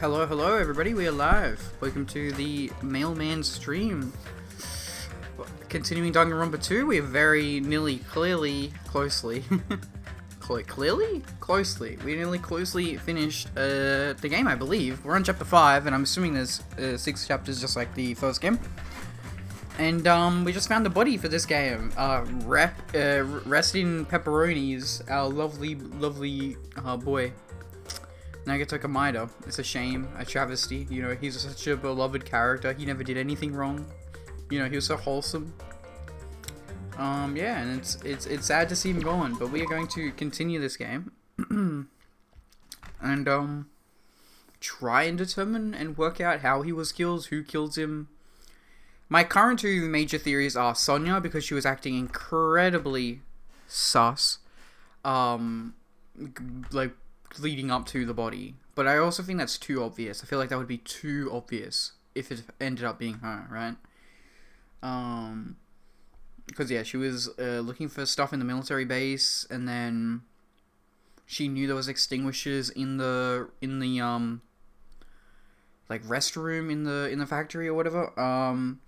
Hello, hello everybody, we are live. Welcome to the Mailman stream. Continuing Danganronpa 2, we are very nearly closely. We nearly closely finished the game, I believe. We're on chapter 5, and I'm assuming there's 6 chapters just like the first game. And we just found the body for this game. Rest in pepperonis, our lovely boy. Nagato Kamida. It's a shame, a travesty. You know, he's such a beloved character. He never did anything wrong. You know, he was so wholesome. Yeah, and it's sad to see him gone, but we are going to continue this game. And, try and determine and work out how he was killed, who killed him. My current 2 major theories are Sonya, because she was acting incredibly sus. Like, leading up to the body. But I also think that's too obvious. I feel like that would be too obvious if it ended up being her, right? Because yeah, she was looking for stuff in the military base, and then she knew there was extinguishers in the like restroom in the factory or whatever. And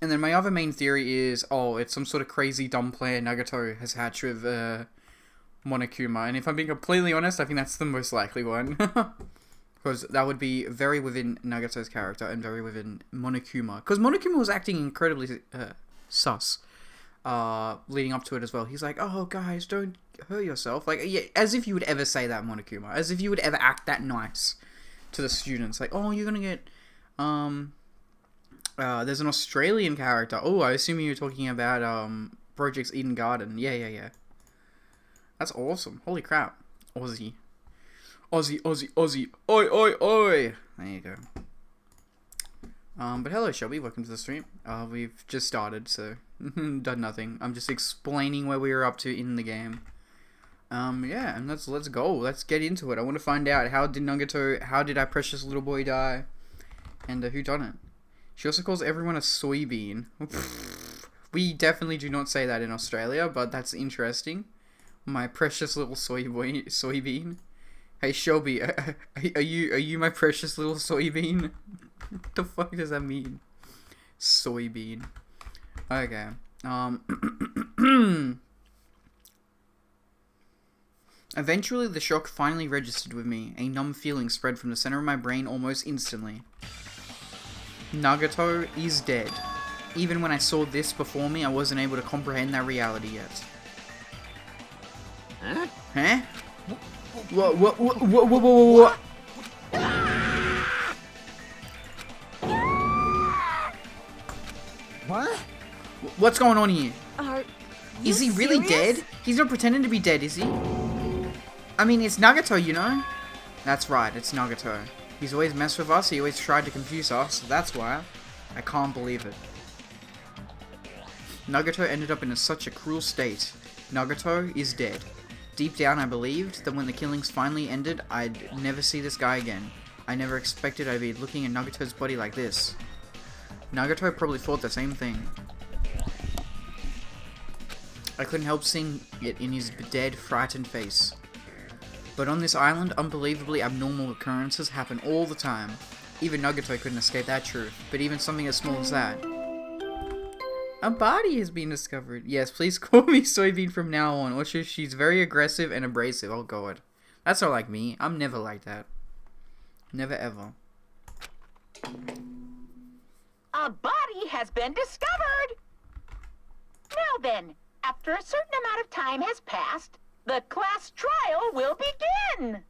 then my other main theory is, it's some sort of crazy dumb plan Nagato has hatched with Monokuma, and if I'm being completely honest, I think that's the most likely one. Because that would be very within Nagato's character and very within Monokuma. Because Monokuma was acting incredibly sus leading up to it as well. He's like, oh guys, don't hurt yourself. Like, yeah, as if you would ever say that, Monokuma. As if you would ever act that nice to the students. Like, oh, you're gonna get... there's an Australian character. Oh, I assume you're talking about Project's Eden Garden. Yeah. That's awesome. Holy crap. Aussie. Oi. There you go. But hello, Shelby. Welcome to the stream. We've just started, so done nothing. I'm just explaining where we were up to in the game. Yeah, and let's go. Let's get into it. I want to find out how did our precious little boy die? And who done it? She also calls everyone a soybean. We definitely do not say that in Australia, but that's interesting. My precious little soybean. Hey Shelby, are you my precious little soybean? What the fuck does that mean? Soybean. Okay. Eventually the shock finally registered with me. A numb feeling spread from the center of my brain almost instantly. Nagato is dead. Even when I saw this before me, I wasn't able to comprehend that reality yet. Huh? What? What? What's going on here? Is he really serious? dead? He's not pretending to be dead, is he? I mean, it's Nagato, you know? That's right, it's Nagato. He's always messed with us, he always tried to confuse us, that's why. I can't believe it. Nagato ended up in such a cruel state. Nagato is dead. Deep down, I believed that when the killings finally ended, I'd never see this guy again. I never expected I'd be looking at Nagato's body like this. Nagato probably thought the same thing. I couldn't help seeing it in his dead, frightened face. But on this island, unbelievably abnormal occurrences happen all the time. Even Nagato couldn't escape that truth, but even something as small as that. A body has been discovered. Yes, please call me Soybean from now on. Or she's very aggressive and abrasive. Oh god. That's not like me. I'm never like that. Never ever. A body has been discovered! Now then, after a certain amount of time has passed, the class trial will begin!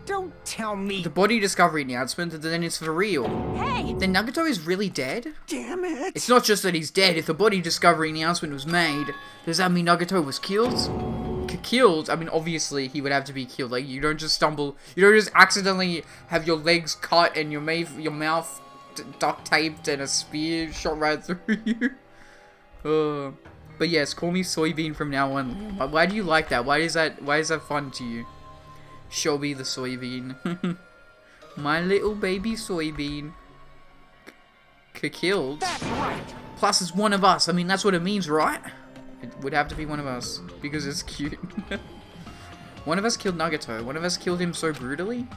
Don't tell me. The body discovery announcement, then it's for real. Hey! Then Nagato is really dead? Damn it. It's not just that he's dead. If the body discovery announcement was made, does that mean Nagato was killed? Killed? I mean, obviously, he would have to be killed. Like, you don't just stumble. You don't just accidentally have your legs cut and your mouth duct taped and a spear shot right through you. But yes, call me Soybean from now on. Why do you like that? Why is that fun to you? Shelby the soybean. My little baby soybean. Killed? That's right. Plus it's one of us. I mean, that's what it means, right? It would have to be one of us. Because it's cute. One of us killed Nagato. One of us killed him so brutally.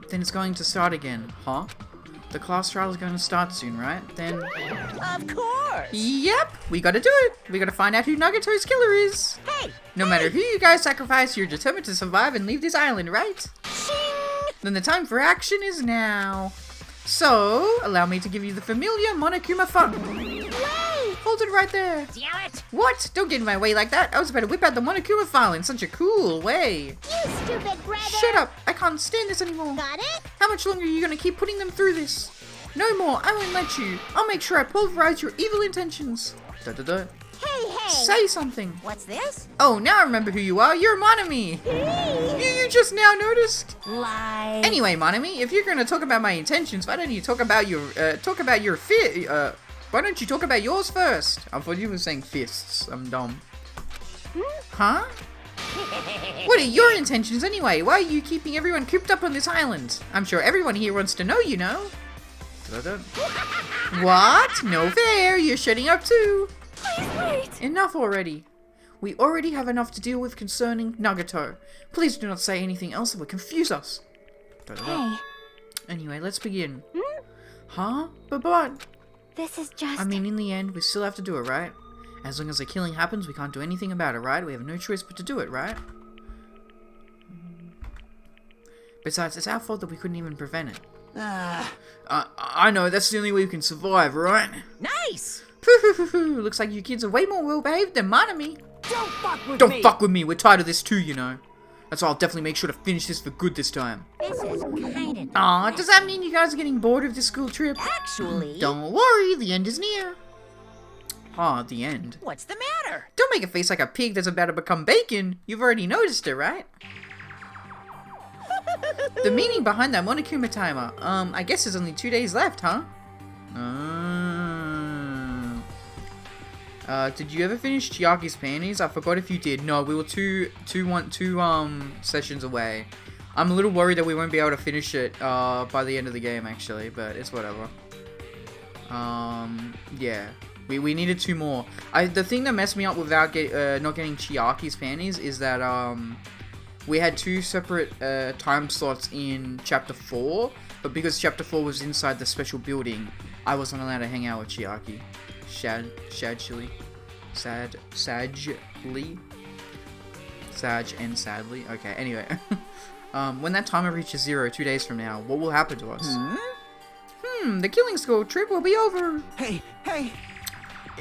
Then it's going to start again, huh? The class trial is going to start soon, right? Then... Of course! Yep! We gotta do it! We gotta find out who Nagato's killer is! Hey! No matter who you guys sacrifice, you're determined to survive and leave this island, right? Then the time for action is now. So, allow me to give you the familiar Monokuma fun. Wait! Hold it right there. Damn it! What? Don't get in my way like that. I was about to whip out the Monokuma file in such a cool way. You stupid brother! Shut up. I can't stand this anymore. Got it? How much longer are you going to keep putting them through this? No more. I won't let you. I'll make sure I pulverize your evil intentions. Da-da-da. Hey, hey! Say something. What's this? Oh, now I remember who you are. You're Monami. You just now noticed? Lie. Anyway, Monami, if you're going to talk about my intentions, why don't you talk about your why don't you talk about yours first? I thought you were saying fists. I'm dumb. Huh? What are your intentions anyway? Why are you keeping everyone cooped up on this island? I'm sure everyone here wants to know, you know. What? No fair. You're shutting up too. Please wait! Enough already. We already have enough to deal with concerning Nagato. Please do not say anything else that would confuse us. Hey, Anyway, let's begin. Huh? But what? this is just... I mean, in the end, we still have to do it, right? As long as the killing happens, we can't do anything about it, right? We have no choice but to do it, right? Besides, it's our fault that we couldn't even prevent it. I know, that's the only way we can survive, right? Nice! Looks like you kids are way more well-behaved than Monami. Don't fuck with me! Don't fuck with me, we're tired of this too, you know. That's why I'll definitely make sure to finish this for good this time. This is kinda... Aw, does that mean you guys are getting bored of this school trip? Actually... Don't worry, the end is near. The end. What's the matter? Don't make a face like a pig that's about to become bacon. You've already noticed it, right? The meaning behind that Monokuma timer. I guess there's only 2 days left, huh? Did you ever finish Chiaki's panties? I forgot if you did. No, we were two sessions away. I'm a little worried that we won't be able to finish it by the end of the game, actually, but it's whatever. Yeah. We needed 2 more. The thing that messed me up without not getting Chiaki's panties is that we had 2 separate time slots in Chapter 4, but because Chapter 4 was inside the special building, I wasn't allowed to hang out with Chiaki. Sadly. Sag and sadly. Okay, anyway. When that timer reaches 0 2 days from now, what will happen to us? The killing school trip will be over. Hey!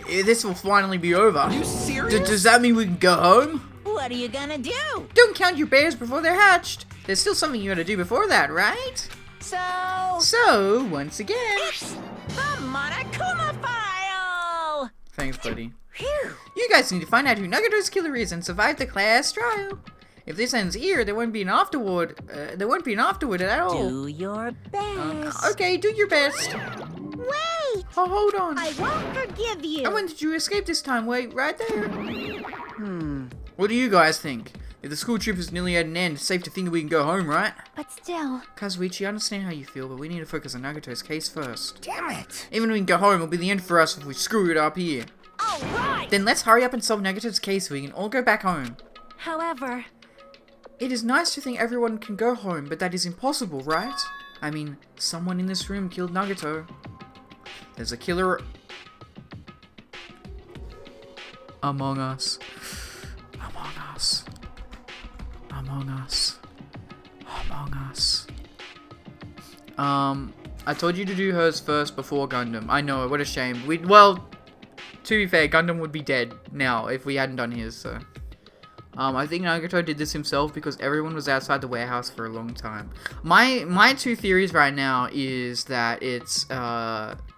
This will finally be over. Are you serious? Does that mean we can go home? What are you gonna do? Don't count your bears before they're hatched. There's still something you gotta do before that, right? So, once again... The Monokuma file! Thanks, buddy. Phew! You guys need to find out who Nagato's killer is and survive the class trial. If this ends here, there won't be an afterward. There won't be an afterward at all. Do your best. Okay, do your best. Wait! Oh, hold on. I won't forgive you! And when did you escape this time? Wait, right there. What do you guys think? If the school trip is nearly at an end, it's safe to think that we can go home, right? But still... Kazuichi, I understand how you feel, but we need to focus on Nagato's case first. Damn it! Even if we can go home, it'll be the end for us if we screw it up here. Alright! Then let's hurry up and solve Nagato's case so we can all go back home. However... It is nice to think everyone can go home, but that is impossible, right? I mean, someone in this room killed Nagato. There's a killer... among us. Among us. Among us. Among us. I told you to do hers first before Gundam. I know, what a shame. Well, to be fair, Gundam would be dead now if we hadn't done his, so... I think Nagato did this himself because everyone was outside the warehouse for a long time. My 2 theories right now is that it's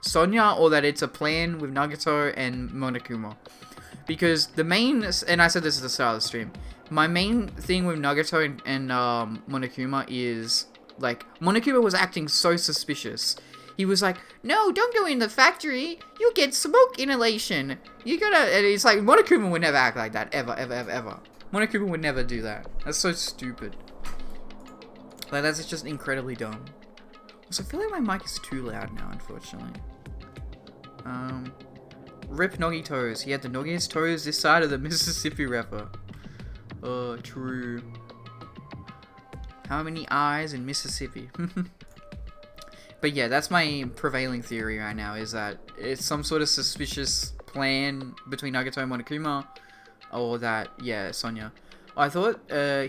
Sonya or that it's a plan with Nagato and Monokuma. Because the main, and I said this at the start of the stream, my main thing with Nagato and Monokuma is, like, Monokuma was acting so suspicious. He was like, no, don't go in the factory. You'll get smoke inhalation. You gotta, and it's like, Monokuma would never act like that, ever. Monokuma would never do that. That's so stupid. Like, that's just incredibly dumb. Also, I feel like my mic is too loud now, unfortunately. Rip Noggy Toes. He had the noggiest toes this side of the Mississippi River. True. How many eyes in Mississippi? But yeah, that's my prevailing theory right now, is that it's some sort of suspicious plan between Nagato and Monokuma, or that, yeah, Sonya. I thought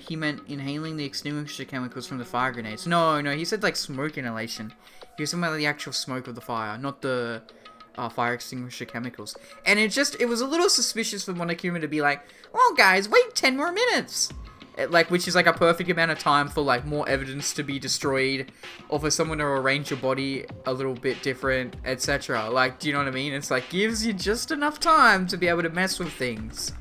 he meant inhaling the extinguisher chemicals from the fire grenades. No, he said like smoke inhalation. He was talking about the actual smoke of the fire, not the fire extinguisher chemicals. And it was a little suspicious for Monokuma to be like, well guys, wait 10 more minutes. Which is like a perfect amount of time for like more evidence to be destroyed, or for someone to arrange your body a little bit different, etc. Like, do you know what I mean? It's like, gives you just enough time to be able to mess with things.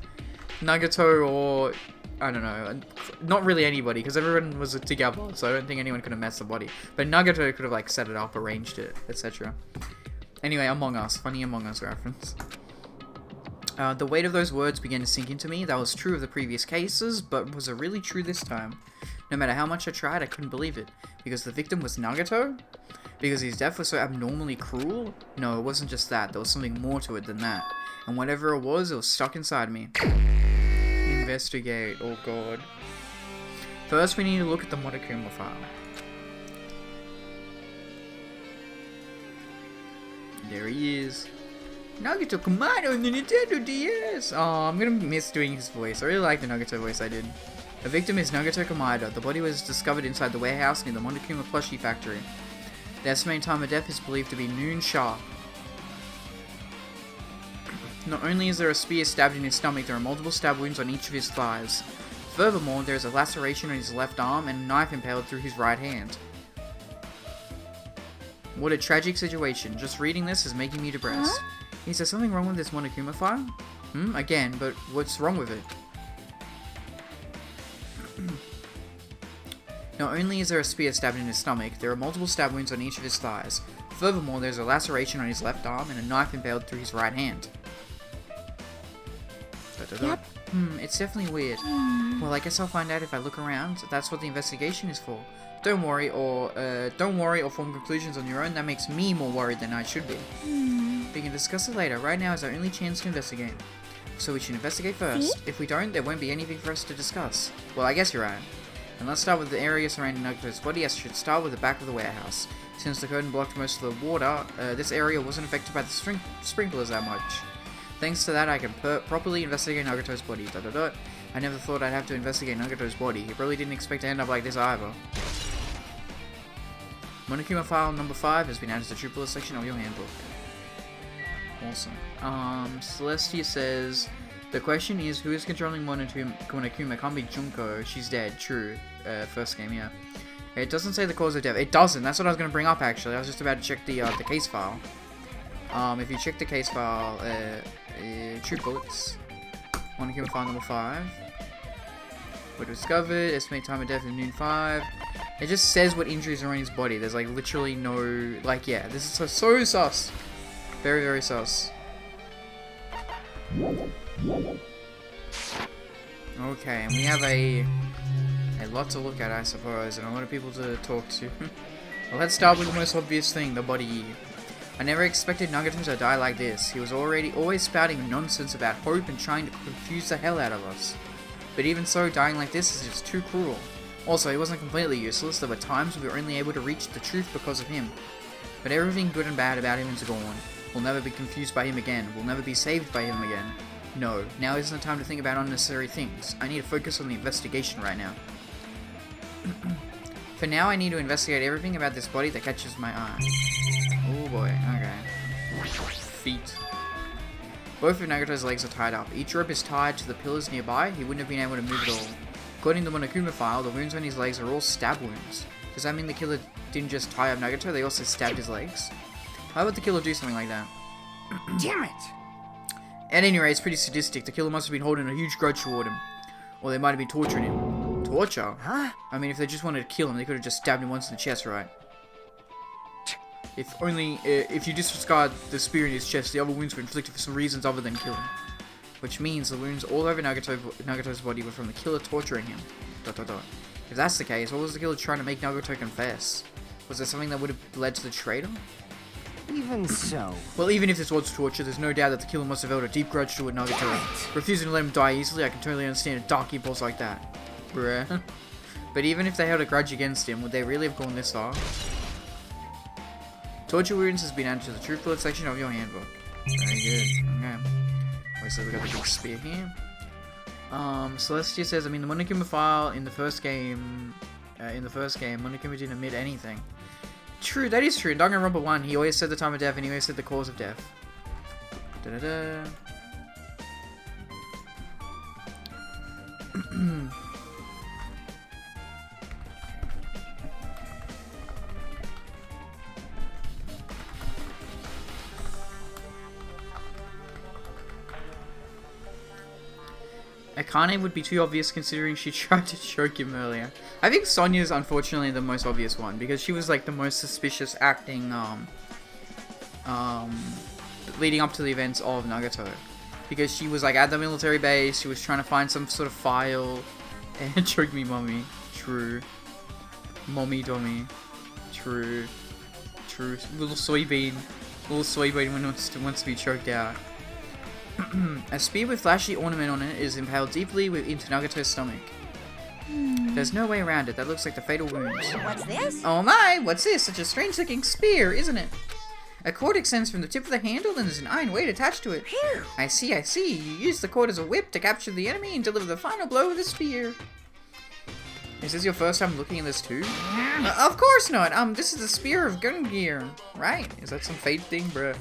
Nagato, or I don't know, not really anybody, because everyone was together, so I don't think anyone could have messed the body. But Nagato could have like set it up, arranged it, etc. Anyway, Among Us, funny Among Us reference. The weight of those words began to sink into me. That was true of the previous cases, but was it really true this time? No matter how much I tried, I couldn't believe it. Because the victim was Nagato? Because his death was so abnormally cruel? No, it wasn't just that. There was something more to it than that. And whatever it was stuck inside me. Investigate. Oh god. First, we need to look at the Monokuma file. There he is. Nagato Kamado in the Nintendo DS! Oh, I'm gonna miss doing his voice. I really like the Nagato voice I did. The victim is Nagato Kamado. The body was discovered inside the warehouse near the Monokuma plushie factory. The estimated time of death is believed to be noon sharp. Not only is there a spear stabbed in his stomach, there are multiple stab wounds on each of his thighs. Furthermore, there is a laceration on his left arm and a knife impaled through his right hand. What a tragic situation. Just reading this is making me depressed. Is there something wrong with this Monokuma file? Again, but what's wrong with it? Not only is there a spear stabbed in his stomach, there are multiple stab wounds on each of his thighs. Furthermore, there's a laceration on his left arm and a knife impaled through his right hand. Yep. It's definitely weird. Well, I guess I'll find out if I look around. That's what the investigation is for. Don't worry or form conclusions on your own. That makes me more worried than I should be. We can discuss it later. Right now is our only chance to investigate. So we should investigate first. If we don't, there won't be anything for us to discuss. Well, I guess you're right. And let's start with the area surrounding Nagato's body. I should start with the back of the warehouse. Since the curtain blocked most of the water, this area wasn't affected by the sprinklers that much. Thanks to that, I can properly investigate Nagato's body. I never thought I'd have to investigate Nagato's body. He probably didn't expect to end up like this either. Monokuma file number 5 has been added to the Trooper section of your handbook. Awesome. Celestia says, the question is, who is controlling Monokuma? Can't be Junko. She's dead. True. First game, yeah. It doesn't say the cause of death. It doesn't. That's what I was going to bring up, actually. I was just about to check the case file. If you check the case file, True Bullets, Monokuma file number 5. Were discovered. Estimated time of death is noon 5. It just says what injuries are on his body. There's like literally no, like, yeah, this is so sus. Very, very sus. Okay, and we have a lot to look at, I suppose, and a lot of people to talk to. Well, let's start with the most obvious thing, the body. I never expected Nagato to die like this. He was always spouting nonsense about hope and trying to confuse the hell out of us. But even so, dying like this is just too cruel. Also, he wasn't completely useless. There were times we were only able to reach the truth because of him. But everything good and bad about him is gone. We'll never be confused by him again. We'll never be saved by him again. No, now isn't the time to think about unnecessary things. I need to focus on the investigation right now. For now, I need to investigate everything about this body that catches my eye. Oh boy, okay. Feet. Both of Nagato's legs are tied up. Each rope is tied to the pillars nearby. He wouldn't have been able to move at all. According to the Monokuma file, the wounds on his legs are all stab wounds. Does that mean the killer didn't just tie up Nagato, they also stabbed his legs? Why would the killer do something like that? Damn it! At any rate, it's pretty sadistic. The killer must have been holding a huge grudge toward him. Or they might have been torturing him. Torture? Huh? I mean, if they just wanted to kill him, they could have just stabbed him once in the chest, right? If you disregard the spear in his chest, the other wounds were inflicted for some reasons other than killing. Which means the wounds all over Nagato's body were from the killer torturing him. ... If that's the case, what was the killer trying to make Nagato confess? Was there something that would have led to the traitor? Even so. Well, even if this was torture, there's no doubt that the killer must have held a deep grudge toward Nagato. Right. Refusing to let him die easily, I can totally understand a dark impulse like that. Bruh. But even if they held a grudge against him, would they really have gone this far? Torture wounds has been added to the truth bullet section of your handbook. Very good. Okay. Obviously, we got the big spear here. Celestia says, I mean, the Monokuma file in the first game, Monokuma didn't admit anything. True, that is true. In Danganronpa 1, he always said the time of death and he always said the cause of death. Da-da-da. Akane would be too obvious considering she tried to choke him earlier. I think Sonya's unfortunately the most obvious one because she was like the most suspicious acting leading up to the events of Nagato. Because she was like at the military base, she was trying to find some sort of file and choke me mommy. True. Mommy dummy. True. True. Little soybean when wants to be choked out. A spear with flashy ornament on it is impaled deeply into Nagato's stomach. There's no way around it. That looks like the fatal wounds. What's this? Oh my! What's this? Such a strange looking spear, isn't it? A cord extends from the tip of the handle and there's an iron weight attached to it. Phew. I see. You use the cord as a whip to capture the enemy and deliver the final blow with a spear. Is this your first time looking at this too? Of course not! This is the Spear of Gun Gear, right? Is that some fate thing, bruh?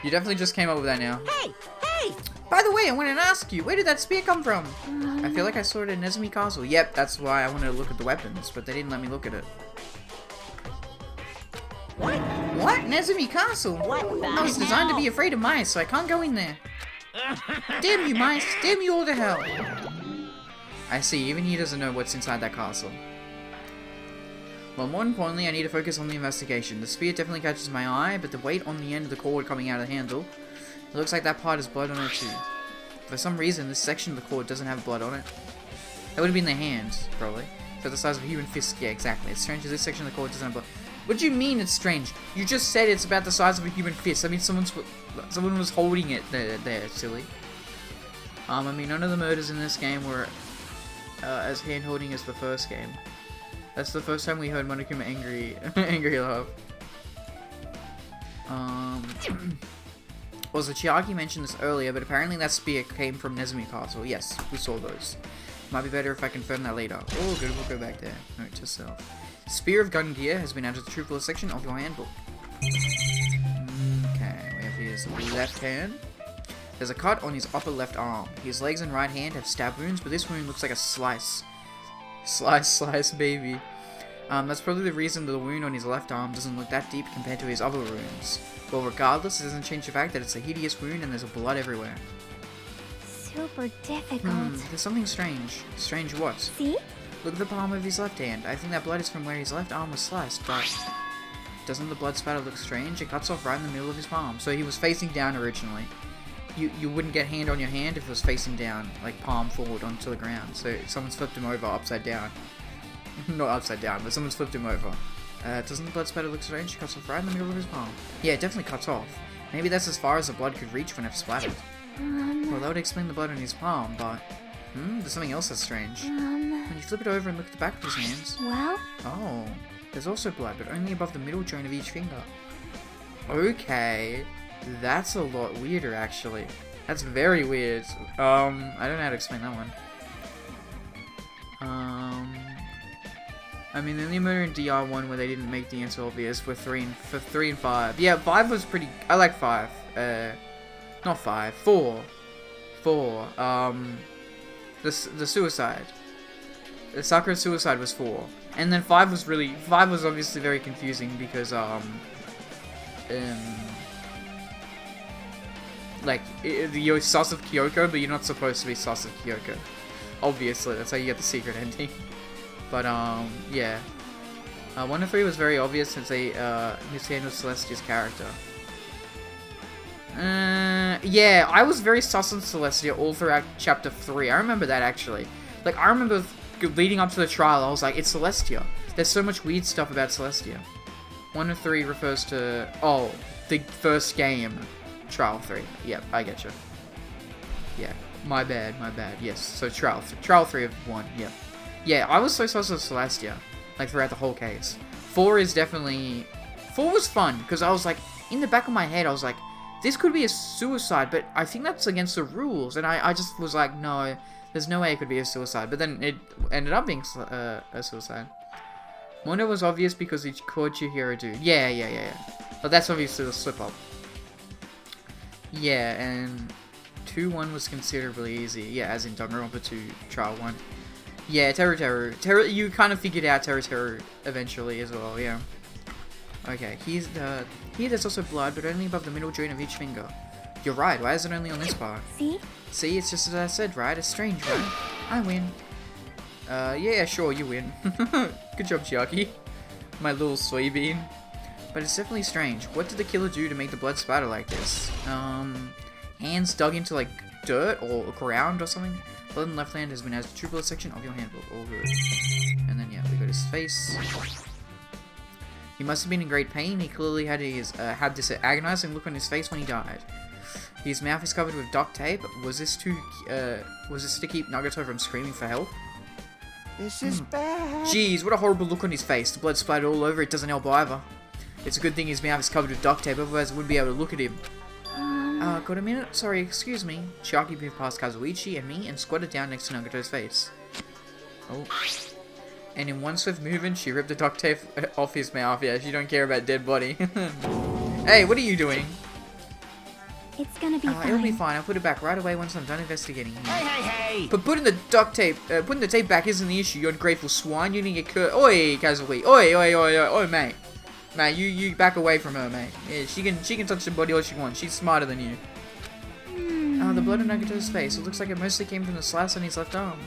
You definitely just came up with that now. Hey! Hey! By the way, I wanted to ask you, where did that spear come from? I feel like I saw it in Nezumi Castle. Yep, that's why I wanted to look at the weapons, but they didn't let me look at it. What? What? Nezumi Castle? What the I was designed to hell? be afraid of mice, so I can't go in there. Damn you, mice! Damn you all to hell! I see, even he doesn't know what's inside that castle. Well, more importantly, I need to focus on the investigation. The spear definitely catches my eye, but the weight on the end of the cord coming out of the handle, it looks like that part has blood on it too. For some reason, this section of the cord doesn't have blood on it. That would have been the hands, probably. So the size of a human fist, yeah, exactly. It's strange that this section of the cord doesn't have blood. What do you mean it's strange? You just said it's about the size of a human fist. I mean, someone was holding it there, silly. I mean, none of the murders in this game were as hand-holding as the first game. That's the first time we heard Monokuma angry laugh. Also, Chiaki mentioned this earlier, but apparently that spear came from Nezumi Castle. Yes, we saw those. Might be better if I confirm that later. Oh, good, we'll go back there. Note to self. Spear of Gun Gear has been added to the Truthful section of your handbook. Okay, we have his left hand. There's a cut on his upper left arm. His legs and right hand have stab wounds, but this wound looks like a slice. Slice, baby. That's probably the reason the wound on his left arm doesn't look that deep compared to his other wounds. Well, regardless, it doesn't change the fact that it's a hideous wound and there's blood everywhere. Super difficult. There's something strange. Strange what? See? Look at the palm of his left hand. I think that blood is from where his left arm was sliced, but doesn't the blood spatter look strange? It cuts off right in the middle of his palm. So he was facing down originally. You wouldn't get hand on your hand if it was facing down, like palm forward onto the ground. So someone's flipped him over upside down. Not upside down, but someone's flipped him over. Doesn't the blood spatter look strange? It cuts off right in the middle of his palm. Yeah, it definitely cuts off. Maybe that's as far as the blood could reach when it splattered. Well, that would explain the blood on his palm, but there's something else that's strange. When you flip it over and look at the back of his hands. Well? Oh, there's also blood, but only above the middle joint of each finger. Okay, that's a lot weirder, actually. That's very weird. I don't know how to explain that one. I mean, the only murder in DR1 where they didn't make the answer obvious were 3 and 5. Yeah, 5 was pretty. I like 5. Not 5. 4. 4. The suicide. The Sakura suicide was 4, and then 5 was obviously very confusing because like you're sus of Kyoko, but you're not supposed to be sus of Kyoko. Obviously, that's how you get the secret ending. But yeah, 1 and 3 was very obvious since they mishandled Celestia's character. Yeah, I was very sus on Celestia all throughout chapter 3. I remember that actually. Like, I remember leading up to the trial, I was like, it's Celestia. There's so much weird stuff about Celestia. 1 and 3 refers to... Oh, the first game, Trial 3. Yep, I get you. Yeah, my bad. Yes, so Trial 3 of 1, yep. Yeah, I was so sus of Celestia, like, throughout the whole case. 4 is definitely... 4 was fun, because I was like, in the back of my head, I was like, this could be a suicide, but I think that's against the rules, and I just was like, no, there's no way it could be a suicide, but then it ended up being a suicide. Mondo was obvious because he called Chihiro dude. Yeah. But that's obviously the slip-up. Yeah, and 2-1 was considerably easy. Yeah, as in Danganronpa 2 Trial 1. Yeah, Terror. You kind of figured out Terror eventually as well, yeah. Okay, here there's also blood, but only above the middle joint of each finger. You're right, why is it only on this part? See, it's just as I said, right? It's strange, right? I win. Yeah, sure, you win. Good job, Chiaki. My little soybean. But it's definitely strange. What did the killer do to make the blood splatter like this? Hands dug into, like, dirt or ground or something? Blood in the left hand has been added to the true blood section of your handbook. All good. And then, yeah, we got his face. He must have been in great pain. He clearly had this agonizing look on his face when he died. His mouth is covered with duct tape. Was this to keep Nagato from screaming for help? This is bad. Jeez, what a horrible look on his face. The blood splattered all over. It doesn't help either. It's a good thing his mouth is covered with duct tape, otherwise I wouldn't be able to look at him. Got a minute? Sorry, excuse me. Chiaki moved past Kazuichi and me and squatted down next to Nagato's face. Oh. And in one swift movement, she ripped the duct tape off his mouth. Yeah, she don't care about dead body. Hey, what are you doing? It's gonna be fine. It'll be fine. I'll put it back right away once I'm done investigating here. Hey! But putting the duct tape, putting the tape back isn't the issue. You ungrateful swine. You didn't get curt. Oi, Kazuichi. Oi, mate. Mate, you back away from her, mate. Yeah, she can touch the body all she wants. She's smarter than you. The blood on Nagato's face. It looks like it mostly came from the slash on his left arm.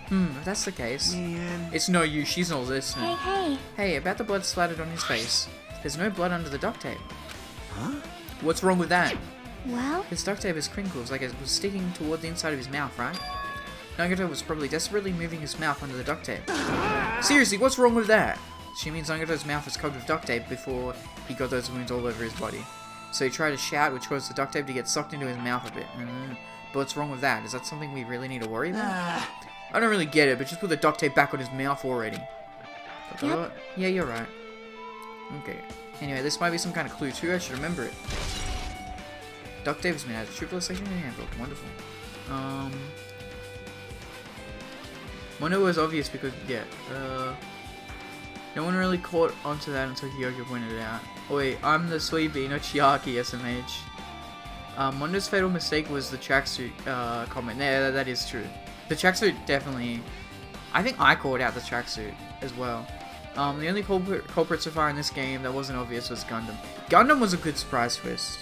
If that's the case, Man. it's no use. She's not listening. Hey. Hey, about the blood splattered on his face. There's no blood under the duct tape. Huh? What's wrong with that? Well, His duct tape has crinkles, like it was sticking toward the inside of his mouth, right? Nagato was probably desperately moving his mouth under the duct tape. Seriously, what's wrong with that? She means Nagato's mouth was covered with duct tape before he got those wounds all over his body. So he tried to shout, which caused the duct tape to get sucked into his mouth a bit. But what's wrong with that? Is that something we really need to worry about? I don't really get it, but just put the duct tape back on his mouth already. Yep. Yeah, you're right. Okay. Anyway, this might be some kind of clue too. I should remember it. Duct tape has been added to triple section in the handbook. Wonderful. Mono was obvious because, yeah, no one really caught onto that until Hyogo pointed it out. Oh wait, I'm the Suibi, not Chiaki, SMH. Mondo's fatal mistake was the tracksuit comment. Yeah, that is true. The tracksuit definitely... I think I called out the tracksuit as well. The only culprit so far in this game that wasn't obvious was Gundam. Gundam was a good surprise twist.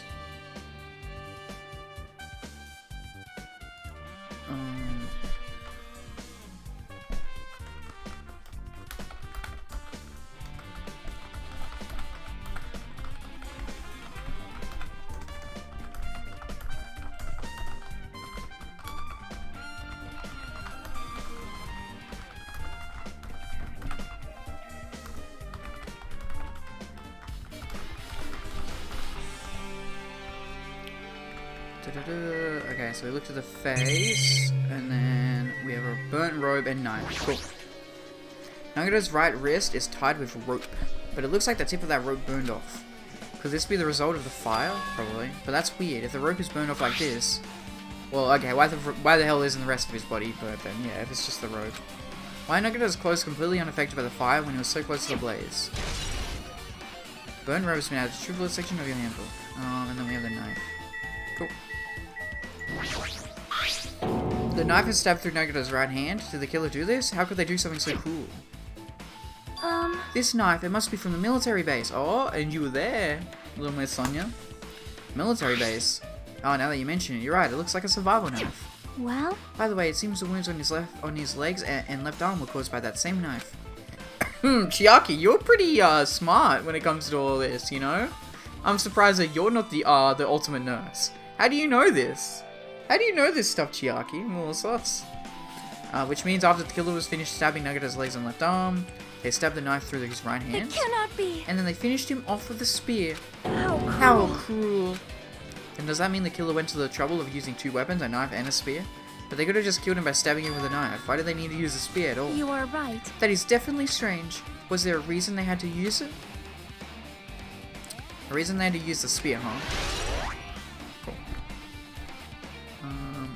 Okay, so we look to the face, and then we have a burnt robe and knife. Cool. Nagato's right wrist is tied with rope, but it looks like the tip of that rope burned off. Could this be the result of the fire? Probably. But that's weird. If the rope is burned off like this... Well, okay, why the hell isn't the rest of his body burnt then? Yeah, if it's just the rope. Why are Nagato's clothes completely unaffected by the fire when he was so close to the blaze? Burnt robe has been added to the triple section of your handbook. And then we have the knife. Cool. The knife is stabbed through Nagato's right hand. Did the killer do this? How could they do something so cool? This knife, it must be from the military base. Oh, and you were there, little Miss Sonia. Military base. Oh, now that you mention it, you're right. It looks like a survival knife. well, By the way, it seems the wounds on his legs and left arm were caused by that same knife. Chiaki, you're pretty smart when it comes to all this, you know? I'm surprised that you're not the ultimate nurse. How do you know this? How do you know this stuff, Chiaki? I'm a little sus. Which means after the killer was finished stabbing Nagato's legs and left arm, they stabbed the knife through his right It hand. cannot be. And then they finished him off with a spear. How How cruel. And does that mean the killer went to the trouble of using 2 weapons, a knife and a spear? But they could have just killed him by stabbing him with a knife. Why did they need to use a spear at all? You are right. That is definitely strange. Was there a reason they had to use it? A reason they had to use the spear, huh? Cool.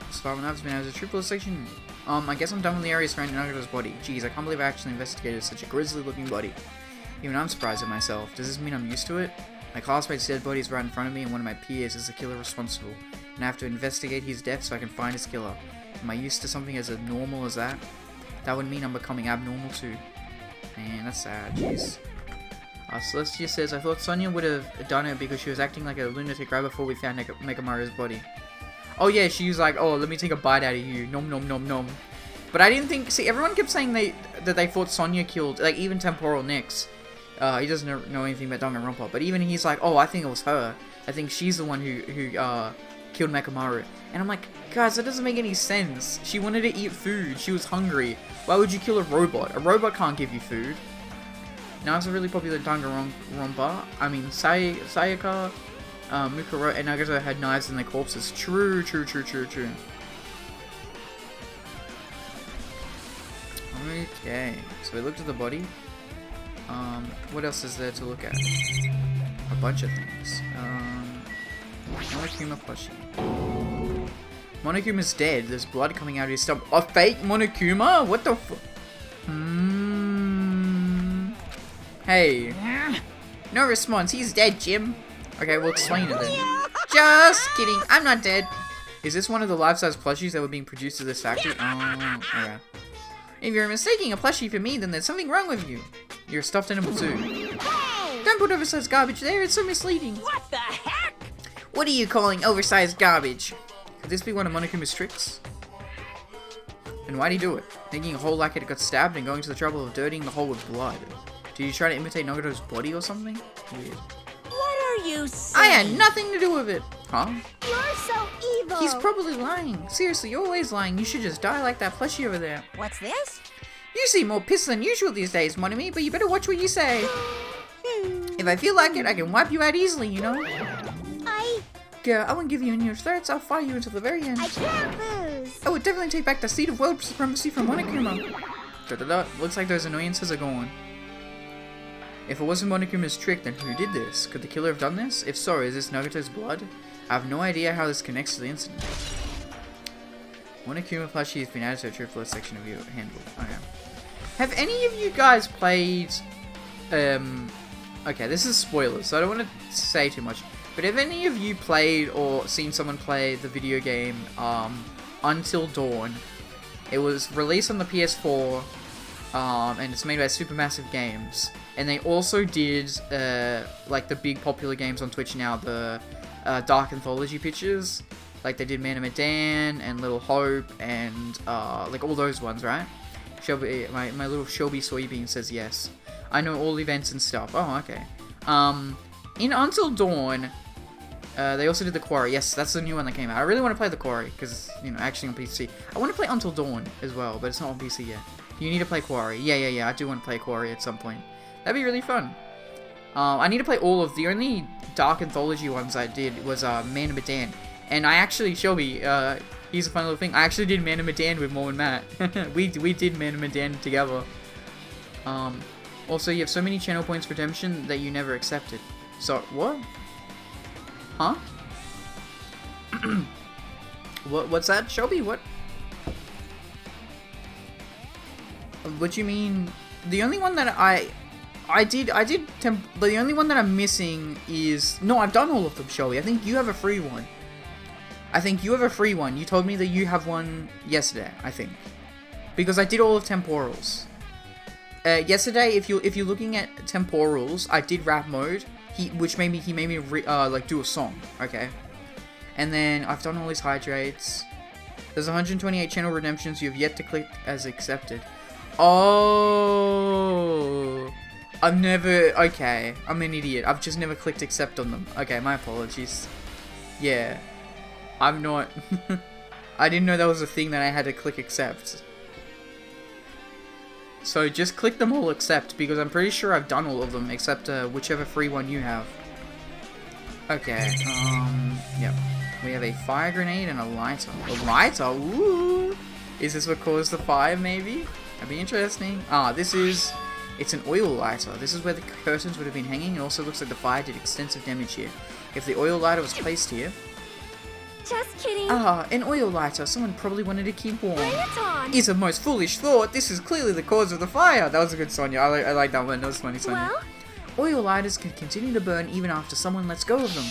Survival knives been as a triple section. I guess I'm done with the area surrounding Nagato's body. Jeez, I can't believe I actually investigated such a grisly looking body. Even I'm surprised at myself. Does this mean I'm used to it? My classmate's dead body is right in front of me and one of my peers is the killer responsible. And I have to investigate his death so I can find his killer. Am I used to something as abnormal as that? That would mean I'm becoming abnormal too. Man, that's sad, jeez. Celestia says, I thought Sonia would have done it because she was acting like a lunatic right before we found Megamaru's body. Oh yeah, she was like, oh, let me take a bite out of you. Nom nom nom nom. But I didn't think, see, everyone kept saying that they thought Sonia killed, like even Temporal Nyx. He doesn't know anything about Danganronpa, but even he's like, oh, I think it was her. I think she's the one who killed Mekamaru. And I'm like, guys, that doesn't make any sense. She wanted to eat food. She was hungry. Why would you kill a robot? A robot can't give you food. Now it's a really popular Danganronpa. I mean, Sayaka, Mukuro, and Nagato had knives in their corpses. True, true, true, true, true. Okay, so we looked at the body. What else is there to look at? A bunch of things. Monokuma plushie. Monokuma's dead. There's blood coming out of his stomach. A fake Monokuma? What the fu- Hey. No response. He's dead, Jim. Okay, we'll explain it then. Just kidding. I'm not dead. Is this one of the life-size plushies that were being produced at this factory? Oh, okay. If you're mistaking a plushie for me, then there's something wrong with you. You're a stuffed animal too. Don't put oversized garbage there, it's so misleading. What the heck? What are you calling oversized garbage? Could this be one of Monokuma's tricks? And why'd he do it? Making a hole like it got stabbed and going to the trouble of dirtying the hole with blood. Did you try to imitate Nagato's body or something? Weird. What are you saying? I had nothing to do with it. Huh? You're so evil. He's probably lying. Seriously, you're always lying. You should just die like that plushie over there. What's this? You seem more pissed than usual these days, Monomi, but you better watch what you say. If I feel like it, I can wipe you out easily, you know? I won't give you any of your threats. I'll fight you until the very end. I can't lose. I would definitely take back the seat of world supremacy from Monokuma. Looks like those annoyances are gone. If it wasn't Monokuma's trick, then who did this? Could the killer have done this? If so, is this Nagato's blood? I have no idea how this connects to the incident. Monokuma plushie has been added to a triplet section of your handbook. Okay. Have any of you guys played... Okay, this is spoilers, so I don't want to say too much. But have any of you played or seen someone play the video game Until Dawn? It was released on the PS4, and it's made by Supermassive Games. And they also did like the big popular games on Twitch now, the Dark Anthology pictures. Like they did Man of Medan and Little Hope and like all those ones, right? Shelby, my little Shelby Soybean says yes. I know all events and stuff. Oh, okay. In Until Dawn, they also did the Quarry. Yes, that's the new one that came out. I really want to play the Quarry because you know, actually on PC. I want to play Until Dawn as well, but it's not on PC yet. You need to play Quarry. Yeah. I do want to play Quarry at some point. That'd be really fun. I need to play all of the only Dark Anthology ones I did was Man of Medan, and I actually Shelby. Here's a fun little thing. I actually did Man of Medan with Mo and Matt. we did Man of Medan together. Also, you have so many channel points for redemption that you never accepted. So, what? Huh? What's that, Shelby? What? What do you mean? The only one that the only one that I'm missing is... No, I've done all of them, Shelby. I think you have a free one. You told me that you have one yesterday, I think. Because I did all of Temporals. Yesterday, if you're looking at Temporals, I did rap mode. He made me like do a song, okay? And then I've done all these hydrates. There's 128 channel redemptions you have yet to click as accepted. Oh, okay, I'm an idiot. I've just never clicked accept on them. Okay, my apologies. Yeah, I'm not, I didn't know that was a thing that I had to click accept. So just click them all accept, because I'm pretty sure I've done all of them, except whichever free one you have. Okay, yep. We have a fire grenade and a lighter. A lighter? Ooh! Is this what caused the fire, maybe? That'd be interesting. Ah, it's an oil lighter. This is where the curtains would have been hanging. It also looks like the fire did extensive damage here. If the oil lighter was placed here... Just kidding. Ah, an oil lighter. Someone probably wanted to keep warm. Bring it on. Is a most foolish thought. This is clearly the cause of the fire. That was a good Sonia. I like that one. That was funny, Sonia. Well, Oil lighters can continue to burn even after someone lets go of them.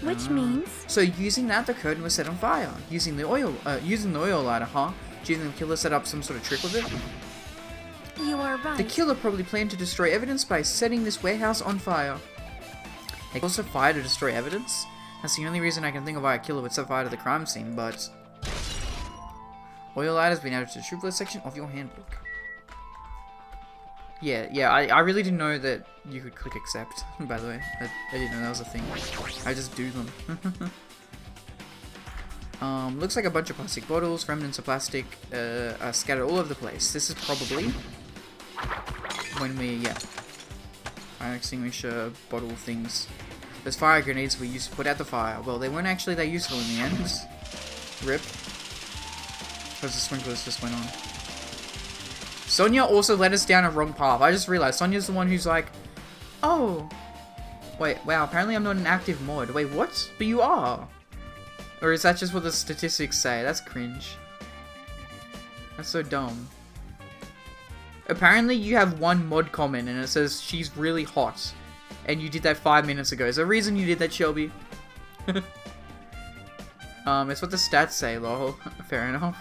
which means So using that, the curtain was set on fire. Using the oil lighter, huh? Do you think the killer set up some sort of trick with it? you are right. The killer probably planned to destroy evidence by setting this warehouse on fire. They also fire to destroy evidence? That's the only reason I can think of why a killer would set fire to the crime scene, but... Oil lighter has been added to the troop list section of your handbook. Yeah, I really didn't know that you could click accept, by the way. I didn't know that was a thing. I just do them. Looks like a bunch of plastic bottles, remnants of plastic, are scattered all over the place. This is probably when fire extinguisher bottle things. Those fire grenades we used to put out the fire. Well, they weren't actually that useful in the end. Rip. Because the sprinklers just went on. Sonia also led us down a wrong path. I just realized Sonia's the one who's like, oh, wait, wow, apparently I'm not in active mod. Wait, what? But you are. Or is that just what the statistics say? That's cringe. That's so dumb. Apparently you have one mod comment and it says she's really hot. And you did that 5 minutes ago. Is there a reason you did that, Shelby? It's what the stats say, lol. Fair enough.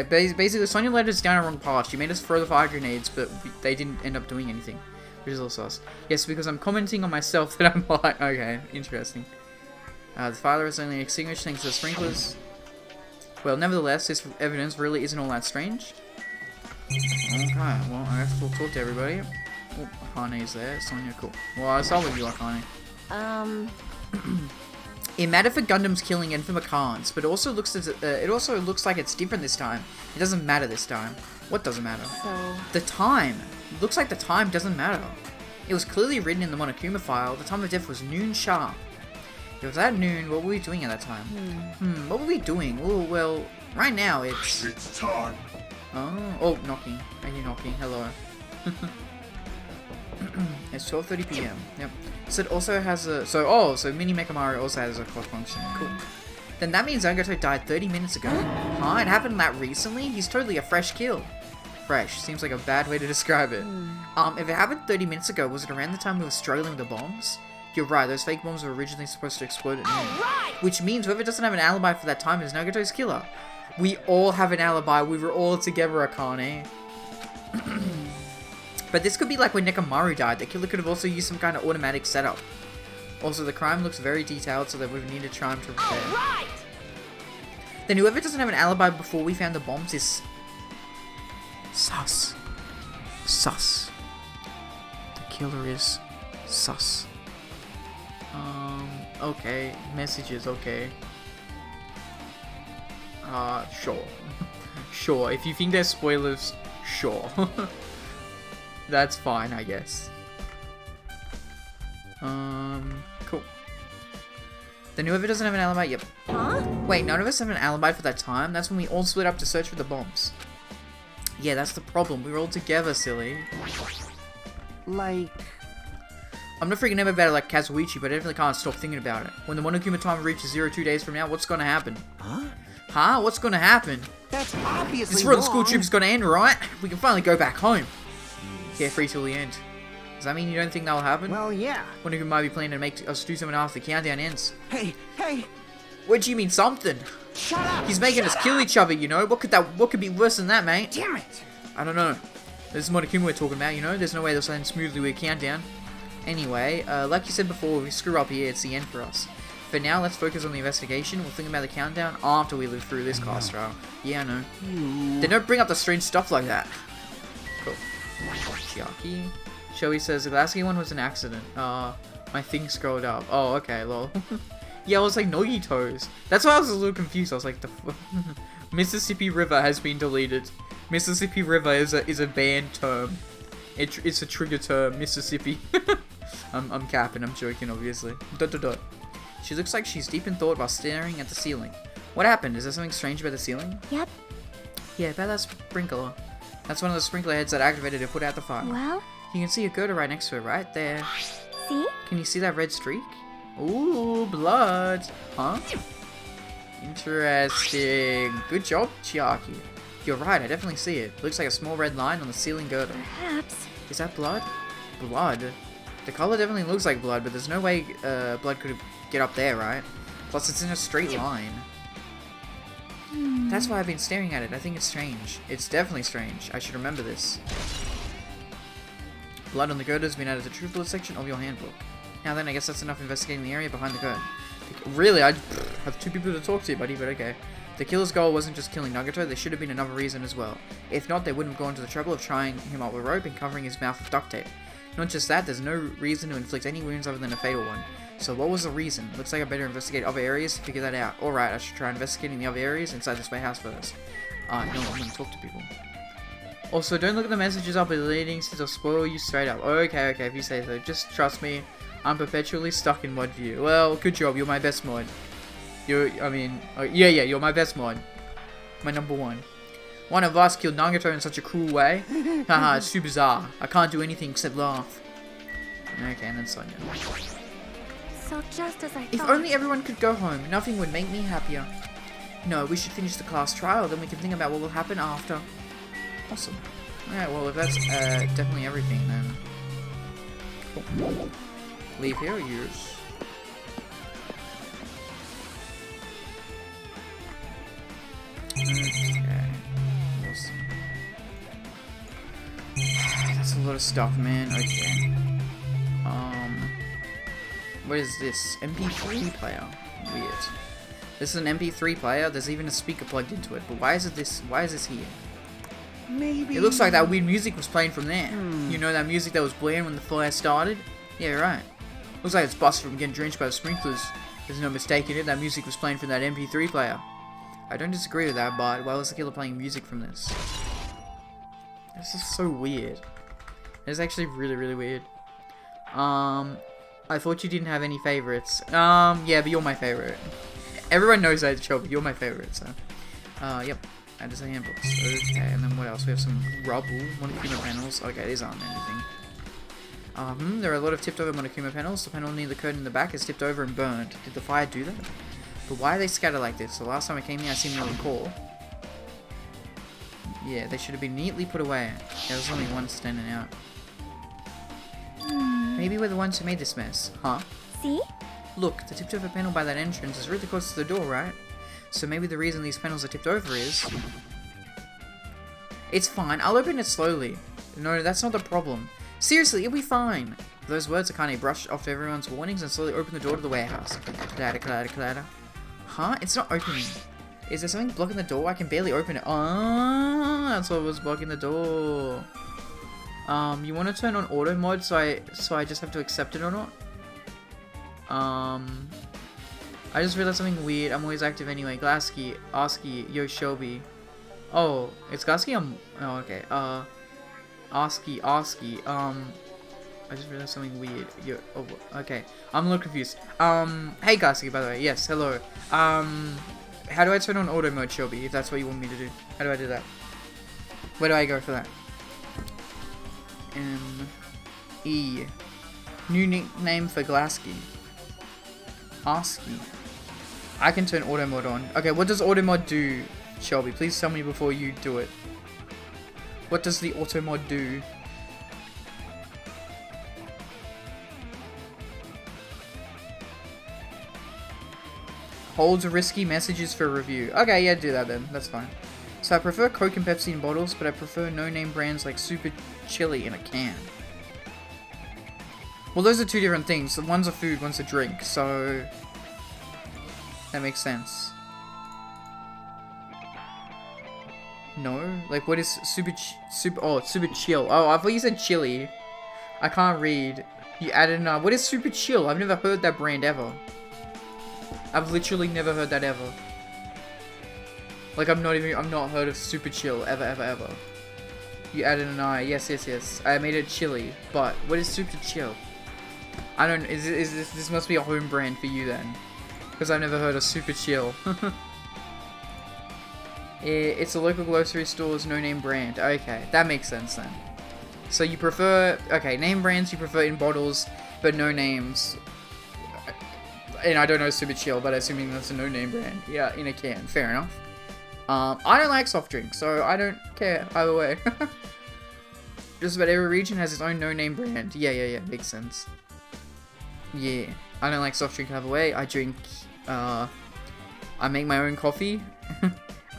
Basically Sonia led us down a wrong path. She made us throw the fire grenades, but they didn't end up doing anything. Which is also sus. Yes, because I'm commenting on myself that I'm like, okay, interesting. The fire is only extinguished thanks to the sprinklers. Well, nevertheless, this evidence really isn't all that strange. Okay, well, I guess we'll talk to everybody. Oh, Hane's there. Sonia, cool. Well, I'll start with you, Akane. It mattered for Gundam's killing and for McCann's, but it also looks like it's different this time. It doesn't matter this time. What doesn't matter? So The time. Looks like the time doesn't matter. It was clearly written in the Monokuma file. The time of death was noon sharp. If it was at noon, what were we doing at that time? What were we doing? Oh, well, right now it's... It's time. Oh, knocking. I hear knocking. Hello. It's 12:30 PM. Yep. So it also has a... So Mini Mecha Mario also has a clock function. Cool. Then that means Zangoto died 30 minutes ago. Huh? It happened that recently? He's totally a fresh kill. Fresh. Seems like a bad way to describe it. If it happened 30 minutes ago, was it around the time we were struggling with the bombs? You're right, those fake bombs were originally supposed to explode at noon. Which means whoever doesn't have an alibi for that time is Nagato's killer. We all have an alibi. We were all together, Akane. But this could be like when Nekamaru died. The killer could have also used some kind of automatic setup. Also, the crime looks very detailed, so they would have needed time to repair. Then whoever doesn't have an alibi before we found the bombs is... sus. Sus. The killer is... sus. Okay. Messages, okay. Sure. Sure. If you think there's spoilers, sure. That's fine, I guess. Cool. Then whoever doesn't have an alibi, yep. huh? Wait, none of us have an alibi for that time? That's when we all split up to search for the bombs. Yeah, that's the problem. We were all together, silly. Like, I'm not freaking out about it like Kazuichi, but I definitely can't stop thinking about it. When the Monokuma time reaches 2 days from now, what's gonna happen? huh? Huh? What's gonna happen? That's obviously This is where the school wrong. trip's gonna end, right? We can finally go back home. Carefree till the end. Does that mean you don't think that'll happen? Well, yeah. Monokuma might be planning to make us do something after the countdown ends. Hey, What do you mean something? shut up. He's making us kill each other, you know? What could be worse than that, mate? Damn it. I don't know. This is Monokuma we're talking about, you know? There's no way they'll end smoothly with a countdown. Anyway, like you said before, if we screw up here, it's the end for us. For now, let's focus on the investigation. We'll think about the countdown after we live through this cast trial. Yeah, I know. They don't bring up the strange stuff like that. Cool. Chiaki. Shoei says, the Glasgow one was an accident. My thing scrolled up. Oh, okay, lol. Yeah, I was like Nogitos. That's why I was a little confused. I was like, the Mississippi River has been deleted. Mississippi River is a banned term. It's a trigger term. Mississippi. I'm capping. I'm joking, obviously. ... She looks like she's deep in thought while staring at the ceiling. What happened? Is there something strange about the ceiling? Yep. Yeah, about that sprinkler. That's one of the sprinkler heads that activated to put out the fire. Well, You can see a girder right next to it, right there. see? Can you see that red streak? Ooh, blood. Huh? Interesting. Good job, Chiaki. You're right, I definitely see it. Looks like a small red line on the ceiling girder. Perhaps. Is that blood? Blood? The color definitely looks like blood, but there's no way blood could get up there, right? Plus, it's in a straight line. That's why I've been staring at it. I think it's strange. It's definitely strange. I should remember this. Blood on the girder has been added to the true bullet section of your handbook. Now then, I guess that's enough investigating the area behind the girder. Really, I have 2 people to talk to, buddy, but okay. The killer's goal wasn't just killing Nagato, there should have been another reason as well. If not, they wouldn't have gone to the trouble of tying him up with rope and covering his mouth with duct tape. Not just that, there's no reason to inflict any wounds other than a fatal one. So what was the reason? Looks like I better investigate other areas to figure that out. Alright, I should try investigating the other areas inside this warehouse first. No, I'm gonna talk to people. Also, don't look at the messages I'll be leading since I'll spoil you straight up. Okay, if you say so. Just trust me, I'm perpetually stuck in mod view. Well, good job, you're my best mod. You're my best mod. My number 1. One of us killed Nagato in such a cruel way. Haha, it's too bizarre. I can't do anything except laugh. Okay, and then Sonia. So just as I If thought. only everyone could go home, nothing would make me happier. No, we should finish the class trial, then we can think about what will happen after. Awesome. Alright, well if that's definitely everything then. Cool. Leave here or yours? Okay. Awesome. That's a lot of stuff, man. Okay. What is this? MP3 player. Weird. This is an MP3 player. There's even a speaker plugged into it. But why is this here? Maybe. It looks like that weird music was playing from there. You know that music that was blaring when the fire started? Yeah, right. Looks like it's busted from getting drenched by the sprinklers. There's no mistake in it. That music was playing from that MP3 player. I don't disagree with that, but why was the killer playing music from this? This is so weird. It's actually really, really weird. I thought you didn't have any favorites. Yeah, but you're my favorite. Everyone knows that, Shelby. You're my favorite, so. Yep. Add to the handbooks. Okay, and then what else? We have some rubble, Monokuma panels. Okay, these aren't anything. There are a lot of tipped over Monokuma panels. The panel near the curtain in the back is tipped over and burned. Did the fire do that? But why are they scattered like this? The last time I came here, I seem to recall. Yeah, they should have been neatly put away. Yeah, there's only one standing out. Maybe we're the ones who made this mess, huh? See? Look, the tipped over panel by that entrance is really close to the door, right? So maybe the reason these panels are tipped over is... It's fine, I'll open it slowly. No, that's not the problem. Seriously, it'll be fine. With those words, Akane brushed off everyone's warnings and slowly opened the door to the warehouse. Clatter, clatter, clatter. Huh? It's not opening. Is there something blocking the door? I can barely open it. Oh, that's what was blocking the door. You want to turn on auto mode so I just have to accept it or not? I just realized something weird. I'm always active anyway. Glasky, Oski, Yo Shelby. Oh, it's Glasky? Oh, okay. Oski. I just realized something weird. Yo, oh, okay. I'm a little confused. Hey Glasky, by the way. Yes, hello. How do I turn on auto mode, Shelby, if that's what you want me to do? How do I do that? Where do I go for that? E. New nickname for Glasky. Oski. I can turn auto mode on. Okay, what does auto mode do, Shelby? Please tell me before you do it. What does the auto mode do? Holds risky messages for review. Okay, yeah, do that then. That's fine. So I prefer Coke and Pepsi in bottles, but I prefer no-name brands like Super Chili in a can. Well, those are two different things. One's a food, one's a drink, so... That makes sense. No? Like, what is Super Chill? Oh, I thought you said chili. I can't read. You added what is Super Chill? I've never heard that brand ever. I've literally never heard that ever. Like, I've not heard of super chill ever. You added an I. Yes. I made it chili, but what is super chill? I don't. This must be a home brand for you then, because I've never heard of super chill. It's a local grocery store's no-name brand. Okay, that makes sense then. So you prefer, okay, name brands you prefer in bottles, but no names. And I don't know super chill, but assuming that's a no-name brand. Yeah, in a can. Fair enough. I don't like soft drinks, so I don't care either way. Just about every region has its own no-name brand. Yeah, makes sense. Yeah, I don't like soft drink either way. I drink, I make my own coffee.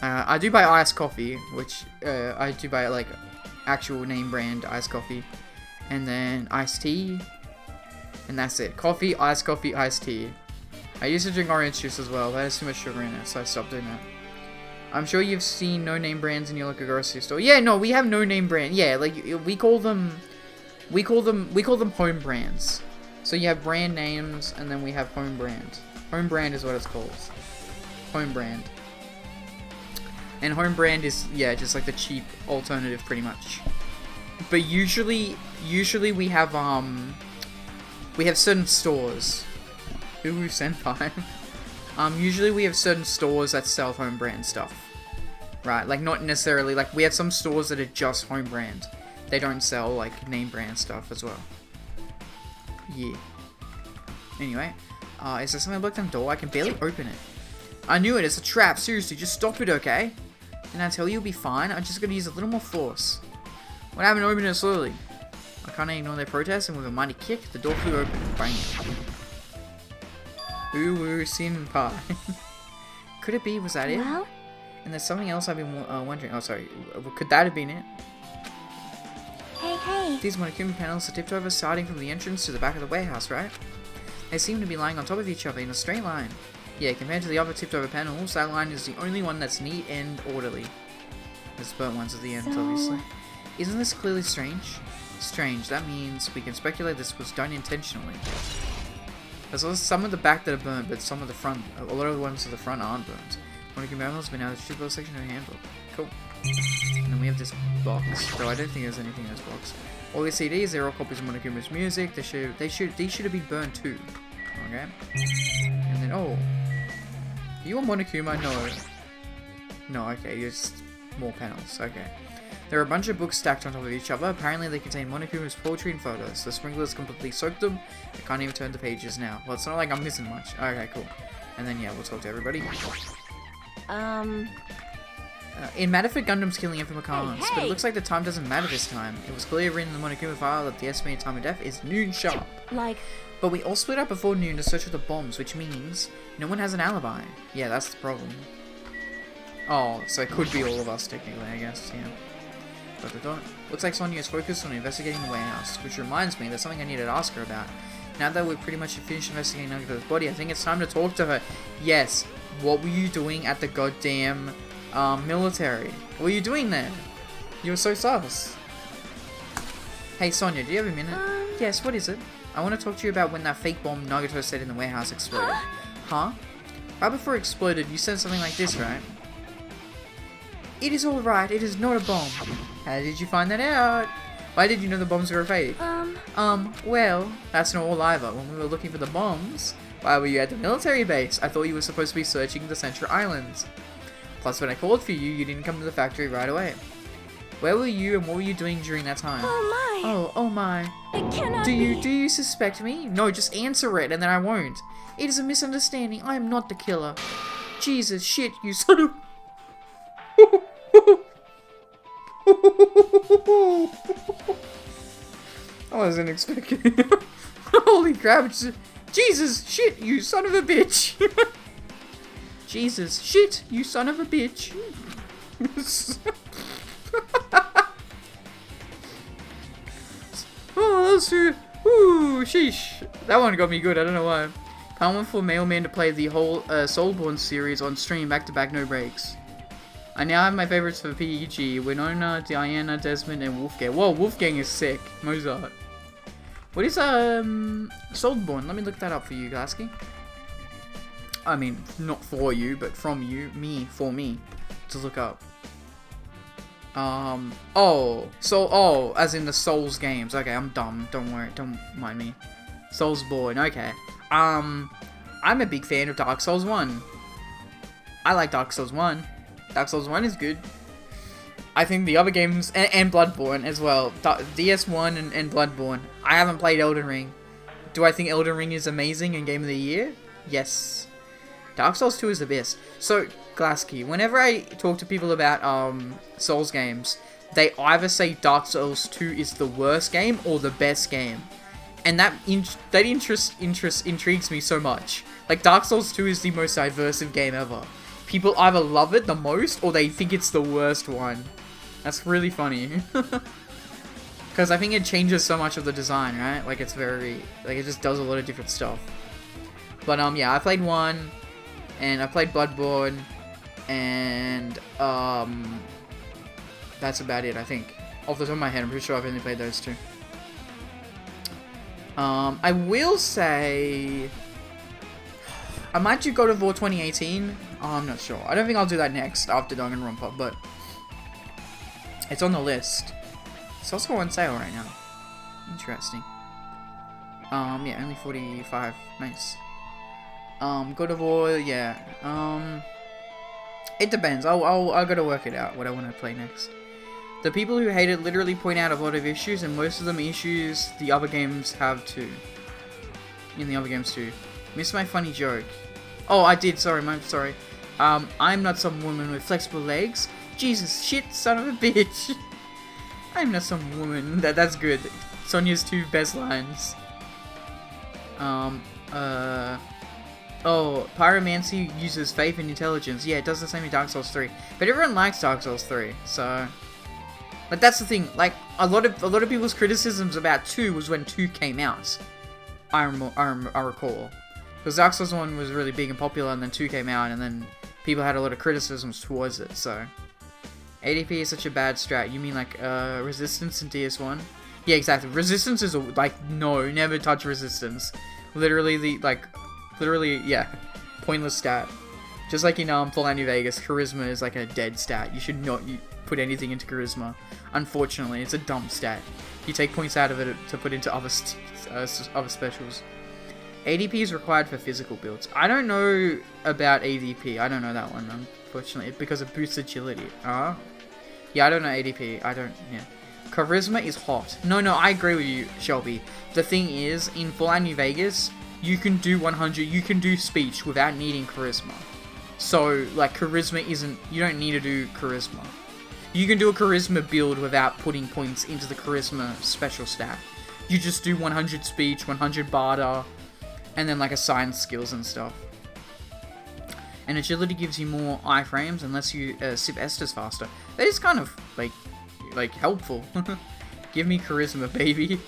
I do buy iced coffee, which, I do buy, like, actual name brand iced coffee. And then iced tea. And that's it. Coffee, iced tea. I used to drink orange juice as well, but it has too much sugar in it, so I stopped doing that. I'm sure you've seen no-name brands in your local grocery store. Yeah, no, we have no-name brand. Yeah, like, we call them home brands. So you have brand names, and then we have home brand. Home brand is what it's called. Home brand. And home brand is, yeah, just like the cheap alternative, pretty much. But usually we have certain stores. Ooh, senpai. Usually we have certain stores that sell home brand stuff. Right, like not necessarily, like we have some stores that are just home brand. They don't sell like name brand stuff as well. Yeah. Anyway, is there something blocked on the door? I can barely open it. I knew it, it's a trap, seriously, just stop it, okay? Didn't I tell you you'll be fine? I'm just gonna use a little more force. What happened to open it slowly? I can't ignore their protests, and with a mighty kick, the door flew open. Bang. Ooh, sin pie. Could it be? Was that it? Well? And there's something else I've been wondering. Oh, sorry. Could that have been it? Hey. These Monokuma panels are tipped over, starting from the entrance to the back of the warehouse, right? They seem to be lying on top of each other in a straight line. Yeah, compared to the other tipped over panels, that line is the only one that's neat and orderly. There's burnt ones at the end, obviously. Isn't this clearly strange? Strange. That means we can speculate this was done intentionally. There's some of the back that are burnt, but some of the front, a lot of the ones at the front aren't burnt. Monokuma panels have been added to the section of the handbook. Cool. And then we have this box, though I don't think there's anything in this box. All these CDs, they're all copies of Monokuma's music. These should have been burned too. Okay. And then, oh. Are you a Monokuma? No. No, okay, you're just more panels. Okay. There are a bunch of books stacked on top of each other. Apparently they contain Monokuma's poetry and photos. The sprinklers completely soaked them. I can't even turn the pages now. Well, it's not like I'm missing much. Okay, cool. And then, yeah, we'll talk to everybody. In matter for Gundam's killing Infant Khans, but it looks like the time doesn't matter this time. It was clearly written in the Monokuma file that the estimated time of death is noon sharp. Like... But we all split up before noon to search for the bombs, which means no one has an alibi. Yeah, that's the problem. Oh, so it could be all of us, technically, I guess, yeah. Looks like Sonya is focused on investigating the warehouse, which reminds me, there's something I needed to ask her about. Now that we're pretty much finished investigating Nagato's body, I think it's time to talk to her. Yes, what were you doing at the goddamn, military? What were you doing there? You were so sus. Hey Sonya, do you have a minute? Yes, what is it? I want to talk to you about when that fake bomb Nagato said in the warehouse exploded. Huh? Right before it exploded, you said something like this, right? It is alright, it is not a bomb. How did you find that out? Why did you know the bombs were fake? Well, that's not all either. When we were looking for the bombs, why were you at the military base? I thought you were supposed to be searching the Central Islands. Plus, when I called for you, you didn't come to the factory right away. Where were you and what were you doing during that time? Oh my! Oh my. It cannot Do be. you suspect me? No, just answer it and then I won't. It is a misunderstanding. I am not the killer. Jesus, shit, you son of... I wasn't expecting it. Holy crap. Jesus, shit, you son of a bitch. Jesus, shit, you son of a bitch. Oh, that's true. Ooh, sheesh. That one got me good, I don't know why. Can't wait for Mailman to play the whole Soulborn series on stream back to back, no breaks. I now have my favorites for PEG. Winona, Diana, Desmond, and Wolfgang. Whoa, Wolfgang is sick. Mozart. What is, Soulborn? Let me look that up for you, Glasky. I mean, not for you, but from you, for me, to look up. As in the Souls games. Okay, I'm dumb. Don't worry, don't mind me. Soulsborne, okay. I'm a big fan of Dark Souls 1. I like Dark Souls 1. Dark Souls 1 is good. I think the other games, and Bloodborne as well. DS1 and Bloodborne. I haven't played Elden Ring. Do I think Elden Ring is amazing and Game of the Year? Yes. Dark Souls 2 is the best. So, Glasky, whenever I talk to people about Souls games, they either say Dark Souls 2 is the worst game or the best game. And that intrigues me so much. Like, Dark Souls 2 is the most diversive game ever. People either love it the most or they think it's the worst one. That's really funny. Because I think it changes so much of the design, right? Like, it's very... Like, it just does a lot of different stuff. But, yeah, I played 1, and I played Bloodborne, and, that's about it, I think. Off the top of my head, I'm pretty sure I've only played those 2. I will say... I might do God of War 2018. I'm not sure. I don't think I'll do that next after Danganronpa, but... It's on the list. It's also on sale right now. Interesting. Yeah, only 45. Nice. God of War, yeah. It depends. I'll gotta work it out, what I want to play next. The people who hate it literally point out a lot of issues, and most of them issues the other games have too. In the other games too. Missed my funny joke. Oh, I did, sorry, I'm sorry. I'm not some woman with flexible legs. Jesus, shit, son of a bitch. I'm not some woman. That's good. Sonia's 2 best lines. Oh, pyromancy uses faith and intelligence. Yeah, it does the same in Dark Souls 3. But everyone likes Dark Souls 3, so... But that's the thing, like, a lot of people's criticisms about 2 was when 2 came out. I recall. Because Dark Souls 1 was really big and popular, and then 2 came out, and then people had a lot of criticisms towards it, so... ADP is such a bad strat. You mean like resistance in DS1? Yeah, exactly. Resistance is like no, never touch resistance. Literally yeah, pointless stat. Just like in Fallout New Vegas, charisma is like a dead stat. You should not put anything into charisma. Unfortunately, it's a dumb stat. You take points out of it to put into other specials. ADP is required for physical builds. I don't know about ADP. I don't know that one, unfortunately, because it boosts agility. Yeah, I don't know ADP. Yeah. Charisma is hot. No, I agree with you, Shelby. The thing is, in Fallout New Vegas, you can do 100, you can do speech without needing charisma. So, like, charisma isn't, you don't need to do charisma. You can do a charisma build without putting points into the charisma special stat. You just do 100 speech, 100 barter, and then, like, assign skills and stuff. And agility gives you more iframes and lets you sip esters faster. That is kind of, like helpful. Give me charisma, baby.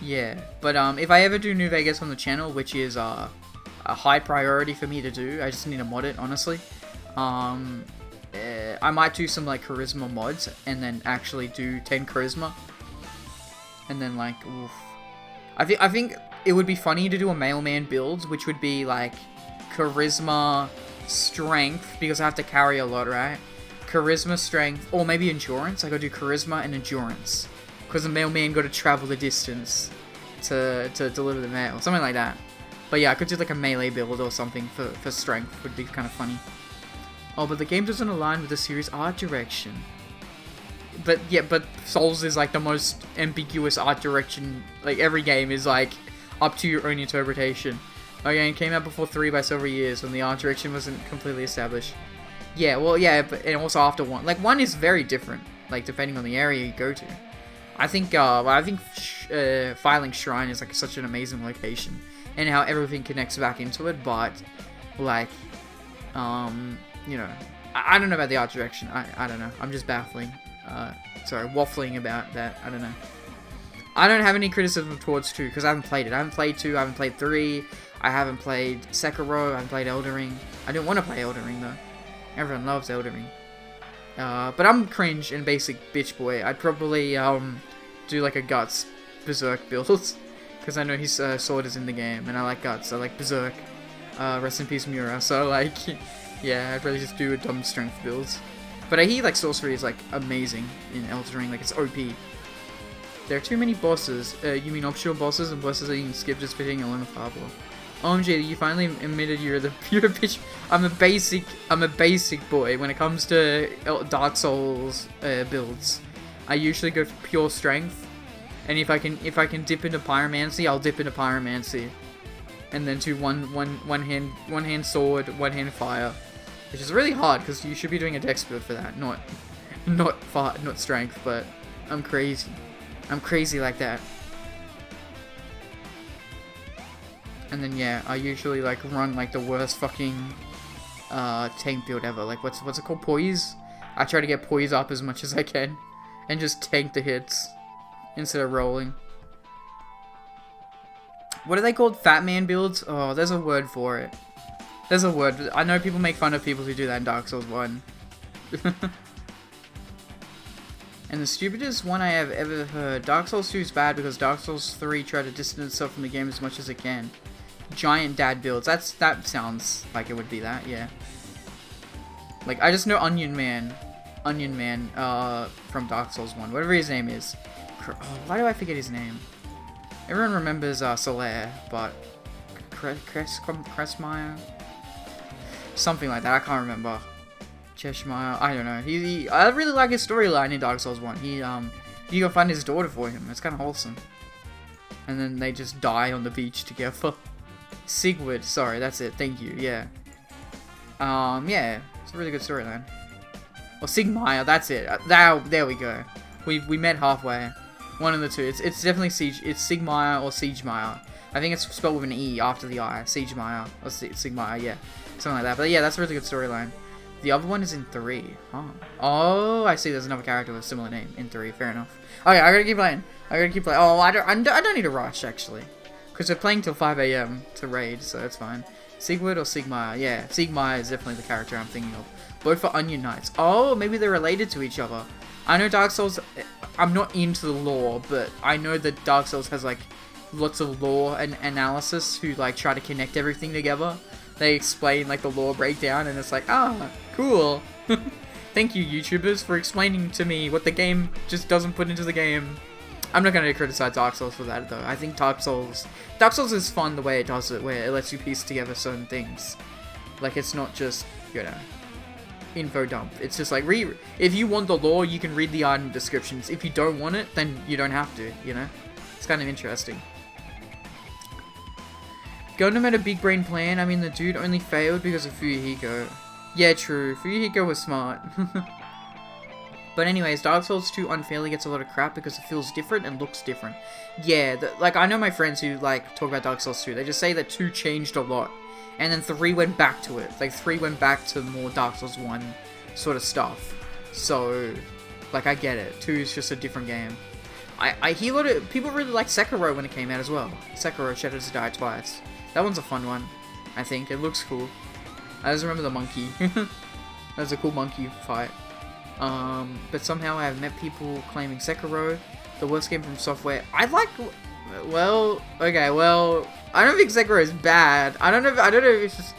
Yeah, but if I ever do New Vegas on the channel, which is a high priority for me to do, I just need to mod it, honestly. I might do some, like, charisma mods, and then actually do 10 charisma. And then, like, oof. I think it would be funny to do a mailman build, which would be, like, charisma, strength, because I have to carry a lot, right? Charisma, strength, or maybe endurance. I gotta do charisma and endurance. Because the mailman gotta travel the distance to deliver the mail. Something like that. But yeah, I could do like a melee build or something for strength. Would be kind of funny. Oh, but the game doesn't align with the series' art direction. But yeah, but Souls is like the most ambiguous art direction. Like every game is like up to your own interpretation. Okay, it came out before 3 by several years when the art direction wasn't completely established. Yeah, well, yeah, but and also after 1. Like 1 is very different, like depending on the area you go to. I think Filing Shrine is like such an amazing location, and how everything connects back into it. But like, you know, I don't know about the art direction. I don't know. I'm just baffling. Waffling about that. I don't know. I don't have any criticism towards 2 because I haven't played it. I haven't played 2. I haven't played 3. I haven't played Sekiro. I haven't played Elden Ring. I didn't want to play Elden Ring though. Everyone loves Elden Ring. But I'm cringe and basic bitch boy. I'd probably do like a Guts Berserk build because I know his sword is in the game and I like Guts. I like Berserk. Rest in peace, Mura. So, like, yeah, I'd rather just do a dumb strength build. But I hear, like, sorcery is, like, amazing in Elden Ring. Like, it's OP. There are too many bosses. You mean optional bosses and bosses that you can skip just for hitting along the Pablo. OMG, you finally admitted you're a bitch. I'm a basic boy when it comes to Dark Souls builds. I usually go for pure strength, and if I can dip into pyromancy, I'll dip into pyromancy, and then do one hand sword, one hand fire, which is really hard because you should be doing a dex build for that, not strength. But I'm crazy like that. And then yeah, I usually like run like the worst fucking tank build ever. Like what's it called? Poise? I try to get poise up as much as I can and just tank the hits instead of rolling. What are they called? Fat man builds? Oh, there's a word for it. There's a word. I know people make fun of people who do that in Dark Souls 1. And the stupidest one I have ever heard. Dark Souls 2 is bad because Dark Souls 3 tried to distance itself from the game as much as it can. Giant dad builds. That sounds like it would be that, yeah. Like, I just know Onion Man from Dark Souls 1. Whatever his name is. Oh, why do I forget his name? Everyone remembers Solaire, but Cressmeyer? Something like that, I can't remember. Cheshire, I don't know. I really like his storyline in Dark Souls 1. You go find his daughter for him. It's kind of wholesome. And then they just die on the beach together. Sigurd, sorry, that's it. Thank you. Yeah. Yeah, it's a really good storyline. Or Sigmire, that's it. There we go. We met halfway. One of the two. It's definitely Siege. It's Sigmire or Siegemire. I think it's spelled with an E after the I. Siegemire or Sigmire. Yeah, something like that. But yeah, that's a really good storyline. The other one is in 3. Huh. Oh, I see. There's another character with a similar name in 3. Fair enough. Okay, I gotta keep playing. Oh, I don't need to rush actually, because we're playing till 5 AM to raid, so that's fine. Sigurd or Sigmire? Yeah, Sigmire is definitely the character I'm thinking of. Both for Onion Knights. Oh, maybe they're related to each other. I know Dark Souls. I'm not into the lore, but I know that Dark Souls has like lots of lore and analysis who like try to connect everything together. They explain like the lore breakdown, and it's like, ah, cool. Thank you, YouTubers, for explaining to me what the game just doesn't put into the game. I'm not gonna criticize Dark Souls for that though. I think Dark Souls is fun the way it does it, where it lets you piece together certain things. Like it's not just, you know, info dump. It's just like if you want the lore, you can read the item descriptions. If you don't want it, then you don't have to. You know, it's kind of interesting. Gundam had a big brain plan. I mean, the dude only failed because of Fuyuhiko. Yeah, true. Fuyuhiko was smart. But anyways, Dark Souls 2 unfairly gets a lot of crap because it feels different and looks different. Yeah, like, I know my friends who, like, talk about Dark Souls 2. They just say that 2 changed a lot. And then 3 went back to it. Like, 3 went back to more Dark Souls 1 sort of stuff. So, like, I get it. 2 is just a different game. I hear a lot of people really like Sekiro when it came out as well. Sekiro Shadows Die Twice. That one's a fun one, I think. It looks cool. I just remember the monkey. That was a cool monkey fight. But somehow I have met people claiming Sekiro, the worst game from Software. I like, well, okay, well, I don't think Sekiro is bad. I don't know if it's just,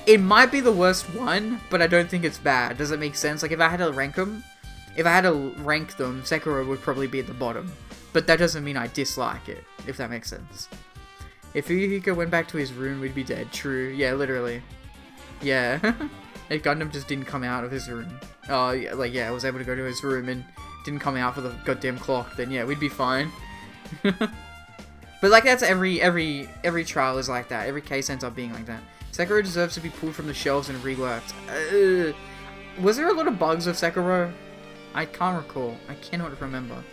it might be the worst one, but I don't think it's bad. Does it make sense? Like, if I had to rank them, Sekiro would probably be at the bottom. But that doesn't mean I dislike it, if that makes sense. If Fuyuhiko went back to his room, we'd be dead. True. Yeah, literally. Yeah. If Gundam just didn't come out of his room. Oh, yeah, like, yeah, I was able to go to his room and didn't come out for the goddamn clock, then yeah, we'd be fine. But, like, that's every trial is like that. Every case ends up being like that. Sekiro deserves to be pulled from the shelves and reworked. Was there a lot of bugs with Sekiro? I can't recall. I cannot remember.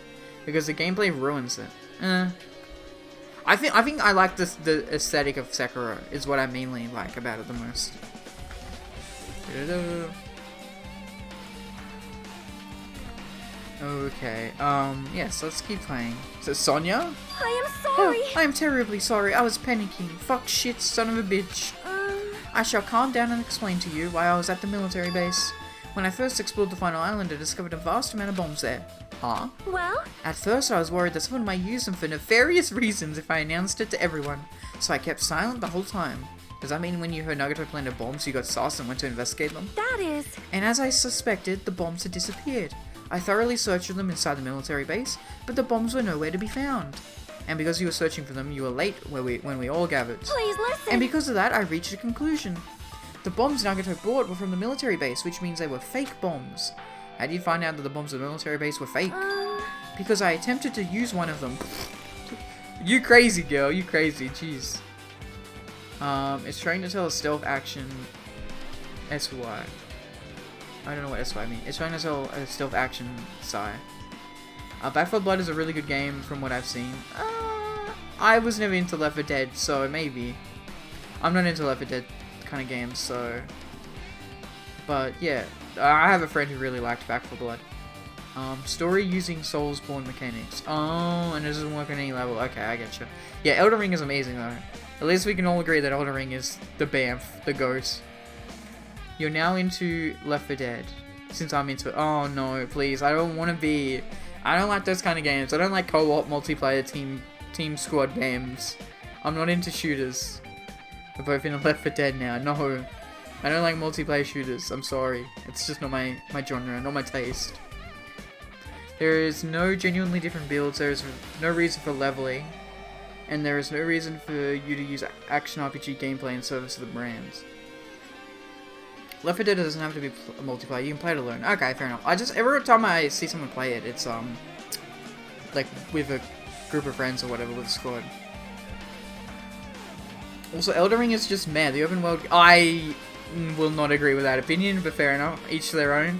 Because the gameplay ruins it. I think I like the aesthetic of Sekiro is what I mainly like about it the most. Okay, yes, let's keep playing. Is it Sonia? I am sorry. Oh, I am terribly sorry. I was panicking. Fuck shit, son of a bitch. I shall calm down and explain to you why I was at the military base. When I first explored the final island, I discovered a vast amount of bombs there. Huh? Well? At first, I was worried that someone might use them for nefarious reasons if I announced it to everyone, so I kept silent the whole time. Does that mean when you heard Nagato planted bombs, you got sus and went to investigate them? That is... And as I suspected, the bombs had disappeared. I thoroughly searched for them inside the military base, but the bombs were nowhere to be found. And because you were searching for them, you were late when we all gathered. Please listen! And because of that, I reached a conclusion. The bombs Nagato brought were from the military base, which means they were fake bombs. How did you find out that the bombs at the military base were fake? Because I attempted to use one of them. You crazy, girl. You crazy. Jeez. It's trying to tell a stealth action SY. I don't know what SY means. It's trying to tell a stealth action SI. Back 4 Blood is a really good game from what I've seen. I was never into Left 4 Dead, so maybe. I'm not into Left 4 Dead kind of games, so... But, yeah. I have a friend who really liked Back 4 Blood. Story using Soulsborne mechanics. Oh, and it doesn't work on any level. Okay, I get you. Yeah, Elden Ring is amazing, though. At least we can all agree that Elden Ring is the BAMF, the GOAT. You're now into Left 4 Dead. Since I'm into it. Oh, no, please. I don't want to be... I don't like those kind of games. I don't like co-op, multiplayer, team squad games. I'm not into shooters. We're both in Left 4 Dead now. No. I don't like multiplayer shooters. I'm sorry. It's just not my genre, not my taste. There is no genuinely different builds. There is no reason for leveling. And there is no reason for you to use action RPG gameplay in service of the brands. Left 4 Dead doesn't have to be a multiplayer. You can play it alone. Okay, fair enough. Every time I see someone play it, it's like with a group of friends or whatever with a squad. Also, Elden Ring is just meh. The open world. I will not agree with that opinion, but fair enough. Each to their own.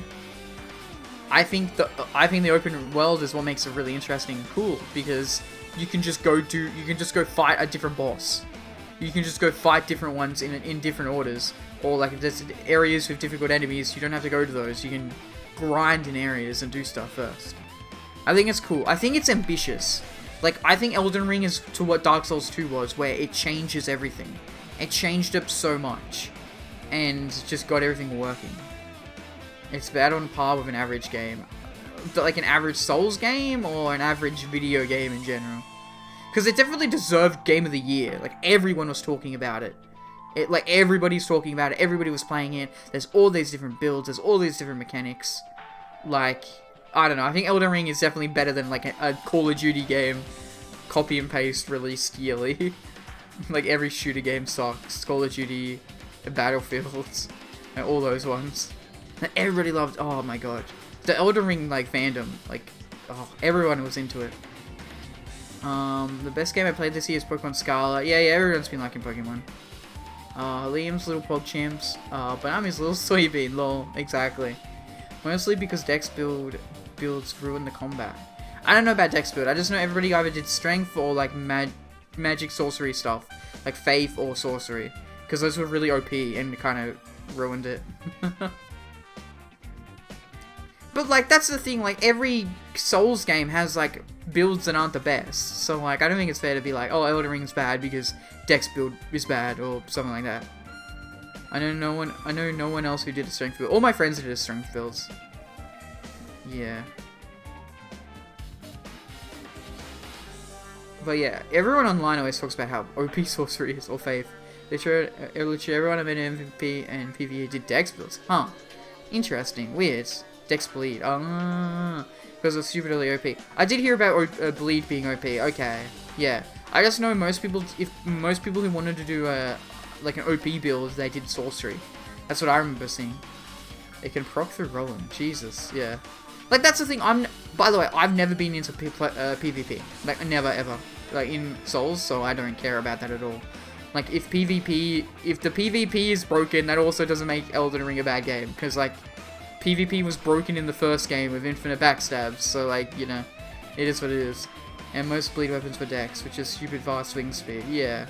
I think the open world is what makes it really interesting and cool, because you can just go fight a different boss. You can just go fight different ones in different orders, or like if there's areas with difficult enemies, you don't have to go to those. You can grind in areas and do stuff first. I think it's cool. I think it's ambitious. Like, I think Elden Ring is to what Dark Souls 2 was, where it changes everything. It changed up so much, and just got everything working. It's about on par with an average game. Like an average Souls game, or an average video game in general. Because it definitely deserved Game of the Year. Like, everyone was talking about it. Like, everybody's talking about it. Everybody was playing it. There's all these different builds. There's all these different mechanics. Like, I don't know. I think Elden Ring is definitely better than, like, a Call of Duty game. Copy and paste released yearly. Like, every shooter game sucks. Call of Duty, Battlefields, and all those ones. And everybody loved... Oh, my God. The Elden Ring, like, fandom. Like, oh, everyone was into it. The best game I played this year is Pokemon Scarlet. Yeah, everyone's been liking Pokemon. Liam's little Pogchamps. But I'm his little soybean, lol. Exactly. Mostly because Dex builds ruin the combat. I don't know about Dex build. I just know everybody either did strength or like magic sorcery stuff. Like faith or sorcery. Because those were really OP and kind of ruined it. But like, that's the thing, like every Souls game has like builds that aren't the best. So like, I don't think it's fair to be like, oh, Elden Ring's bad because Dex build is bad or something like that. I know no one else who did a strength build. All my friends did a strength builds. Yeah. But yeah, everyone online always talks about how OP sorcery is or faith. Literally everyone I met in MVP and PvE did Dex builds. Huh. Interesting. Weird. Dex bleed. Because of stupidly OP. I did hear about bleed being OP. Okay. Yeah. I just know most people who wanted to do like an OP build, they did sorcery. That's what I remember seeing. It can proc through rolling. Jesus. Yeah. Like, that's the thing. By the way, I've never been into PvP. Like, never ever. Like, in Souls, so I don't care about that at all. Like, if the PvP is broken, that also doesn't make Elden Ring a bad game. Because, like, PvP was broken in the first game with infinite backstabs. So, like, you know, it is what it is. And most bleed weapons for Dex, which is stupid fast swing speed. Yeah.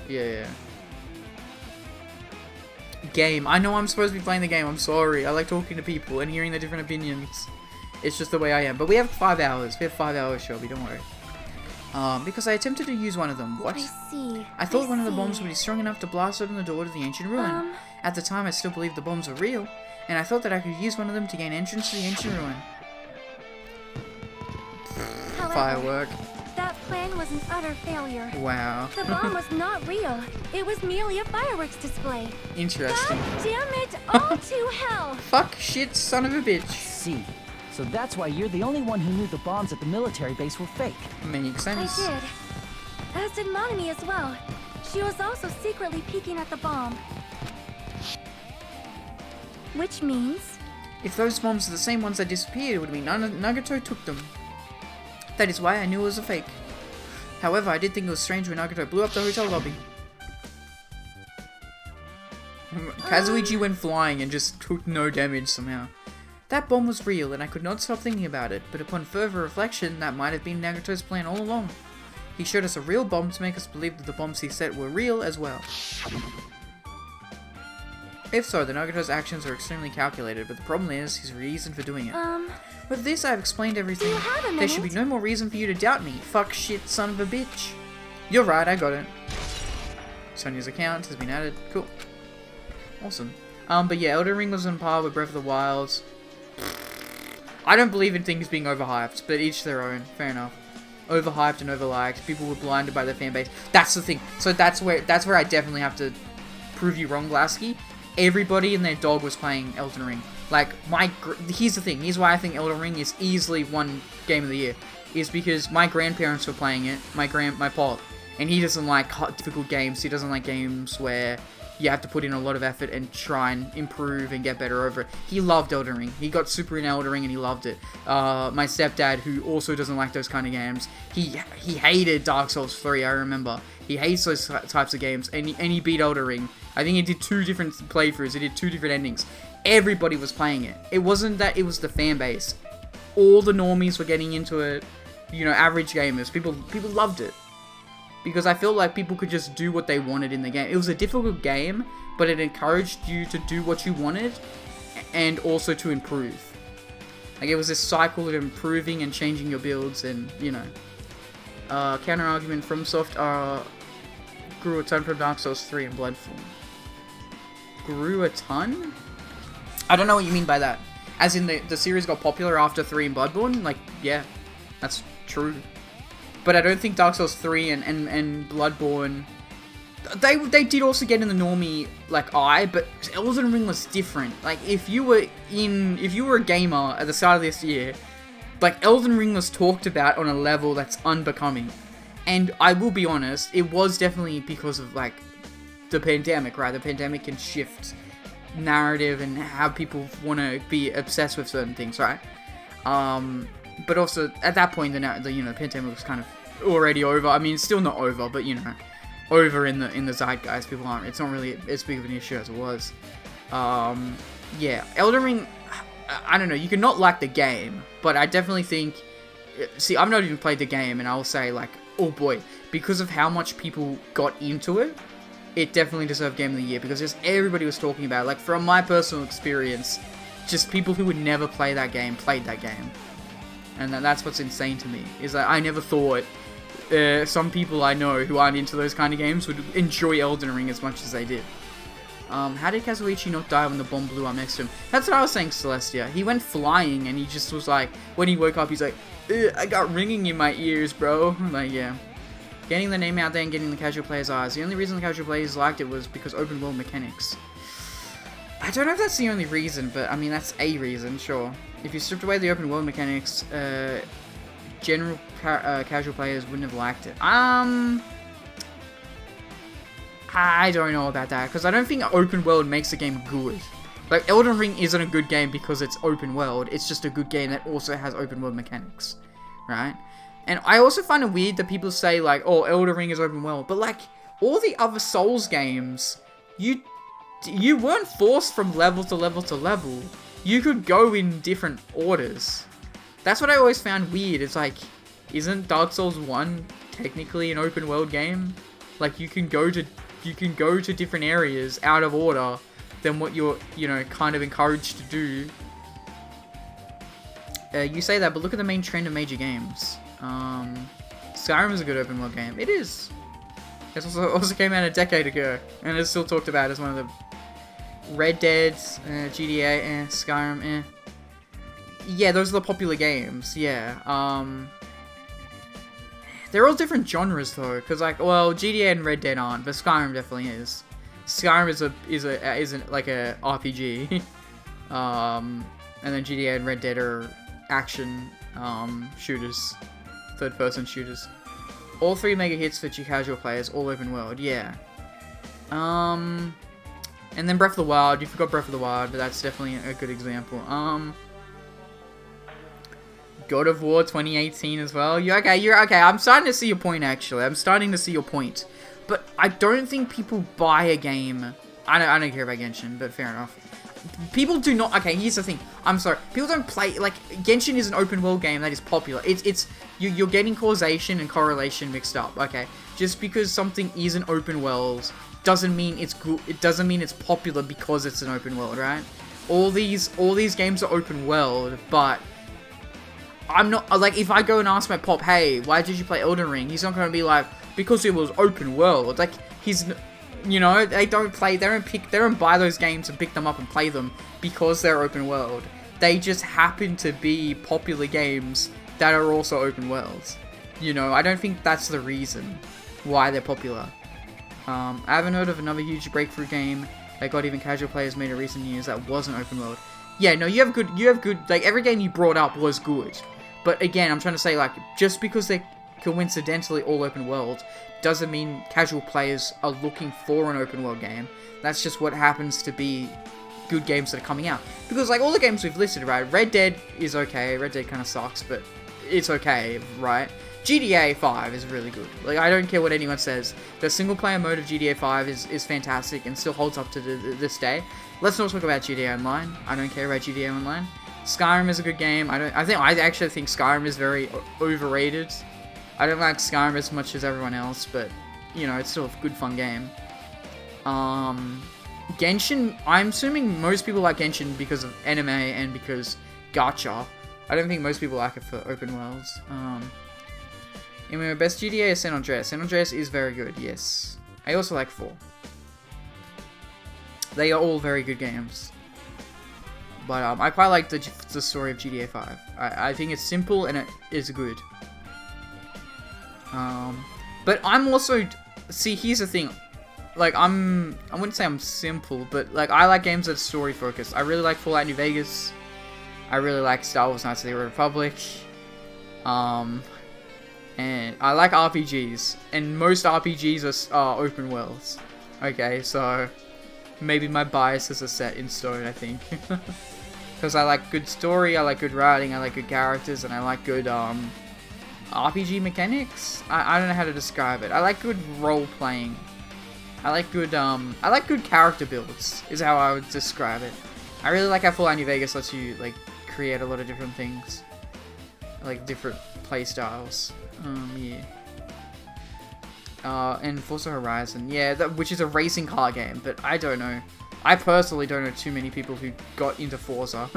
Game. I know I'm supposed to be playing the game. I'm sorry. I like talking to people and hearing their different opinions. It's just the way I am. But we have 5 hours. We have 5 hours, Shelby. Don't worry. Because I attempted to use one of them. What? I see. I thought one of the bombs would be strong enough to blast open the door to the ancient ruin. At the time, I still believed the bombs were real, and I thought that I could use one of them to gain entrance to the ancient ruin. However, Firework. that plan was an utter failure. Wow. The bomb was not real. It was merely a fireworks display. Interesting. God damn it, all to hell! Fuck, shit, son of a bitch. See. So that's why you're the only one who knew the bombs at the military base were fake. Makes I sense. did. As did Monami as well. She was also secretly peeking at the bomb. Which means... If those bombs are the same ones that disappeared, it would mean Nagato took them. That is why I knew it was a fake. However, I did think it was strange when Nagato blew up the hotel lobby. Kazuichi went flying and just took no damage somehow. That bomb was real, and I could not stop thinking about it, but upon further reflection, that might have been Nagato's plan all along. He showed us a real bomb to make us believe that the bombs he set were real as well. If so, then Nagato's actions are extremely calculated, but the problem is his reason for doing it. With this, I've explained everything. Do you have a There should be minute? no more reason for you to doubt me. Fuck shit, son of a bitch. You're right, I got it. Sonya's account has been added. Cool. Awesome. But yeah, Elden Ring was on par with Breath of the Wild. I don't believe in things being overhyped, but each their own. Fair enough. Overhyped and overliked. People were blinded by their fan base. That's the thing. So that's where I definitely have to prove you wrong, Lasky. Everybody and their dog was playing Elden Ring. Like, here's the thing. Here's why I think Elden Ring is easily one game of the year. Is because my grandparents were playing it. My pop. And he doesn't like difficult games. He doesn't like games where you have to put in a lot of effort and try and improve and get better over it. He loved Elden Ring. He got super in Elden Ring and he loved it. My stepdad, who also doesn't like those kind of games, he hated Dark Souls 3, I remember. He hates those types of games, and he beat Elden Ring. I think he did 2 different playthroughs. He did 2 different endings. Everybody was playing it. It wasn't that it was the fan base. All the normies were getting into it. You know, average gamers. People loved it. Because I feel like people could just do what they wanted in the game. It was a difficult game, but it encouraged you to do what you wanted and also to improve. Like, it was this cycle of improving and changing your builds and, you know. Counter argument, FromSoft grew a ton from Dark Souls 3 and Bloodborne. Grew a ton? I don't know what you mean by that. As in the series got popular after 3 and Bloodborne? Like, yeah, that's true. But I don't think Dark Souls 3 and Bloodborne... They did also get in the normie, like, eye, but Elden Ring was different. Like, if you were a gamer at the start of this year, like, Elden Ring was talked about on a level that's unbecoming. And I will be honest, it was definitely because of, like, the pandemic, right? The pandemic can shift narrative and how people want to be obsessed with certain things, right? But also, at that point, the pandemic was kind of already over. I mean, it's still not over, but, you know, over in the zeitgeist. People aren't. It's not really as big of an issue as it was. Yeah, Elden Ring. I don't know. You can not like the game, but I definitely think. See, I've not even played the game, and I'll say, like, oh boy, because of how much people got into it, it definitely deserved Game of the Year, because just everybody was talking about it. Like, from my personal experience, just people who would never play that game played that game. And that's what's insane to me, is that I never thought some people I know who aren't into those kind of games would enjoy Elden Ring as much as they did. How did Kazuichi not die when the bomb blew up next to him? That's what I was saying, Celestia. He went flying and he just was like, when he woke up, he's like, I got ringing in my ears, bro. Like, yeah. Getting the name out there and getting the casual players' eyes. The only reason the casual players liked it was because open world mechanics. I don't know if that's the only reason, but I mean, that's a reason, sure. If you stripped away the open world mechanics, general casual players wouldn't have liked it. I don't know about that, because I don't think open world makes the game good. Like, Elden Ring isn't a good game because it's open world, it's just a good game that also has open world mechanics, right? And I also find it weird that people say, like, oh, Elden Ring is open world, but, like, all the other Souls games, you weren't forced from level to level to level. You could go in different orders. That's what I always found weird. It's like, isn't Dark Souls 1 technically an open world game? Like, you can go to different areas out of order than what you're, you know, kind of encouraged to do. You say that, but look at the main trend of major games. Skyrim is a good open world game. It is. It also came out a decade ago, and it's still talked about as one of the Red Dead, GTA, Skyrim, Yeah, those are the popular games, yeah. They're all different genres though, because like, well, GTA and Red Dead aren't, but Skyrim definitely is. Skyrim is like a RPG, and then GTA and Red Dead are action shooters, third-person shooters. All three mega hits for casual players, all open world, yeah. And then Breath of the Wild, you forgot Breath of the Wild, but that's definitely a good example. God of War 2018 as well. You're okay. I'm starting to see your point, actually. I'm starting to see your point. But I don't think people buy a game. I don't care about Genshin, but fair enough. People do not. Okay, here's the thing. I'm sorry. People don't play like Genshin is an open world game that is popular. You're getting causation and correlation mixed up. Okay, just because something is an open world doesn't mean it's good. It doesn't mean it's popular because it's an open world, right? All these games are open world, but I'm not like, if I go and ask my pop, hey, why did you play Elden Ring? He's not gonna be like, because it was open world. Like, you know, they don't buy those games and pick them up and play them because they're open world. They just happen to be popular games that are also open worlds. You know, I don't think that's the reason why they're popular. I haven't heard of another huge breakthrough game that got even casual players made in recent years that wasn't open world. Yeah, no, you have good, like, every game you brought up was good. But again, I'm trying to say, like, just because they're coincidentally all open world doesn't mean casual players are looking for an open world game. That's just what happens to be good games that are coming out. Because, like, all the games we've listed, right? Red Dead is okay. Red Dead kind of sucks, but it's okay, right? GTA 5 is really good. Like, I don't care what anyone says. The single player mode of GTA 5 is fantastic and still holds up to this day. Let's not talk about GTA Online. I don't care about GTA Online. Skyrim is a good game. I actually think Skyrim is very overrated. I don't like Skyrim as much as everyone else, but you know, it's still a good fun game. Genshin, I'm assuming most people like Genshin because of anime and because gacha. I don't think most people like it for open worlds. Anyway, best GTA is San Andreas. San Andreas is very good, yes. I also like 4. They are all very good games. But I quite like the story of GTA 5. I think it's simple and it is good. But I'm also... See, here's the thing. Like, I wouldn't say I'm simple, but like, I like games that are story focused. I really like Fallout New Vegas. I really like Star Wars Knights of the Old Republic. And I like RPGs. And most RPGs are open worlds. Okay, so... Maybe my biases are set in stone, I think. Because I like good story, I like good writing, I like good characters, and I like good RPG mechanics? I don't know how to describe it. I like good role-playing. I like good character builds, is how I would describe it. I really like how Fallout New Vegas lets you, like, create a lot of different things. Like, different play styles. Yeah. And Forza Horizon, yeah, which is a racing car game, but I don't know. I personally don't know too many people who got into Forza.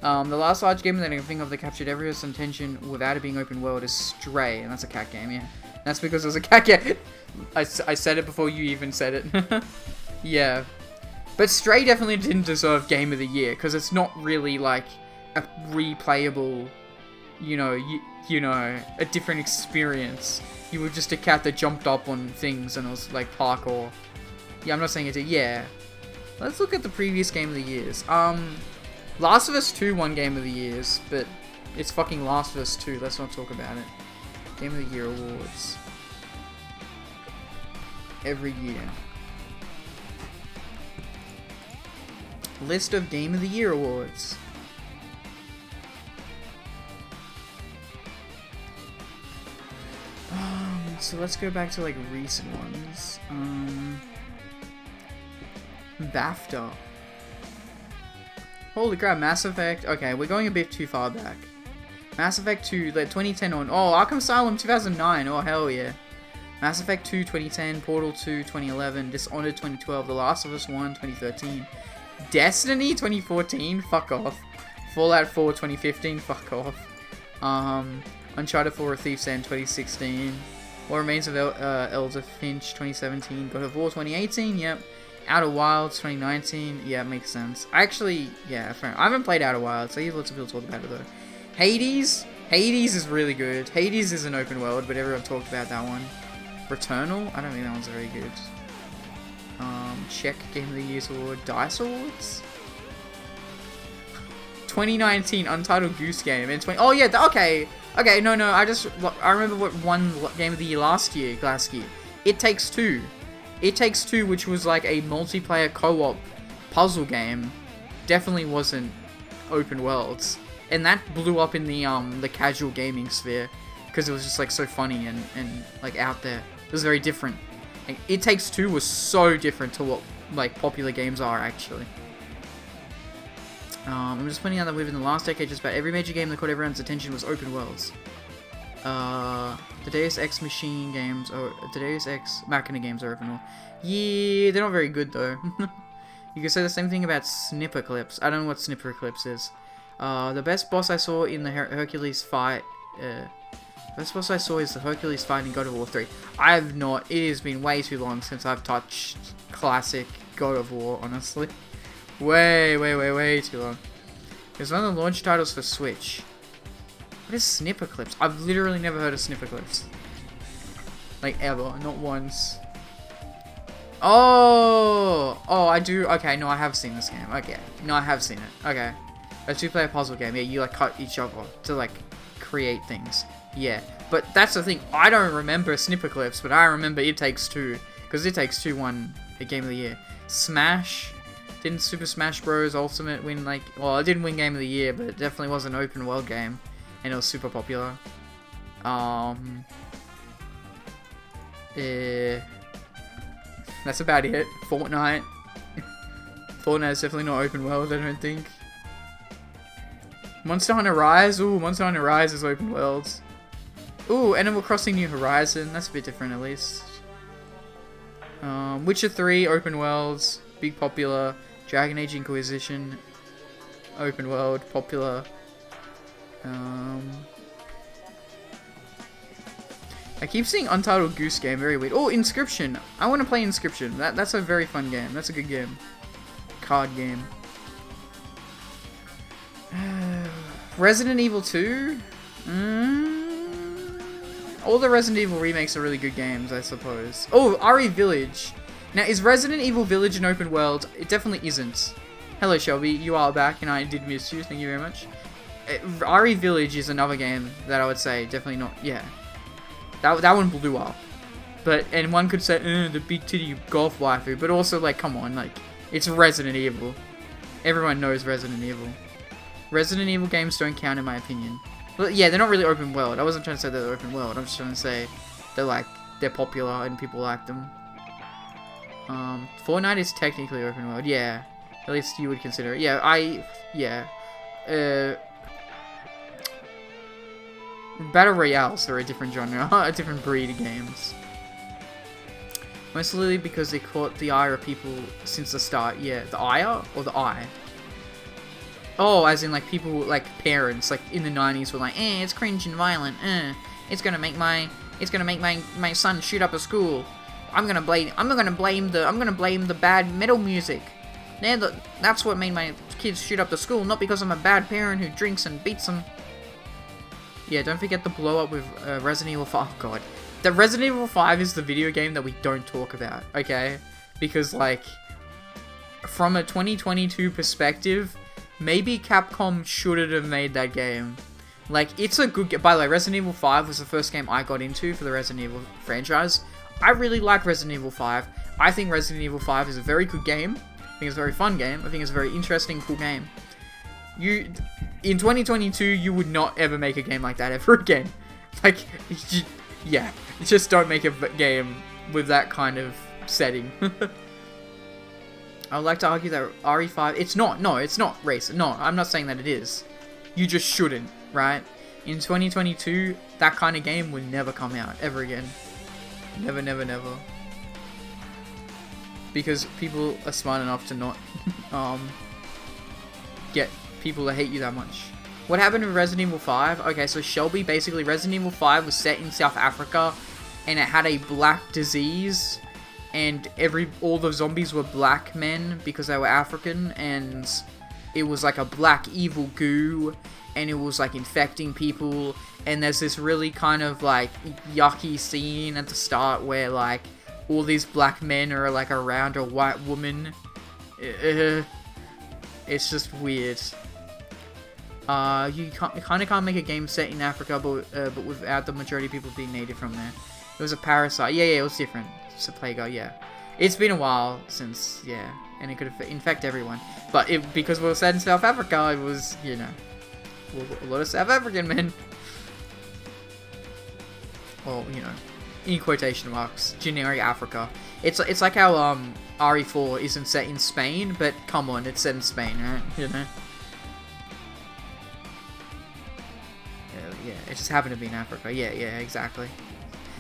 The last large game that I can think of that captured everyone's attention without it being open world is Stray, and that's a cat game, yeah. That's because it was a cat game. I said it before you even said it. Yeah. But Stray definitely didn't deserve Game of the Year, because it's not really, like, a replayable, you know, a different experience. You were just a cat that jumped up on things and it was like parkour. Yeah, I'm not saying it. Yeah. Let's look at the previous Game of the Years. Last of Us 2 won Game of the Years, but it's fucking Last of Us 2. Let's not talk about it. Game of the Year awards. Every year. List of Game of the Year awards. So let's go back to like recent ones. BAFTA. Holy crap, Mass Effect. Okay, we're going a bit too far back. Mass Effect 2, like 2010 on. Oh, Arkham Asylum 2009. Oh, hell yeah. Mass Effect 2 2010, Portal 2 2011, Dishonored 2012, The Last of Us 1 2013, Destiny 2014. Fuck off. Fallout 4 2015. Fuck off. Uncharted 4: A Thief's End 2016. What Remains of Elder Finch 2017. God of War 2018. Yep. Outer Wilds 2019. Yeah, it makes sense. Actually, yeah, fair. I haven't played Outer Wilds, so I hear lots of people talk about it though. Hades Hades is really good. Hades is an open world, but everyone talked about that one. Returnal? I don't think that one's very good. Check Game of the Year's Award. Dice Awards? 2019 Untitled Goose Game. And oh yeah, okay. Okay, no, I remember what won Game of the Year last year, Glasky. It Takes Two. It Takes Two, which was like a multiplayer co-op puzzle game, definitely wasn't open worlds. And that blew up in the casual gaming sphere because it was just like so funny and like out there. It was very different. Like, It Takes Two was so different to what like popular games are actually. I'm just pointing out that within the last decade, just about every major game that caught everyone's attention was open worlds. The Deus Ex Machine games, or the Deus Ex Machina games are open world. Yeah, they're not very good though. You can say the same thing about Snipper Clips. I don't know what Snipper Clips is. The best boss I saw in the Hercules fight. Best boss I saw is the Hercules fight in God of War 3. I have not. It has been way too long since I've touched classic God of War, honestly. Way too long. It's one of the launch titles for Switch. What is Snipper Clips? I've literally never heard of Snipper Clips. Like, ever. Not once. Oh, I do. Okay, no, I have seen this game. Okay. No, I have seen it. Okay. A two-player puzzle game. Yeah, you, like, cut each other to, like, create things. Yeah. But that's the thing. I don't remember Snipper Clips, but I remember It Takes Two. Because It Takes Two won a Game of the Year. Smash. Didn't Super Smash Bros. Ultimate win, like... Well, it didn't win Game of the Year, but it definitely was an open world game. And it was super popular. That's about it. Fortnite. Fortnite is definitely not open world, I don't think. Monster Hunter Rise. Ooh, Monster Hunter Rise is open worlds. Ooh, Animal Crossing New Horizon. That's a bit different at least. Witcher 3, open worlds. Big popular. Dragon Age Inquisition. Open world, popular. I keep seeing Untitled Goose Game, very weird. Oh, Inscription. I want to play Inscription. That's a very fun game. That's a good game. Card game. Resident Evil 2? All the Resident Evil remakes are really good games, I suppose. Oh, RE Village. Now, is Resident Evil Village an open world? It definitely isn't. Hello, Shelby. You are back, and I did miss you. Thank you very much. RE Village is another game that I would say definitely not. Yeah. That one blew up. And one could say, the big titty golf waifu. But also, like, come on. Like, it's Resident Evil. Everyone knows Resident Evil. Resident Evil games don't count in my opinion. Well, yeah, they're not really open world. I wasn't trying to say they're open world. I'm just trying to say they're popular and people like them. Fortnite is technically open world. Yeah. At least you would consider it. Yeah, Battle Royales are a different genre, a different breed of games. Mostly because they caught the ire of people since the start. Yeah, the ire or the eye? Oh, as in like people, like parents, like in the 90s were like, it's cringe and violent. It's gonna make my son shoot up a school. I'm gonna blame the bad metal music. That's what made my kids shoot up the school, not because I'm a bad parent who drinks and beats them. Yeah, don't forget the blow up with Resident Evil 5. Oh, God. The Resident Evil 5 is the video game that we don't talk about, okay? Because, like, from a 2022 perspective, maybe Capcom shouldn't have made that game. Like, it's a good game. By the way, Resident Evil 5 was the first game I got into for the Resident Evil franchise. I really like Resident Evil 5. I think Resident Evil 5 is a very good game. I think it's a very fun game. I think it's a very interesting, cool game. In 2022, you would not ever make a game like that ever again. Like, yeah, just don't make a game with that kind of setting. I would like to argue that RE5, it's not racist. No, I'm not saying that it is. You just shouldn't, right? In 2022, that kind of game would never come out ever again. Never. Because people are smart enough to not get people to hate you that much. What happened with Resident Evil 5? Okay, so Shelby, basically Resident Evil 5 was set in South Africa and it had a black disease and all the zombies were black men because they were African, and it was like a black evil goo, and it was like infecting people, and there's this really kind of like yucky scene at the start where like all these black men are like around a white woman. It's just weird. You kind of can't make a game set in Africa, but without the majority of people being native from there. It was a parasite. Yeah, it was different. It's a plague, yeah. It's been a while since, yeah, and it could infect everyone. But because we were set in South Africa, it was, you know, a lot of South African men. Well, you know, in quotation marks, generic Africa. It's like how RE4 isn't set in Spain, but come on, it's set in Spain, right? You know. Yeah, it just happened to be in Africa. Yeah, exactly.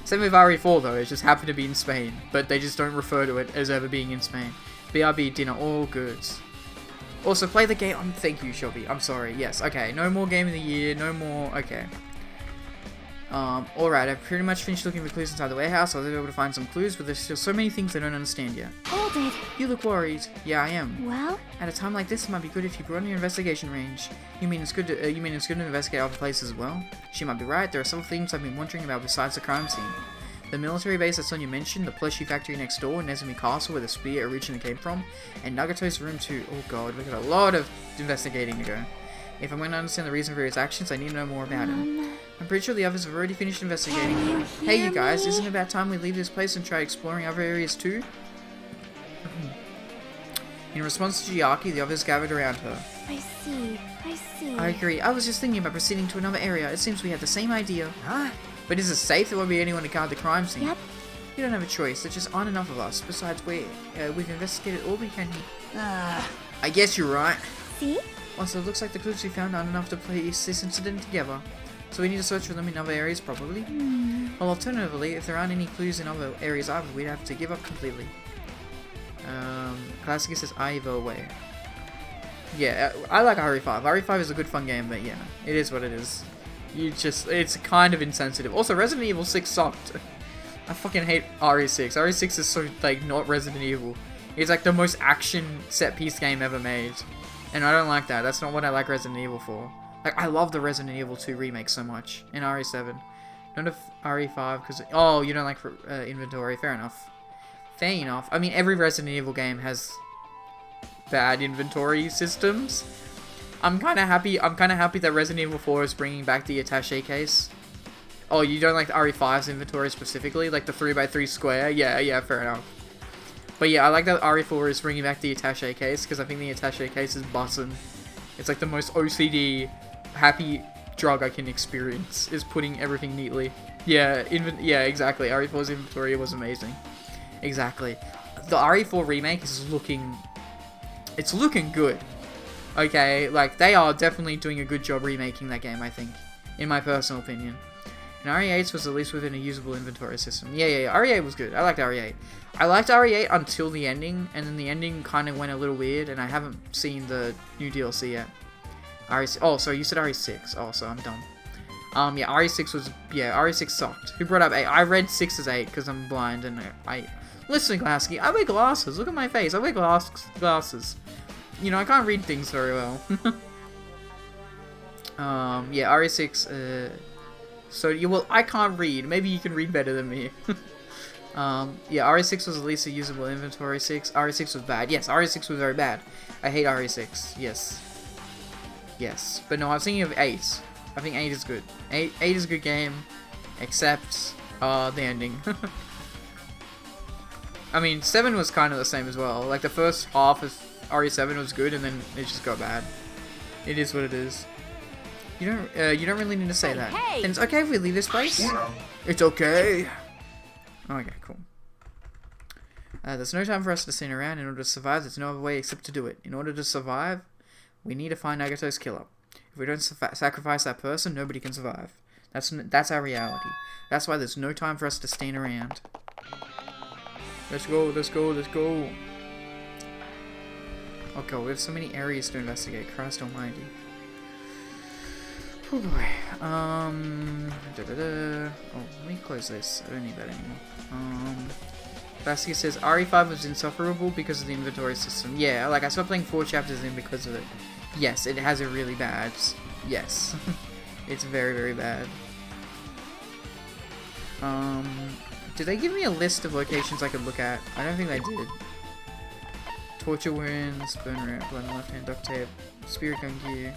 Same with RE4 though, it just happened to be in Spain, but they just don't refer to it as ever being in Spain. BRB dinner, all goods. Also, play the game. Thank you, Shelby. I'm sorry. Yes, okay. No more game of the year. No more. Okay. Alright, I've pretty much finished looking for clues inside the warehouse. I was able to find some clues, but there's still so many things I don't understand yet. Hold it. You look worried. Yeah, I am. Well? At a time like this, it might be good if you broaden your investigation range. You mean it's good to investigate other places as well? She might be right. There are several things I've been wondering about besides the crime scene. The military base that Sonia mentioned, the plushie factory next door, Nezumi Castle where the spear originally came from, and Nagato's room too. Oh god, we've got a lot of investigating to go. If I'm going to understand the reason for his actions, I need to know more about him. I'm pretty sure the others have already finished investigating. Hey you guys, isn't it about time we leave this place and try exploring other areas too? In response to Chiaki, the others gathered around her. I see. I agree. I was just thinking about proceeding to another area. It seems we have the same idea. Huh? But is it safe? There won't be anyone to guard the crime scene. Yep. You don't have a choice. There just aren't enough of us. Besides, we've investigated all we can here. I guess you're right. See? Also, it looks like the clues we found aren't enough to piece this incident together. So we need to search for them in other areas, probably. Well, alternatively, if there aren't any clues in other areas either, we'd have to give up completely. Classic says either away. Yeah, I like RE5. RE5 is a good fun game, but yeah, it is what it is. It's kind of insensitive. Also, Resident Evil 6 sucked. I fucking hate RE6. RE6 is so, like, not Resident Evil. It's like the most action set-piece game ever made. And I don't like that. That's not what I like Resident Evil for. Like, I love the Resident Evil 2 remake so much. In RE7. Not of RE5, because... Oh, you don't like inventory. Fair enough. Fair enough. I mean, every Resident Evil game has bad inventory systems. I'm kind of happy that Resident Evil 4 is bringing back the attaché case. Oh, you don't like the RE5's inventory specifically? Like the 3x3 square? Yeah, fair enough. But yeah, I like that RE4 is bringing back the attaché case, because I think the attaché case is bussin'. It's like the most OCD, happy drug I can experience, is putting everything neatly. Yeah, exactly. RE4's inventory was amazing. Exactly. The RE4 remake is looking... It's looking good. Okay, like, they are definitely doing a good job remaking that game, I think. In my personal opinion. And RE8 was at least within a usable inventory system. Yeah, RE8 was good. I liked RE8. I liked RE8 until the ending, and then the ending kind of went a little weird, and I haven't seen the new DLC yet. Oh, so you said RE6. Oh, so I'm dumb. Yeah, RE6 was... Yeah, RE6 sucked. Who brought up 8? I read 6 as 8, because I'm blind, and I... Listen, Glasky, I wear glasses. Look at my face. I wear glasses. You know, I can't read things very well. Yeah, RE6, so, well, I can't read. Maybe you can read better than me. Yeah, RE6 was at least a usable inventory 6. RE6 was bad. Yes, RE6 was very bad. I hate RE6. Yes. But no, I was thinking of 8. I think 8 is good. 8 is a good game, except, the ending. I mean, 7 was kind of the same as well. Like, the first half of RE7 was good, and then it just got bad. It is what it is. You don't really need to say that. Hey! And it's okay if we leave this place? It's okay. Okay, cool. There's no time for us to stand around. In order to survive, there's no other way except to do it. In order to survive, we need to find Nagato's killer. If we don't sacrifice that person, nobody can survive. That's our reality. That's why there's no time for us to stand around. Let's go. Okay, we have so many areas to investigate. Christ almighty. Oh boy. Oh, let me close this. I don't need that anymore. Basket says RE5 was insufferable because of the inventory system. Yeah, like I stopped playing 4 chapters in because of it. Yes, it has a really bad. Yes. It's very, very bad. Did they give me a list of locations I could look at? I don't think they did. Torture wounds, burn ramp, blood left hand, duct tape, spirit gun gear.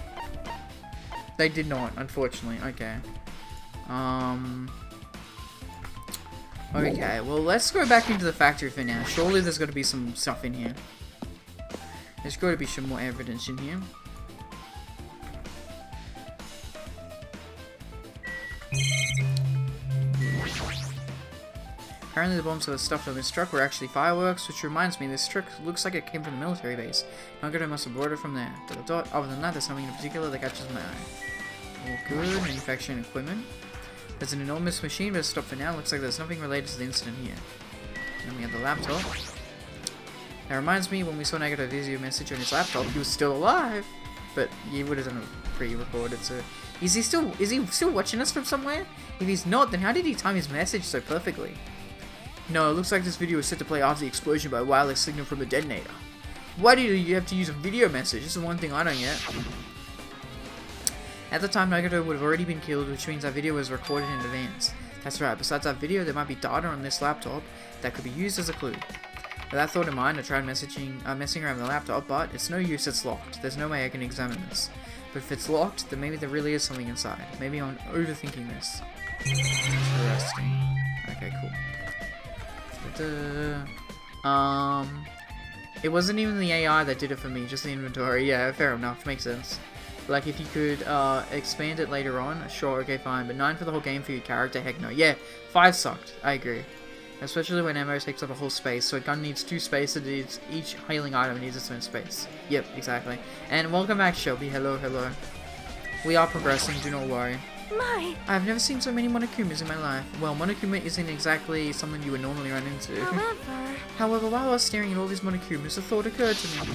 They did not, unfortunately. Okay. Okay, well, let's go back into the factory for now. Surely there's got to be some stuff in here. There's got to be some more evidence in here. Apparently the bombs that were stuffed on this truck were actually fireworks, which reminds me, this truck looks like it came from the military base. Nagato must have brought it from there. Other than that, there's nothing in particular that catches my eye. All good. Manufacturing equipment. There's an enormous machine, but stop for now. Looks like there's nothing related to the incident here. Then we have the laptop. That reminds me, when we saw Nagato video message on his laptop, he was still alive. But he would have done a pre-recorded, so... Is he still watching us from somewhere? If he's not, then how did he time his message so perfectly? No, it looks like this video is set to play after the explosion by a wireless signal from the detonator. Why do you have to use a video message? This is one thing I don't get. At the time, Nagato would have already been killed, which means that video was recorded in advance. That's right, besides that video, there might be data on this laptop that could be used as a clue. With that thought in mind, I tried messing around with the laptop, but it's no use, it's locked. There's no way I can examine this. But if it's locked, then maybe there really is something inside. Maybe I'm overthinking this. Interesting. Okay, cool. It wasn't even the AI that did it for me, just the inventory. Yeah, fair enough, makes sense. Like, if you could expand it later on, sure, okay, fine. But 9 for the whole game for your character, heck no. Yeah, 5 sucked, I agree. Especially when ammo takes up a whole space, so a gun needs 2 spaces, each healing item needs its own space. Yep, exactly. And welcome back, Shelby. Hello, hello. We are progressing, do not worry. My! I've never seen so many Monokumas in my life. Well, Monokuma isn't exactly something you would normally run into. However, while I was staring at all these Monokumas, a thought occurred to me.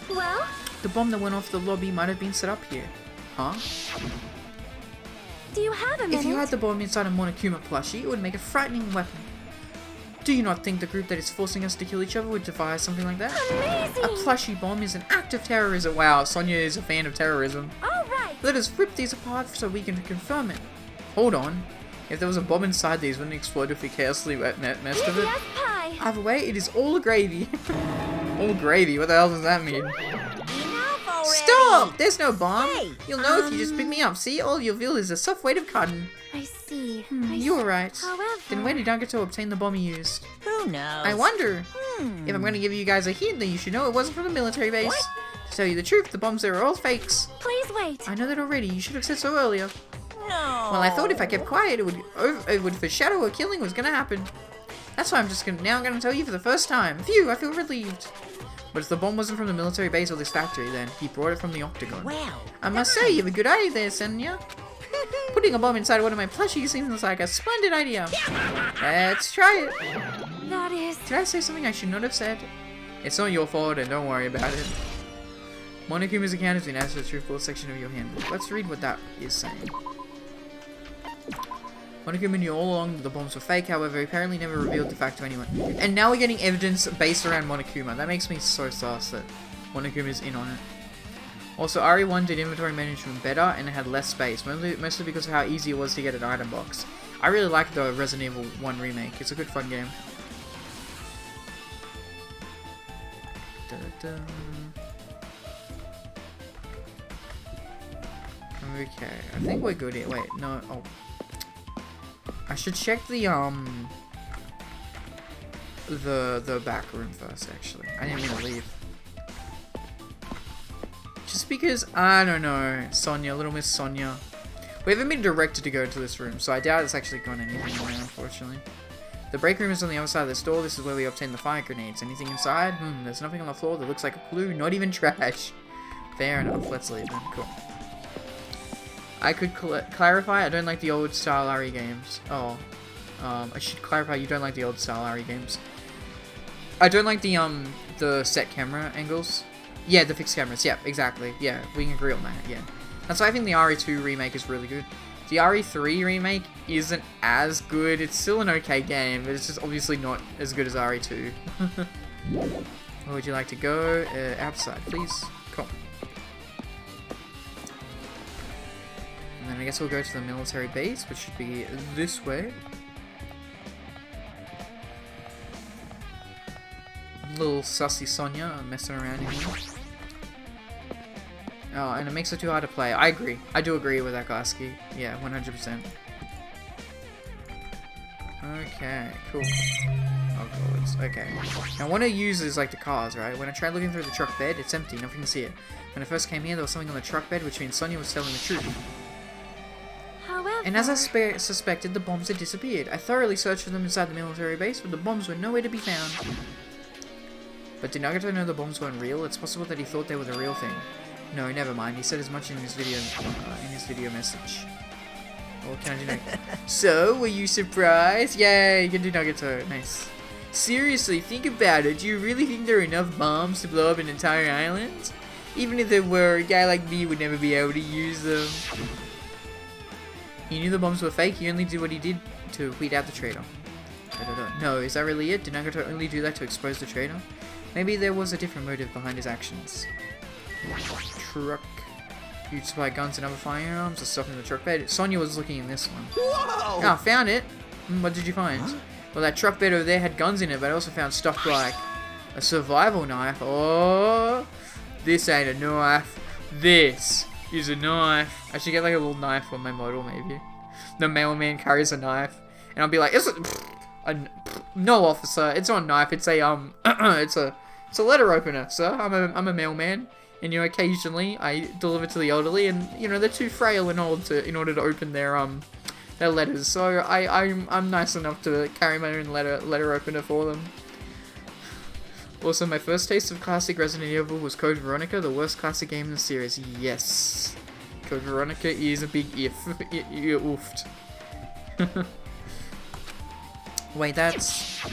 Well? The bomb that went off the lobby might have been set up here. Huh? Do you have a minute? If you had the bomb inside a Monokuma plushie, it would make a frightening weapon. Do you not think the group that is forcing us to kill each other would devise something like that? Amazing! A plushie bomb is an act of terrorism. Wow, Sonia is a fan of terrorism. Alright! Let us rip these apart so we can confirm it. Hold on. If there was a bomb inside these, wouldn't it explode if we carelessly messed with it? Yes, pie! Either way, it is all gravy. All gravy? What the hell does that mean? Enough already. Stop! There's no bomb. Hey, You'll know if you just pick me up. See, all you'll feel is a soft weight of cotton. I see. You were right. However... Then where did Nagato obtain the bomb he used? Who knows? I wonder. If I'm going to give you guys a hint, then you should know it wasn't from the military base. What? To tell you the truth, the bombs there are all fakes. Please wait. I know that already. You should have said so earlier. No. Well, I thought if I kept quiet, it would foreshadow a killing was going to happen. That's why I'm going to tell you for the first time. Phew, I feel relieved. But if the bomb wasn't from the military base or this factory, then he brought it from the Octagon. Well, I must say, you have a good eye there, Senya. Putting a bomb inside one of my plushies seems like a splendid idea. Let's try it. That is... Did I say something I should not have said? It's not your fault, and don't worry about it. Monokuma's account has been added to the truthful section of your handbook. Let's read what that is saying. Monokuma knew all along that the bombs were fake, however, he apparently never revealed the fact to anyone. And now we're getting evidence based around Monokuma. That makes me so sus that Monokuma's in on it. Also, RE1 did inventory management better and it had less space, mostly because of how easy it was to get an item box. I really like the Resident Evil 1 remake. It's a good fun game. Okay, I think we're good here. Wait, no, oh. I should check the back room first, actually. I didn't mean to leave. Just because, I don't know, Sonia, Little Miss Sonia. We haven't been directed to go to this room, so I doubt it's actually gone anything more, unfortunately. The break room is on the other side of this door. This is where we obtain the fire grenades. Anything inside? There's nothing on the floor that looks like a clue. Not even trash. Fair enough. Let's leave then. Cool. I could clarify, I don't like the old style RE games. Oh. I should clarify, you don't like the old style RE games. I don't like the set camera angles. Yeah, the fixed cameras. Yeah, exactly. Yeah, we can agree on that. Yeah. That's why I think the RE2 remake is really good. The RE3 remake isn't as good. It's still an okay game, but it's just obviously not as good as RE2. Where would you like to go? Outside, please. Cool. And then I guess we'll go to the military base, which should be this way. Little sussy Sonya messing around in here. Oh, and it makes it too hard to play. I agree. I do agree with that, Glasky. Yeah, 100%. Okay, cool. Oh god, okay. Now what I use is like the cars, right? When I tried looking through the truck bed, it's empty, nothing to see it. When I first came here, there was something on the truck bed, which means Sonya was telling the truth. However... And as I suspected, the bombs had disappeared. I thoroughly searched for them inside the military base, but the bombs were nowhere to be found. But did Nagato know the bombs weren't real? It's possible that he thought they were the real thing. No, never mind. He said as much in his video message. What can I do now? So, were you surprised? Yay, you can do Nagato. Nice. Seriously, think about it. Do you really think there are enough bombs to blow up an entire island? Even if there were, a guy like me would never be able to use them. He knew the bombs were fake. He only did what he did to weed out the traitor. No, is that really it? Did Nagato only do that to expose the traitor? Maybe there was a different motive behind his actions. Truck. You'd supply guns and other firearms or stuff in the truck bed. Sonya was looking in this one. Whoa! Oh, found it. What did you find? Huh? Well, that truck bed over there had guns in it, but I also found stuff like a survival knife. Oh, this ain't a knife. This is a knife. I should get like a little knife on my model, maybe. The mailman carries a knife, and I'll be like, no, officer, it's not a knife. It's a it's a letter opener, sir. I'm a mailman. And you know, occasionally I deliver to the elderly, and you know they're too frail in order to open their letters. So I'm nice enough to carry my own letter opener for them. Also, my first taste of classic Resident Evil was Code Veronica, the worst classic game in the series. Yes, Code Veronica is a big if. You oofed. Wait, that's.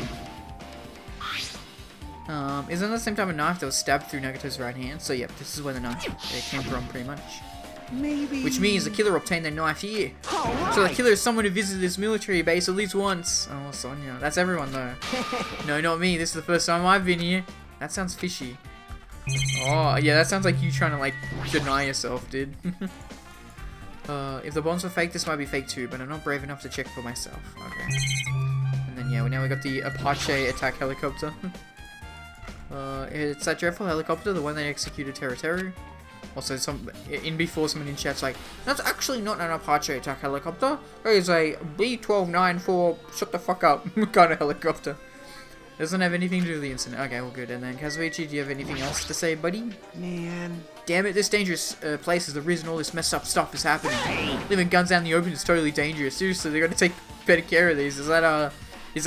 Isn't that the same type of knife that was stabbed through Nagato's right hand? So yep, this is where the knife came from, pretty much. Maybe... Which means the killer obtained their knife here. Right. So the killer is someone who visited this military base at least once. Oh, Sonya. That's everyone, though. No, not me. This is the first time I've been here. That sounds fishy. Oh, yeah, that sounds like you trying to, like, deny yourself, dude. If the bombs were fake, this might be fake too, but I'm not brave enough to check for myself. Okay. And then, yeah, now we got the Apache attack helicopter. It's that dreadful helicopter, the one that executed Teru. Also, before someone in chat's like, that's actually not an Apache attack helicopter. It is a B-1294 shut the fuck up kind of helicopter. Doesn't have anything to do with the incident. Okay, well good. And then Kazuichi, do you have anything else to say, buddy? Man. Damn it, this dangerous place is the reason all this messed up stuff is happening. Leaving guns out in the open is totally dangerous. Seriously, they gotta take better care of these. Is that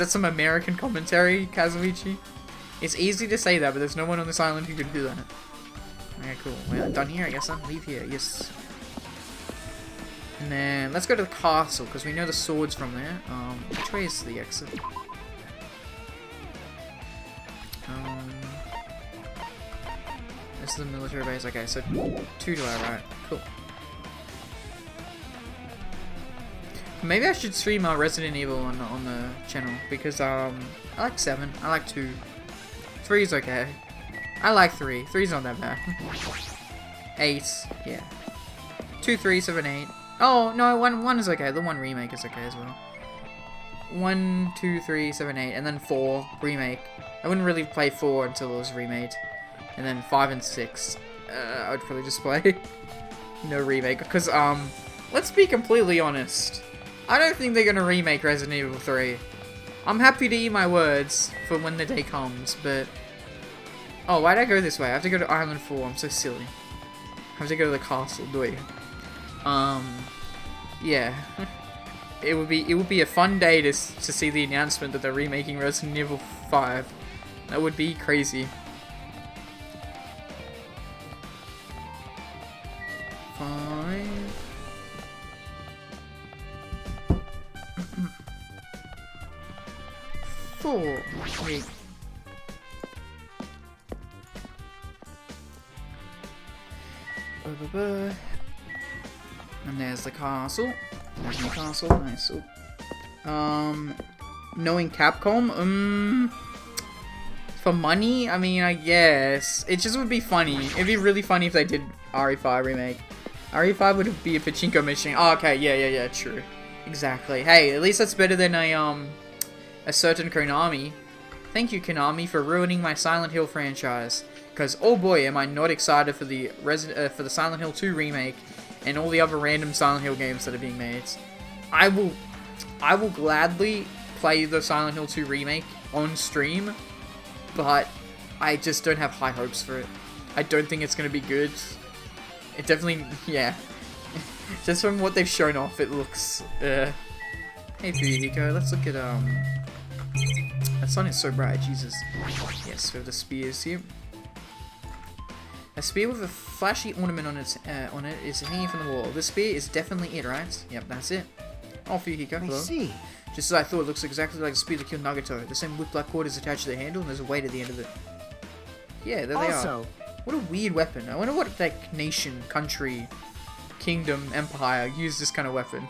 some American commentary, Kazuichi? It's easy to say that, but there's no one on this island who can do that. Okay, cool. Well, done here, I guess. Leave here, yes. And then, let's go to the castle, because we know the sword's from there. Which way is the exit? This is the military base. Okay, so 2 to our right. Cool. Maybe I should stream Resident Evil on the channel, because, I like 7. I like 2. 3 is okay. I like 3. 3's not that bad. 8, yeah. 2, 3, 7, 8. Oh, no, 1 is okay. The 1 remake is okay as well. 1, 2, 3, 7, 8, and then 4, remake. I wouldn't really play 4 until it was remade. And then 5 and 6, I would probably just play. No remake, because, let's be completely honest. I don't think they're gonna remake Resident Evil 3. I'm happy to eat my words for when the day comes, but... Oh, why'd I go this way? I have to go to Island 4, I'm so silly. I have to go to the castle, do I? Yeah. It would be a fun day to see the announcement that they're remaking Resident Evil 5. That would be crazy. 5... 4. Wait. And there's the castle. There's the castle. Nice. Knowing Capcom, For money? I mean, I guess. It just would be funny. It'd be really funny if they did RE5 remake. RE5 would be a pachinko machine. Oh, okay, yeah, true. Exactly. Hey, at least that's better than a certain Konami. Thank you, Konami, for ruining my Silent Hill franchise. Because, oh boy, am I not excited for the Silent Hill 2 remake and all the other random Silent Hill games that are being made. I will gladly play the Silent Hill 2 remake on stream, but I just don't have high hopes for it. I don't think it's going to be good. It definitely, yeah. Just from what they've shown off, it looks, Hey, Fuyuhiko, let's look at, that sun is so bright, Jesus. Yes, we have the spears here. A spear with a flashy ornament on it is hanging from the wall. This spear is definitely it, right? Yep, that's it. Oh, Fuyuhiko, hello. I see. Just as I thought, it looks exactly like the spear that killed Nagato. The same whip-like cord is attached to the handle, and there's a weight at the end of it. Yeah, there they are. What a weird weapon. I wonder what, like, nation, country, kingdom, empire used this kind of weapon.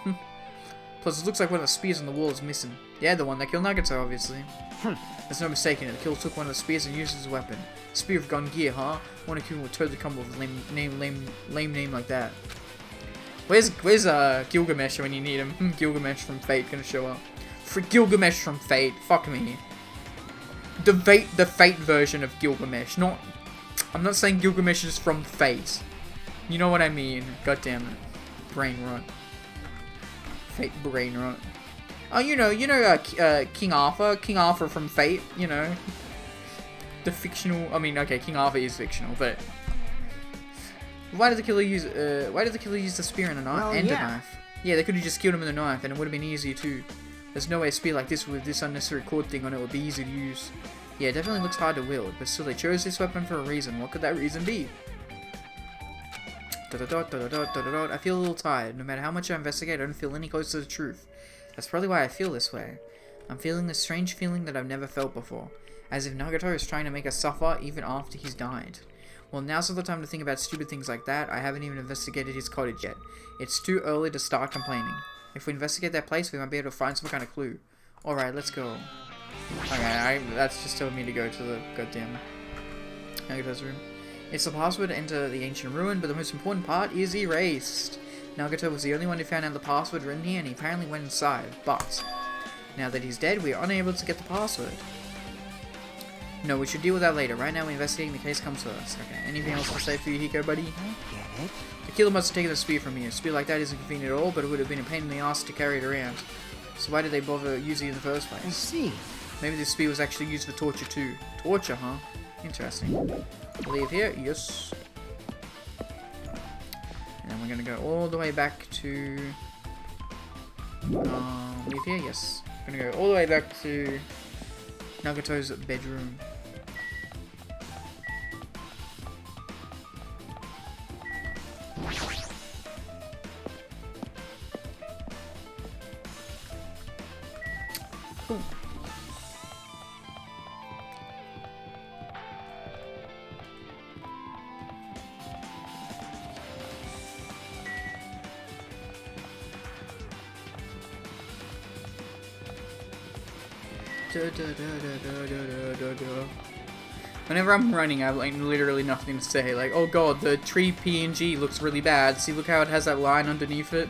Plus, it looks like one of the spears on the wall is missing. Yeah, the one that killed Nagato, obviously. There's no mistaking it. The killer took one of the spears and used it as a weapon. Spear of Gun Gear, huh? One would totally come up with a lame name like that. Where's Gilgamesh when you need him? Gilgamesh from Fate gonna show up. For Gilgamesh from Fate, fuck me. The Fate version of Gilgamesh, not. I'm not saying Gilgamesh is from Fate. You know what I mean? God damn it, brain rot. Fate brain rot. Oh, you know, King Arthur from Fate. You know, the fictional. I mean, okay, King Arthur is fictional, but why did the killer use? Why did the killer use the spear and a knife? A knife. Yeah, they could have just killed him with a knife, and it would have been easier too. There's no way a spear like this with this unnecessary cord thing on it would be easy to use. Yeah, it definitely looks hard to wield, but still they chose this weapon for a reason. What could that reason be? I feel a little tired. No matter how much I investigate, I don't feel any closer to the truth. That's probably why I feel this way. I'm feeling this strange feeling that I've never felt before. As if Nagato is trying to make us suffer even after he's died. Well, now's not the time to think about stupid things like that. I haven't even investigated his cottage yet. It's too early to start complaining. If we investigate that place, we might be able to find some kind of clue. Alright, let's go. Okay, that's just telling me to go to the goddamn Nagato's room. It's the password to enter the ancient ruin, but the most important part is erased. Nagato was the only one who found out the password written here, and he apparently went inside. But now that he's dead, we are unable to get the password. No, we should deal with that later. Right now, we're investigating the case comes first. Okay, anything else to say for you, Hiko, buddy? I get it. The killer must have taken the spear from you. A spear like that isn't convenient at all, but it would have been a pain in the ass to carry it around. So why did they bother using it in the first place? I see. Maybe this spear was actually used for torture too. Torture, huh? Interesting. Leave here, yes. And we're gonna go all the way back to... leave here, yes. We're gonna go all the way back to Nagato's bedroom. Cool. Whenever I'm running, I have like literally nothing to say. Like, oh god, the tree PNG looks really bad. See, look how it has that line underneath it.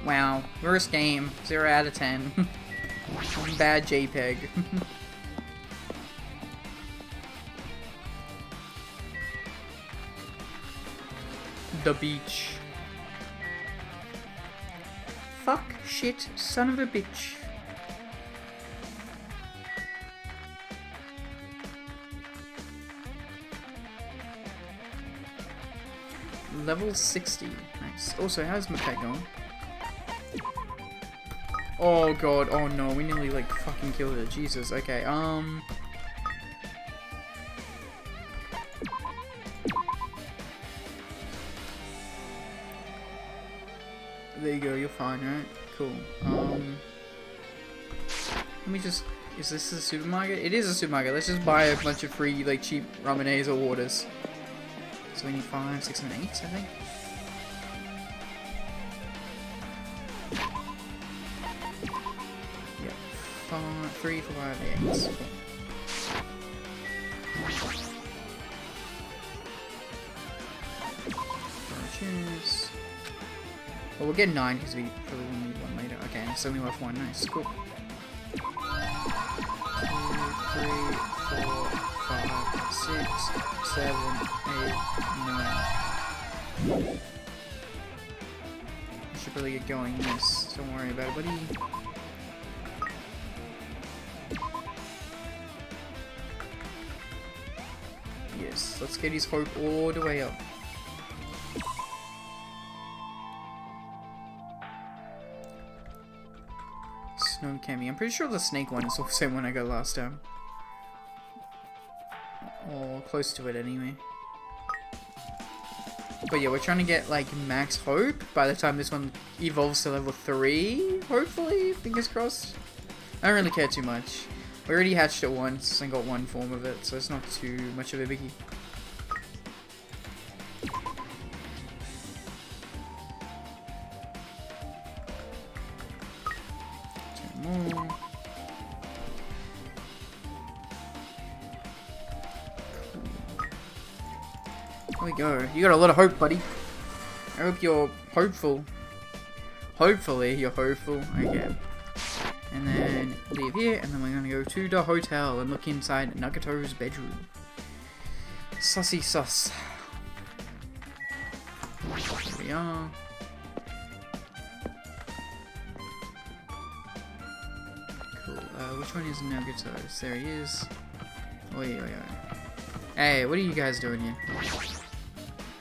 Wow, worst game, 0 out of 10. Bad JPEG. The beach. Fuck, shit, son of a bitch. Level 60. Nice. Also, how's my pet going? Oh god, oh no, we nearly like fucking killed it. Jesus, okay, there you go, you're fine, right? Cool. Let me just... Is this a supermarket? It is a supermarket. Let's just buy a bunch of free, like, cheap ramenes or waters. So we need 5, 6, and 8, I think. Yep. 3, 4, 5, 8. Cool. Cheers. Well, we'll get 9 because we probably will need one later. Okay, and so we left 1. Nice, cool. 2, 3, 4, 5, 6, 7, 8, 9. I should probably get going. Yes, don't worry about it, buddy. Yes, let's get his hope all the way up. Snow Cami. I'm pretty sure the snake one is the same one I got last time. Or close to it anyway. But yeah, we're trying to get like max hope by the time this one evolves to level 3, hopefully, fingers crossed. I don't really care too much. We already hatched it once and got 1 form of it, so it's not too much of a biggie. More. There we go. You got a lot of hope, buddy. I hope you're hopeful. Hopefully, you're hopeful. Okay. And then leave here, and then we're gonna go to the hotel and look inside Nagato's bedroom. Sussy sus. Here we are. Which one is Nagato? There he is. Oi. Hey, what are you guys doing here?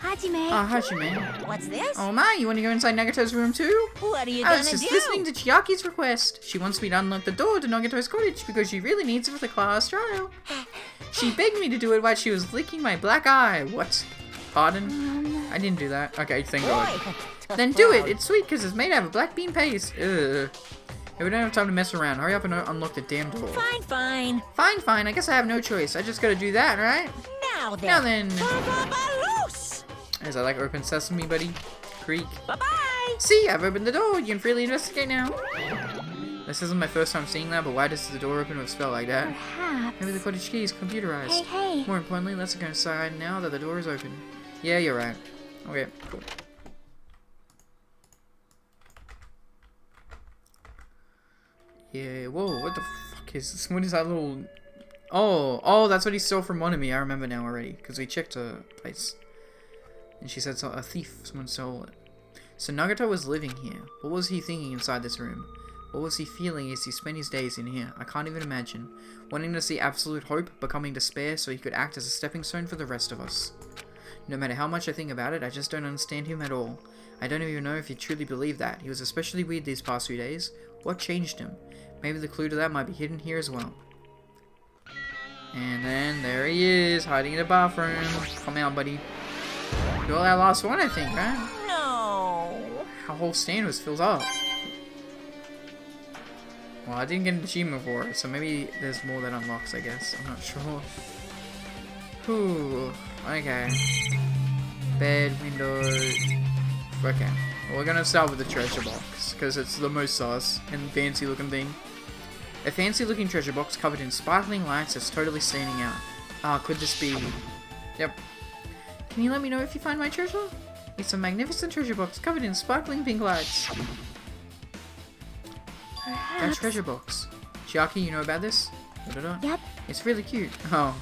Hajime. Oh, Hajime. What's this? Oh my, you want to go inside Nagato's room too? What are you I gonna was just do? listening to Chiaki's request. She wants me to unlock the door to Nagato's cottage because she really needs it for the class trial. She begged me to do it while she was licking my black eye. What? Pardon? I didn't do that. Okay, thank God. Boy, Then do it. It's sweet because it's made out of black bean paste. Ugh. Hey, we don't have time to mess around. Hurry up and unlock the damn door. Fine. Fine. I guess I have no choice. I just gotta do that, right? Now then. Loose! Is that like open sesame, buddy? Creek. Bye-bye. See, I've opened the door. You can freely investigate now. This isn't my first time seeing that, but why does the door open with a spell like that? Perhaps. Maybe the cottage key is computerized. Hey. More importantly, let's go inside now that the door is open. Yeah, you're right. Okay, cool. Yeah, whoa, what the fuck is this? What is that little... Oh, that's what he stole from Monami. I remember now already, because we checked her place. And she said a thief, someone stole it. So Nagato was living here. What was he thinking inside this room? What was he feeling as he spent his days in here? I can't even imagine. Wanting to see absolute hope, becoming despair so he could act as a stepping stone for the rest of us. No matter how much I think about it, I just don't understand him at all. I don't even know if he truly believed that. He was especially weird these past few days. What changed him? Maybe the clue to that might be hidden here as well. And then there he is, hiding in the bathroom. Come out, buddy. You're our last one, I think, right? No. Our whole stand was filled up. Well, I didn't get an achievement for it, so maybe there's more that unlocks, I guess. I'm not sure. Whew. Okay. Bed, window. Okay. Well, we're gonna start with the treasure box, because it's the most sus and fancy looking thing. A fancy looking treasure box covered in sparkling lights that's totally standing out. Ah, could this be... Yep. Can you let me know if you find my treasure? It's a magnificent treasure box covered in sparkling pink lights. Perhaps. That treasure box. Chiaki, you know about this? Yep. It's really cute. Oh,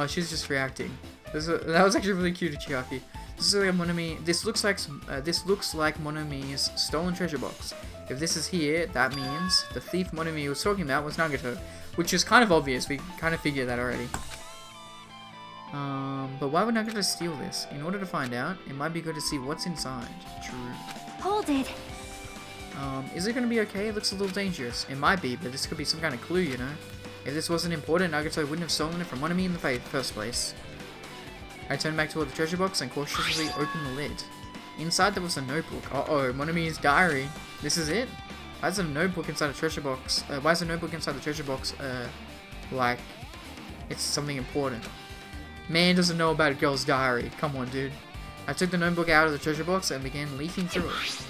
she's just reacting. That was actually really cute, Chiaki. This is like Monami. This looks like Monami's stolen treasure box. If this is here, that means the thief Monami was talking about was Nagato, which is kind of obvious. We kind of figured that already. But why would Nagato steal this? In order to find out, it might be good to see what's inside. True. Hold it. Is it gonna be okay? It looks a little dangerous. It might be, but this could be some kind of clue, you know? If this wasn't important, Nagato wouldn't have stolen it from Monami in the first place. I turned back toward the treasure box and cautiously opened the lid. Inside there was a notebook. Uh-oh, Monami's diary. This is it? Why is a notebook inside a treasure box? Why is a notebook inside the treasure box, like, it's something important? Man doesn't know about a girl's diary. Come on, dude. I took the notebook out of the treasure box and began leafing through it.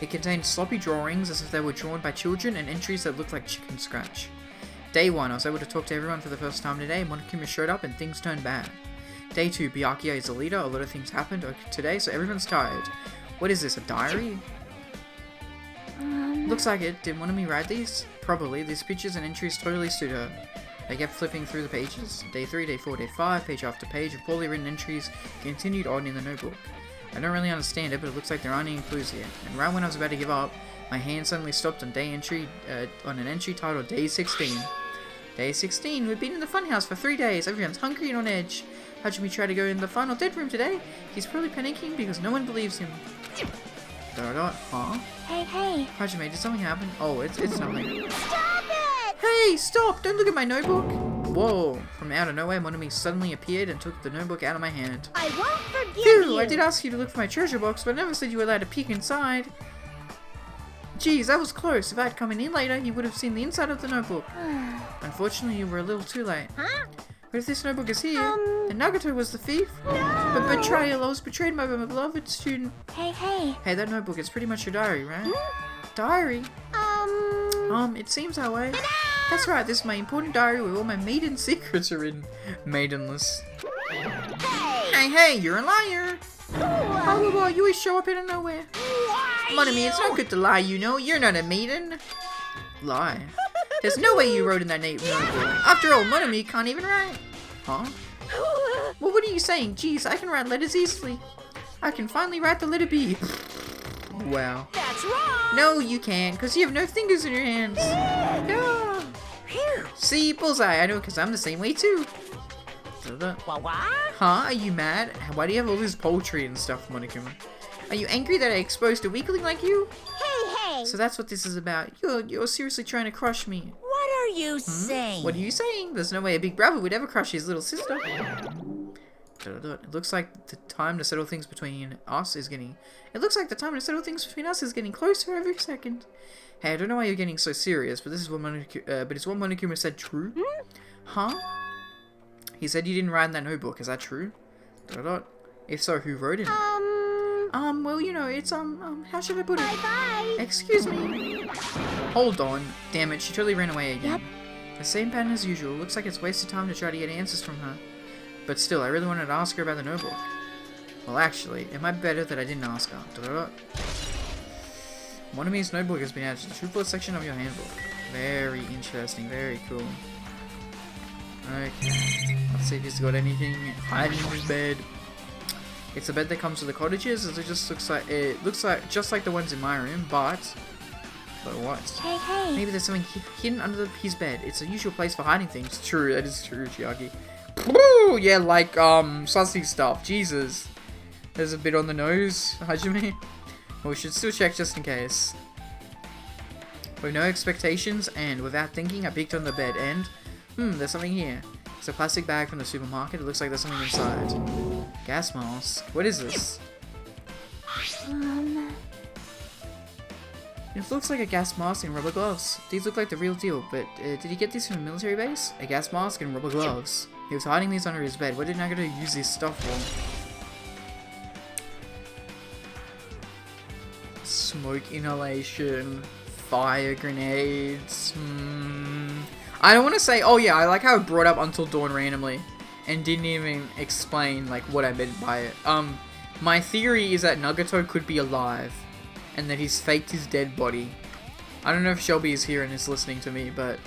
It contained sloppy drawings as if they were drawn by children and entries that looked like chicken scratch. Day 1, I was able to talk to everyone for the first time today. Monokuma showed up and things turned bad. Day 2, Byakuya is the leader. A lot of things happened today, so everyone's tired. What is this, a diary? Looks like it. Did one of me write these? Probably. These pictures and entries totally suit her. I kept flipping through the pages. Day 3, Day 4, Day 5, page after page of poorly written entries continued on in the notebook. I don't really understand it, but it looks like there aren't any clues here. And right when I was about to give up, my hand suddenly stopped on on an entry titled Day 16. Day 16, we've been in the funhouse for 3 days. Everyone's hungry and on edge. Hajime tried to go in the final dead room today. He's probably panicking because no one believes him. Huh? Hey. Hajime, did something happen? Oh, it's nothing. Stop it! Hey, stop! Don't look at my notebook! Whoa! From out of nowhere, Monami suddenly appeared and took the notebook out of my hand. I won't forgive Phew! you! I did ask you to look for my treasure box, but I never said you were allowed to peek inside. Geez, that was close. If I had come in later, you would have seen the inside of the notebook. Unfortunately, you were a little too late. Huh? But if this notebook is here, then Nagato was the thief. No. But betrayal, I was betrayed by my beloved student. Hey. Hey, that notebook is pretty much your diary, right? Diary? It seems that way. That's right, this is my important diary where all my maiden secrets are in. Maidenless. Hey, you're a liar! Oh, you always show up out of nowhere. Monami, it's not good to lie, you know. You're not a maiden. Lie. There's no way you wrote in that notebook. After all, Monami can't even write. Huh? Well, what are you saying? Jeez, I can write letters easily. I can finally write the letter B. Wow. That's wrong. No, you can't, because you have no fingers in your hands. No. See, bullseye. I know, because I'm the same way, too. What? Huh? Are you mad? Why do you have all this poultry and stuff, Monokuma? Are you angry that I exposed a weakling like you? Hey. So that's what this is about. You're seriously trying to crush me. What are you saying? What are you saying? There's no way a big brother would ever crush his little sister. It looks like the time to settle things between us is getting... It looks like the time to settle things between us is getting closer every second. Hey, I don't know why you're getting so serious, but this is what is what Monokuma said true? Huh? He said you didn't write in that notebook. Is that true? If so, who wrote it? Well, you know, it's, how should I put it? Bye. Excuse me. Hold on. Damn it, she totally ran away again. Yep. The same pattern as usual. Looks like it's wasted time to try to get answers from her. But still, I really wanted to ask her about the notebook. Well, actually, it might be better that I didn't ask her. Monami's notebook has been added to the true section of your handbook. Very interesting, very cool. Okay, let's see if he's got anything hiding in his bed. It's a bed that comes with the cottages, as it looks like just like the ones in my room, but what? Hey. Maybe there's something hidden under his bed. It's a usual place for hiding things. True, that is true, Chiaki. Woo! Yeah, like sussy stuff. Jesus, there's a bit on the nose, Hajime. Well, we should still check just in case. With no expectations and without thinking, I peeked on the bed and there's something here. It's a plastic bag from the supermarket. It looks like there's something inside. Gas mask. What is this? It looks like a gas mask and rubber gloves. These look like the real deal, but did he get these from a military base? A gas mask and rubber gloves. He was hiding these under his bed. What did Nagato use this stuff for? Smoke inhalation. Fire grenades. I don't want to say, oh yeah, I like how it brought up Until Dawn randomly and didn't even explain like what I meant by it. My theory is that Nagato could be alive and that he's faked his dead body. I don't know if Shelby is here and is listening to me, but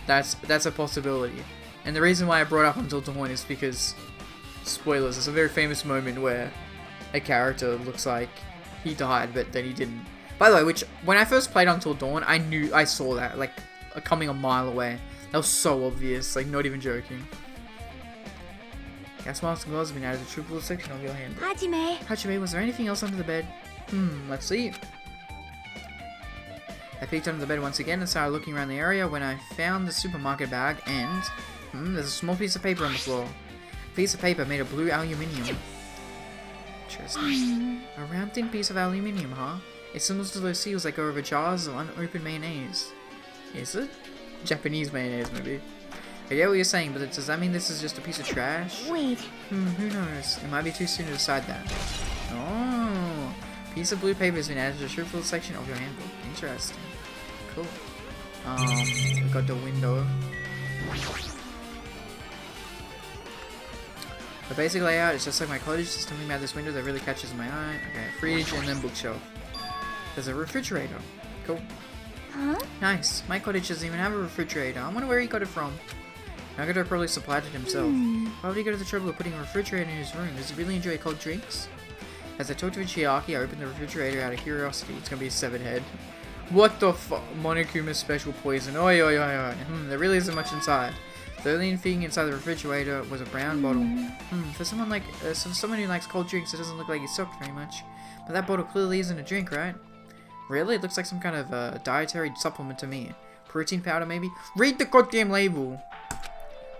that's a possibility. And the reason why I brought up Until Dawn is because, spoilers, it's a very famous moment where a character looks like he died, but then he didn't. By the way, which, when I first played Until Dawn, I saw that, like, coming a mile away. That was so obvious, like, not even joking. Gas mask and gloves have been added to the true section of your handbook. Hajime, was there anything else under the bed? Let's see. I peeked under the bed once again and started looking around the area when I found the supermarket bag and... there's a small piece of paper on the floor. A piece of paper made of blue aluminium. Interesting. A round thin piece of aluminium, huh? It's similar to those seals that go over jars of unopened mayonnaise. Is it? Japanese mayonnaise, maybe. I get what you're saying, but does that mean this is just a piece of trash? Wait. Who knows? It might be too soon to decide that. Oh, piece of blue paper has been added to the truthful section of your handbook. Interesting. Cool. We got the window. The basic layout is just like my cottage. There's something about this window that really catches my eye. Okay, fridge and then bookshelf. There's a refrigerator. Cool. Huh? Nice. My cottage doesn't even have a refrigerator. I wonder where he got it from. Nagato probably supplied it himself. Why would he go to the trouble of putting a refrigerator in his room? Does he really enjoy cold drinks? As I talked to Chiaki, I opened the refrigerator out of curiosity. It's gonna be a severed head. What the fuck? Monokuma's special poison. Oi, oi, oi, oi. There really isn't much inside. The only thing inside the refrigerator was a brown bottle. For someone like, someone who likes cold drinks, it doesn't look like he's soaked very much. But that bottle clearly isn't a drink, right? Really? It looks like some kind of dietary supplement to me. Protein powder, maybe? Read the goddamn label!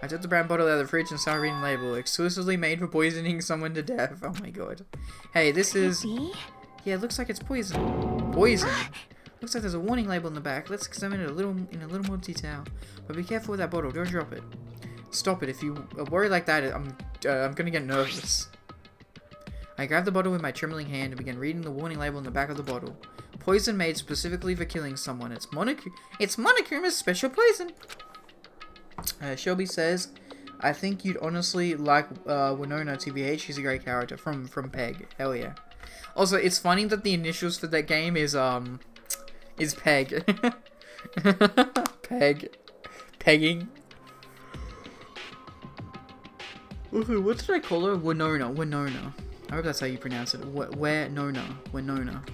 I took the brown bottle out of the fridge and started reading the label. Exclusively made for poisoning someone to death. Oh my god. Hey, this is... Yeah, it looks like it's poison. Poison? Looks like there's a warning label in the back. Let's examine it in a little more detail. But be careful with that bottle. Don't drop it. Stop it. If you worry like that, I'm gonna get nervous. I grabbed the bottle with my trembling hand and began reading the warning label in the back of the bottle. Poison made specifically for killing someone. It's Monokuma's special poison. Shelby says, I think you'd honestly like Winona TBH. She's a great character from Peg. Hell yeah. Also, it's funny that the initials for that game is Peg. Peg. Pegging. Ooh, what did I call her? Winona. I hope that's how you pronounce it. Winona.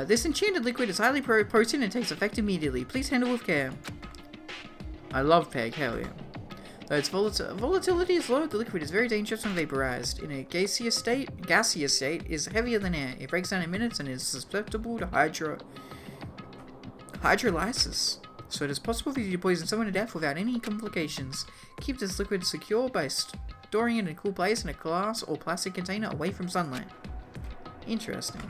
This enchanted liquid is highly potent and takes effect immediately. Please handle with care. I love Peg, hell yeah. Though its volatility is low, the liquid is very dangerous when vaporized. In a gaseous state, is heavier than air. It breaks down in minutes and is susceptible to hydrolysis. So it is possible for you to poison someone to death without any complications. Keep this liquid secure by storing it in a cool place in a glass or plastic container away from sunlight. Interesting.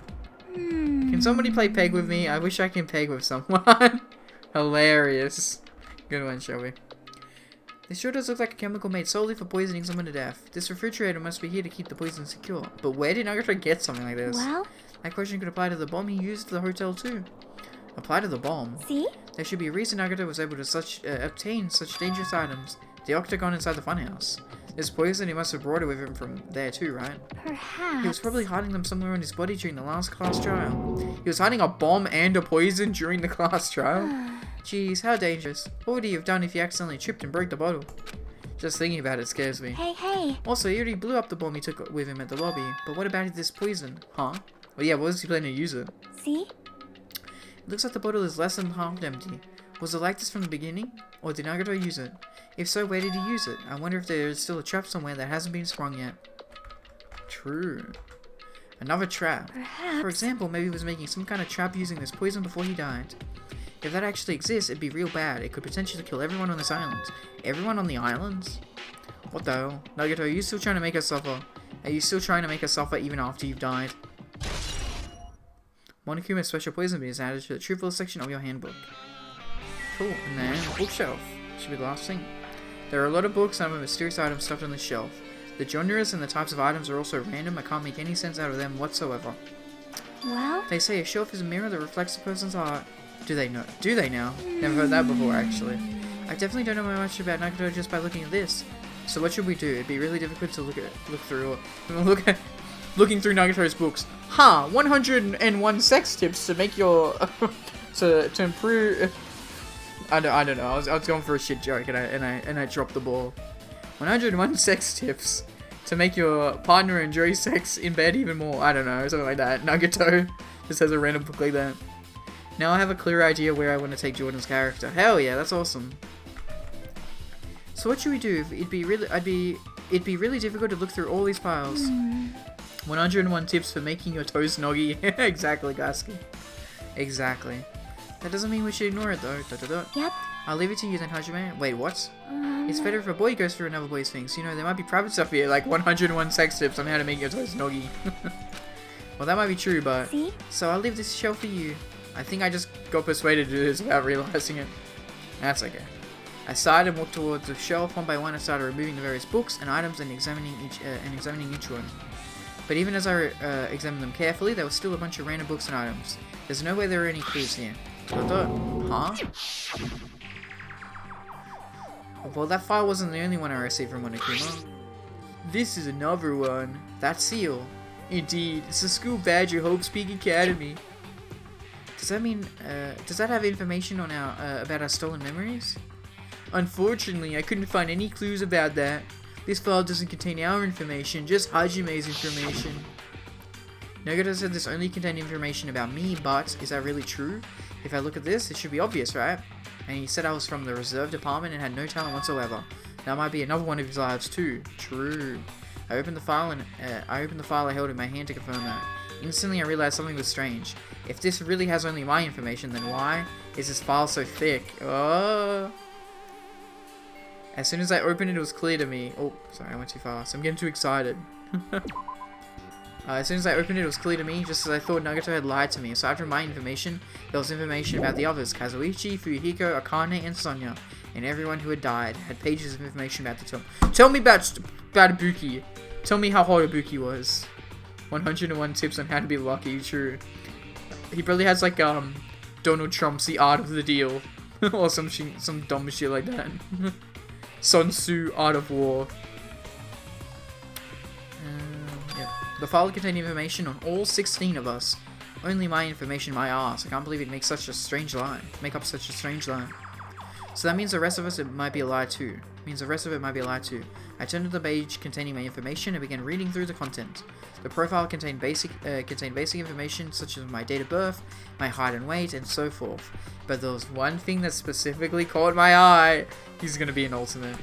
Can somebody play Peg with me? I wish I can Peg with someone. Hilarious. Good one, Shelby. This sure does look like a chemical made solely for poisoning someone to death. This refrigerator must be here to keep the poison secure. But where did Nagato get something like this? Well? That question could apply to the bomb he used for the hotel too. Apply to the bomb? See? There should be a reason Nagato was able to obtain such dangerous items. The octagon inside the funhouse. This poison, he must have brought it with him from there too, right? Perhaps. He was probably hiding them somewhere in his body during the last class trial. He was hiding a bomb and a poison during the class trial? Jeez, how dangerous. What would he have done if he accidentally tripped and broke the bottle? Just thinking about it scares me. Hey. Also, he already blew up the bomb he took with him at the lobby. But what about this poison? Huh? Well, yeah, what was he planning to use it? See? It looks like the bottle is less than half empty. Was it like this from the beginning? Or did Nagato use it? If so, where did he use it? I wonder if there is still a trap somewhere that hasn't been sprung yet. True. Another trap. Perhaps. For example, maybe he was making some kind of trap using this poison before he died. If that actually exists, it'd be real bad. It could potentially kill everyone on this island. Everyone on the islands? What the hell? Nagato, are you still trying to make us suffer? Are you still trying to make us suffer even after you've died? Monokuma's special poison is added to the truthful section of your handbook. Cool. And then, bookshelf. Should be the last thing. There are a lot of books and other mysterious items stuffed on the shelf. The genres and the types of items are also random. I can't make any sense out of them whatsoever. Well? They say a shelf is a mirror that reflects a person's heart. Do they know? Do they now? Never heard that before, actually. I definitely don't know much about Nagato just by looking at this. So what should we do? It'd be really difficult to looking through Nagato's books. 101 sex tips to make your to improve. I don't know. I was going for a shit joke and I dropped the ball. 101 sex tips to make your partner enjoy sex in bed even more. I don't know, something like that. Nagato just has a random book like that. Now I have a clear idea where I want to take Jordan's character. Hell yeah, that's awesome. So what should we do? It'd be really difficult to look through all these files. 101 tips for making your toast noggy. Exactly, Gasky. Exactly. That doesn't mean we should ignore it though. Yep. I'll leave it to you then, Hajime. Wait, what? It's better if a boy goes through another boy's things. You know, there might be private stuff here, like 101 sex tips on how to make your toast noggy. Well, that might be true, but... See? So I'll leave this shelf for you. I think I just got persuaded to do this without realizing it. That's okay. I started and walked towards the shelf. One by one, I started removing the various books and items and examining each one. But even as I examined them carefully, there was still a bunch of random books and items. There's no way there were any clues here. Huh? Well, that file wasn't the only one I received from Monokuma. This is another one. That seal. Indeed, it's the school badge of Hope's Peak Academy. Does that mean, does that have information on our, about our stolen memories? Unfortunately, I couldn't find any clues about that. This file doesn't contain our information, just Hajime's information. Nagata said this only contained information about me, but is that really true? If I look at this, it should be obvious, right? And he said I was from the reserve department and had no talent whatsoever. That might be another one of his lives too. True. I opened the file I held in my hand to confirm that. Instantly I realized something was strange. If this really has only my information, then why is this file so thick? Oh. As soon as I opened it, it was clear to me. Oh, sorry, I went too fast. I'm getting too excited. As soon as I opened it, it was clear to me, just as I thought Nagato had lied to me. Aside from my information, there was information about the others, Kazuichi, Fuyuhiko, Akane, and Sonya, and everyone who had died had pages of information about the tomb. Tell me about Ibuki. Tell me how hard Ibuki was. 101 tips on how to be lucky, true. He probably has like, Donald Trump's The Art of the Deal. Or some dumb shit like that. Sun Tzu, Art of War. Yeah. The file contained information on all 16 of us. Only my information, my ass. I can't believe it makes such a strange lie. Make up such a strange lie. So that means the rest of us, it might be a lie too. I turned to the page containing my information and began reading through the content. The profile contained basic information such as my date of birth, my height and weight, and so forth. But there was one thing that specifically caught my eye. He's gonna be an ultimate.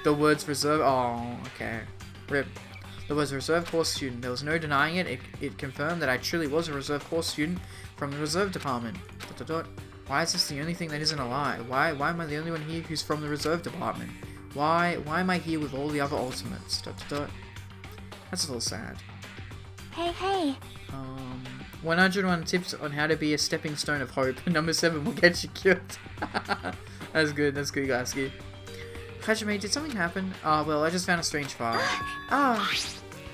The words reserve. Oh, okay. Rip. The words reserve course student. There was no denying it. It confirmed that I truly was a reserve course student from the reserve department. ... Why is this the only thing that isn't a lie? Why am I the only one here who's from the reserve department? Why am I here with all the other ultimates? ... That's a little sad. Hey. 101 tips on how to be a stepping stone of hope. Number 7 will get you killed. That's good, Lasky. Hajime, did something happen? Well, I just found a strange file.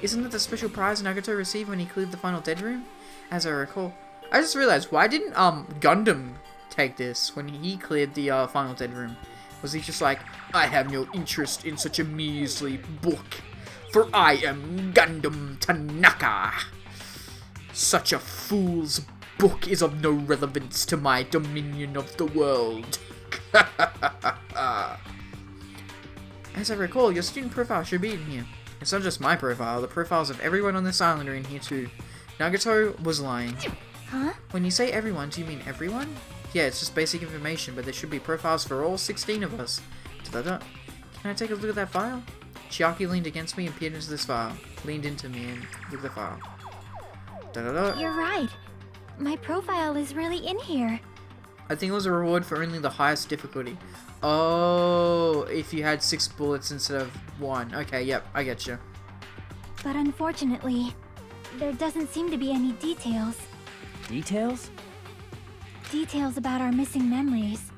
Isn't that the special prize Nagato received when he cleared the final dead room? As I recall. I just realized, why didn't, Gundam take this when he cleared the, final dead room? Was he just like, I have no interest in such a measly book, for I am Gundam Tanaka. Such a fool's book is of no relevance to my dominion of the world. As I recall, your student profile should be in here. It's not just my profile, the profiles of everyone on this island are in here too. Nagato was lying. Huh? When you say everyone, do you mean everyone? Yeah, it's just basic information, but there should be profiles for all 16 of us. Can I take a look at that file? Chiaki leaned against me and peered into this file. Leaned into me and looked at the file. You're right. My profile is really in here. I think it was a reward for only the highest difficulty. Oh, if you had 6 bullets instead of 1. Okay, yep, I get you. But unfortunately, there doesn't seem to be any details. Details? Details about our missing memories.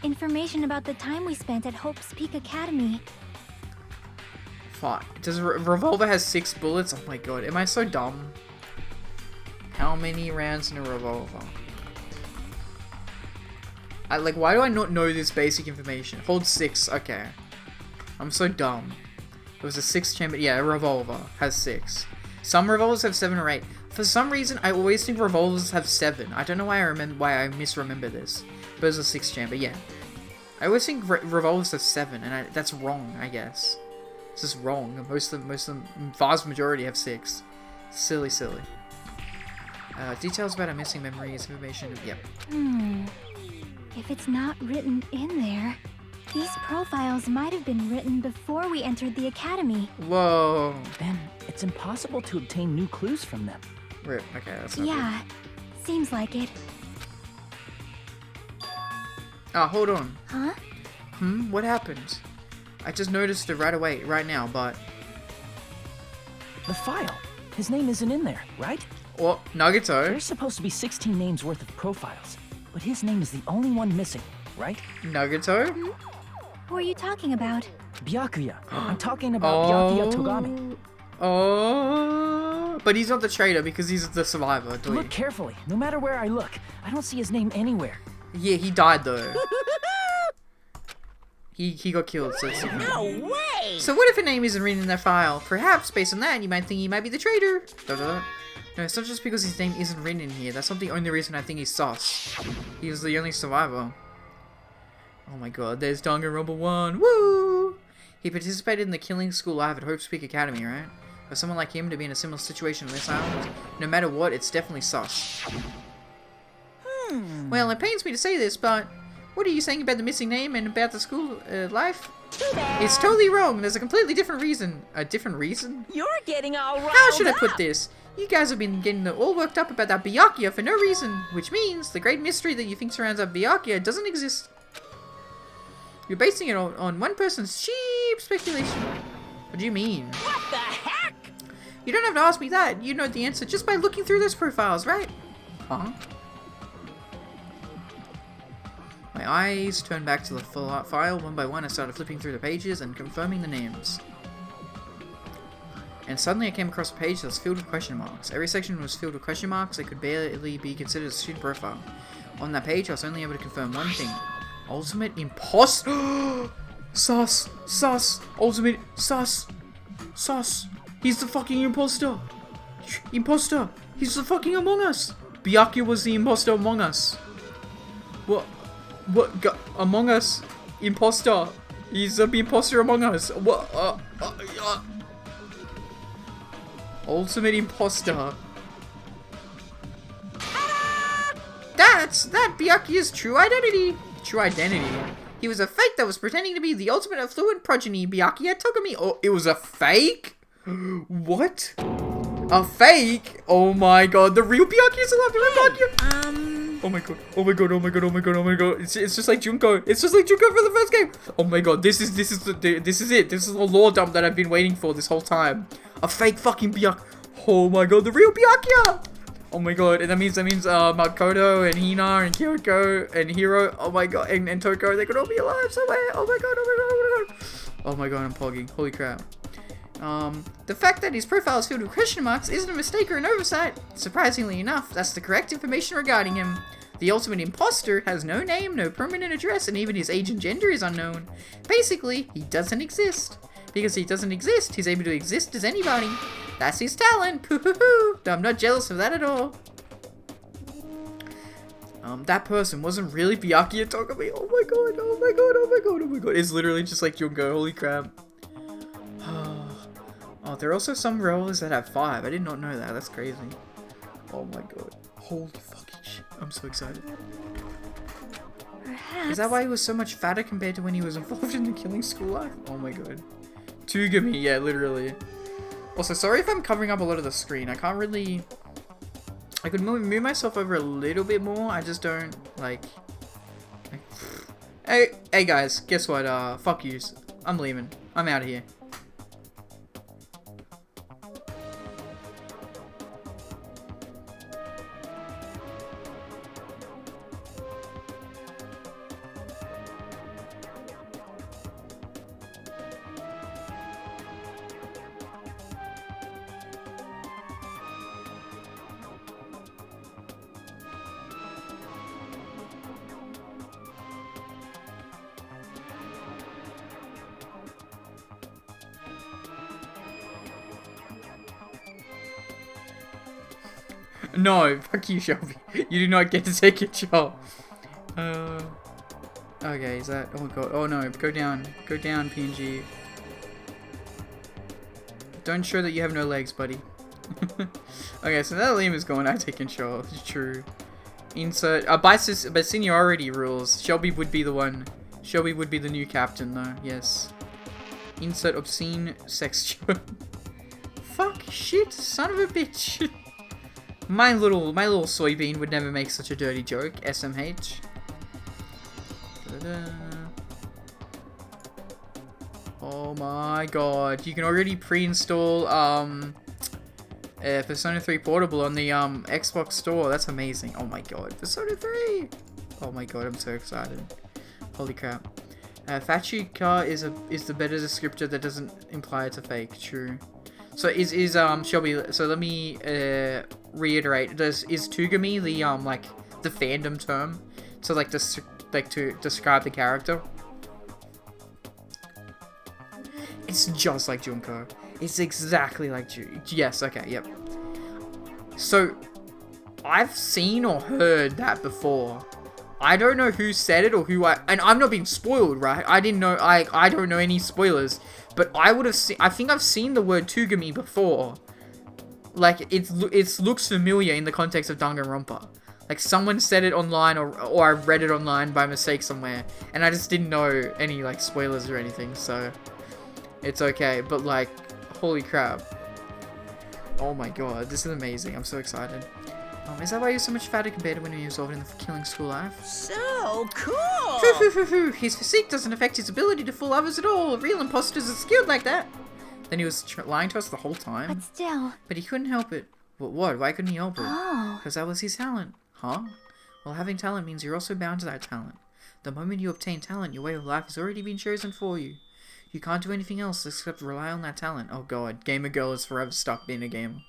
Information about the time we spent at Hope's Peak Academy. Fuck. Does revolver has 6 bullets? Oh my god, am I so dumb? How many rounds in a revolver? Why do I not know this basic information? Hold 6, okay. I'm so dumb. It was a 6-chamber, yeah, a revolver has 6. Some revolvers have 7 or 8. For some reason, I always think revolvers have 7. I don't know why I misremember this. But it's a 6-chamber, yeah. I always think revolvers have 7, and that's wrong, I guess. It's just wrong. Most of them, vast majority have 6. Silly. Details about our missing memories, information, yep. If it's not written in there, these profiles might have been written before we entered the academy. Whoa. Then it's impossible to obtain new clues from them. Rip, okay, that's not Yeah, seems like it. good. Hold on. Huh? What happened? I just noticed it right now, but... The file. His name isn't in there, right? Well, Nagato. There's supposed to be 16 names worth of profiles, but his name is the only one missing, right? Nagato? Who are you talking about? Byakuya. I'm talking about Byakuya Togami. Oh, but he's not the traitor because he's the survivor. Look carefully. No matter where I look, I don't see his name anywhere. Yeah, he died though. He got killed, so it's different. No way! So what if a name isn't written in that file? Perhaps, based on that, you might think he might be the traitor. No, it's not just because his name isn't written in here. That's not the only reason I think he's sus. He was the only survivor. Oh my god, there's Danganronpa 1. Woo! He participated in the killing school live at Hope's Peak Academy, right? For someone like him to be in a similar situation on this island, no matter what, it's definitely sus. Well, it pains me to say this, but what are you saying about the missing name and about the school life? It's totally wrong. There's a completely different reason. A different reason? You're getting all riled How should I put up. this? You guys have been getting all worked up about that Byakuya for no reason, which means the great mystery that you think surrounds that Byakuya doesn't exist. You're basing it on one person's cheap speculation. What do you mean? What the heck? You don't have to ask me that. You know the answer just by looking through those profiles, right? Huh? My eyes turned back to the full art file. One by one, I started flipping through the pages and confirming the names. And suddenly I came across a page that was filled with question marks. Every section was filled with question marks that could barely be considered a student profile. On that page, I was only able to confirm one thing. Ultimate imposter. Sus. Sus. Ultimate sus. Sus. He's the fucking imposter. Imposter. He's the fucking Among Us. Byakuya was the imposter Among Us. What? Among Us? Imposter. He's the imposter Among Us. What? Ultimate imposter. That Byakuya's true identity. True identity. He was a fake that was pretending to be the ultimate affluent progeny. Byakuya Togami. Oh, it was a fake? What? A fake? Oh my god, the real Byakuya's alive. The real Byakuya. Oh my god. Oh my god. Oh my god. Oh my god. Oh my god. It's just like Junko. It's just like Junko for the first game. Oh my god. This is it. This is the lore dump that I've been waiting for this whole time. A fake fucking Byakuya. Oh my god, the real Byakuya. Oh my god, and that means Makoto and Hina and Kyoko and Hiro, oh my god, and Toko, they could all be alive somewhere. Oh my god, oh my god, oh my god. Oh my god, I'm pogging. Holy crap. The fact that his profile is filled with question marks isn't a mistake or an oversight. Surprisingly enough, that's the correct information regarding him. The ultimate imposter has no name, no permanent address, and even his age and gender is unknown. Basically, he doesn't exist. Because he doesn't exist, he's able to exist as anybody. That's his talent. Poo-hoo-hoo. I'm not jealous of that at all. That person wasn't really Byakuya Togami. Oh my god, oh my god, oh my god, oh my god. It's literally just like Junko, holy crap. Oh, there are also some rollers that have 5. I did not know that, that's crazy. Oh my god. Holy fucking shit. I'm so excited. Perhaps. Is that why he was so much fatter compared to when he was involved in the killing school life? Oh my god. Tugami, yeah, literally. Also, sorry if I'm covering up a lot of the screen. I can't really... I could move myself over a little bit more. I just don't, like... Hey guys, guess what? Fuck yous. I'm leaving. I'm out of here. No, fuck you, Shelby. You do not get to take your job. Okay, is that... Oh my god. Oh no, go down. Go down, PNG. Don't show that you have no legs, buddy. Okay, so now Liam is gone. I take control. It's true. Insert... by seniority rules, Shelby would be the one. Shelby would be the new captain, though. Yes. Insert obscene sex joke. Fuck, shit, son of a bitch. My little soybean would never make such a dirty joke. SMH. Da-da-da. Oh my god. You can already pre-install Persona 3 Portable on the Xbox store. That's amazing. Oh my god. Persona 3! Oh my god, I'm so excited. Holy crap. Fachika is the better descriptor that doesn't imply it's a fake. True. So is Shelby, so let me reiterate, is Tugami the like the fandom term? So like to describe the character? It's just like Junko. It's exactly like Yes, okay, yep. So, I've seen or heard that before. I don't know who said it or and I'm not being spoiled, right? I didn't know, I don't know any spoilers. But I would have seen, I think I've seen the word Tugami before. Like, it looks familiar in the context of Danganronpa. Like, someone said it online or I read it online by mistake somewhere. And I just didn't know any, like, spoilers or anything, so it's okay. But, like, holy crap. Oh my god, this is amazing. I'm so excited. Is that why you're so much fatter compared to when he was in the killing school life? So cool! His physique doesn't affect his ability to fool others at all. Real imposters are skilled like that. Then he was lying to us the whole time. But still. But he couldn't help it. But what? Why couldn't he help it? Oh. Because that was his talent. Huh? Well, having talent means you're also bound to that talent. The moment you obtain talent, your way of life has already been chosen for you. You can't do anything else except rely on that talent. Oh god, gamer girl is forever stuck being a gamer.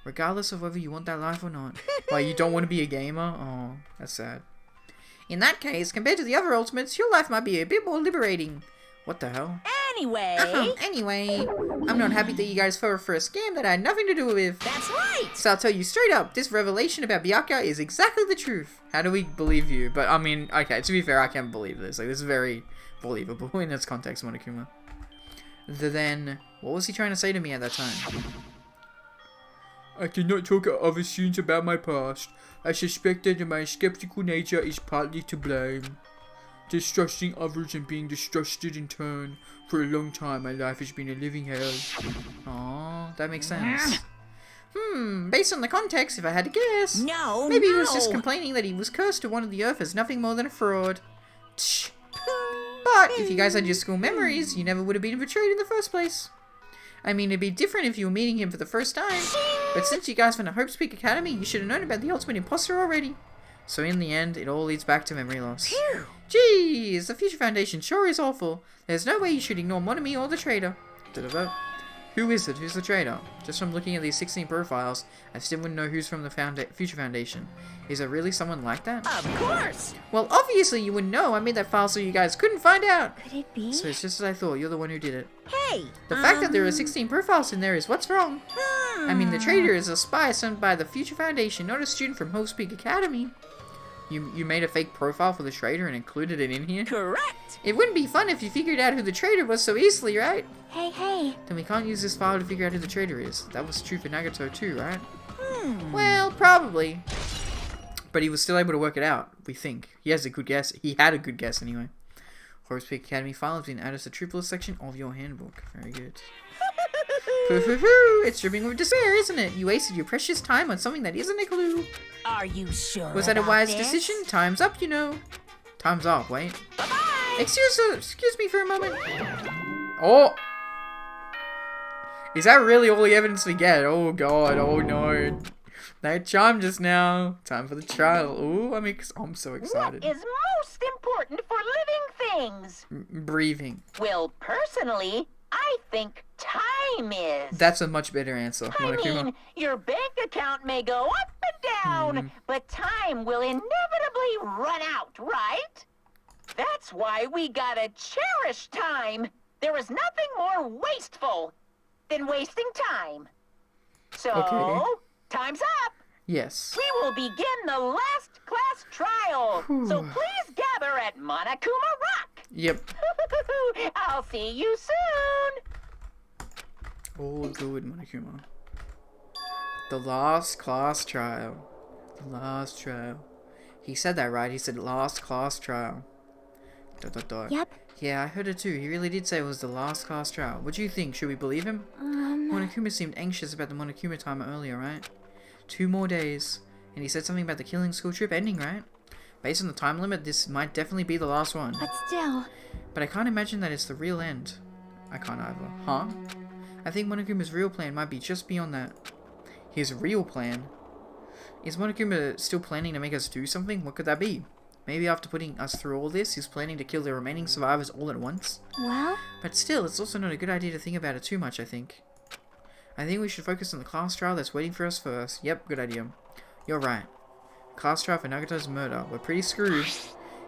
Regardless of whether you want that life or not. Why, you don't want to be a gamer? Oh, that's sad. In that case, compared to the other ultimates, your life might be a bit more liberating. What the hell? Anyway... Anyway, I'm not happy that you guys fell for a scam that I had nothing to do with. That's right! So I'll tell you straight up, this revelation about Byakuya is exactly the truth. How do we believe you? But, I mean, okay, to be fair, I can't believe this. Like, this is very believable in its context, Monokuma. Then, what was he trying to say to me at that time? I cannot talk to other students about my past. I suspect that my skeptical nature is partly to blame. Distrusting others and being distrusted in turn. For a long time, my life has been a living hell. Aww, that makes sense. Based on the context, if I had to guess. No, Maybe he was just complaining that he was cursed to one of the Earth as nothing more than a fraud. Tch. But, if you guys had your school memories, you never would have been betrayed in the first place. I mean, it'd be different if you were meeting him for the first time. But since you guys went to Hope's Peak Academy, you should have known about the ultimate imposter already. So in the end, it all leads back to memory loss. Phew. Jeez, the Future Foundation sure is awful. There's no way you should ignore Monami or the traitor. Who is it? Who's the traitor? Just from looking at these 16 profiles, I still wouldn't know who's from the Future Foundation. Is there really someone like that? Of course! Well, obviously you wouldn't know. I made that file so you guys couldn't find out. Could it be? So it's just as I thought. You're the one who did it. Hey! The fact that there are 16 profiles in there is what's wrong. I mean, the traitor is a spy sent by the Future Foundation, not a student from Hope's Peak Academy. You made a fake profile for the traitor and included it in here? Correct! It wouldn't be fun if you figured out who the traitor was so easily, right? Hey. Then we can't use this file to figure out who the traitor is. That was true for Nagato too, right? Well, probably. But he was still able to work it out, we think. He has a good guess. He had a good guess anyway. Hope's Peak Academy file has been added to the triple section of your handbook. Very good. It's dripping with despair, isn't it? You wasted your precious time on something that isn't a clue. Are you sure Was that a about wise this? decision? Time's up, you know. Time's up, wait. Bye-bye! Excuse me for a moment. Oh! Is that really all the evidence we get? Oh god, oh no. That chime just now. Time for the trial. Ooh, I'm so excited. What is most important for living things? Breathing. Well, personally, I think time is. That's a much better answer. I Monokuma. mean, your bank account may go up and down, but time will inevitably run out, right? That's why we gotta cherish time. There is nothing more wasteful than wasting time. So, Okay. time's up. Yes. We will begin the last class trial. So please gather at Monokuma Rock. Yep. I'll see you soon. All good, Monokuma. The last class trial. The last trial. He said that right. He said last class trial. ... Yep. Yeah, I heard it too. He really did say it was the last class trial. What do you think? Should we believe him? Monokuma seemed anxious about the Monokuma timer earlier, right? 2 more days. And he said something about the killing school trip ending, right? Based on the time limit, this might definitely be the last one. But still. But I can't imagine that it's the real end. I can't either. Huh? I think Monokuma's real plan might be just beyond that. His real plan? Is Monokuma still planning to make us do something? What could that be? Maybe after putting us through all this, he's planning to kill the remaining survivors all at once? Well? But still, it's also not a good idea to think about it too much, I think. I think we should focus on the class trial that's waiting for us first. Yep, good idea. You're right. Class trial for Nagato's murder. We're pretty screwed.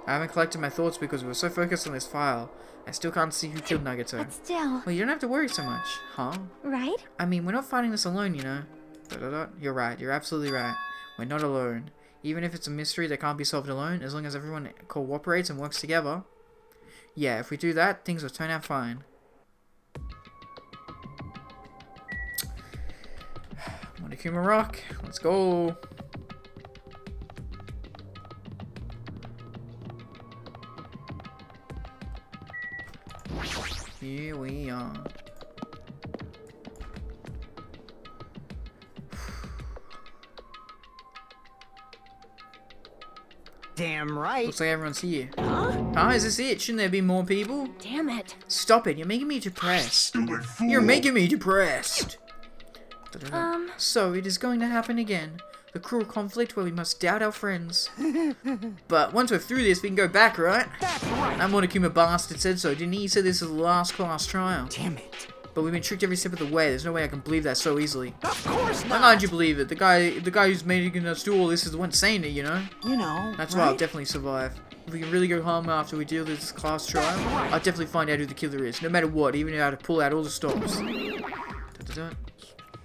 I haven't collected my thoughts because we were so focused on this file. I still can't see who killed Nagato. But still, Well, you don't have to worry so much, huh? right? I mean, we're not fighting this alone, you know. You're right. You're absolutely right. We're not alone. Even if it's a mystery that can't be solved alone, as long as everyone cooperates and works together. Yeah, if we do that, things will turn out fine. Monokuma Rock. Let's go. Here we are. Damn right. Looks like everyone's here. Huh? Is this it? Shouldn't there be more people? Damn it. Stop it. You're making me depressed. You're making me depressed. So, it is going to happen again. The cruel conflict where we must doubt our friends. But once we're through this, we can go back, right? That's right. That Monokuma bastard said so, didn't he? He said this is the last class trial. Damn it. But we've been tricked every step of the way. There's no way I can believe that so easily. Of course Why not. can't you believe it? The guy who's making us do all this is the one saying it, you know? You know. That's right? why I'll definitely survive. If we can really go home after we deal with this class trial, I'll definitely find out who the killer is, no matter what, even if I have to pull out all the stops.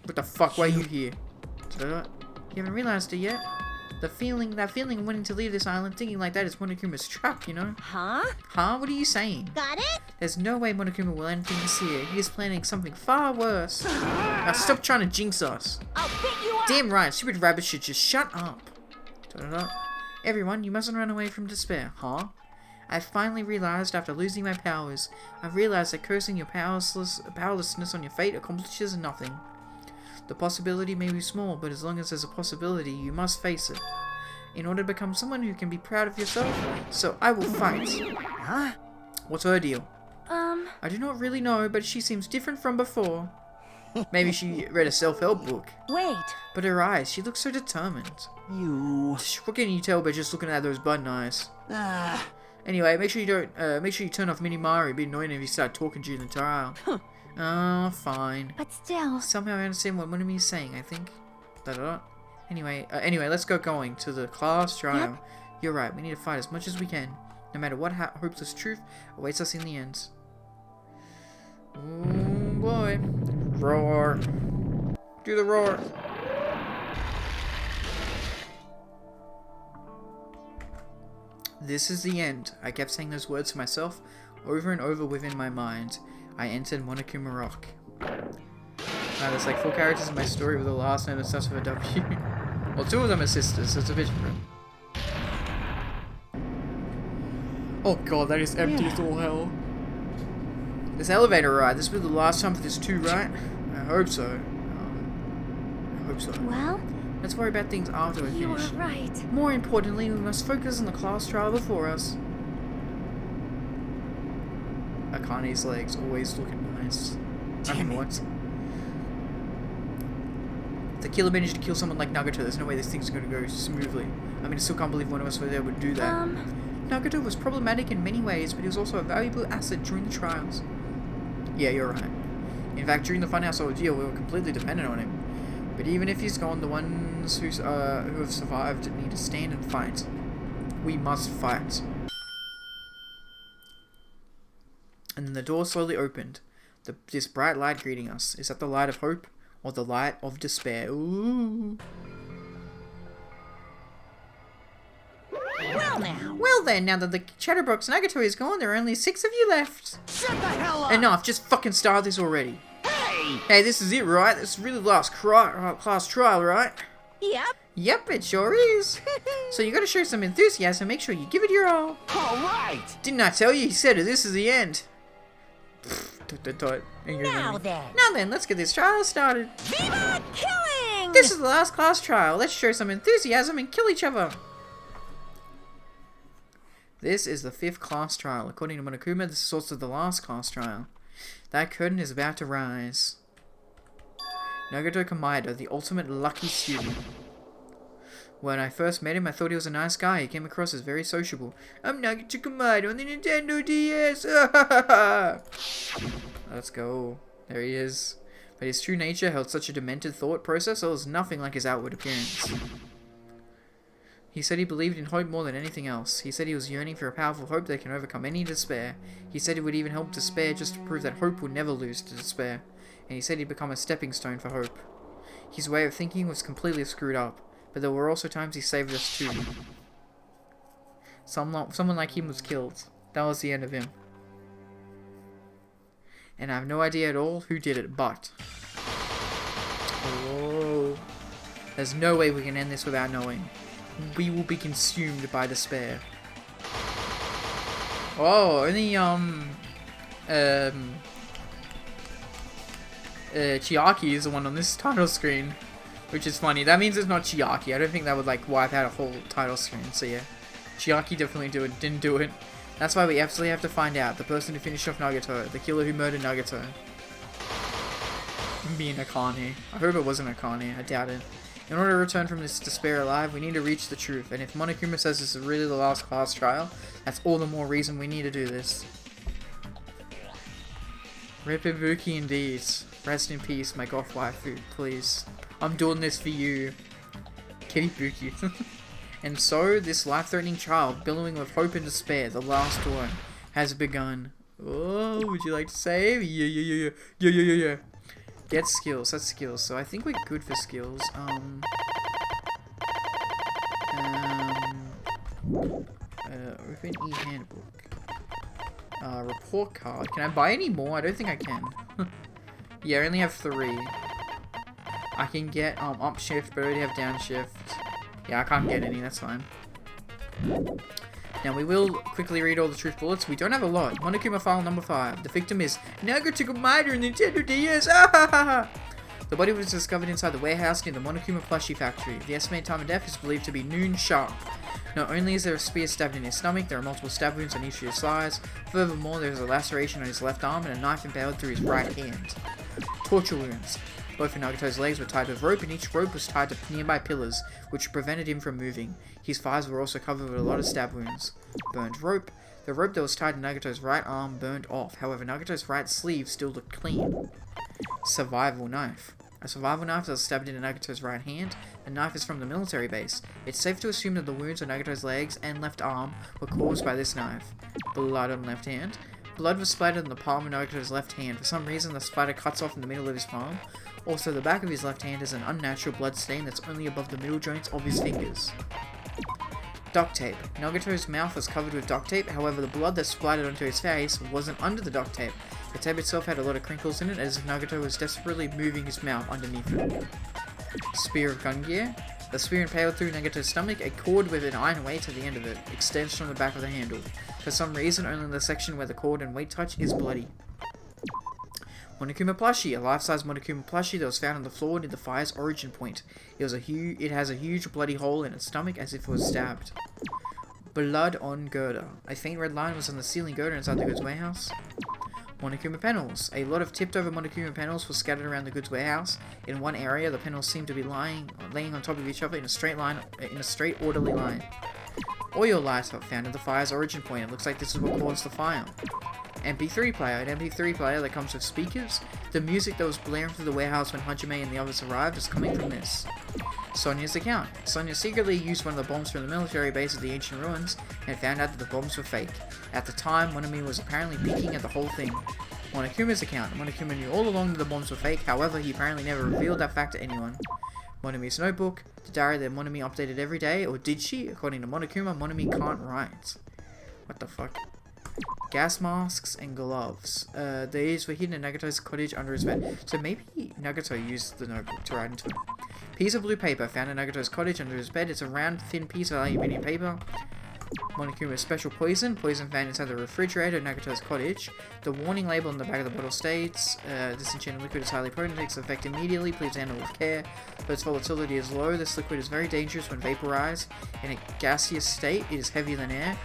What the fuck, why are you here? You haven't realized it yet? That feeling of wanting to leave this island thinking like that is Monokuma's trap, you know? Huh? Huh? What are you saying? Got it? There's no way Monokuma will anything this year. He is planning something far worse. Now stop trying to jinx us. I'll pick you up. Damn right, stupid rabbit should just shut up. Everyone, you mustn't run away from despair, huh? I finally realized after losing my powers, I've realized that cursing your powerlessness on your fate accomplishes nothing. The possibility may be small, but as long as there's a possibility, you must face it. In order to become someone who can be proud of yourself, so I will fight. Huh? What's her deal? I do not really know, but she seems different from before. Maybe she read a self-help book. Wait. But her eyes, she looks so determined. You. What can you tell by just looking at those button eyes? Ah. Anyway, make sure you turn off Minimari. It'd be annoying if you start talking during the trial. Oh, fine. But still, Somehow I understand what Monami is saying, I think. Anyway, let's go going to the class trial. Yep. You're right, we need to fight as much as we can. No matter what hopeless truth awaits us in the end. Oh boy. Roar. Do the roar. This is the end. I kept saying those words to myself over and over within my mind. I entered Monokuma Rock. Wow, there's like 4 characters in my story with the last name that starts with a W. Well, 2 of them are sisters, so it's a bit different. Oh god, that is empty as all hell. This elevator ride, this will be the last time for this too, right? I hope so. I hope so. well, Let's worry about things after we you finish. are right. More importantly, we must focus on the class trial before us. Akane's legs always looking nice. Damn it. What? The killer managed to kill someone like Nagato. There's no way this thing's going to go smoothly. I mean, I still can't believe one of us was able to do that. Nagato was problematic in many ways, but he was also a valuable asset during the trials. Yeah, you're right. In fact, during the Funhouse ordeal, we were completely dependent on him. But even if he's gone, the ones who have survived need to stand and fight. We must fight. And then the door slowly opened. This bright light greeting us. Is that the light of hope or the light of despair? Ooh. Well then, now that the Chatterbox Nagato is gone, there are only 6 of you left. Shut the hell up. Enough, just fucking start this already. Hey. Hey, this is it, right? This is really the last class trial, right? Yep. Yep, it sure is. So you gotta show some enthusiasm, make sure you give it your all. All right. Didn't I tell you? He said it, this is the end. Now then. Now then, let's get this trial started. Viva killing! This is the last class trial. Let's show some enthusiasm and kill each other. This is the 5th class trial. According to Monokuma, this is also the last class trial. That curtain is about to rise. Nagato Kamaido, the ultimate lucky student. When I first met him, I thought he was a nice guy. He came across as very sociable. I'm Nagato Kamaido on the Nintendo DS. Let's go. There he is. But his true nature held such a demented thought process, it was nothing like his outward appearance. He said he believed in hope more than anything else. He said he was yearning for a powerful hope that can overcome any despair. He said it would even help despair just to prove that hope would never lose to despair. And he said he'd become a stepping stone for hope. His way of thinking was completely screwed up, but there were also times he saved us too. Someone like him was killed. That was the end of him. And I have no idea at all who did it, but... Oh, there's no way we can end this without knowing. We will be consumed by despair. Oh, only, Chiaki is the one on this title screen, which is funny. That means it's not Chiaki. I don't think that would, like, wipe out a whole title screen, so yeah. Chiaki definitely didn't do it. That's why we absolutely have to find out. The person who finished off Nagato. The killer who murdered Nagato. Being Akane. I hope it wasn't Akane. I doubt it. In order to return from this despair alive, we need to reach the truth. And if Monokuma says this is really the last class trial, that's all the more reason we need to do this. Rip Ibuki indeed. Rest in peace, my goth waifu, please. I'm doing this for you. Kiribuki. And so, this life-threatening child, billowing with hope and despair, the last one, has begun. Oh, would you like to save? Yeah. Get skills, that's skills. So I think we're good for skills. Open e-handbook. Report card. Can I buy any more? I don't think I can. Yeah, I only have 3. I can get up shift, but I already have down shift. Yeah, I can't get any, that's fine. Now we will quickly read all the truth bullets. We don't have a lot. Monokuma file number 5. The victim is Nagato Miter Nintendo DS. The body was discovered inside the warehouse near the Monokuma plushie factory. The estimated time of death is believed to be noon sharp. Not only is there a spear stabbed in his stomach, there are multiple stab wounds on each of his sides. Furthermore, there is a laceration on his left arm and a knife impaled through his right hand. Torture wounds. Both of Nagato's legs were tied with rope, and each rope was tied to nearby pillars, which prevented him from moving. His thighs were also covered with a lot of stab wounds. Burned rope. The rope that was tied to Nagato's right arm burned off, however Nagato's right sleeve still looked clean. Survival knife. A survival knife that was stabbed into Nagato's right hand. The knife is from the military base. It's safe to assume that the wounds on Nagato's legs and left arm were caused by this knife. Blood on left hand. Blood was splattered on the palm of Nagato's left hand. For some reason, the splatter cuts off in the middle of his palm. Also, the back of his left hand is an unnatural blood stain that's only above the middle joints of his fingers. Duct tape. Nagato's mouth was covered with duct tape, however the blood that splattered onto his face wasn't under the duct tape. The tape itself had a lot of crinkles in it, as if Nagato was desperately moving his mouth underneath it. Spear of gun gear. The spear impaled through Nagato's stomach, a cord with an iron weight at the end of it extends from the back of the handle. For some reason, only the section where the cord and weight touch is bloody. Monokuma plushie, a life-size Monokuma plushie that was found on the floor near the fire's origin point. It has a huge bloody hole in its stomach as if it was stabbed. Blood on girder. A faint red line was on the ceiling girder inside the goods warehouse. Monokuma panels. A lot of tipped over Monokuma panels were scattered around the goods warehouse. In one area, the panels seemed to be laying on top of each other in a straight orderly line. Oil lighter found at the fire's origin point. It looks like this is what caused the fire. MP3 player. An MP3 player that comes with speakers. The music that was blaring through the warehouse when Hajime and the others arrived is coming from this. Sonya's account. Sonya secretly used one of the bombs from the military base at the ancient ruins and found out that the bombs were fake. At the time, Monami was apparently peeking at the whole thing. Monokuma's account. Monokuma knew all along that the bombs were fake, however, he apparently never revealed that fact to anyone. Monami's notebook. The diary that Monami updated every day, or did she? According to Monokuma, Monami can't write. What the fuck? Gas masks and gloves. These were hidden in Nagato's cottage under his bed. So maybe Nagato used the notebook to write into it. Piece of blue paper found in Nagato's cottage under his bed. It's a round, thin piece of aluminium paper. Monokuma's special poison. Poison found inside the refrigerator at Nagato's cottage. The warning label on the back of the bottle states, this enchanted liquid is highly potent, takes effect immediately, please handle with care. Though its volatility is low, this liquid is very dangerous when vaporized. In a gaseous state, it is heavier than air.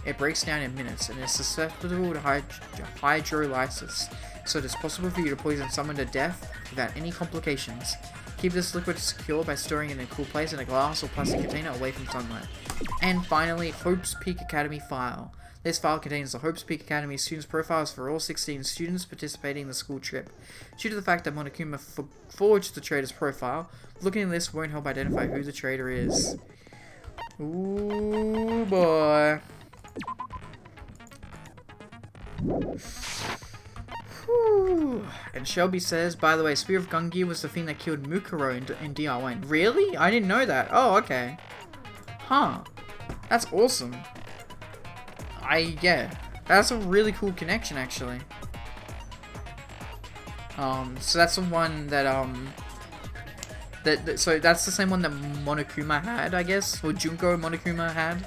It breaks down in minutes, and is susceptible to hydrolysis, so it is possible for you to poison someone to death without any complications. Keep this liquid secure by storing it in a cool place in a glass or plastic container away from sunlight. And finally, Hope's Peak Academy file. This file contains the Hope's Peak Academy students' profiles for all 16 students participating in the school trip. Due to the fact that Monokuma forged the traitor's profile, looking at this won't help identify who the traitor is. Ooh, boy. Whew. And Shelby says, by the way, Spear of Gungi was the thing that killed Mukuro in DR1. Really? I didn't know that. Oh, okay. Huh. That's awesome. Yeah. That's a really cool connection, actually. So that's the one that, so that's the same one that Monokuma had, I guess? Or Junko and Monokuma had?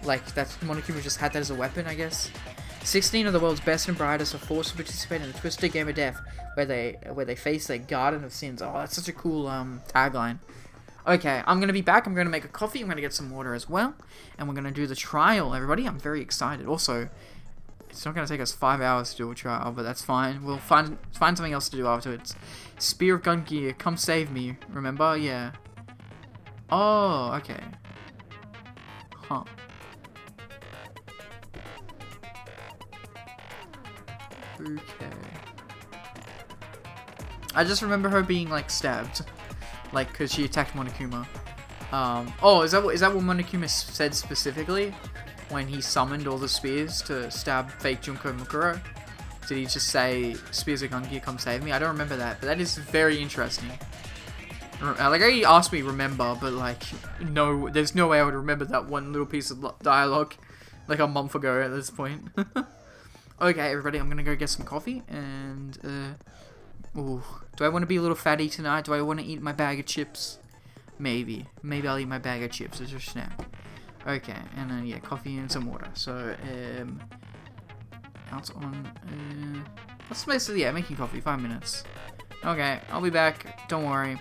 Like, Monokuma just had that as a weapon, I guess? 16 of the world's best and brightest are forced to participate in the Twisted Game of Death, where they face their Garden of Sins. Oh, that's such a cool, tagline. Okay, I'm gonna be back. I'm gonna make a coffee. I'm gonna get some water as well. And we're gonna do the trial, everybody. I'm very excited. Also, it's not gonna take us 5 hours to do a trial, but that's fine. We'll find something else to do afterwards. Spear of Gungi, come save me. Remember? Yeah. Oh, okay. Huh. Okay. I just remember her being like stabbed, like because she attacked Monokuma. Oh, is that what Monokuma said specifically when he summoned all the spears to stab fake Junko Mukuro? Did he just say, "Spears of Gungi, come save me"? I don't remember that, but that is very interesting. Like, he asked me remember, but like, no, there's no way I would remember that one little piece of dialogue like a month ago at this point. Okay, everybody, I'm gonna go get some coffee, and, ooh, do I want to be a little fatty tonight? Do I want to eat my bag of chips? Maybe I'll eat my bag of chips as a snack. Okay, and then, yeah, coffee and some water. So, out on, that's basically, yeah, making coffee, 5 minutes. Okay, I'll be back, don't worry.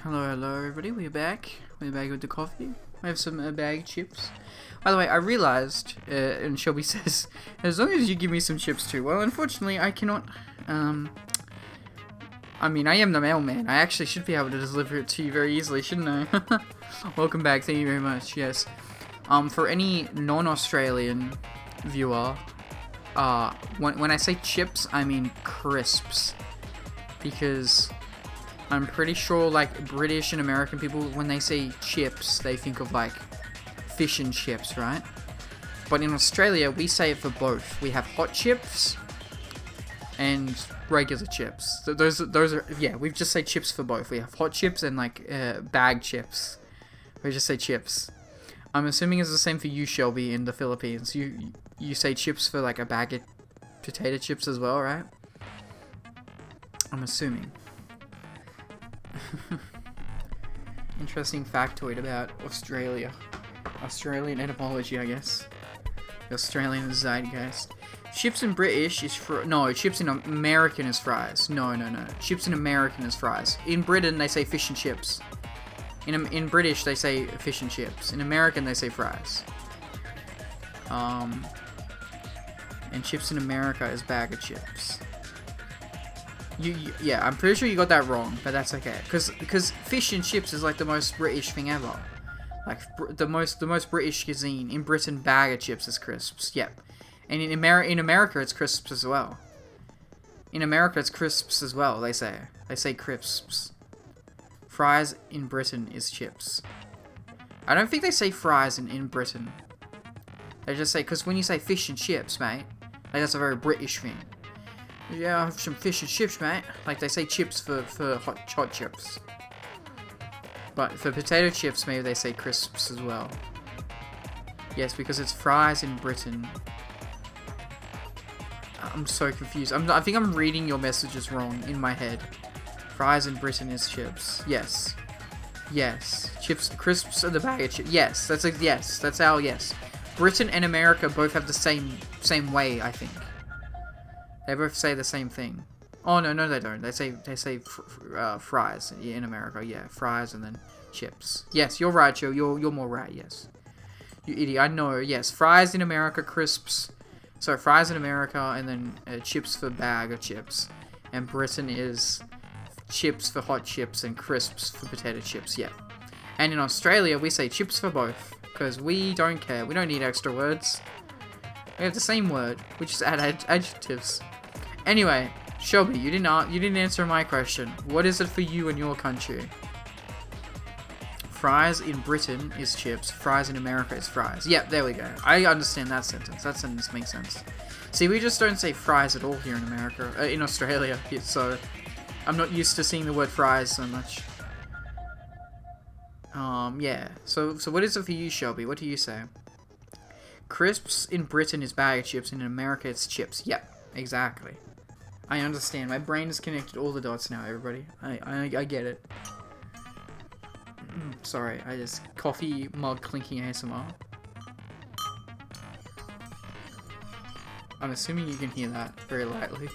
Hello, everybody. We're back. We're back with the coffee. We have some bag chips. By the way, I realized, and Shelby says, as long as you give me some chips too. Well, unfortunately, I cannot. I mean, I am the mailman. I actually should be able to deliver it to you very easily, shouldn't I? Welcome back. Thank you very much. Yes. For any non-Australian viewer, when I say chips, I mean crisps, because I'm pretty sure, like, British and American people, when they say chips, they think of, like, fish and chips, right? But in Australia, we say it for both. We have hot chips and regular chips. Those are, yeah, we just say chips for both. We have hot chips and, like, bag chips. We just say chips. I'm assuming it's the same for you, Shelby, in the Philippines. You say chips for, like, a bag of potato chips as well, right? I'm assuming. Interesting factoid about Australia. Australian etymology, I guess. The Australian zeitgeist. Chips in British is no, chips in American is fries. No. Chips in American is fries. In Britain, they say fish and chips. In British, they say fish and chips. In American, they say fries. And chips in America is bag of chips. Yeah, I'm pretty sure you got that wrong, but that's okay. Because fish and chips is like the most British thing ever. Like the most British cuisine. In Britain, bag of chips is crisps. Yep. And in America, it's crisps as well. In America, it's crisps as well. They say crisps. Fries in Britain is chips. I don't think they say fries in Britain. They just say, because when you say fish and chips, mate, like that's a very British thing. Yeah, I have some fish and chips, mate. Like, they say chips for hot chips. But for potato chips, maybe they say crisps as well. Yes, because it's fries in Britain. I'm so confused. I think I'm reading your messages wrong in my head. Fries in Britain is chips. Yes. Yes. Chips, crisps are the bag of chips. Yes, that's a yes. That's our yes. Britain and America both have the same way, I think. They both say the same thing. Oh no, they don't. They say fries in America. Yeah, fries and then chips. Yes, you're right, Joe. You're more right. Yes, you idiot. I know. Yes, fries in America, crisps. So fries in America, and then chips for bag of chips. And Britain is chips for hot chips and crisps for potato chips. Yeah. And in Australia, we say chips for both because we don't care. We don't need extra words. We have the same word. We just add adjectives. Anyway, Shelby, you didn't answer my question. What is it for you in your country? Fries in Britain is chips. Fries in America is fries. Yep, there we go. I understand that sentence. That sentence makes sense. See, we just don't say fries at all here in America, in Australia. So I'm not used to seeing the word fries so much. Yeah. So what is it for you, Shelby? What do you say? Crisps in Britain is bag of chips, and in America it's chips. Yep, exactly. I understand. My brain has connected all the dots now, everybody. I get it. Sorry, I just coffee mug clinking ASMR. I'm assuming you can hear that very lightly.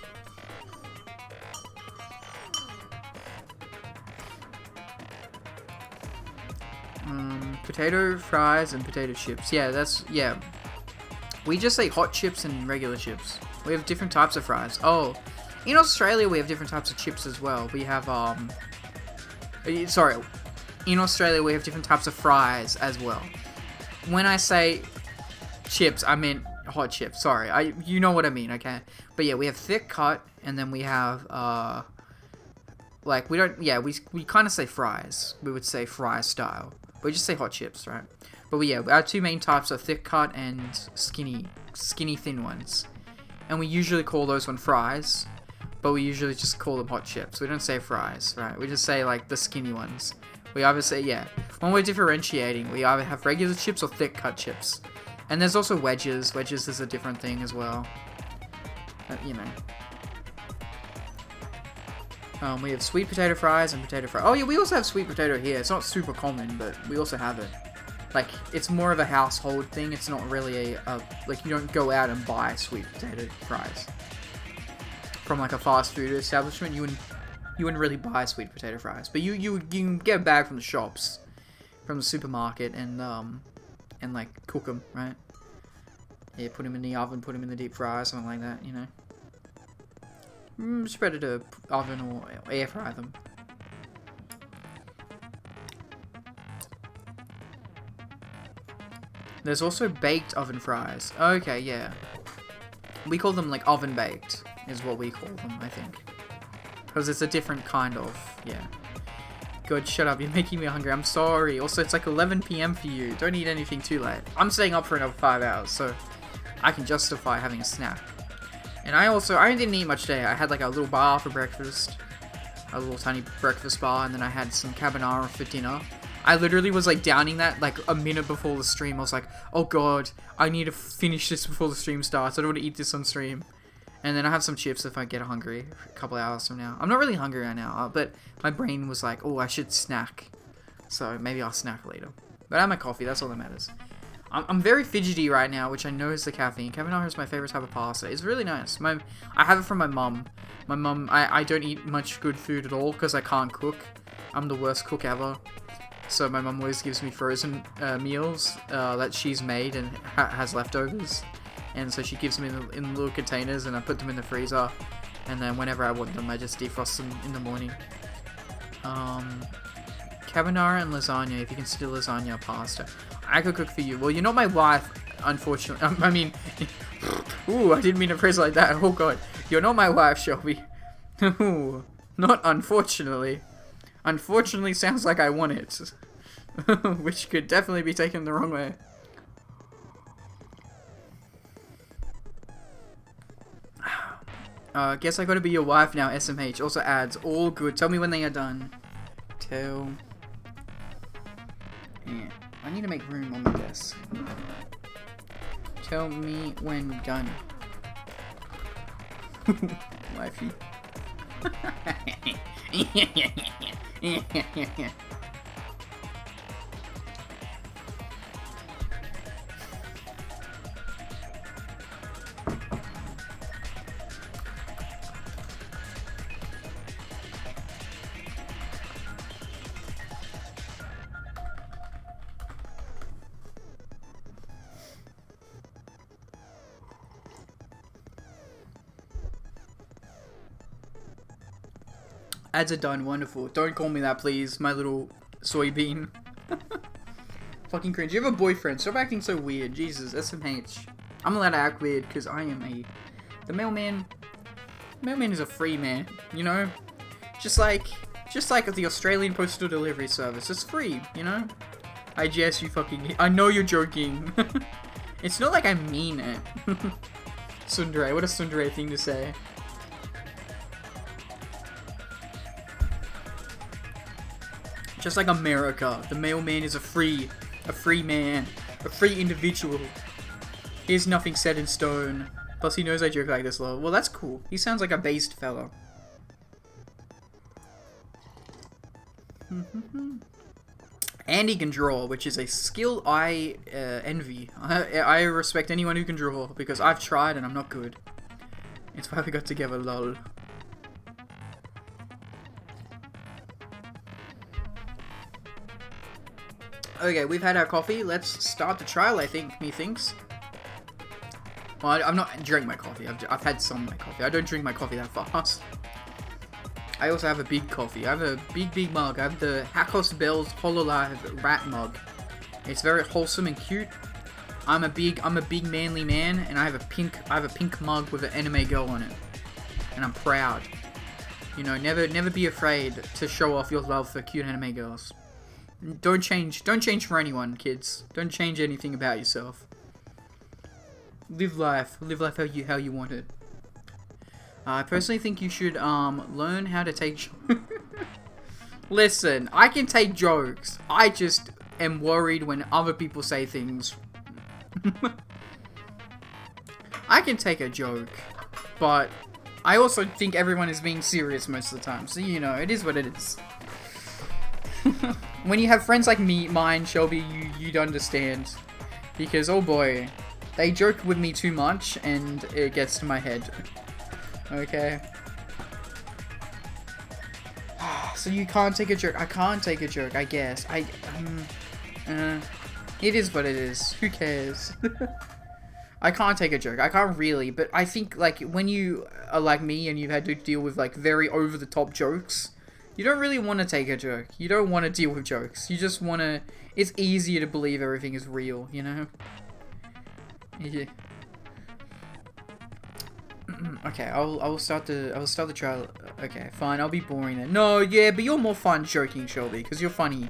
Potato fries and potato chips. Yeah. We just say hot chips and regular chips. We have different types of fries. Oh, in Australia we have different types of chips as well. We have in Australia we have different types of fries as well. When I say chips, I meant hot chips. Sorry, you know what I mean, okay? But yeah, we have thick cut, and then we have like we kind of say fries. We would say fry style. We just say hot chips, right? But yeah, our two main types are thick cut and skinny thin ones. And we usually call those one fries, but we usually just call them hot chips. We don't say fries, right? We just say like the skinny ones. We either say, yeah, when we're differentiating, we either have regular chips or thick cut chips. And there's also wedges. Wedges is a different thing as well. You know. We have sweet potato fries and potato fries. Oh yeah, we also have sweet potato here. It's not super common, but we also have it. Like, it's more of a household thing. It's not really like, you don't go out and buy sweet potato fries from like a fast food establishment. You wouldn't You wouldn't really buy sweet potato fries, but you can get a bag from the shops, from the supermarket, and like cook them, right? Yeah, put them in the oven, put them in the deep fryer, something like that, you know. Just better to oven or air fry them. There's also baked oven fries. Okay, yeah. We call them like oven baked, is what we call them, I think. Because it's a different kind of, yeah. God, shut up, you're making me hungry, I'm sorry. Also, it's like 11 PM for you. Don't eat anything too late. I'm staying up for another 5 hours, so I can justify having a snack. And I didn't eat much today. I had like a little bar for breakfast. A little tiny breakfast bar, and then I had some carbonara for dinner. I literally was like downing that like a minute before the stream. I was like, oh god, I need to finish this before the stream starts. I don't want to eat this on stream. And then I have some chips if I get hungry a couple hours from now. I'm not really hungry right now, but my brain was like, oh, I should snack. So maybe I'll snack later. But I have my coffee, that's all that matters. I'm very fidgety right now, which I know is the caffeine. Carbonara is my favorite type of pasta. It's really nice. I have it from my mum. My mum, I don't eat much good food at all because I can't cook. I'm the worst cook ever. So my mum always gives me frozen meals that she's made and has leftovers. And so she gives me in little containers and I put them in the freezer. And then whenever I want them, I just defrost them in the morning. Carbonara and lasagna, if you consider lasagna pasta. I could cook for you. Well, you're not my wife, unfortunately. I mean, ooh, I didn't mean to phrase it like that. Oh god. You're not my wife, Shelby. Ooh, not unfortunately. Unfortunately sounds like I want it. Which could definitely be taken the wrong way. Guess I gotta be your wife now, SMH. Also ads, all good. Tell me when they are done. Yeah, I need to make room on the desk. Tell me when done. Wifey. Ads are done, wonderful. Don't call me that, please, my little soybean. Fucking cringe. You have a boyfriend. Stop acting so weird. Jesus, SMH. I'm allowed to act weird because I am the mailman. Mailman is a free man, you know? Just like the Australian Postal Delivery Service. It's free, you know? I guess you fucking... I know you're joking. It's not like I mean it. Tsundere. What a tsundere thing to say. Just like America, the mailman is a free man, a free individual. Here's nothing set in stone. Plus he knows I joke like this, lol. Well, that's cool. He sounds like a based fellow. And he can draw, which is a skill I envy. I respect anyone who can draw, because I've tried and I'm not good. It's why we got together, lol. Okay, we've had our coffee. Let's start the trial, I think, methinks. Well, I'm not drinking my coffee. I've had some of my coffee. I don't drink my coffee that fast. I also have a big coffee. I have a big mug. I have the Hackos Bell's Hololive rat mug. It's very wholesome and cute. I'm a big manly man, and I have a pink mug with an anime girl on it. And I'm proud. You know, never be afraid to show off your love for cute anime girls. Don't change for anyone, kids. Don't change anything about yourself. Live life how you want it. I personally think you should learn how to take. Listen, I can take jokes. I just am worried when other people say things. I can take a joke, but I also think everyone is being serious most of the time. So you know, it is what it is. When you have friends like mine, Shelby, you'd understand. Because, oh boy, they joke with me too much, and it gets to my head. Okay? So you can't take a joke. I can't take a joke, I guess. It is what it is. Who cares? I can't take a joke. I can't really, but I think, like, when you are like me and you've had to deal with, like, very over-the-top jokes, you don't really want to take a joke. You don't want to deal with jokes. You just want to... It's easier to believe everything is real, you know? Yeah. Okay, I'll start the trial. Okay, fine, I'll be boring then. No, yeah, but you're more fun joking, Shelby, because you're funny.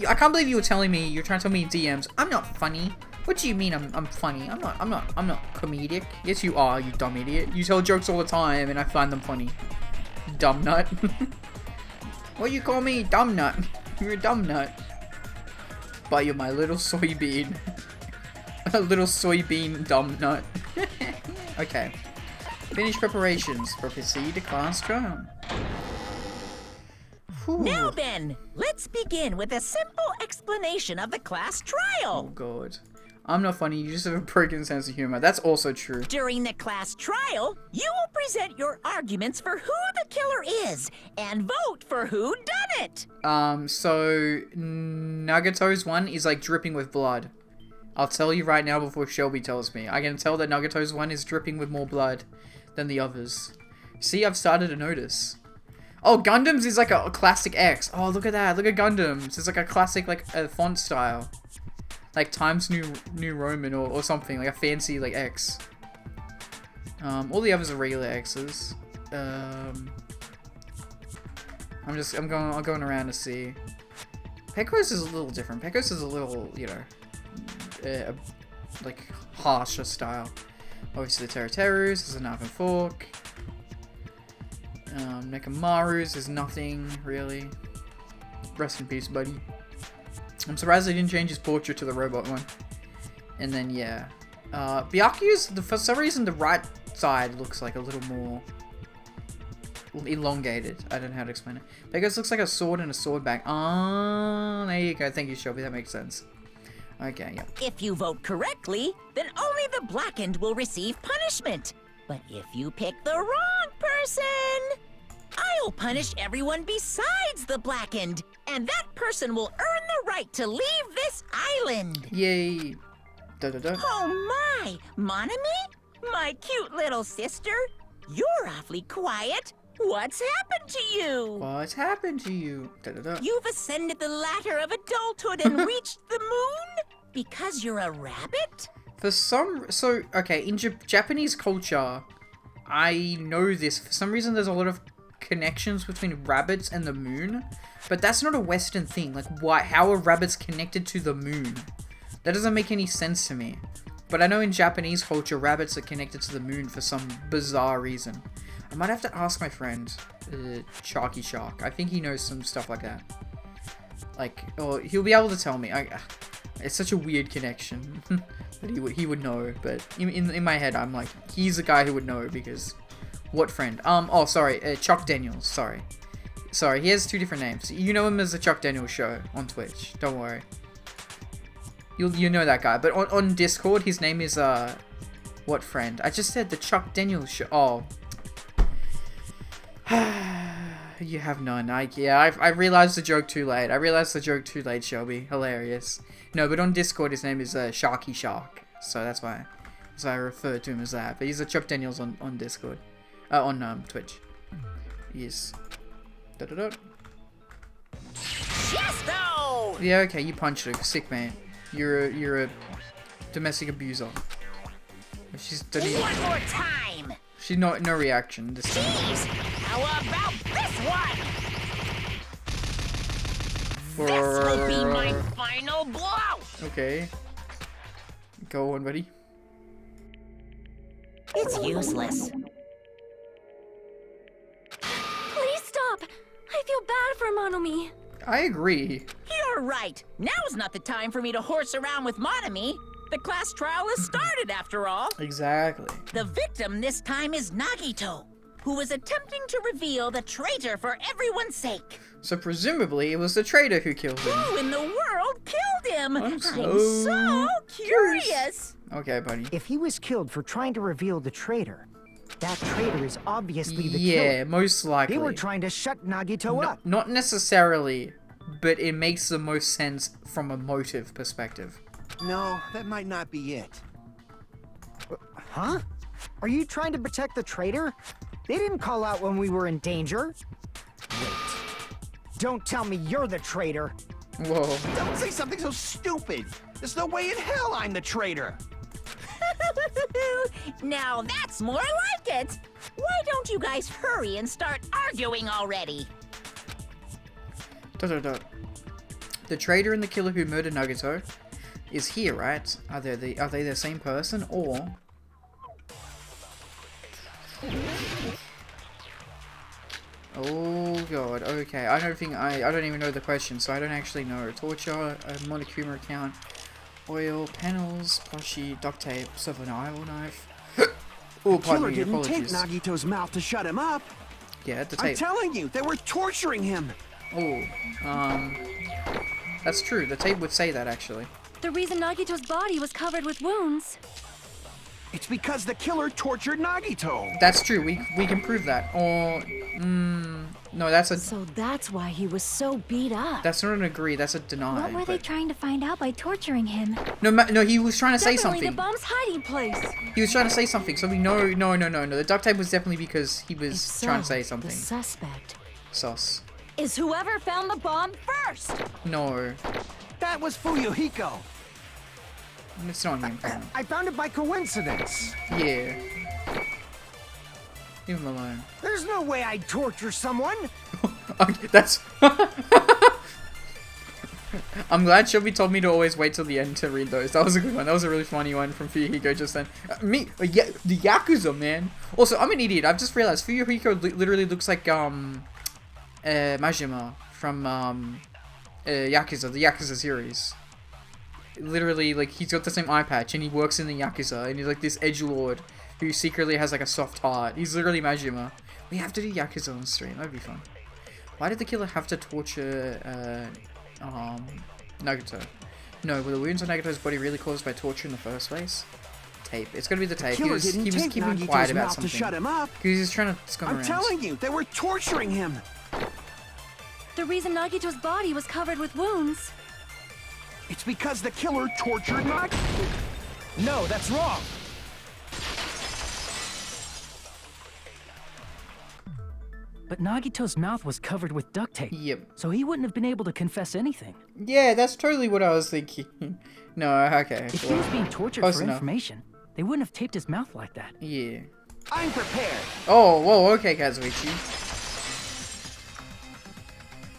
I can't believe you were telling me, you're trying to tell me in DMs, I'm not funny. What do you mean I'm funny? I'm not comedic. Yes, you are, you dumb idiot. You tell jokes all the time, and I find them funny. Dumb nut. What you call me? Dumb nut. You're a dumb nut. But you're my little soybean. A little soybean dumb nut. Okay. Finish preparations. Proceed to class trial. Now then, let's begin with a simple explanation of the class Oh trial. god. I'm not funny, you just have a broken sense of humor. That's also true. During the class trial, you will present your arguments for who the killer is and vote for who done it. So Nagato's one is like dripping with blood. I'll tell you right now before Shelby tells me. I can tell that Nagato's one is dripping with more blood than the others. See, I've started to notice. Oh, Gundam's is like a classic X. Oh, look at that. Look at Gundam's. It's like a classic, like, font style. Like Times New Roman or something. Like a fancy, like, X. All the others are regular X's. I'm going around to see. Pecos is a little different. Pecos is a little, you know, like, harsher style. Obviously the Teruterus is a knife and fork. Nekamaru's is nothing, really. Rest in peace, buddy. I'm surprised they didn't change his portrait to the robot one. And then, yeah. Byakuya's, for some reason, the right side looks like a little more elongated. I don't know how to explain it. Because it looks like a sword and a sword back. Ah, there you go. Thank you, Shelby. That makes sense. Okay, yeah. If you vote correctly, then only the blackened will receive punishment. But if you pick the wrong person, I'll punish everyone besides the blackened, and that person will earn the right to leave this island. Yay. Da da da. Oh my, Monami? My cute little sister? You're awfully quiet. What's happened to you? What's happened to you? Da da da. You've ascended the ladder of adulthood and reached the moon? Because you're a rabbit? Okay, in Japanese culture, I know this. For some reason, there's a lot of connections between rabbits and the moon, but that's not a Western thing. Like, why? How are rabbits connected to the moon? That doesn't make any sense to me. But I know in Japanese culture, rabbits are connected to the moon for some bizarre reason. I might have to ask my friend, Sharky Shark. I think he knows some stuff like that. Like, or he'll be able to tell me. It's such a weird connection that he would know. But in my head, I'm like, he's the guy who would know because what friend? Oh, sorry, Chuck Daniels. Sorry, he has two different names. You know him as the Chuck Daniels Show on Twitch. Don't worry. You know that guy. But on Discord, his name is what friend? I just said the Chuck Daniels Show. Oh. You have none. I realized the joke too late. Shelby. Hilarious. No, but on Discord his name is Sharky Shark. So that's why I refer to him as that. But he's a Chuck Daniels on Discord. On Twitch. Yes. Da da da. Yes, no! Yeah, okay, you punched her. Sick man. You're a domestic abuser. She's One more time! She's no reaction this time. Jeez! How about this one? This will be my final blow! Okay. Go on, buddy. It's useless. Please stop! I feel bad for Monomi. I agree. You're right. Now's not the time for me to horse around with Monami. The class trial has started, after all. Exactly. The victim this time is Nagito, who was attempting to reveal the traitor for everyone's sake. So presumably it was the traitor who killed him. Who in the world killed him? I'm I'm so so curious. Okay, buddy. If he was killed for trying to reveal the traitor, That traitor is obviously the Yeah, killer. most likely. They were trying to shut Nagito up. Not necessarily, but it makes the most sense from a motive perspective. No, that might not be it. Huh? Are you trying to protect the traitor? They didn't call out when we were in danger. Wait. Don't tell me you're the traitor. Whoa. Don't say something so stupid. There's no way in hell I'm the traitor. Now that's more like it. Why don't you guys hurry and start arguing already? The traitor and the killer who murdered Nagito is here, right? Are they the same person, or? Oh god, okay. I don't even know the question, so I don't actually know. Torture, a Monokuma account, oil, panels, plushie, duct tape, survival knife. Oh, Killer pardon me, didn't tape apologies. Nagito's mouth to shut him up. Yeah, the I'm tape. telling you, they were torturing him. Oh, that's true. The tape would say that, actually. The reason Nagito's body was covered with wounds. It's because the killer tortured Nagito. That's true. We can prove that. Or, no, that's a. So that's why he was so beat up. That's not an agree. That's a deny. What were they but- trying to find out by torturing him? No, he was trying to say Definitely something. the bomb's hiding place. He was trying to say something. So we know. No. The duct tape was definitely because he was If so, trying to say something. The suspect Sus. is whoever found the bomb first. No, That was Fuyuhiko. it's not him. Come on. I found it by coincidence. Yeah. Leave him alone. There's no way I'd torture someone. Okay, that's. I'm glad Shelby told me to always wait till the end to read those. That was a good one. That was a really funny one from Fuyuhiko just then. The Yakuza, man. Also, I'm an idiot. I've just realized Fuyuhiko literally looks like Majima from Yakuza, the Yakuza series. Literally, like, he's got the same eye patch and he works in the Yakuza and he's like this edgelord who secretly has like a soft heart. He's literally Majima. We have to do Yakuza on stream. That'd be fun. Why did the killer have to torture Nagito? No, were the wounds on Nagito's body really caused by torture in the first place? Tape. It's gotta be the tape. He Killer was didn't tape keeping Nagito's quiet about mouth something. to shut him up. Because he's trying to scum I'm around. telling you, they were torturing him. The reason Nagito's body was covered with wounds. It's because the killer tortured Nagito. No, that's wrong. But Nagito's mouth was covered with duct tape. Yep. So he wouldn't have been able to confess anything. Yeah, that's totally what I was thinking. No, okay. If he was being tortured Close for enough. information, they wouldn't have taped his mouth like that. Yeah. I'm prepared. Oh, whoa, okay, Kazuichi.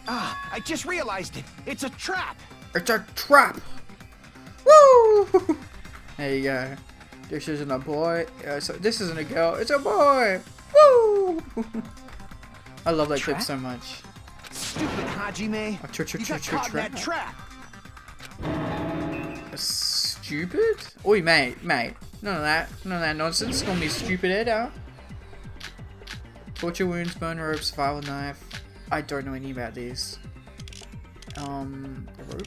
Ah, I just realized it. It's a trap. It's a trap! Woo! There you go. This isn't a boy. So this isn't a girl. It's a boy! Woo! I love that clip Trap? so much. Stupid Hajime. You got caught in that trap. Stupid? Oi, mate. None of that nonsense. Call me stupid head, huh? Torture wounds, burn rope, survival knife. I don't know anything about these. A rope?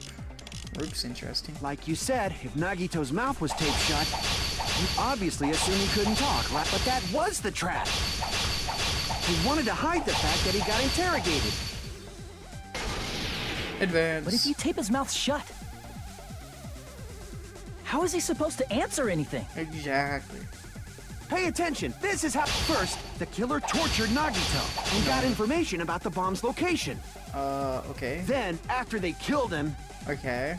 Rope's interesting. Like you said, if Nagito's mouth was taped shut, you obviously assumed he couldn't talk, right? But that was the trap. He wanted to hide the fact that he got interrogated. Advance. But if you tape his mouth shut, how is he supposed to answer anything? Exactly. Pay attention. This is how. First, the killer tortured Nagito and got information about the bomb's location. Okay. Then, after they killed him, Okay.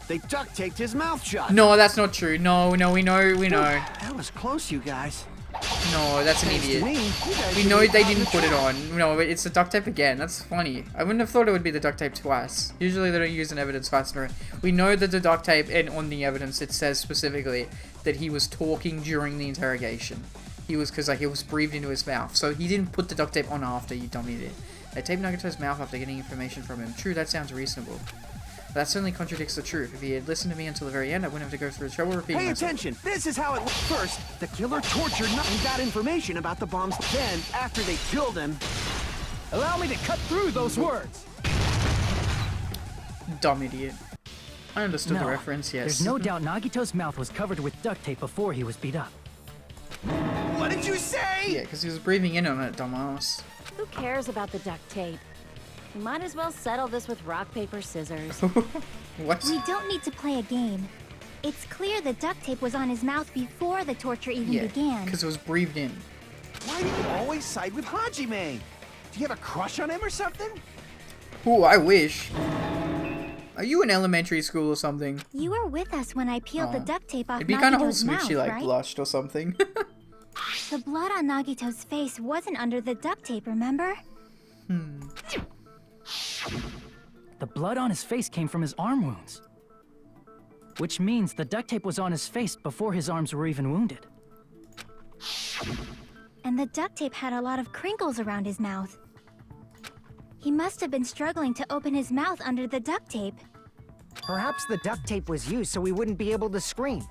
they duct taped his mouth shut. No, that's not true. No, we know. That was close, you guys. No, that's an Thanks to idiot. me, you guys We didn't know get they caught in didn't the put it trap. on. No, it's the duct tape again. That's funny. I wouldn't have thought it would be the duct tape twice. Usually they don't use an evidence fastener. We know that the duct tape and on the evidence it says specifically that he was talking during the interrogation. He was, because like it was breathed into his mouth. So he didn't put the duct tape on after, you dummy did. They taped Nagito's mouth after getting information from him. True, that sounds reasonable. But that certainly contradicts the truth. If he had listened to me until the very end, I wouldn't have to go through the trouble repeating Pay myself. attention. This is how it went. First, the killer tortured Nagito and got information about the bombs. Then, after they killed him, Allow me to cut through those words. Dumb idiot. I understood No, the reference, yes. There's no doubt Nagito's mouth was covered with duct tape before he was beat up. what did you you say? Yeah, because he was breathing in on it, dumbass. Who cares about the duct tape? We might as well settle this with rock, paper, scissors. What? We don't need to play a game. It's clear the duct tape was on his mouth before the torture even Yeah, began. because it was breathed in. Why do you always side with Hajime? Do you have a crush on him or something? Ooh, I wish. Are you in elementary school or something? You were with us when I peeled the Aw. duct tape off It'd be kind of Nagito's wholesome if mouth, she like right? blushed or something. The blood on Nagito's face wasn't under the duct tape, remember? The blood on his face came from his arm wounds. Which means the duct tape was on his face before his arms were even wounded. And the duct tape had a lot of crinkles around his mouth. He must have been struggling to open his mouth under the duct tape. Perhaps the duct tape was used so we wouldn't be able to scream.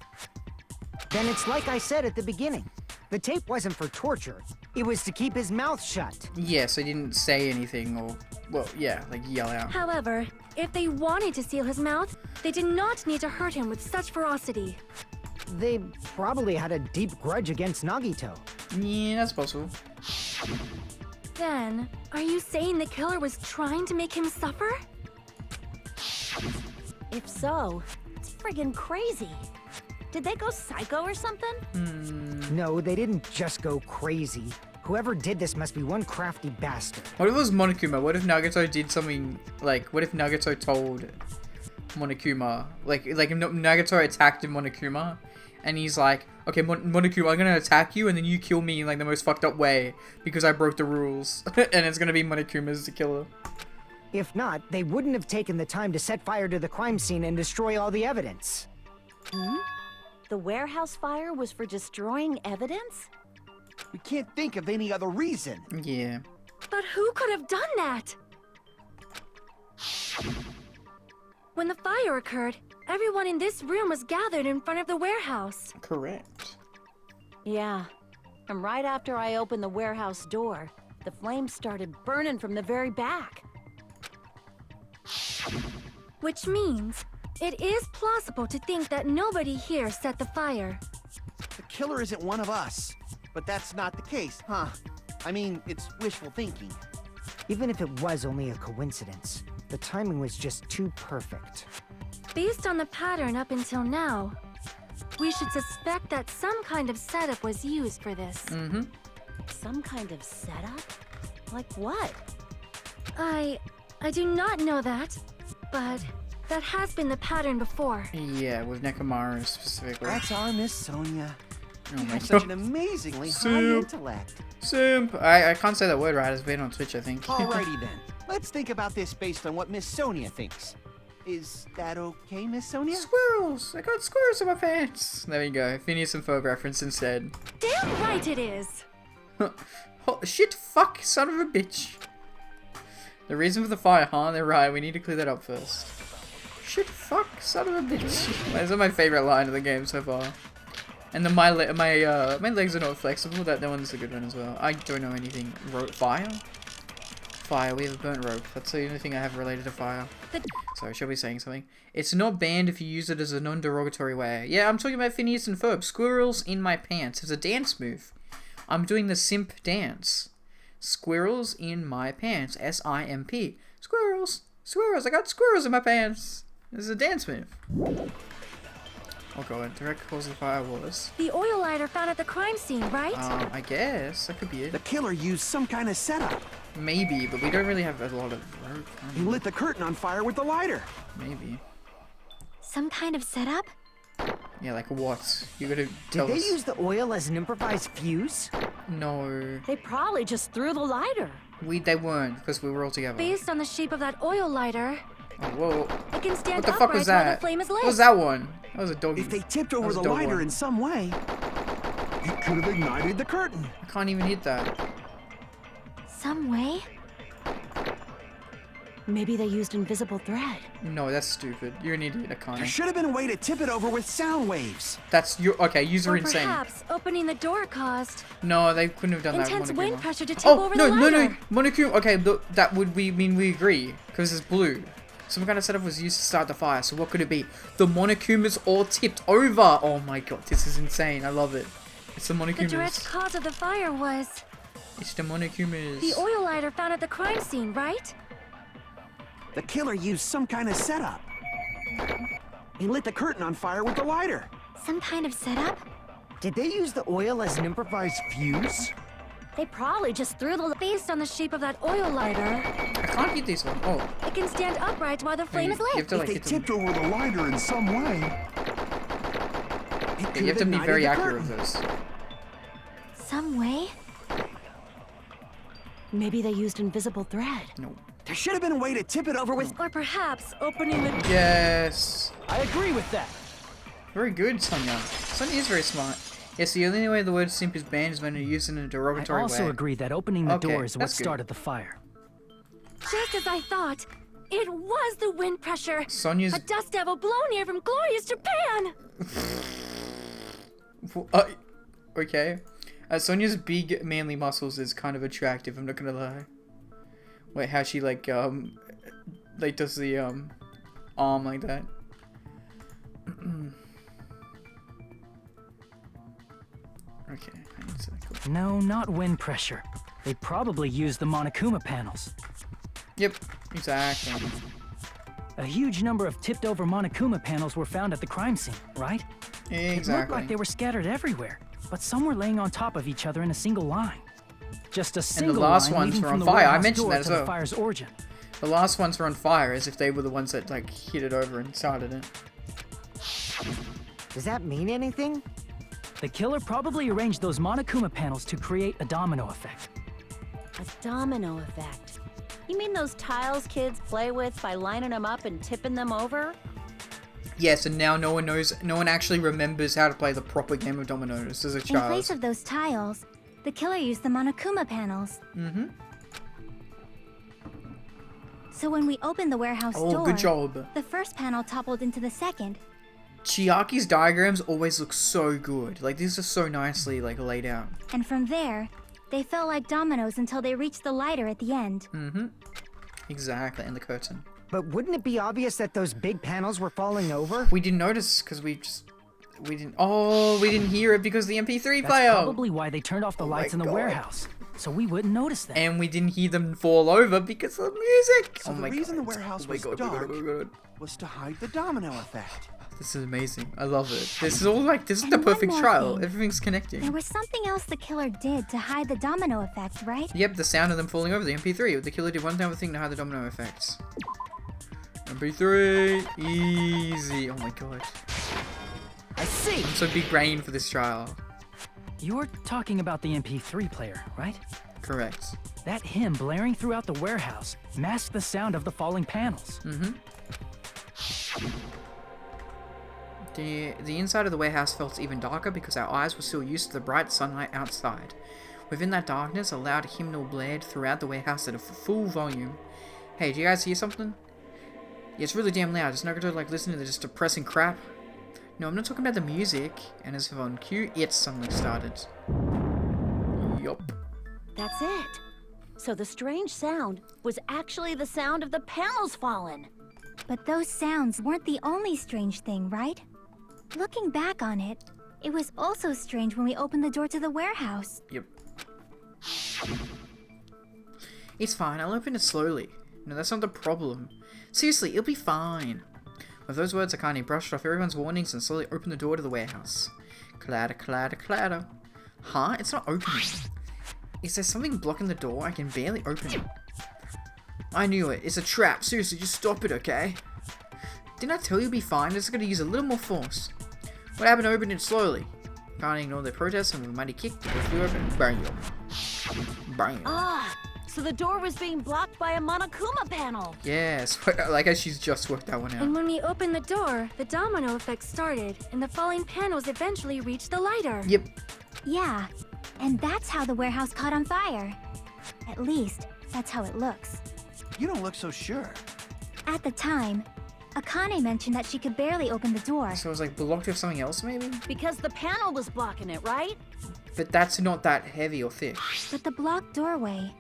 Then it's like I said at the beginning. The tape wasn't for torture. It was to keep his mouth shut. Yeah, so he didn't say anything or, well, yeah, like yell out. However, if they wanted to seal his mouth, they did not need to hurt him with such ferocity. They probably had a deep grudge against Nagito. Yeah, that's possible. Then, are you saying the killer was trying to make him suffer? If so, it's friggin' crazy. Did they go psycho or something? No, they didn't just go crazy. Whoever did this must be one crafty bastard. What if it was Monokuma? What if Nagito did something, like, what if Nagito told Monokuma, like if Nagito attacked Monokuma, and he's like, okay, Monokuma, I'm gonna attack you, and then you kill me in, like, the most fucked up way, because I broke the rules, and it's gonna be Monokuma's the killer. If not, they wouldn't have taken the time to set fire to the crime scene and destroy all the evidence. The warehouse fire was for destroying evidence? We can't think of any other reason. Yeah. But who could have done that? When the fire occurred, everyone in this room was gathered in front of the warehouse. Correct. Yeah. And right after I opened the warehouse door, the flames started burning from the very back. Which means, it is plausible to think that nobody here set the fire. The killer isn't one of us. But that's not the case, huh? I mean, it's wishful thinking. Even if it was only a coincidence, the timing was just too perfect. Based on the pattern up until now, we should suspect that some kind of setup was used for this. Some kind of setup? Like what? I do not know that, but that has been the pattern before. Yeah, with Nekomaru specifically. That's our Miss Sonia. Oh You my have such an god. amazingly high Simp. intellect. Simp. I can't say that word right. It's been on Twitch, I think. Alrighty then. Let's think about this based on what Miss Sonia thinks. Is that okay, Miss Sonia? Squirrels! I got squirrels in my pants! There you go. Phineas and Ferb reference instead. Damn right it is! Oh, shit, fuck, son of a bitch. The reason for the fire, huh? They're right, we need to clear that up first. Shit, fuck, son of a bitch. That's my favorite line of the game so far. And then my legs are not flexible. That one's a good one as well. I don't know anything. Fire? Fire. We have a burnt rope. That's the only thing I have related to fire. Sorry, should I be saying something? It's not banned if you use it as a non-derogatory way. Yeah, I'm talking about Phineas and Ferb. Squirrels in my pants. It's a dance move. I'm doing the simp dance. Squirrels in my pants. S-I-M-P. Squirrels. Squirrels. I got squirrels in my pants. This is a dance move. Oh god, direct cause of the fire was. The oil lighter found at the crime scene, right? I guess. That could be it. The killer used some kind of setup. Maybe, but we don't really have a lot of rope. He lit the curtain on fire with the lighter. Maybe. Some kind of setup? Yeah, like what? You gotta Did tell they us. use the oil as an improvised fuse? No. They probably just threw the lighter. They weren't, because we were all together. Based on the shape of that oil lighter, Oh, whoa. it can stand What the fuck upright was while that? the flame is lit. What was that one? That was a dog. If they tipped over was the a dog lighter one. in some way, it could have ignited the curtain. I can't even hit that. Some way? Maybe they used invisible thread. No, that's stupid. You're an idiot, There Akane. should have been a way to tip it over with sound waves. That's your okay. User Or insane. perhaps opening the door caused No, they couldn't have done intense that. wind Monokuma. pressure to tip Oh over no, the no, lighter. no, Monokuma. Okay, that would mean we agree because it's blue. Some kind of setup was used to start the fire. So what could it be? The Monokumas all tipped over. Oh my god, this is insane. I love it. It's the The direct Monokumas. cause of the fire was It's the Monokumas. the oil lighter found at the crime scene, right? The killer used some kind of setup. He lit the curtain on fire with the lighter. Some kind of setup? Did they use the oil as an improvised fuse? They probably just threw the based on the shape of that oil lighter. I can't get this one. Oh, It can stand upright while the flame is you have lit. to If like they hit them. tipped over the lighter in some way. Yeah, you have to be very accurate with this. Some way? Maybe they used invisible thread. No. There should have been a way to tip it over with. Or perhaps opening the Yes. I agree with that. Very good, Sonia. Sonia is very smart. Yes, the only way the word simp is banned is when it's used in a I derogatory also way. agree that opening the Okay, door is what that's good. started the fire. Just as I thought. It was the wind pressure. Sonia's... A dust devil blown here from glorious Japan. Okay. Sonia's big, manly muscles is kind of attractive, I'm not gonna lie. Wait, how she, like does the, arm like that. Okay, I need to go. No, not wind pressure. They probably used the Monokuma panels. Yep, exactly. A huge number of tipped-over Monokuma panels were found at the crime scene, right? It looked Exactly. like they were scattered everywhere, but some were laying on top of each other in a single line. Just a single last line ones leading were from on the fire. I warehouse mentioned door that as to the well. fire's origin. The last ones were on fire, as if they were the ones that, like, hit it over and started it. Does that mean anything? The killer probably arranged those Monokuma panels to create a domino effect. A domino effect. You mean those tiles kids play with by lining them up and tipping them over? Yes, and now no one actually remembers how to play the proper game of dominoes as a In child. place of those tiles, the killer used the Monokuma panels. Mm-hmm. So when we opened the warehouse Oh, door, good job. the first panel toppled into the second. Chiaki's diagrams always look so good. Like, these are so nicely, like, laid out. And from there, they fell like dominoes until they reached the lighter at the end. Mm-hmm. Exactly, and the curtain. But wouldn't it be obvious that those big panels were falling over? We didn't notice, because we didn't hear it because the MP3 That's player! probably why they turned off the Oh my lights in the God. warehouse, so we wouldn't notice them. And we didn't hear them fall over because of the music! So oh the my reason God. the warehouse Oh my was God, oh my God, dark oh my God. was to hide the domino effect. This is amazing. I love it. This is all like, this is And the one perfect more trial. thing. Everything's connecting. There was something else the killer did to hide the domino effect, right? Yep, the sound of them falling over the MP3. The killer did one other thing to hide the domino effects. MP3! Easy. Oh my god. I see! I'm so big brain for this trial. You're talking about the MP3 player, right? Correct. That hymn blaring throughout the warehouse masked the sound of the falling panels. Mm-hmm. The inside of the warehouse felt even darker because our eyes were still used to the bright sunlight outside. Within that darkness, a loud hymnal blared throughout the warehouse at a full volume. Hey, do you guys hear something? Yeah, it's really damn loud. It's not good to like listen to this depressing crap. No, I'm not talking about the music. And as if on cue, it suddenly started. Yup. That's it. So the strange sound was actually the sound of the panels falling. But those sounds weren't the only strange thing, right? Looking back on it, it was also strange when we opened the door to the warehouse. Yep. It's fine, I'll open it slowly. No, that's not the problem. Seriously, it'll be fine. With those words, Akane brushed off everyone's warnings and slowly opened the door to the warehouse. Clatter, clatter, clatter. Huh? It's not opening. Is there something blocking the door? I can barely open it. I knew it. It's a trap. Seriously, just stop it, okay? Didn't I tell you it'd be fine? Just gotta use a little more force. What happened to open it slowly? Can't ignore their protests and with a mighty kick, the door flew open. Bam. Bam. Ah, so the door was being blocked by a Monokuma panel. Yes, like as she's just worked that one And out. when we opened the door, the domino effect started, and the falling panels eventually reached the lighter. Yep. Yeah, and that's how the warehouse caught on fire. At least, that's how it looks. You don't look so sure. At the time, Akane mentioned that she could barely open the door. So it was like blocked with something else maybe? Because the panel was blocking it, right? But that's not that heavy or thick. But the blocked doorway,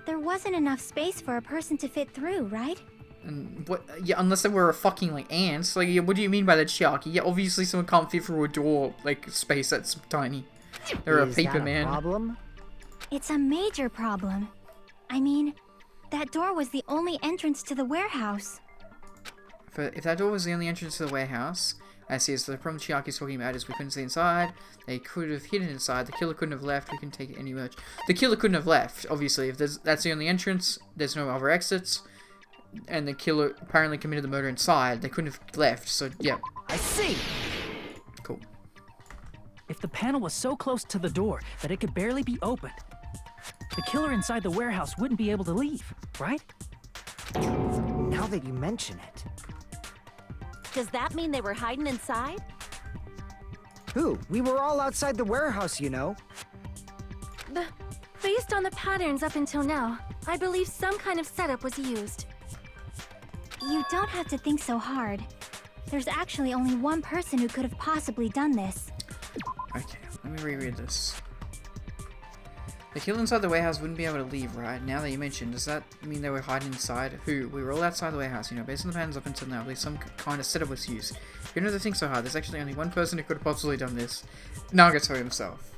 there wasn't enough space for a person to fit through, right? And what? Yeah, unless they were a fucking like ants. Like, yeah, what do you mean by that, Chiaki? Yeah, obviously someone can't fit through a door like space that's tiny. Or a Is paper that a man. problem? It's a major problem. I mean, that door was the only entrance to the warehouse. If that door was the only entrance to the warehouse, I see. So the problem Chiaki's talking about is we couldn't see inside. They could have hidden inside. The killer couldn't have left. We can take any merch. The killer couldn't have left. Obviously, if that's the only entrance, there's no other exits, and the killer apparently committed the murder inside. They couldn't have left. So yeah. I see. Cool. If the panel was so close to the door that it could barely be opened, the killer inside the warehouse wouldn't be able to leave, right? Now that you mention it. Does that mean they were hiding inside? Who? We were all outside the warehouse, you know. Based on the patterns up until now, I believe some kind of setup was used. You don't have to think so hard. There's actually only one person who could have possibly done this. Okay, let me reread this. The killer inside the warehouse wouldn't be able to leave, right? Now that you mentioned, does that mean they were hiding inside? Who? We were all outside the warehouse, you know, based on the patterns up until now, I believe some kind of setup was used. You know the thing so hard, there's actually only one person who could have possibly done this. Nagato himself.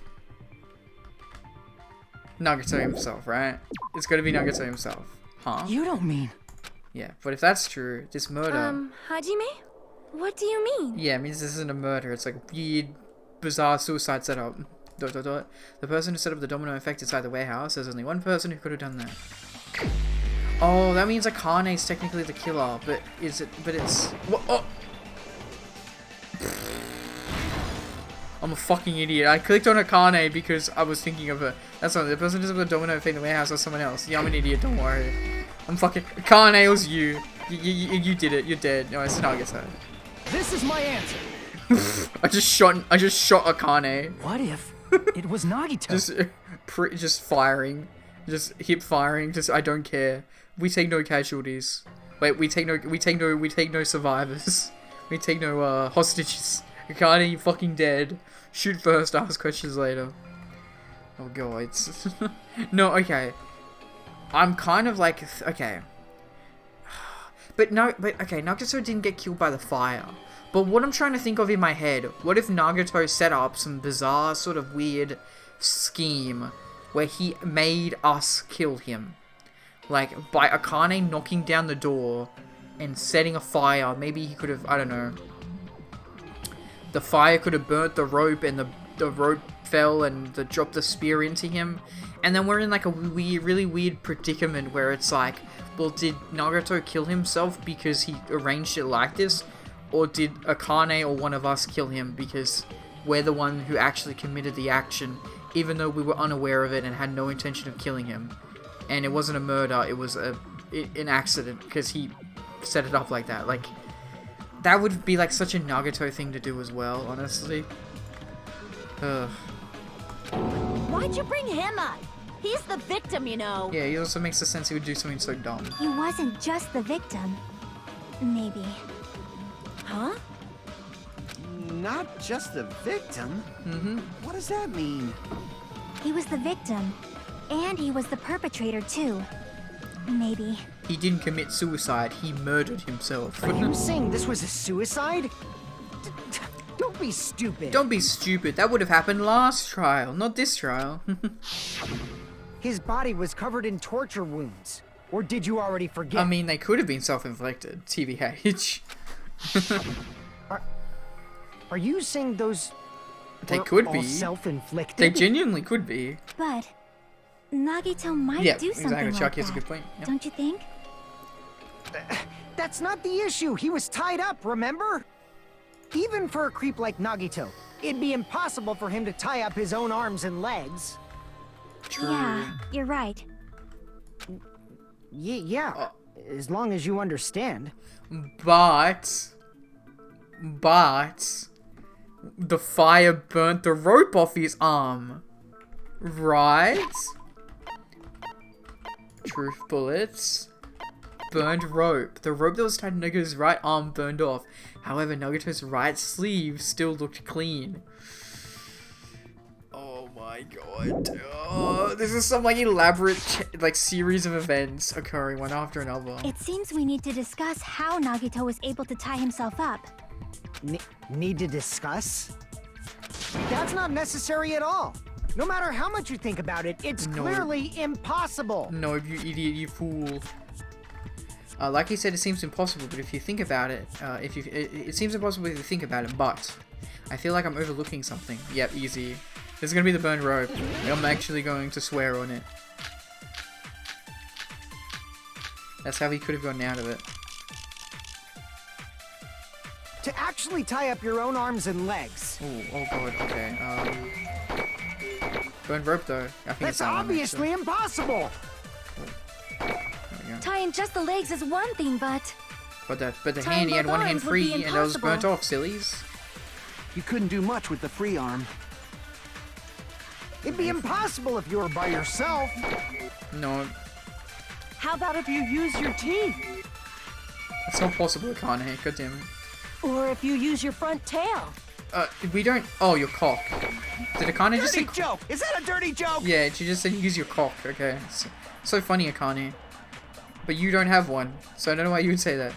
Nagato himself, right? It's gotta be Nagato himself. Huh? You don't mean... Yeah, but if that's true, this murder... Hajime? What do you mean? Yeah, it means this isn't a murder, it's like a weird, bizarre suicide setup. ... The person who set up the domino effect inside the warehouse, there's only one person who could have done that. Oh, that means Akane's technically the killer, but is it... But it's... What? Oh! I'm a fucking idiot. I clicked on Akane because I was thinking of her. That's not the person who set up the domino effect in the warehouse or someone else. Yeah, I'm an idiot, don't worry. I'm fucking... Akane, it was you. You did it. You're dead. No, it's Nagisa. This is my answer. I just shot Akane. What if it was Nagito? Just firing, just hip firing. Just I don't care. We take no casualties. Wait, we take no survivors. We take no hostages. Akane, you fucking dead. Shoot first, ask questions later. Oh god. No, okay. I'm kind of like okay. But okay, Nagato didn't get killed by the fire. But what I'm trying to think of in my head, what if Nagato set up some bizarre sort of weird scheme where he made us kill him? Like, by Akane knocking down the door and setting a fire, maybe he could have, I don't know. The fire could have burnt the rope and the rope fell and dropped the spear into him. And then we're in like a really weird predicament where it's like, well, did Nagato kill himself because he arranged it like this? Or did Akane or one of us kill him because we're the one who actually committed the action, even though we were unaware of it and had no intention of killing him? And it wasn't a murder, it was an accident because he set it up like that. Like, that would be like such a Nagato thing to do as well, honestly. Ugh. Why'd you bring him up? He's the victim, you know. Yeah, he also makes the sense he would do something so dumb. He wasn't just the victim. Maybe. Huh? Not just the victim? Mm-hmm. What does that mean? He was the victim. And he was the perpetrator, too. Maybe. He didn't commit suicide, he murdered himself. Are you saying this was a suicide? Don't be stupid. Don't be stupid, that would have happened last trial, not this trial. His body was covered in torture wounds. Or did you already forget? I mean, they could have been self-inflicted, TBH. Are you saying those They were could all be. self-inflicted? They genuinely could be. But Nagito might Yeah, do something exactly. like Chucky that. has a good point. Yep. Don't you think? That's not the issue. He was tied up, remember? Even for a creep like Nagito, it'd be impossible for him to tie up his own arms and legs. True. Yeah, you're right. Yeah, as long as you understand. But the fire burnt the rope off his arm, right? Truth bullets. Burned rope. The rope that was tied to Nagato's right arm burned off. However, Nagato's right sleeve still looked clean. Oh my god. Oh, this is some like elaborate like series of events occurring one after another. It seems we need to discuss how Nagito was able to tie himself up. Need to discuss? That's not necessary at all. No matter how much you think about it, it's clearly impossible. No, you idiot, you fool. Like he said, it seems impossible, but if you think about it, it seems impossible if you think about it, but I feel like I'm overlooking something. Yep, easy. This is gonna be the burned rope. I'm actually going to swear on it. That's how he could have gotten out of it. To actually tie up your own arms and legs. Ooh, oh god, okay. Burned rope though. I think That's it's that obviously one, impossible. Tying just the legs is one thing, but But the tying hand, he had both one hand arms would free be and that was burnt impossible. off, sillies. You couldn't do much with the free arm. It'd be impossible if you were by yourself. No, How about if you use your teeth? it's not possible, Akane. God damn it. Or if you use your front tail? We don't. Oh, your cock. Did Akane just say? Dirty joke! Is that a dirty joke? Yeah, she just said use your cock. Okay, so funny, Akane. But you don't have one, so I don't know why you would say that.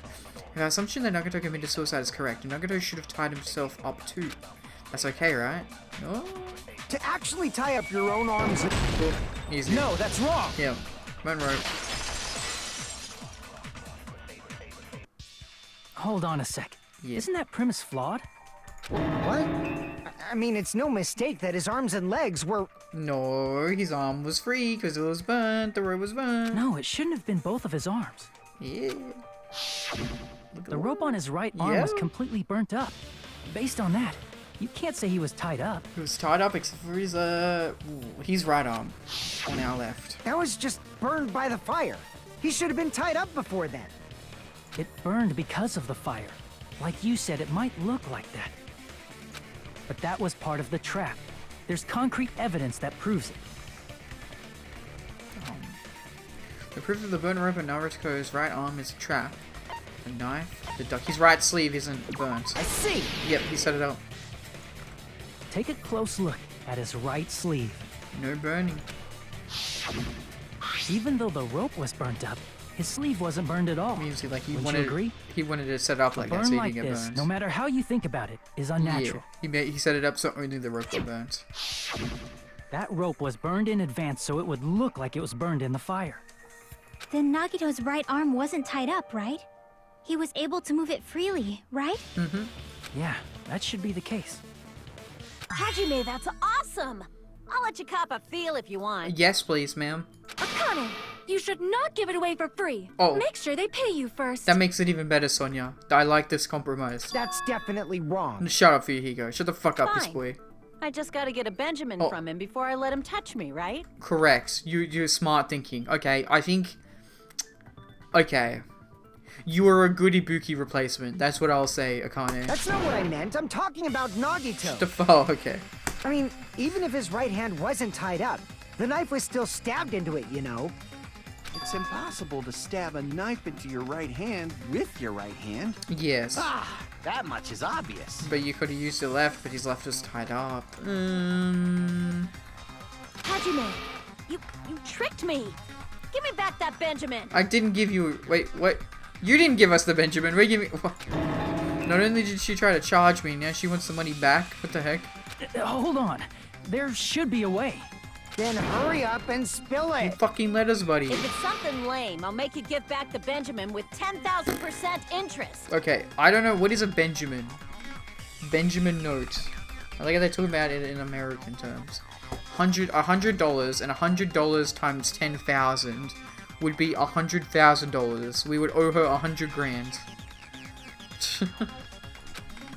If our assumption that Nagato committed suicide is correct, Nagato should have tied himself up too. That's okay, right? No. To actually tie up your own arms. Easy. No, that's wrong. Yeah. Burn rope. Hold on a sec. Yeah. Isn't that premise flawed? What? I mean, it's no mistake that his arms and legs were. No, his arm was free because it was burnt. The rope was burnt. No, it shouldn't have been both of his arms. Yeah. The rope on his right arm was Yeah. completely burnt up. Based on that, you can't say he was tied up. He was tied up except for his right arm on our left. That was just burned by the fire. He should have been tied up before then. It burned because of the fire. Like you said, it might look like that. But that was part of the trap. There's concrete evidence that proves it. The proof of the burnt rope on Naruto's right arm is a trap. The knife, the duck. His right sleeve isn't burnt. I see. Yep, he set it up. Take a close look at his right sleeve. No burning. Even though the rope was burnt up, his sleeve wasn't burned at all. Means he Wouldn't wanted. you agree? He wanted to set it up A like that burn so he like didn't get this, burnt. no matter how you think about it, is unnatural. Yeah, he set it up so only the rope got burnt. That rope was burned in advance so it would look like it was burned in the fire. Then Nagito's right arm wasn't tied up, right? He was able to move it freely, right? Mm-hmm. Yeah, that should be the case. Hajime, that's awesome! I'll let you cop a feel if you want. Yes, please, ma'am. Akane, you should not give it away for free. Oh. Make sure they pay you first. That makes it even better, Sonia. I like this compromise. That's definitely wrong. Shut up, Fuyuhiko. Shut the fuck up, this Fine. boy. I just gotta get a Benjamin Oh. from him before I let him touch me, right? Correct. You're smart thinking. Okay, I think. Okay. You are a good Ibuki replacement. That's what I'll say, Akane. That's not what I meant. I'm talking about Nagito. Oh, okay. I mean, even if his right hand wasn't tied up, the knife was still stabbed into it, you know? It's impossible to stab a knife into your right hand with your right hand. Yes. Ah, that much is obvious. But you could have used the left, but his left was tied up. Hajime, you tricked me! Give me back that Benjamin! I didn't give you. Wait, what? You didn't give us the Benjamin. Wait, give me. Not only did she try to charge me, now she wants the money back. What the heck? Hold on. There should be a way. Then hurry up and spill You it. fucking letters, buddy. If it's something lame, I'll make you give back the Benjamin with 10,000% interest. Okay, I don't know. What is a Benjamin? Benjamin note. I like how they talk about it in American terms. $100 and $100 times 10,000 would be $100,000. We would owe her 100 grand.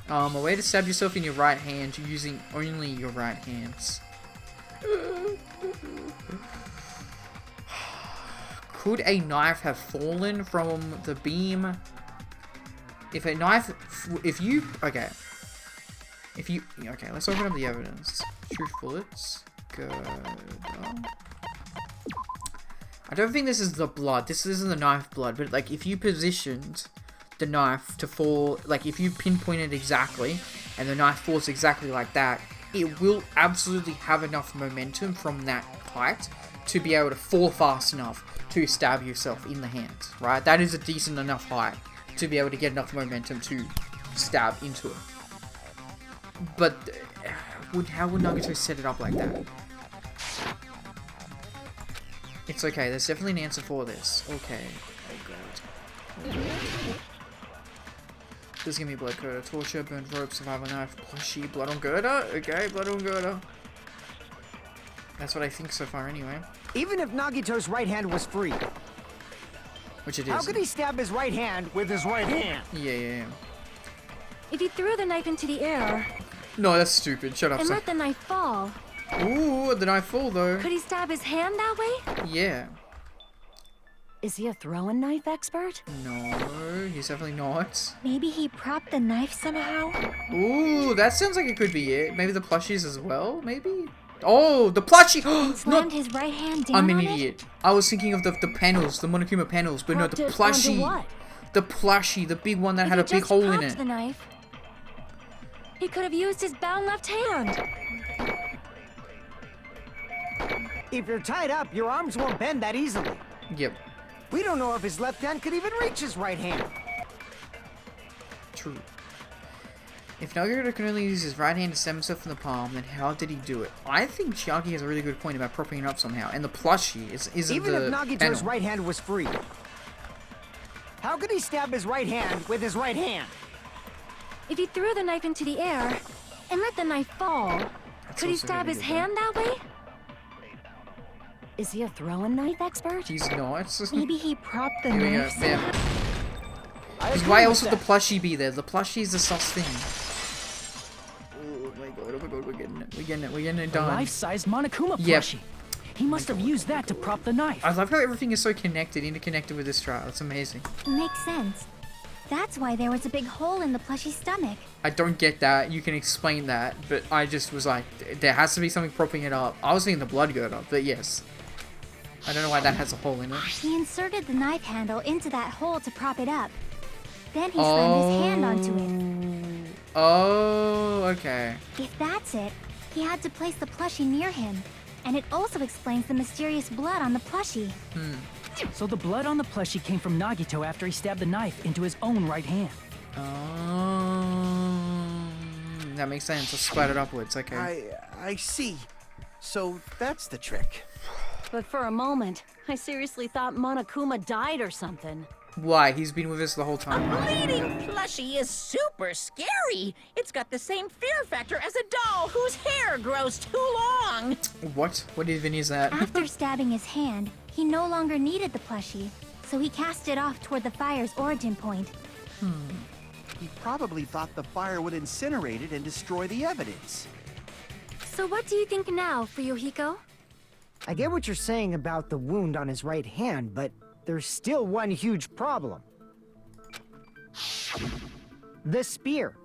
A way to stab yourself in your right hand using only your right hands. Could a knife have fallen from the beam? If a knife, okay, let's open up the evidence. Truth bullets, good. I don't think this is the blood. This isn't the knife blood, but like if you positioned the knife to fall, like if you pinpoint it exactly, and the knife falls exactly like that, it will absolutely have enough momentum from that height to be able to fall fast enough to stab yourself in the hand, right? That is a decent enough height to be able to get enough momentum to stab into it. But how would Nagato set it up like that? It's okay, there's definitely an answer for this. Okay. Oh god. This is gonna be blood girder, torture, burned rope, survival knife, plushie, blood on girder. Okay, blood on girder. That's what I think so far anyway. Even if Nagito's right hand was free, Which it is. how could he stab his right hand with his right hand? Yeah. If he threw the knife into the air No, that's stupid. Shut up, and son. let the knife fall, Ooh, the knife fall though. could he stab his hand that way? Yeah. Is he a throwing knife expert? No, he's definitely not. Maybe he propped the knife somehow? Ooh, that sounds like it could be it. Maybe the plushies as well, maybe? Oh, the plushie! Slammed No, his right hand down I'm an on idiot. I was thinking of the panels, the Monokuma panels, but no, the Propped it onto plushie. what? The plushie, the big one that If had he a big just hole in propped it. the knife, he could have used his bound left hand. If you're tied up, your arms won't bend that easily. Yep, We don't know if his left hand could even reach his right hand. true. If Nagato can only use his right hand to stab himself in the palm, then how did he do it? I think Chiaki has a really good point about propping it up somehow. And the plushie isn't Even the if Nagito's panel. right hand was free, how could he stab his right hand with his right hand? If he threw the knife into the air and let the knife fall, That's could he also stab really his good, though. hand that way? Is he a throwing knife expert? He's not. Maybe he propped the Here we go. knife Bam. somehow. Because why else would the plushie be there? The plushie is the sus thing. Oh my god, we're getting it. We're getting it A done. life-sized Monokuma Yep. plushie. He must have used that to prop the knife. I love how everything is so interconnected with this trial. It's amazing. Makes sense. That's why there was a big hole in the plushie's stomach. I don't get that. You can explain that, but I just was like, there has to be something propping it up. I was thinking the blood girder, but yes. I don't know why that has a hole in it. He inserted the knife handle into that hole to prop it up. Then he slammed his hand onto it. Oh, okay. If that's it, he had to place the plushie near him. And it also explains the mysterious blood on the plushie. So the blood on the plushie came from Nagito after he stabbed the knife into his own right hand. That makes sense. Let's splat it upwards. Okay. I see. So that's the trick. But for a moment, I seriously thought Monokuma died or something. Why? He's been with us the whole time. Bleeding plushie is super scary. It's got the same fear factor as a doll whose hair grows too long. What? What even is that? After stabbing his hand, he no longer needed the plushie, so he cast it off toward the fire's origin point. He probably thought the fire would incinerate it and destroy the evidence. So what do you think now, Fuyuhiko? I get what you're saying about the wound on his right hand, but there's still one huge problem. The spear.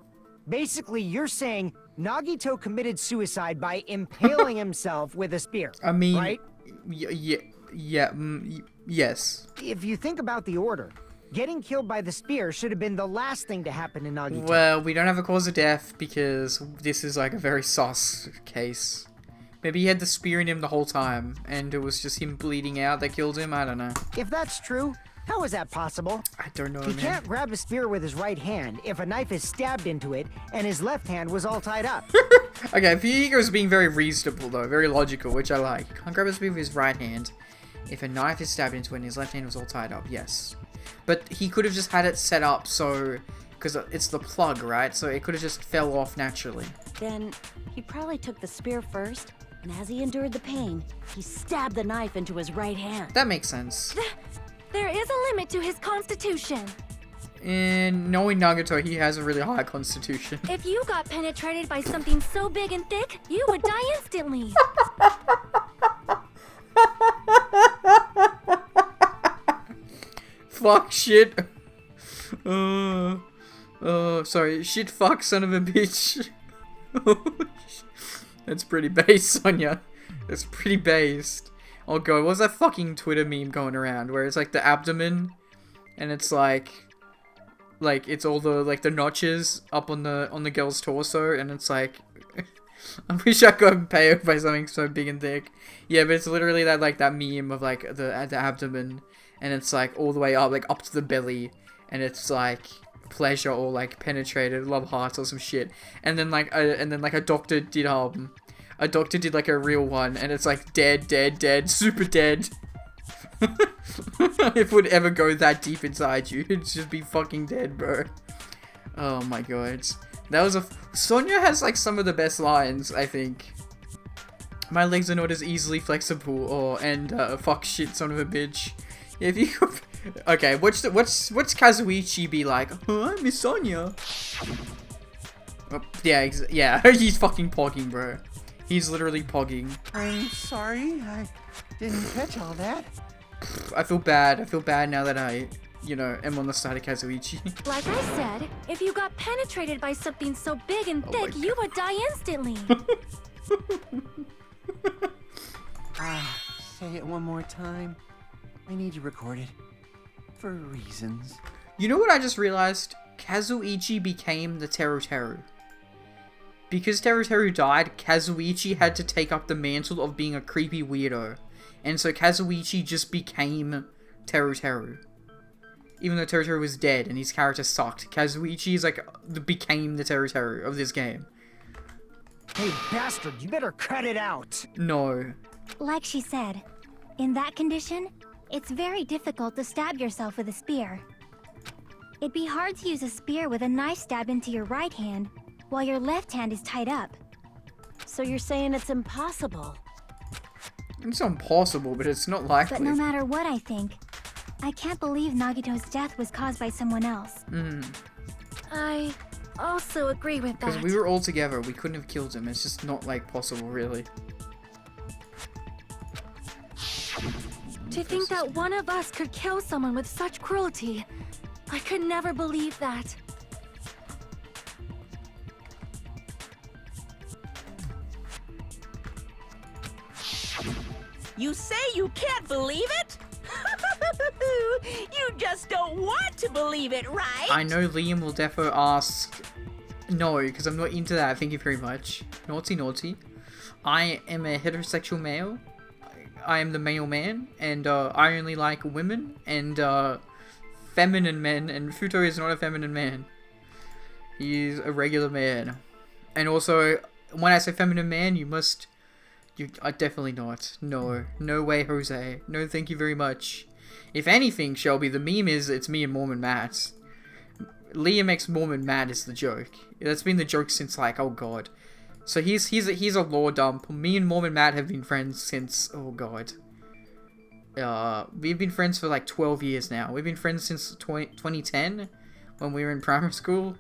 Basically, you're saying Nagito committed suicide by impaling himself with a spear. I mean, right? Yes. If you think about the order, getting killed by the spear should have been the last thing to happen to Nagito. Well, we don't have a cause of death because this is like a very sus case. Maybe he had the spear in him the whole time, and it was just him bleeding out that killed him. I don't know. If that's true, how is that possible? I don't know, He man. can't grab a spear with his right hand if a knife is stabbed into it and his left hand was all tied up. Okay, Fuyuhiko is being very reasonable though, very logical, which I like. He can't grab a spear with his right hand if a knife is stabbed into it and his left hand was all tied up. Yes, but he could have just had it set up so, because it's the plug, right? So it could have just fell off naturally. Then he probably took the spear first, and as he endured the pain, he stabbed the knife into his right hand. That makes sense. There is a limit to his constitution. And knowing Nagato, he has a really high constitution. If you got penetrated by something so big and thick, you would die instantly. Fuck shit. Sorry. Shit fuck son of a bitch. That's pretty based, Sonia. That's pretty based. Oh god, what was that fucking Twitter meme going around where it's like the abdomen and it's like it's all the the notches up on the girl's torso and it's like I wish I could impaled by something so big and thick. Yeah, but it's literally that that meme of the abdomen and it's like all the way up up to the belly and it's like pleasure or like penetrated, love hearts or some shit. And then like a doctor did like a real one, and it's like dead, super dead. If it would ever go that deep inside you, it'd just be fucking dead, bro. Oh my god. That was Sonya has like some of the best lines, I think. My legs are not as easily flexible, and fuck shit, son of a bitch. If you okay, what's Kazuichi be like? Huh, Miss Sonya? Oh, yeah, he's fucking pogging, bro. He's literally pogging. I'm sorry, I didn't catch all that. I feel bad now that I, am on the side of Kazuichi. Like I said, if you got penetrated by something so big and thick, you would die instantly. Say it one more time. I need to record it. For reasons. You know what I just realized? Kazuichi became the Teru. Because Teru died, Kazuichi had to take up the mantle of being a creepy weirdo. And so Kazuichi just became Teru. Even though Teru was dead and his character sucked, Kazuichi is became the Teru of this game. Hey, bastard, you better cut it out! No. Like she said, in that condition, it's very difficult to stab yourself with a spear. It'd be hard to use a spear with a knife stab into your right hand, while your left hand is tied up. So you're saying it's impossible? It's not impossible, but it's not likely. But no matter what I think, I can't believe Nagito's death was caused by someone else. I also agree with that. Because we were all together, we couldn't have killed him. It's just not, possible, really. To think that one of us could kill someone with such cruelty, I could never believe that. You say you can't believe it? You just don't want to believe it, right? I know Liam will defo ask... No, because I'm not into that, thank you very much. Naughty. I am a heterosexual male. I am the male man, and I only like women, and feminine men, and Futo is not a feminine man. He's a regular man. And also, when I say feminine man, you definitely not. No way, Jose. No, thank you very much. If anything, Shelby, the meme is it's me and Mormon Matt. Liam X Mormon Matt is the joke. That's been the joke since oh god. So he's a lore dump. Me and Mormon Matt have been friends since oh god. We've been friends for 12 years now. We've been friends since 2010 when we were in primary school.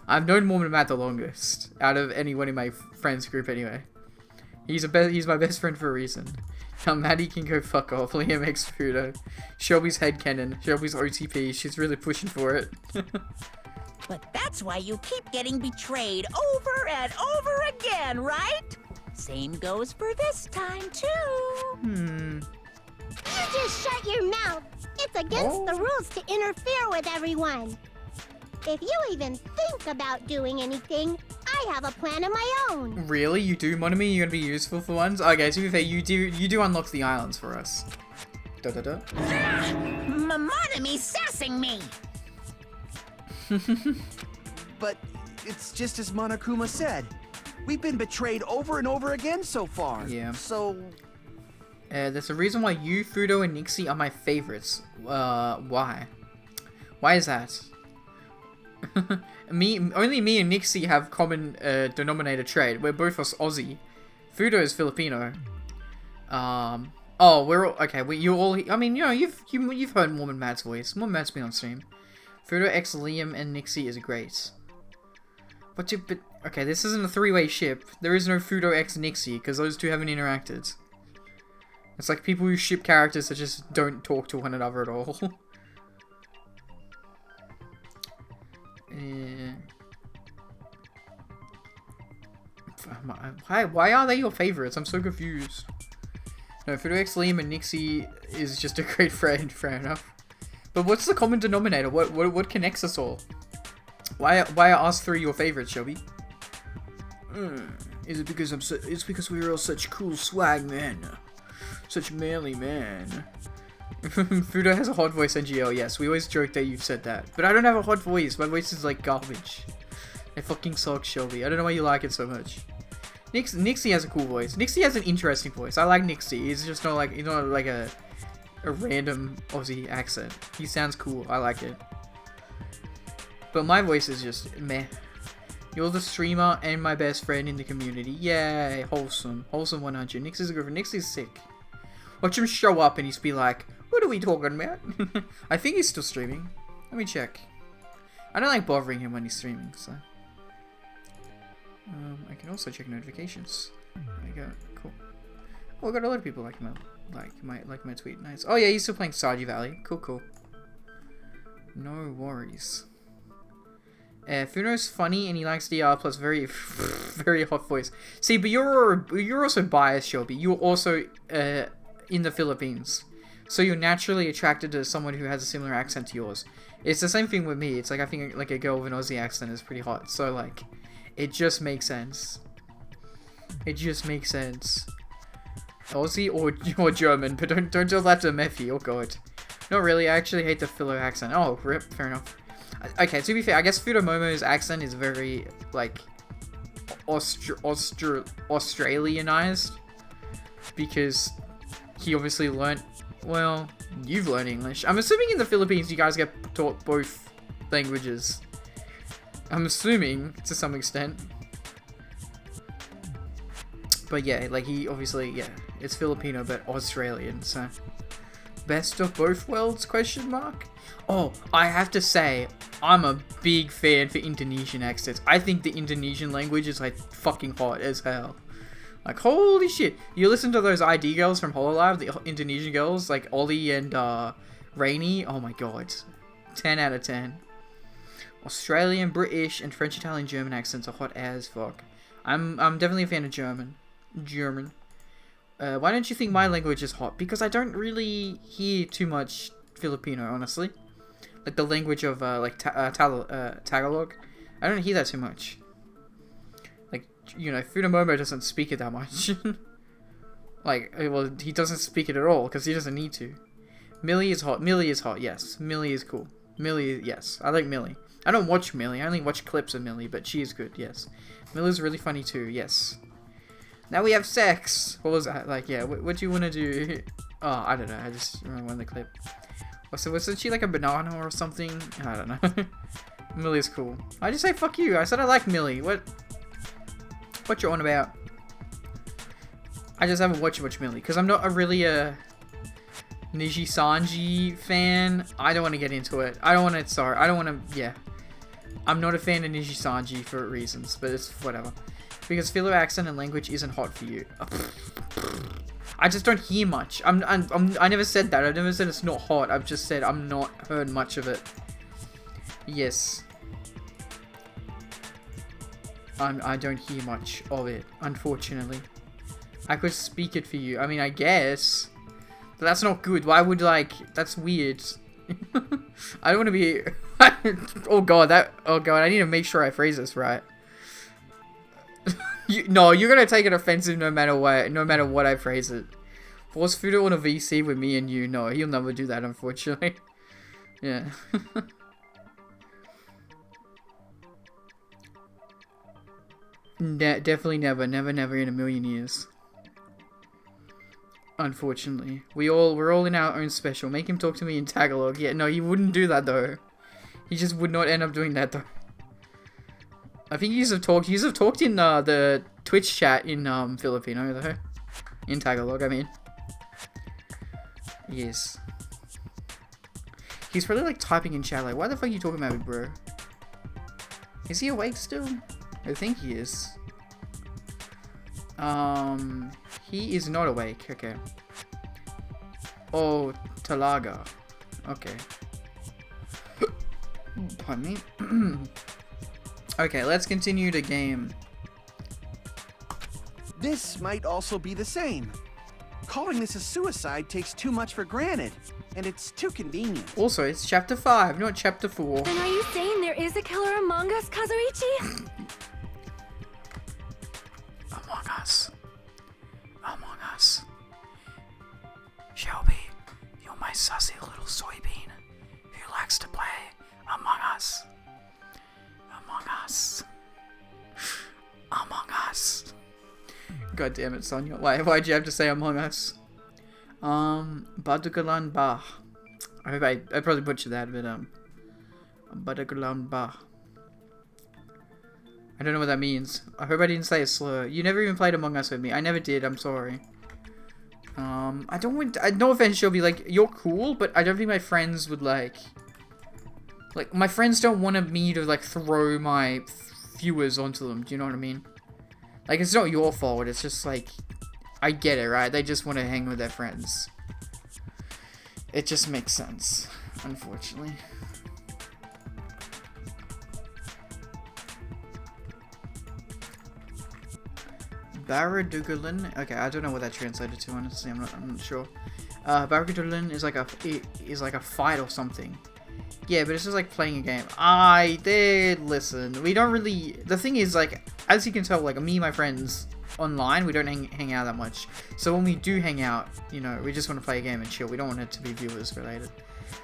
I've known Mormon Matt the longest out of anyone in my friends group anyway. He's my best friend for a reason. Now Maddie can go fuck off. Liam X Fudo. Shelby's headcanon. Shelby's OTP. She's really pushing for it. But that's why you keep getting betrayed over and over again, right? Same goes for this time, too. You just shut your mouth. It's against the rules to interfere with everyone. If you even think about doing anything, I have a plan of my own. Really? You do, Monomi? You're gonna be useful for once? Okay, to be fair, you do unlock the islands for us. Monomi sassing me! But it's just as Monokuma said. We've been betrayed over and over again so far. Yeah. So... there's a reason why you, Fudo, and Nixie are my favorites. Why? Why is that? Only me and Nixie have common denominator trait. We're both Aussie. Fudo is Filipino. We're all okay. You've heard Mormon Matt's voice. Mormon Matt's been on stream. Fudo X Liam and Nixie is great. But okay, this isn't a three-way ship. There is no Fudo X Nixie because those two haven't interacted. It's like people who ship characters that just don't talk to one another at all. Why are they your favorites? I'm so confused. No, Fudo X Liam and Nixie is just a great friend, fair enough. But what's the common denominator? What connects us all? Why are us three your favorites, Shelby? Is it because it's because we are all such cool swag men, such manly men. Fudo has a hot voice, NGL. Yes, we always joke that you've said that. But I don't have a hot voice. My voice is like garbage. It fucking sucks, Shelby. I don't know why you like it so much. Nixie has a cool voice. Nixie has an interesting voice. I like Nixie. He's just not like a random Aussie accent. He sounds cool. I like it. But my voice is just meh. You're the streamer and my best friend in the community. Yay, wholesome. Wholesome 100. Nixie's a good friend. Nixie's sick. Watch him show up and he's be like, what are we talking about? I think he's still streaming. Let me check. I don't like bothering him when he's streaming, so. I can also check notifications. There you go. Cool. Oh, I got a lot of people like my tweet. Nice. Oh yeah, he's still playing Stardew Valley. Cool, cool. No worries. Funo's funny and he likes DR plus very very hot voice. See, but you're also biased, Shelby. You're also in the Philippines, so you're naturally attracted to someone who has a similar accent to yours. It's the same thing with me. It's like I think like a girl with an Aussie accent is pretty hot. So like, it just makes sense. It just makes sense. Aussie or German, but don't tell that to Mephi. Oh god. Not really. I actually hate the Philo accent. Oh, rip. Fair enough. Okay, to be fair, I guess Fudomomo's accent is very, like, Australianized, because he obviously learnt, well, you've learned English. I'm assuming in the Philippines you guys get taught both languages. I'm assuming, to some extent. But yeah, like, he obviously, yeah, it's Filipino, but Australian, so. Best of both worlds, question mark? Oh, I have to say, I'm a big fan for Indonesian accents. I think the Indonesian language is like fucking hot as hell. Like, holy shit. You listen to those ID girls from Hololive, the Indonesian girls, like Ollie and Rainy. Oh my god. 10 out of 10. Australian, British, and French, Italian, German accents are hot as fuck. I'm definitely a fan of German. Why don't you think my language is hot? Because I don't really hear too much Filipino, honestly. Like the language of Tagalog. I don't hear that too much. Like, you know, Fudomomo doesn't speak it that much. Like, well, he doesn't speak it at all because he doesn't need to. Millie is hot. Millie is hot, yes. Millie is cool. Millie, yes. I like Millie. I don't watch Millie. I only watch clips of Millie, but she is good, yes. Millie's really funny too, yes. Now we have sex! What was that? Like, yeah, what do you want to do? Oh, I don't know. I just remember one of the clip. So wasn't she like a banana or something? I don't know. Millie's cool. I just say fuck you. I said I like Millie. What you on about? I just haven't watched much Millie because I'm not really a Niji Sanji fan. I don't want to get into it. I don't want to. Sorry, I don't want to. Yeah, I'm not a fan of Niji Sanji for reasons, but it's whatever. Because Philo accent and language isn't hot for you. I just don't hear much. I never said that. I've never said it's not hot. I've just said I'm not heard much of it. Yes. I don't hear much of it, unfortunately. I could speak it for you. I mean, I guess. But that's not good. Why would, like, that's weird. I don't want to be... oh god, I need to make sure I phrase this right. No, you're gonna take it offensive no matter what I phrase it. Force Fudo on a VC with me and you. No, he'll never do that, unfortunately. Yeah. Definitely never in a million years. Unfortunately. We're all in our own special. Make him talk to me in Tagalog. Yeah, no, he wouldn't do that though. He just would not end up doing that though. I think you have talked in the Twitch chat in Filipino though. In Tagalog, I mean. Yes. He's probably like typing in chat like, why the fuck are you talking about me, bro? Is he awake still? I think he is. He is not awake. Okay. Oh, Talaga. Okay. Pardon me. Okay, let's continue the game. This might also be the same. Calling this a suicide takes too much for granted, and it's too convenient. Also, it's chapter 5, not chapter 4. Then are you saying there is a killer among us, Kazuichi? Among us. Among us. Shelby, you're my nice sussy little soybean who likes to play Among Us. Among Us. Among Us. God damn it, Sonia. Why'd you have to say Among Us? Badagalan Bah. I probably butchered that, but Badagalan Bah. I don't know what that means. I hope I didn't say a slur. You never even played Among Us with me. I never did, I'm sorry. I don't want, no offense, she'll be like, you're cool, but I don't think my friends would like, my friends don't want me to, like, throw my viewers onto them, do you know what I mean? Like, it's not your fault, it's just, like, I get it, right? They just want to hang with their friends. It just makes sense, unfortunately. Baradugalin. Okay, I don't know what that translated to, honestly. I'm not sure. Baradugalin is like a fight or something. Yeah, but it's just like playing a game. I did listen. We don't really. The thing is, like, as you can tell, like, me and my friends online, we don't hang out that much. So when we do hang out, you know, we just want to play a game and chill. We don't want it to be viewers related.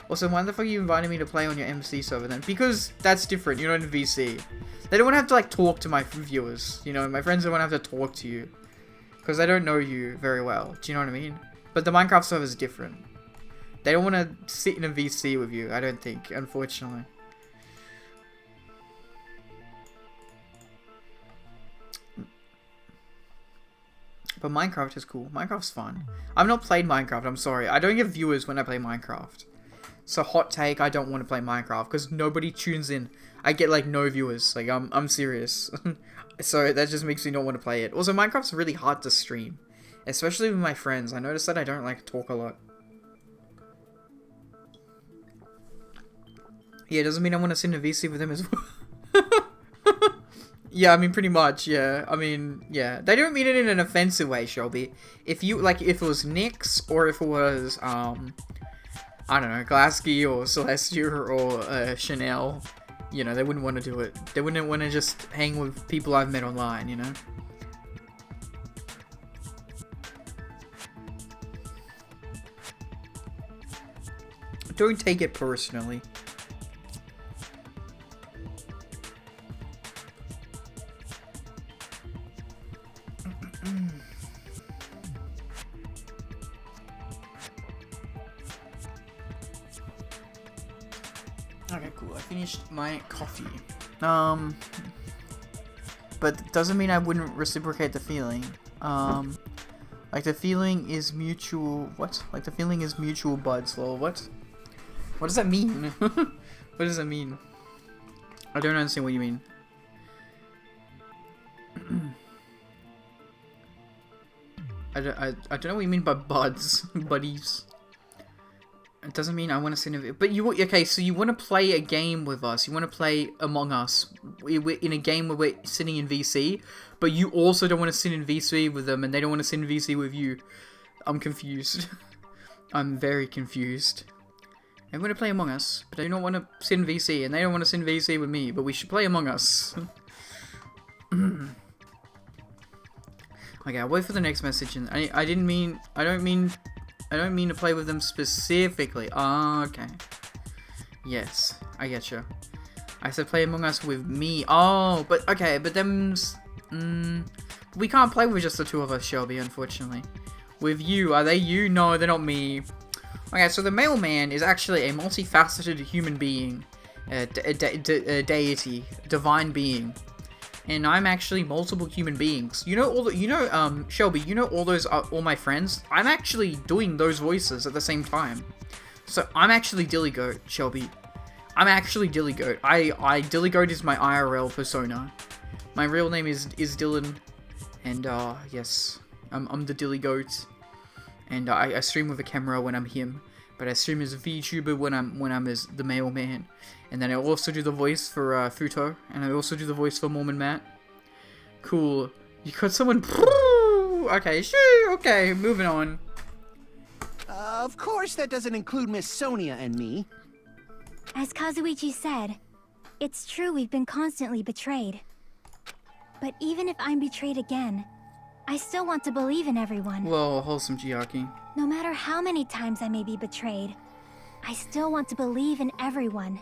Also, why the fuck are you inviting me to play on your MC server then? Because that's different. You're not in VC. They don't want to have to, like, talk to my viewers. You know, my friends don't want to have to talk to you. Because they don't know you very well. Do you know what I mean? But the Minecraft server is different. They don't want to sit in a VC with you, I don't think, unfortunately. But Minecraft is cool. Minecraft's fun. I've not played Minecraft, I'm sorry. I don't get viewers when I play Minecraft. So hot take, I don't want to play Minecraft because nobody tunes in. I get like no viewers. Like I'm serious. So that just makes me not want to play it. Also, Minecraft's really hard to stream. Especially with my friends. I noticed that I don't like talk a lot. Yeah, it doesn't mean I want to sit in a VC with them as well. Yeah, I mean, pretty much, yeah. I mean, yeah. They don't mean it in an offensive way, Shelby. If you, like, if it was Nyx, or if it was, I don't know, Glasky, or Celestia, or, Chanel, you know, they wouldn't want to do it. They wouldn't want to just hang with people I've met online, you know? Don't take it personally. Okay, cool. I finished my coffee. But it doesn't mean I wouldn't reciprocate the feeling. Like the feeling is mutual. What? Like the feeling is mutual, buds. Lol. What? What does that mean? What does that mean? I don't understand what you mean. I don't know what you mean by buds, buddies. It doesn't mean I want to sit in. But you okay? So you want to play a game with us? You want to play Among Us? We're in a game where we're sitting in VC, but you also don't want to sit in VC with them, and they don't want to sit in VC with you. I'm confused. I'm very confused. I want to play Among Us, but I don't want to sit in VC, and they don't want to sit in VC with me. But we should play Among Us. Okay, I'll wait for the next message. And I don't mean to play with them specifically. Oh, okay. Yes, I get you. I said play Among Us with me. Oh, but okay, but them. We can't play with just the two of us, Shelby. Unfortunately, with you, are they you? No, they're not me. Okay, so the mailman is actually a multifaceted human being, a deity, divine being. And I'm actually multiple human beings. You know Shelby, you know all those are all my friends? I'm actually doing those voices at the same time. So I'm actually Dillygoat, Shelby. I'm actually Dillygoat. Dillygoat is my IRL persona. My real name is Dylan. And yes, I'm the Dillygoat. And I stream with a camera when I'm him. But I stream as a VTuber when I'm as the mailman. And then I also do the voice for Futo, and I also do the voice for Mormon Matt. Cool. You got someone. Okay, sure. Okay, moving on. Of course, that doesn't include Miss Sonia and me. As Kazuichi said, it's true we've been constantly betrayed. But even if I'm betrayed again, I still want to believe in everyone. Whoa, wholesome Chiaki. No matter how many times I may be betrayed, I still want to believe in everyone.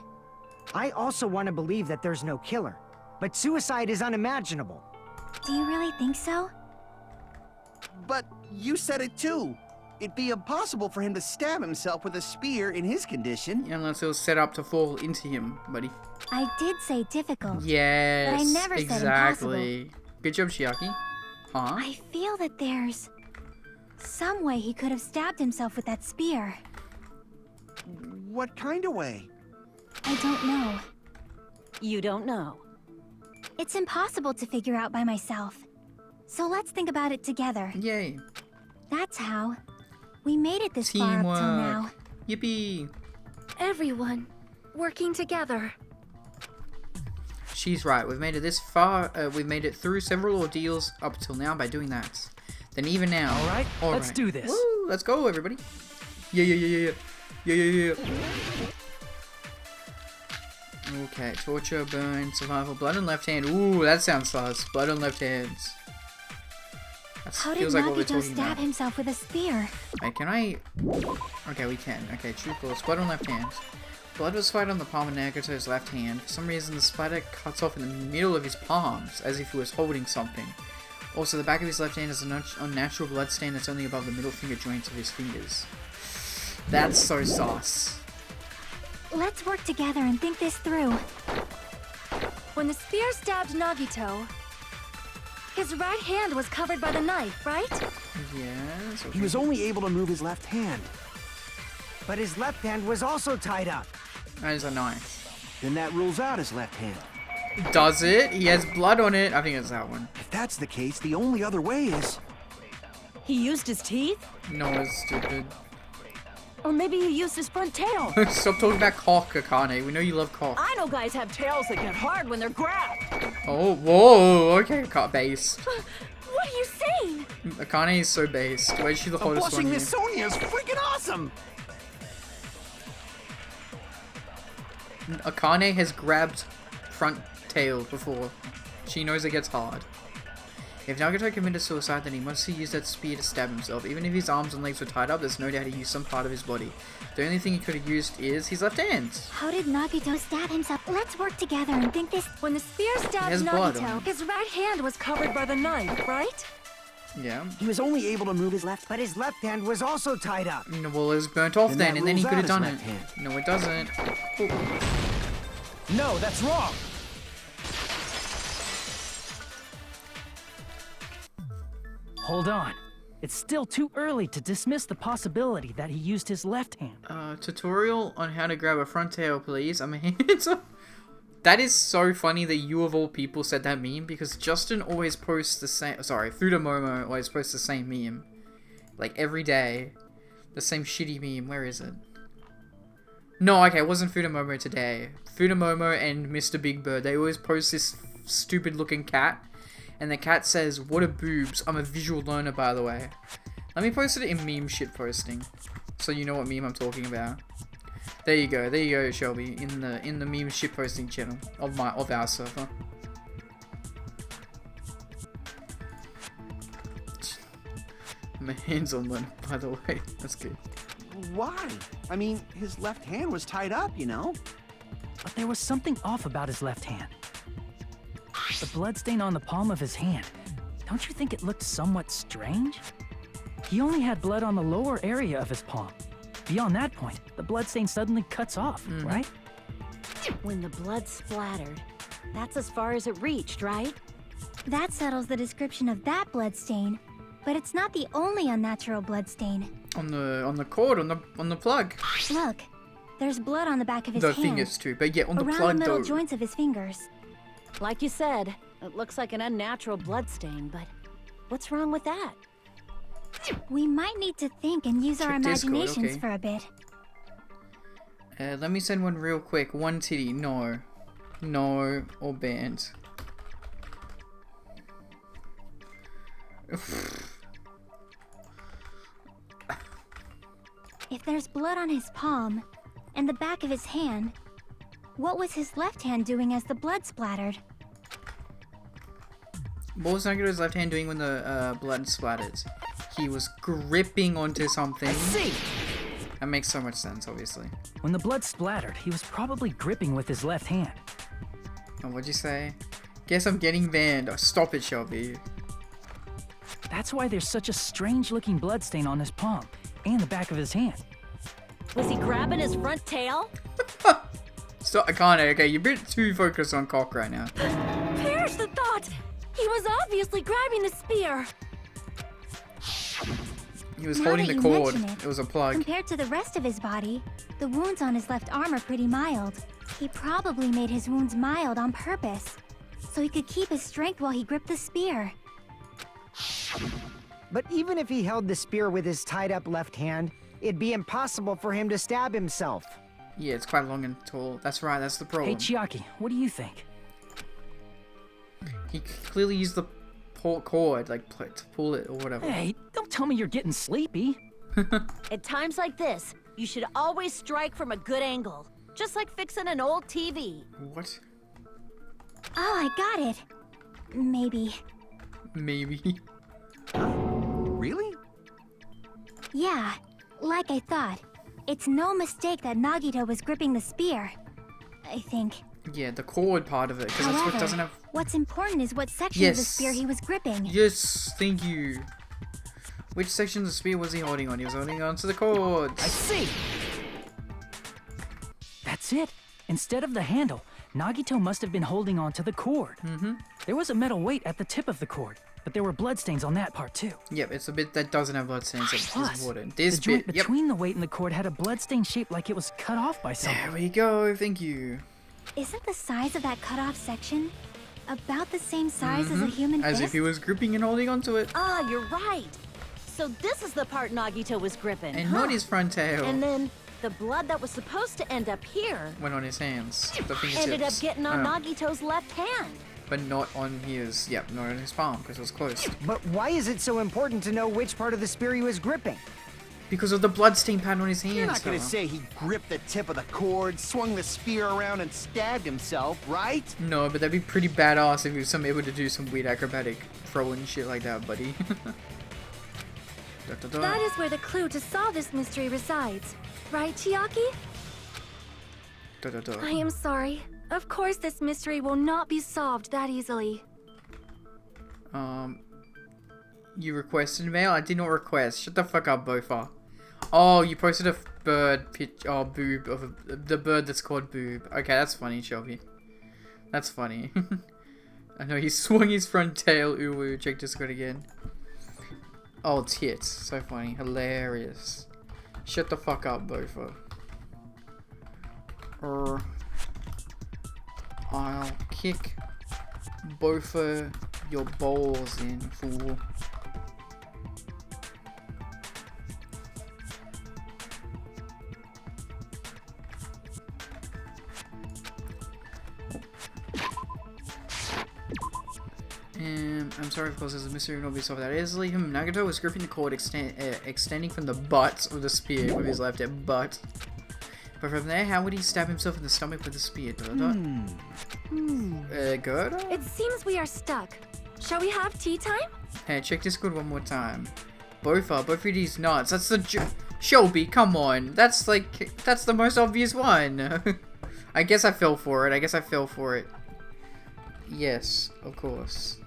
I also want to believe that there's no killer, but suicide is unimaginable. Do you really think so? But you said it too. It'd be impossible for him to stab himself with a spear in his condition. Yeah, unless it was set up to fall into him, buddy. I did say difficult. Yes, but I never said exactly. impossible. Good job, Chiaki. Huh? I feel that there's some way he could have stabbed himself with that spear. What kind of way? I don't know. You don't know. It's impossible to figure out by myself. So let's think about it together. Yay. That's how. We made it this far up till now. Yippee. Everyone working together. She's right. We've made it this far. We've made it through several ordeals up till now by doing that. Then even now. All right, let's do this. Woo, let's go, everybody. Yeah. Okay, torture, burn, survival, blood on left hand. Ooh, that sounds sus. Blood on left hands. That How did feels like what we're Nagito talking stab about. himself with a spear? Wait, can I? Okay, we can. Okay, true bullets. Blood on left hand. Blood was splattered on the palm of Nagito's left hand. For some reason, the splatter cuts off in the middle of his palms, as if he was holding something. Also, the back of his left hand is an unnatural blood stain that's only above the middle finger joints of his fingers. That's so sus. Let's work together and think this through. When the spear stabbed Nagito, his right hand was covered by the knife, right? Yes. Okay. He was only able to move his left hand. But his left hand was also tied up. That is a knife. Then that rules out his left hand. Does it? He has blood on it. I think it's that one. If that's the case, the only other way is... He used his teeth? No, it's stupid. Or maybe he used his front tail. Stop talking about cock, Akane. We know you love cock. I know guys have tails that get hard when they're grabbed. Oh, whoa. Okay, cock base. What are you saying? Akane is so based. Wait, she's the A hottest blushing one Miss here. Sonia is freaking awesome! Akane has grabbed front tail before. She knows it gets hard. If Nagito committed suicide, then he must have used that spear to stab himself. Even if his arms and legs were tied up, there's no doubt he used some part of his body. The only thing he could have used is his left hand. How did Nagito stab himself? Let's work together and think this. When the spear He stabbed has blood on Nagito, him. his right hand was covered by the knife, right? Yeah. He was only able to move his left... But his left hand was also tied up. No, well, it was burnt off Then then, that and then he rules could have out done his it. left hand. No, it doesn't. Oh. No, that's wrong. Hold on. It's still too early to dismiss the possibility that he used his left hand. Tutorial on how to grab a front tail, please. I mean, that is so funny that you of all people said that meme, because Justin always posts the same. Sorry, Fudamomo always posts the same meme, like every day, the same shitty meme. Where is it? No, okay, it wasn't Fudamomo today. Fudamomo and Mr. Big Bird, they always post this stupid-looking cat, and the cat says, "What are boobs?" I'm a visual learner, by the way. Let me post it in meme shit posting, so you know what meme I'm talking about. There you go, Shelby, in the meme shit posting channel of our server. My hands on one, by the way. That's good. Why? I mean, his left hand was tied up, you know? But there was something off about his left hand. The bloodstain on the palm of his hand. Don't you think it looked somewhat strange? He only had blood on the lower area of his palm. Beyond that point, the bloodstain suddenly cuts off, right? When the blood splattered, that's as far as it reached, right? That settles the description of that bloodstain, but it's not the only unnatural bloodstain. On the cord, on the plug. Look, there's blood on the back of his The hand. fingers too, but yeah, on the around plug the middle though. joints of his fingers. Like you said, it looks like an unnatural bloodstain, but what's wrong with that? We might need to think and use our Check Discord, imaginations okay. for a bit. Let me send one real quick. One titty, no. No, or banned. If there's blood on his palm and the back of his hand, what was his left hand doing as the blood splattered? What was Nagito's left hand doing when the blood splatters? he was gripping onto something. I see! That makes so much sense, obviously. When the blood splattered, he was probably gripping with his left hand. Oh, what'd you say? Guess I'm getting banned. Oh, stop it, Shelby. That's why there's such a strange-looking bloodstain on his palm and the back of his hand. Was he grabbing his front tail? Stop, I can't. Okay, you're a bit too focused on cock right now. Perish the thought! He was obviously grabbing the spear. He was Now holding that the you cord. mention It was a plug. Compared to the rest of his body, the wounds on his left arm are pretty mild. He probably made his wounds mild on purpose, so he could keep his strength while he gripped the spear. But even if he held the spear with his tied-up left hand, it'd be impossible for him to stab himself. Yeah, it's quite long and tall. That's right, that's the problem. Hey, Chiaki, what do you think? He clearly used the cord, like, to pull it or whatever. Hey, don't tell me you're getting sleepy. At times like this, you should always strike from a good angle. Just like fixing an old TV. What? Oh, I got it. Maybe. Maybe. Really? Yeah, like I thought. It's no mistake that Nagito was gripping the spear. I think. Yeah, the cord part of it, because that's what However, doesn't have... what's important is what section of the Yes. spear he was gripping. Yes, thank you. Which section of the spear was he holding on? He was holding on to the cords. I see! That's it. Instead of the handle, Nagito must have been holding on to the cord. Mm-hmm. There was a metal weight at the tip of the cord, but there were bloodstains on that part too. Yep, it's a bit that doesn't have bloodstains. It's Plus, important. the This joint bit, yep. between the weight and the cord had a bloodstain shaped like it was cut off by something. There we go, thank you. Isn't the size of that cut-off section about the same size as a human As fist? if he was gripping and holding onto it. Ah, you're right. So this is the part Nagito was gripping, And huh? not his front tail. And then the blood that was supposed to end up here Went on his hands. The fingertips. ended up getting on Oh. Nagito's left hand. But not on his, yep, not on his palm, because it was close. But why is it so important to know which part of the spear he was gripping? Because of the bloodstain pattern on his hands. You're not gonna fella. say he gripped the tip of the cord, swung the spear around, and stabbed himself, right? No, but that'd be pretty badass if he was able to do some weird acrobatic throw and shit like that, buddy. Da, da, da. That is where the clue to solve this mystery resides. Right, Chiaki? Da, da, da. I am sorry. Of course this mystery will not be solved that easily. You requested mail? I did not request. Shut the fuck up, Bofa. Oh, you posted a bird pitch. Oh, boob of the bird that's called Boob. Okay, that's funny, Shelby. That's funny. I know he swung his front tail. Ooh, check Discord again. Oh, tits. So funny. Hilarious. Shut the fuck up, Bofa. I'll kick Bofa your balls in, fool. I'm sorry, of course, there's a mystery will not be solved that easily. Nagito was gripping the cord extending from the butt of the spear with his left hand, but from there, how would he stab himself in the stomach with the spear? Gerda? It seems we are stuck. Shall we have tea time? Hey, check Discord one more time. Both of these nuts. That's the Shelby, come on. That's the most obvious one. I guess I fell for it. Yes, of course.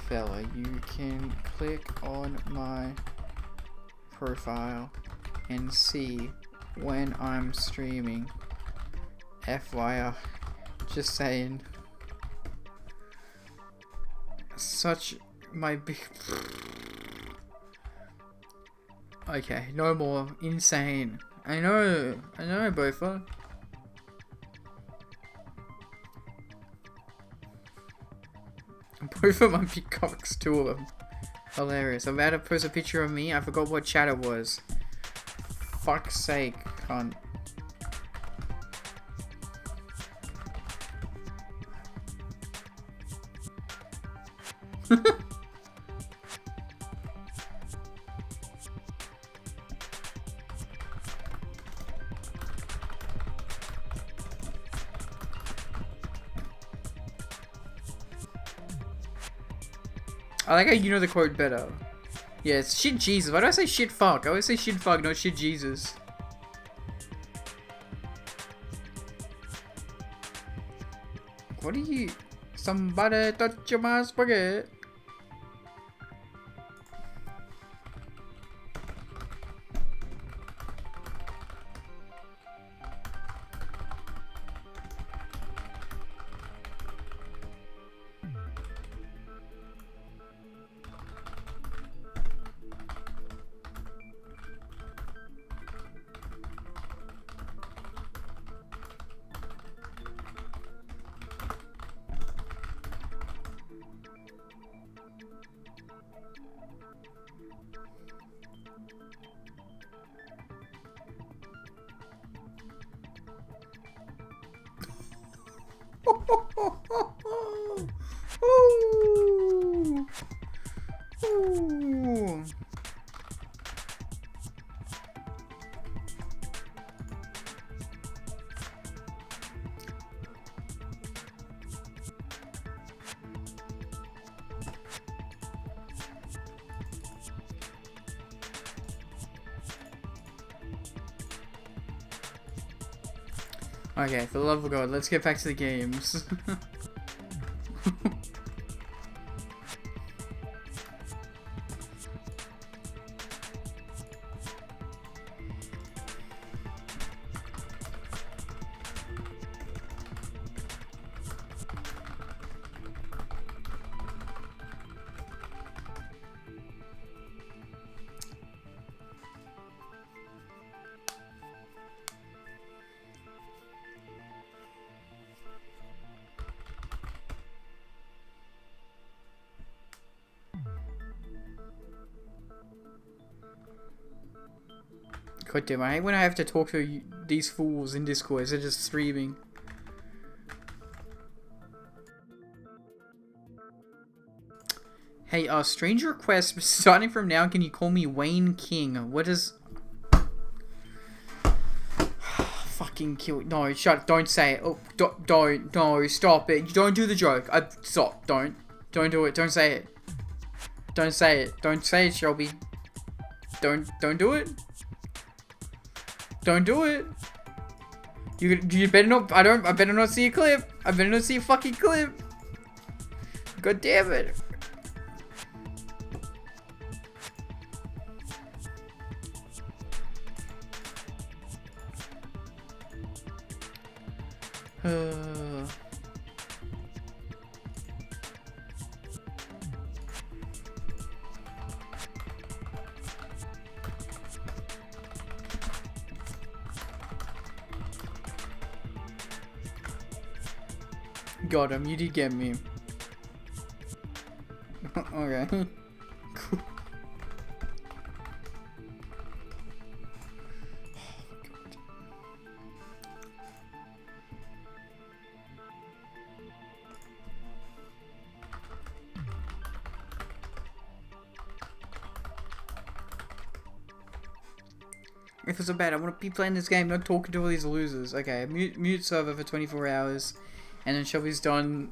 Fella, you can click on my profile and see when I'm streaming. FYI, just saying. Such my big. Okay, no more. Insane. I know, Bofa. Both of my peacocks, two of them. Hilarious. I'm about to post a picture of me. I forgot what chat it was. Fuck's sake, cunt. I like how you know the quote better. Yeah, it's shit Jesus. Why do I say shit fuck? I always say shit fuck, not shit Jesus. What are you? Somebody touch my spaghetti. Ooh. Ooh. Okay, for the love of God, let's get back to the games. God damn, I hate when I have to talk to these fools in Discord. They're just streaming. Hey, strange request. Starting from now, can you call me Wayne King? What is... Fucking kill... No, don't say it. Oh, don't. No, stop it. Don't do the joke. Stop. Don't do it. Don't say it. Don't say it. Don't say it, Shelby. Don't do it. Don't do it. You better not. I better not see a clip. I better not see a fucking clip. God damn it. Got him, you did get me. Okay. Cool. If it's so bad, I want to be playing this game, not talking to all these losers. Okay, mute server for 24 hours. And then Shelby's done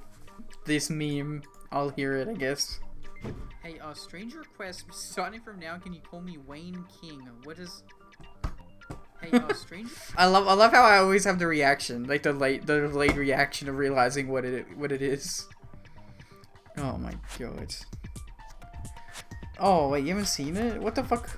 this meme. I'll hear it, I guess. Hey, strange request. Starting from now, can you call me Wayne King? What is... Hey, strange... I love how I always have the reaction. Like, the late reaction of realizing what it is. Oh my god. Oh, wait, you haven't seen it? What the fuck?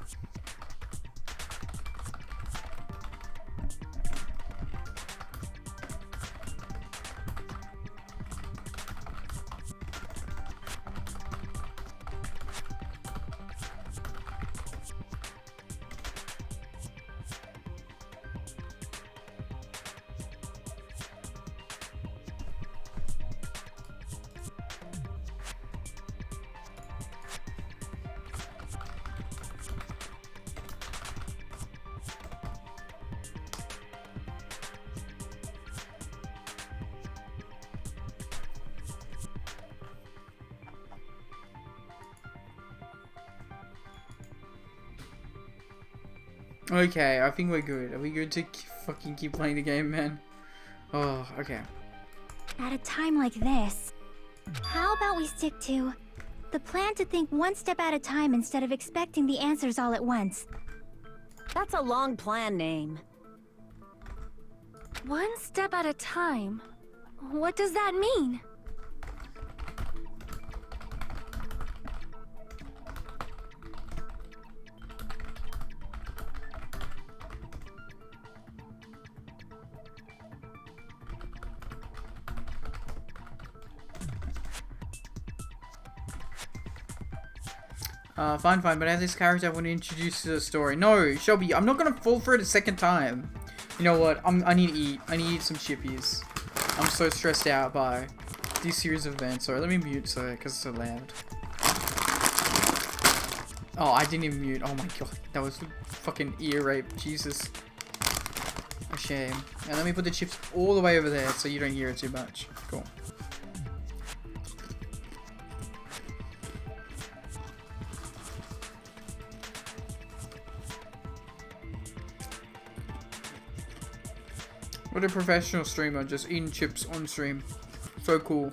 Okay, I think we're good. Are we good to fucking keep playing the game, man? Oh, okay. At a time like this, how about we stick to The plan to think one step at a time instead of expecting the answers all at once. That's a long plan name. One step at a time? What does that mean? Fine, but as this character I want to introduce to the story. No, Shelby, I'm not gonna fall for it a second time. You know what? I need to eat. I need to eat some chippies. I'm so stressed out by these series of events. Sorry, let me mute so because it's so loud. Oh, I didn't even mute. Oh my god, that was fucking ear rape. Jesus. A shame. And let me put the chips all the way over there so you don't hear it too much. Cool. What a professional streamer, just eating chips on stream. So cool.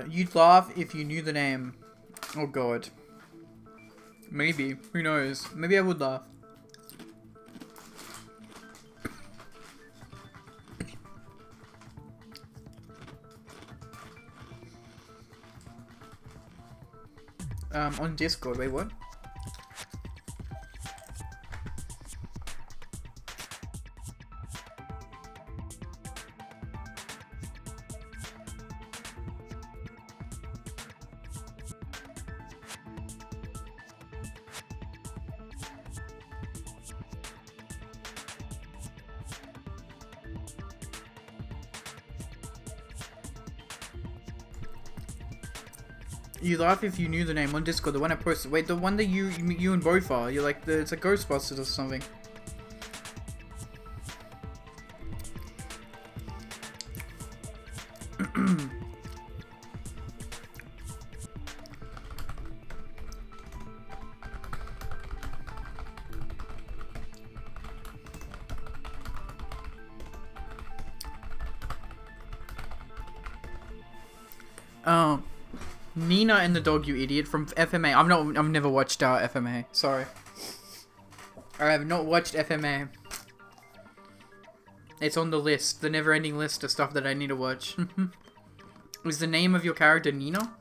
You'd laugh if you knew the name. Oh god. Maybe. Who knows? Maybe I would laugh. On Discord. Wait, what? You laugh if you knew the name on Discord, the one I posted. Wait, the one that you and both are. You're like, it's like Ghostbusters or something. Oh. Nina and the Dog, you idiot, from FMA. I've never watched FMA. Sorry. I have not watched FMA. It's on the list, the never-ending list of stuff that I need to watch. Is the name of your character Nina?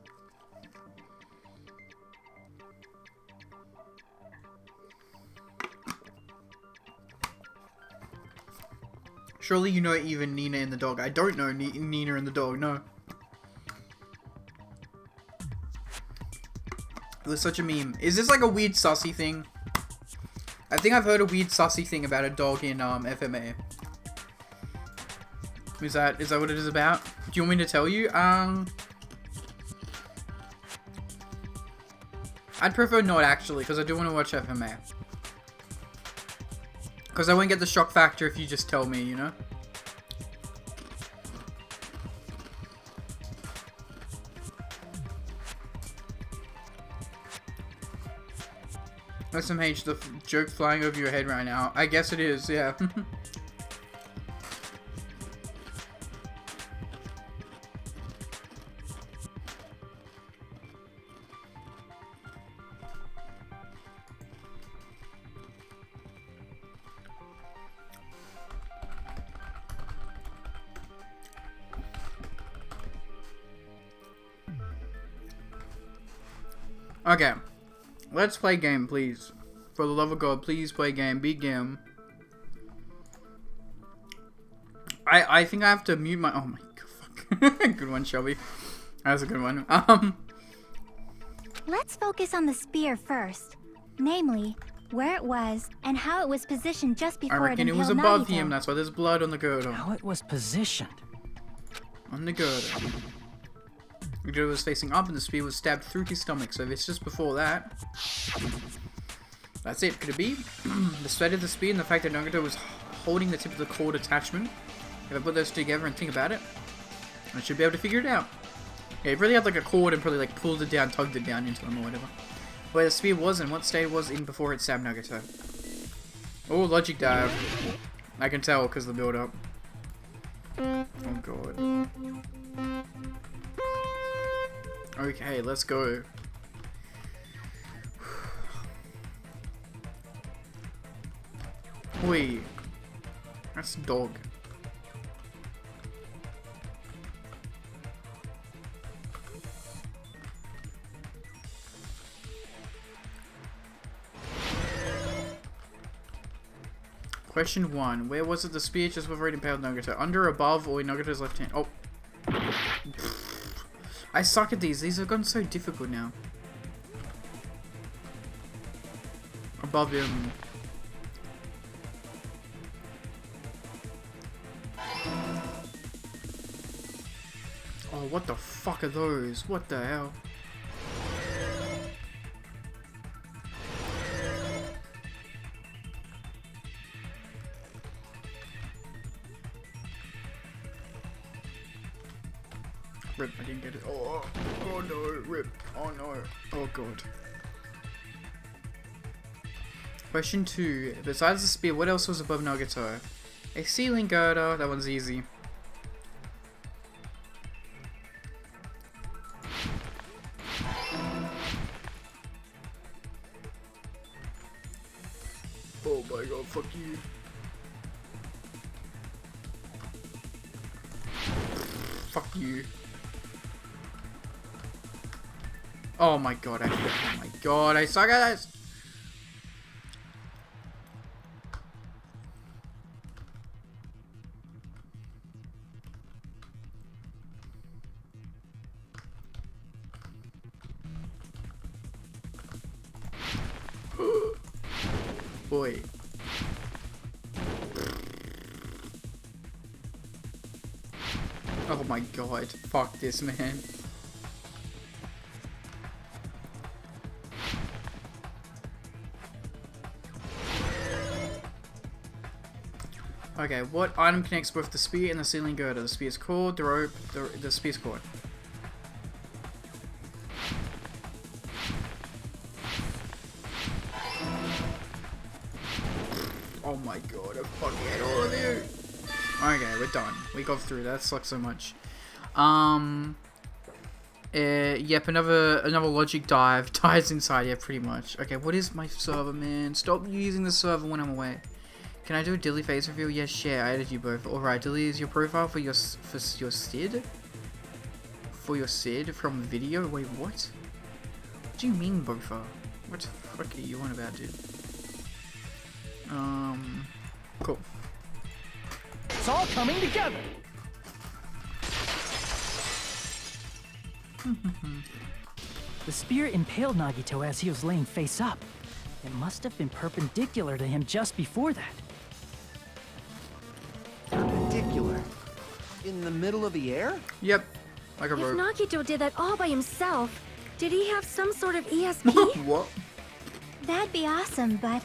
Surely you know even Nina and the Dog. I don't know Nina and the Dog, no. It was such a meme. Is this like a weird sussy thing? I think I've heard a weird sussy thing about a dog in FMA. Is that what it is about? Do you want me to tell you? I'd prefer not actually, because I do want to watch FMA. Because I won't get the shock factor if you just tell me, you know? SMH, the joke flying over your head right now. I guess it is, yeah. Okay. Let's play game, please. For the love of God, please play game. Big game. I think I have to mute my... Oh my god, fuck. Good one, Shelby. That was a good one. Let's focus on the spear first. Namely, where it was and how it was positioned just before I reckon it was above him. That's why there's blood on the girdle. How it was positioned. On the girdle. Nagito was facing up and the spear was stabbed through his stomach, so it's just before that. That's it. Could it be? The spread of the spear and the fact that Nagito was holding the tip of the cord attachment. If I put those together and think about it, I should be able to figure it out. Yeah, he really had like a cord and probably like pulled it down, tugged it down into him or whatever. Where the spear was and what state it was in before it stabbed Nagito. Oh, logic dive. I can tell because of the build up. Oh god. Okay, let's go. Oi. That's a dog. Question 1. Where was it the spear just before it impaled Nagito? Under, above, or in Nagito's left hand? Oh. I suck at these. These have gotten so difficult now. Above him. Oh, what the fuck are those? What the hell? Rip, I didn't get it. Oh, oh no, rip. Oh no. Oh god. Question 2. Besides the spear, what else was above Nagito? A ceiling girder. That one's easy. Oh my god, fuck you. Fuck you. Oh my god, I suck at this! Boy. Oh my god, fuck this, man. Okay, what item connects both the spear and the ceiling girder? The spear's cord, the rope, the spear's cord. Oh my god, I fucking hate all of you! Okay, we're done. We got through. That sucks so much. Yep, another logic dive ties inside. Yeah, pretty much. Okay, what is my server, man? Stop using the server when I'm away. Can I do a Dilly face reveal? Yes, share. I added you both. Alright, Dilly is your profile for your Sid? For your Sid from video? Wait, what? What do you mean, Bofa? What the fuck are you on about, dude? Cool. It's all coming together! The spear impaled Nagito as he was laying face up. It must have been perpendicular to him just before that. Perpendicular? In the middle of the air? Yep. Like a If rope. Nagito did that all by himself, did he have some sort of ESP? What? That'd be awesome, but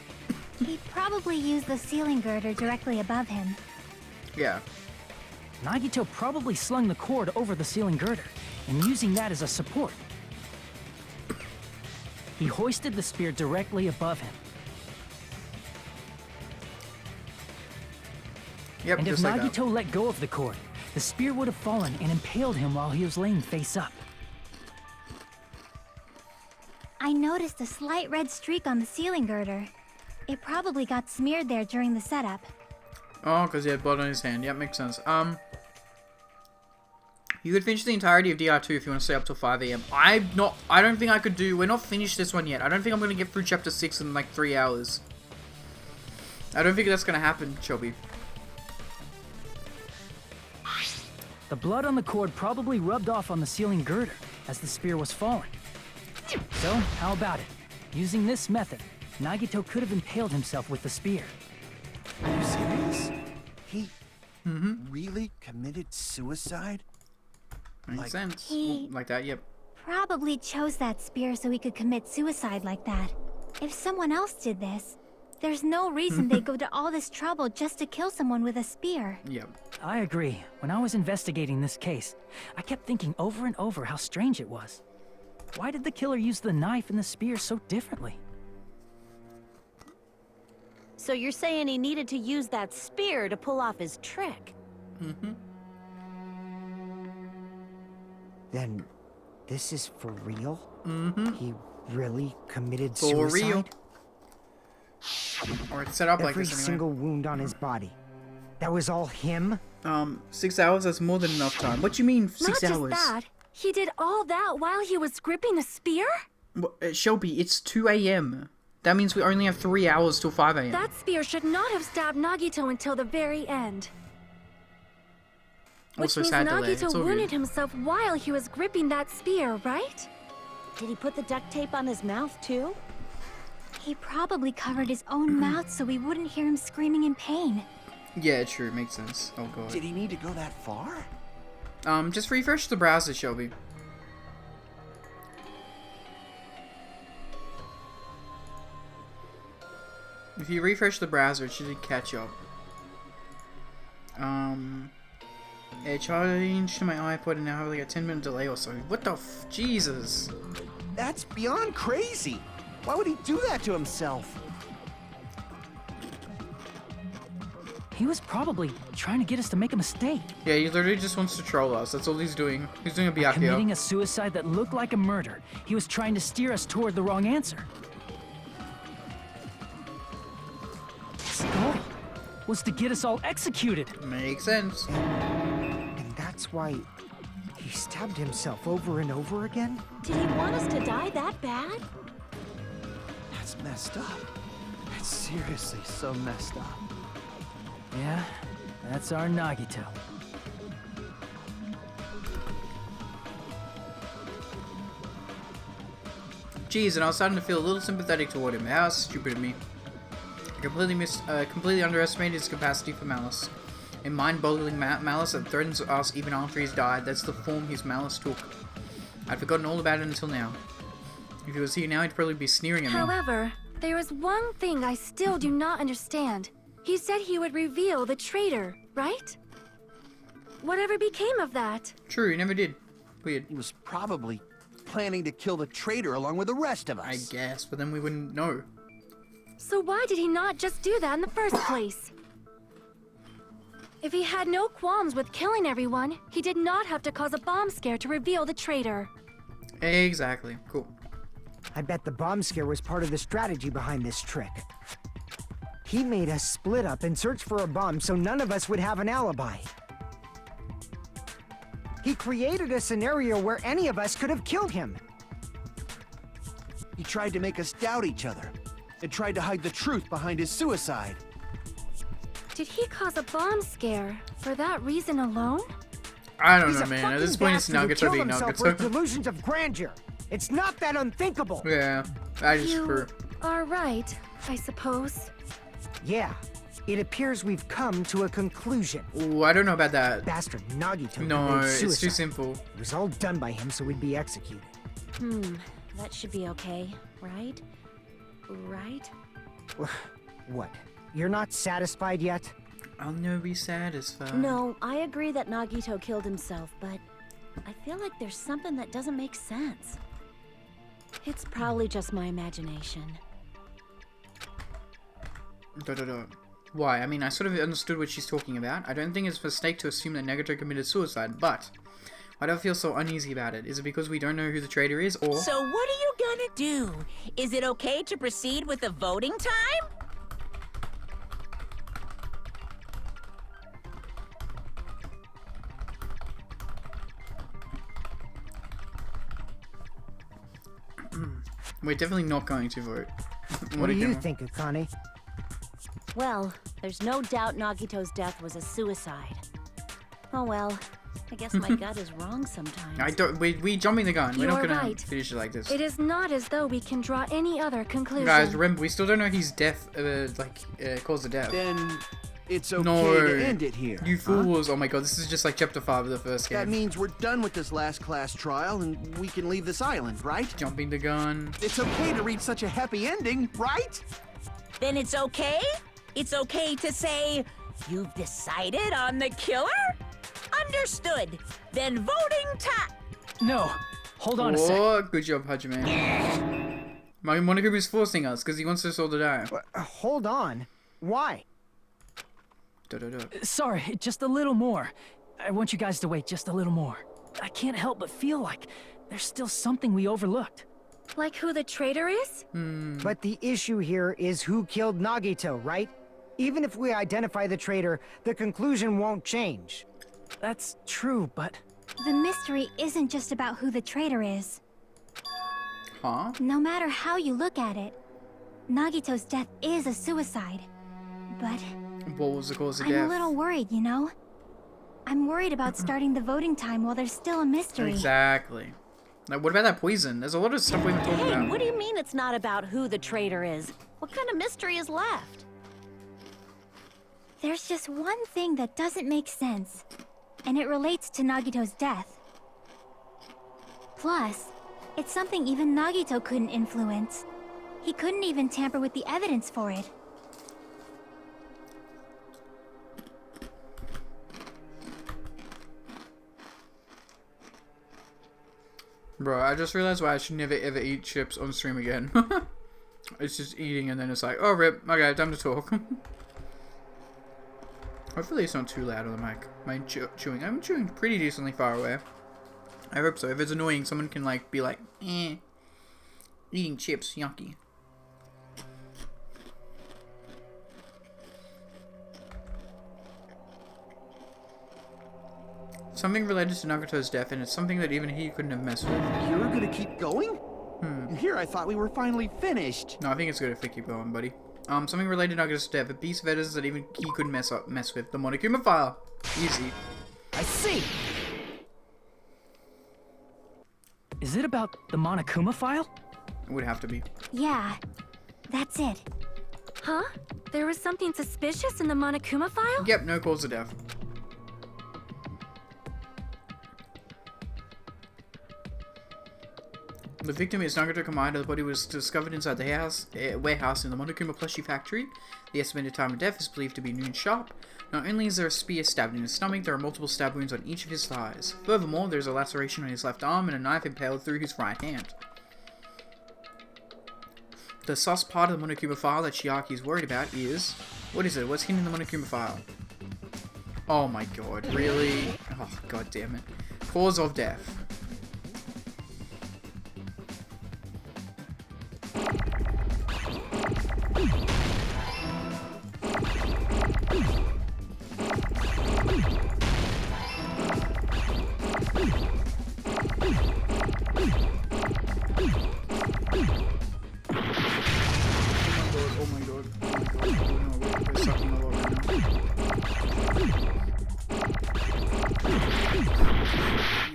he'd probably use the ceiling girder directly above him. Yeah. Nagito probably slung the cord over the ceiling girder, and using that as a support. He hoisted the spear directly above him. Yep, And if just like Nagito that. let go of the cord, the spear would have fallen and impaled him while he was laying face up. I noticed a slight red streak on the ceiling girder. It probably got smeared there during the setup. Oh, because he had blood on his hand. Yep, makes sense. You could finish the entirety of DR2 if you want to stay up till 5 AM. I don't think I could do... We're not finished this one yet. I don't think I'm going to get through chapter 6 in like 3 hours. I don't think that's going to happen, Shelby. The blood on the cord probably rubbed off on the ceiling girder as the spear was falling. So, how about it? Using this method, Nagito could have impaled himself with the spear. Are you serious? He really committed suicide? Makes sense. He- Like that, yep. Probably chose that spear so he could commit suicide like that. If someone else did this, there's no reason they'd go to all this trouble just to kill someone with a spear. Yep. I agree. When I was investigating this case, I kept thinking over and over how strange it was. Why did the killer use the knife and the spear so differently? So you're saying he needed to use that spear to pull off his trick? Mm-hmm. Then, this is for real? Mm-hmm. He really committed For suicide? real. Or it's set up like Every this anyway. single wound on his body. That was all him? 6 hours, that's more than enough time. What do you mean, 6 Not hours? just that. He did all that while he was gripping the spear? Shelby, it's 2 a.m. That means we only have 3 hours till 5 a.m. That spear should not have stabbed Nagito until the very end. Which Also means sad delay. It's Nagito all wounded good. himself while he was gripping that spear, right? Did he put the duct tape on his mouth too? He probably covered his own mouth so we wouldn't hear him screaming in pain. Yeah, true. Makes sense. Oh, God. Did he need to go that far? Just refresh the browser, Shelby. If you refresh the browser, it should catch up. It changed to my iPod and now I have like a 10-minute delay or so. What the Jesus? That's beyond crazy. Why would he do that to himself? He was probably trying to get us to make a mistake. Yeah, he literally just wants to troll us. That's all he's doing. He's doing a BRPO. Committing a suicide that looked like a murder. He was trying to steer us toward the wrong answer. His goal was to get us all executed. Makes sense. And that's why he stabbed himself over and over again? Did he want us to die that bad? That's messed up. That's seriously so messed up. Yeah, that's our Nagito. Jeez, and I was starting to feel a little sympathetic toward him. How stupid of me. I completely underestimated his capacity for malice. A mind-boggling malice that threatens us even after he's died. That's the form his malice took. I'd forgotten all about it until now. If he was here now, he'd probably be sneering at me. However, there is one thing I still do not understand. He said he would reveal the traitor, right? Whatever became of that? True, he never did. Weird. He was probably planning to kill the traitor along with the rest of us. I guess, but then we wouldn't know. So why did he not just do that in the first place? If he had no qualms with killing everyone, he did not have to cause a bomb scare to reveal the traitor. Exactly. Cool. I bet the bomb scare was part of the strategy behind this trick. He made us split up and search for a bomb so none of us would have an alibi. He created a scenario where any of us could have killed him. He tried to make us doubt each other and tried to hide the truth behind his suicide. Did he cause a bomb scare for that reason alone? I don't He's know, a man. fucking At this point, it's bastard who Nugget killed being himself with Nugget. delusions of grandeur. It's not that unthinkable. Yeah, I just You are right, I suppose. Yeah, it appears we've come to a conclusion. Ooh, I don't know about that. Bastard Nagito No, committed it's too suicide. simple. It was all done by him so we'd be executed. That should be okay, right? Right? What? You're not satisfied yet? I'll never be satisfied. No, I agree that Nagito killed himself, but I feel like there's something that doesn't make sense. It's probably just my imagination. Why? I mean, I sort of understood what she's talking about. I don't think it's a mistake to assume that Nagato committed suicide, but why do I feel so uneasy about it? Is it because we don't know who the traitor is, or... So what are you gonna do? Is it okay to proceed with the voting time? We're definitely not going to vote. What do a you camera. think, Akane? Well, there's no doubt Nagito's death was a suicide. Oh well, I guess my gut is wrong sometimes. I don't... We jumping the gun. We're not You're gonna right. finish it like this. It is not as though we can draw any other conclusion. Guys, remember, we still don't know his death, caused the death. Then It's okay No. to end it here. You huh? fools. Oh my god, this is just like chapter 5 of the first game. That means we're done with this last class trial and we can leave this island, right? Jumping the gun. It's okay to reach such a happy ending, right? Then it's okay? It's okay to say, you've decided on the killer? Understood. Then voting time. No, hold on a sec. Oh, good job, Hajime. My Monokuma is forcing us because he wants us all to die. Hold on. Why? Sorry, just a little more. I want you guys to wait just a little more. I can't help but feel like there's still something we overlooked. Like who the traitor is? But the issue here is who killed Nagito, right? Even if we identify the traitor, the conclusion won't change. That's true, but... The mystery isn't just about who the traitor is. Huh? No matter how you look at it, Nagito's death is a suicide. But What was the cause of I'm death? a little worried, you know? I'm worried about starting the voting time while there's still a mystery. Exactly. Like, what about that poison? There's a lot of stuff we haven't talked Hey, about. what do you mean it's not about who the traitor is? What kind of mystery is left? There's just one thing that doesn't make sense, and it relates to Nagito's death. Plus, it's something even Nagito couldn't influence. He couldn't even tamper with the evidence for it. Bro, I just realized why I should never ever eat chips on stream again. It's just eating and then it's like, oh rip, okay, time to talk. Hopefully it's not too loud on the mic. My chewing. I'm chewing pretty decently far away. I hope so. If it's annoying, someone can like be like, eating chips, yucky. Something related to Nagito's death, and it's something that even he couldn't have messed with. You're gonna keep going? Here I thought we were finally finished. No, I think it's good if we keep going, buddy. Something related to Nagito's death, a piece of evidence that even he couldn't mess with. The Monokuma file. Easy. I see! Is it about the Monokuma file? It would have to be. Yeah, that's it. Huh? There was something suspicious in the Monokuma file? Yep, no cause of death. The victim is Nagito Kamada. The body was discovered inside the warehouse in the Monokuma plushie factory. The estimated time of death is believed to be noon sharp. Not only is there a spear stabbed in his stomach, there are multiple stab wounds on each of his thighs. Furthermore, there is a laceration on his left arm and a knife impaled through his right hand. The sus part of the Monokuma file that Chiaki is worried about is... What is it? What's hidden in the Monokuma file? Oh my god, really? Oh god damn it. Cause of death.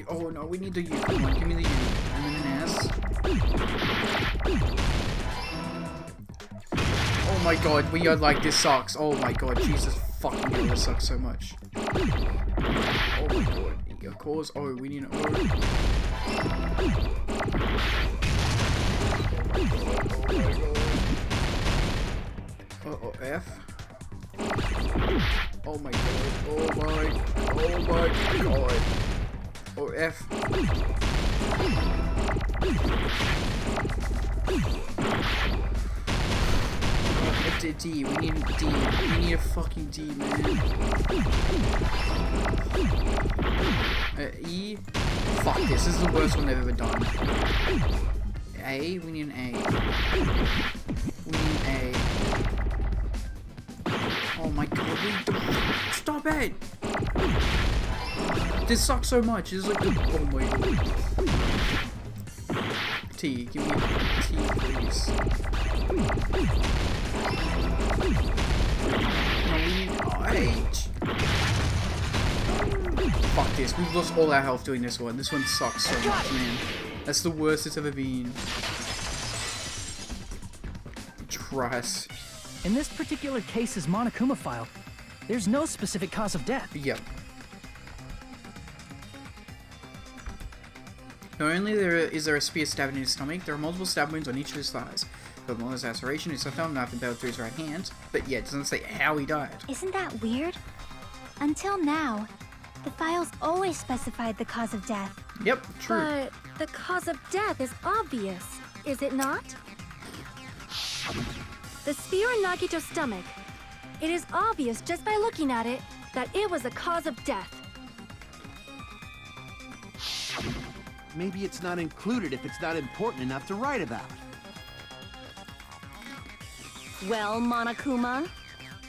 Oh no, we need the U. Come on, give me the U. And then an S. Oh my god, we are like, this sucks. Oh my god, Jesus fucking hell, this sucks so much. Oh my god, ego cause. Oh, we need an O. Oh, F. Oh my god. Oh my. Oh my god. Oh, F. D. We need a D. We need a fucking D, man. E. Fuck this. This is the worst one they've ever done. A. We need an A. We need an A. Oh my god. Stop it! This sucks so much. This is like the... Oh my god. T. Give me T, please. No, we need H. Fuck this. We've lost all our health doing this one. This one sucks so much, man. That's the worst it's ever been. In this particular case's Monokuma file, There's no specific cause of death. Yep. Not only is there a spear stabbed in his stomach, there are multiple stab wounds on each of his thighs. The malicious laceration is a thumb knife impaled through his right hand, but yeah, it doesn't say how he died. Isn't that weird? Until now, the files always specified the cause of death. Yep, true. But the cause of death is obvious, is it not? The spear in Nagito's stomach. It is obvious just by looking at it that it was the cause of death. Maybe it's not included if it's not important enough to write about. Well, Monokuma,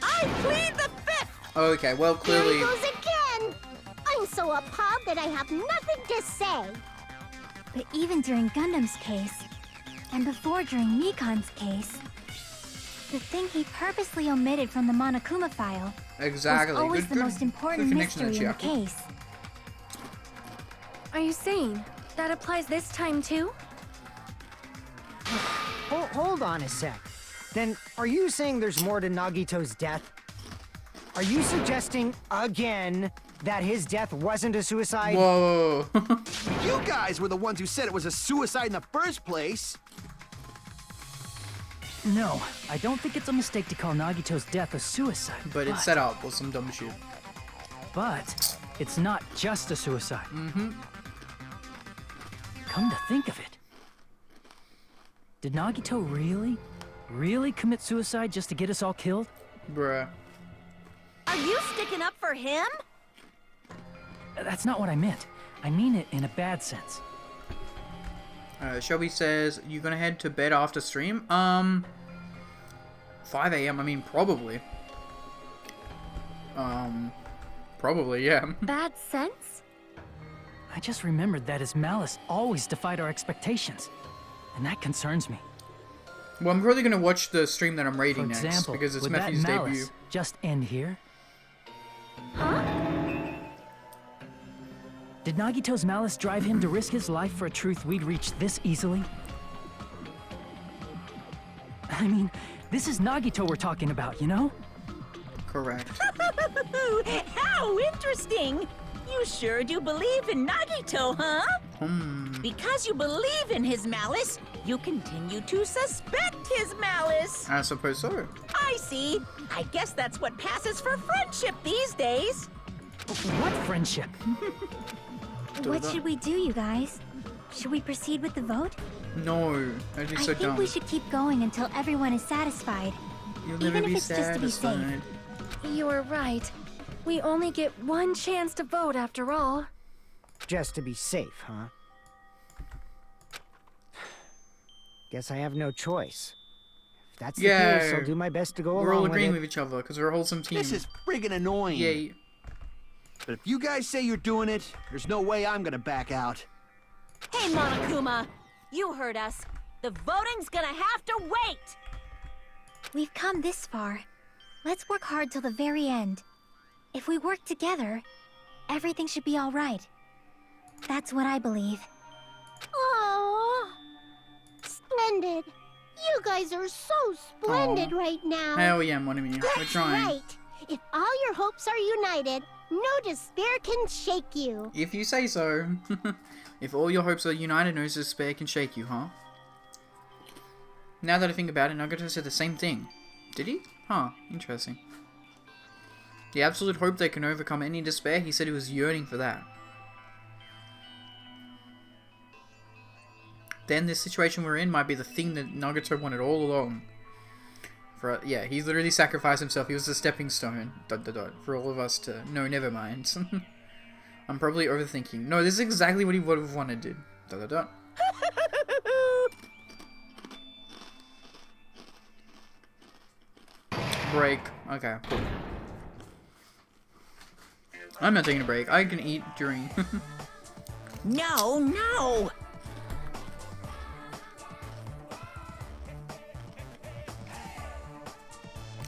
I plead the fifth! Okay, well, There clearly... he goes again! I'm so appalled that I have nothing to say. But even during Gundam's case, and before during Mikan's case, the thing he purposely omitted from the Monokuma file Exactly. was always Good- the good- most important good connection mystery there, in the Chiaki. case. Are you saying that applies this time too? Hold on a sec. Then, are you saying there's more to Nagito's death? Are you suggesting, again, that his death wasn't a suicide? Whoa. You guys were the ones who said it was a suicide in the first place. No, I don't think it's a mistake to call Nagito's death a suicide. But it's set up with some dumb shit. But it's not just a suicide. Mm-hmm. Come to think of it, did Nagito really commit suicide just to get us all killed? Bruh. Are you sticking up for him? That's not what I meant. I mean it in a bad sense. Shelby says, you gonna head to bed after stream? 5 a.m. I mean, probably. Probably, yeah. Bad sense? I just remembered that his malice always defied our expectations, and that concerns me. Well, I'm probably gonna watch the stream that I'm For rating next, example, because it's would Matthew's that malice debut. just end here? Did Nagito's malice drive him to risk his life for a truth we'd reach this easily? I mean, this is Nagito we're talking about, you know? Correct. How interesting! You sure do believe in Nagito, huh? Hmm. Because you believe in his malice, you continue to suspect his malice. I suppose so. I see. I guess that's what passes for friendship these days. What friendship? What should we do, you guys? Should we proceed with the vote? No, that'd be I so think dumb. we should keep going until everyone is satisfied. You'll never even if be it's just to be safe. satisfied. You are right. We only get one chance to vote after all. Just to be safe, huh? Guess I have no choice. If that's the case, I'll do my best to go We're along all agreeing with with each other, because we're a wholesome team. This is friggin' annoying. Yay. But if you guys say you're doing it, there's no way I'm gonna back out. hey Monokuma, you heard us. The voting's gonna have to wait. We've come this far. Let's work hard till the very end. If we work together, everything should be all right. That's what I believe. Oh, splendid. You guys are so splendid right now. Hell yeah, Monami. We're That's trying. right. If all your hopes are united, no despair can shake you. If you say so. If all your hopes are united, no despair can shake you, huh? Now that I think about it, Nagito said the same thing. Did he? Huh, interesting. The absolute hope that can overcome any despair, he said he was yearning for that. Then this situation we're in might be the thing that Nagito wanted all along. For yeah, he literally sacrificed himself. He was the stepping stone, ... for all of us to... No, never mind. I'm probably overthinking. No, this is exactly what he would have wanted, dude. ... Break. Okay, cool. I'm not taking a break. I can eat during... No, no!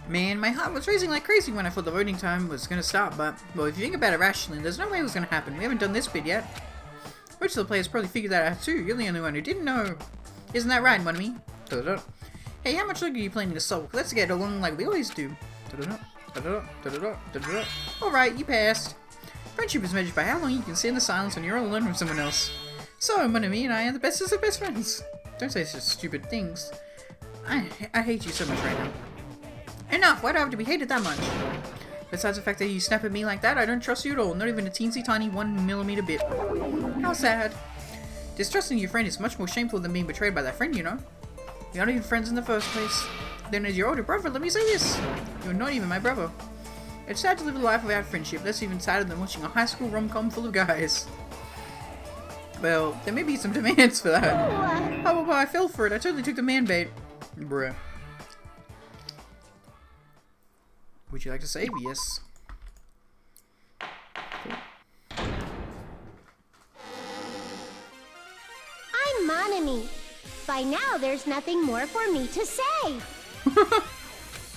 Man, my heart was racing like crazy when I thought the voting time was gonna start, but, well, if you think about it rationally, there's no way it was gonna happen. We haven't done this bit yet. Most of the players probably figured that out too. You're the only one who didn't know. Isn't that right, Monami? Hey, how much longer are you planning to sulk? Let's get along like we always do. Alright, you passed. Friendship is measured by how long you can sit in the silence when you're all alone with someone else. So, me and I are the bestest of best friends. Don't say such stupid things. I hate you so much right now. Enough! Why do I have to be hated that much? Besides the fact that you snap at me like that, I don't trust you at all. Not even a teensy tiny 1mm bit. How sad. Distrusting your friend is much more shameful than being betrayed by that friend, you know. You're not even friends in the first place. Then as your older brother, let me say this. You're not even my brother. It's sad to live a life without friendship. That's even sadder than watching a high school rom-com full of guys. Well, there may be some demands for that. Oh, well, I fell for it. I totally took the man bait. Bruh. Would you like to save? Yes. I'm Monami. By now, there's nothing more for me to say.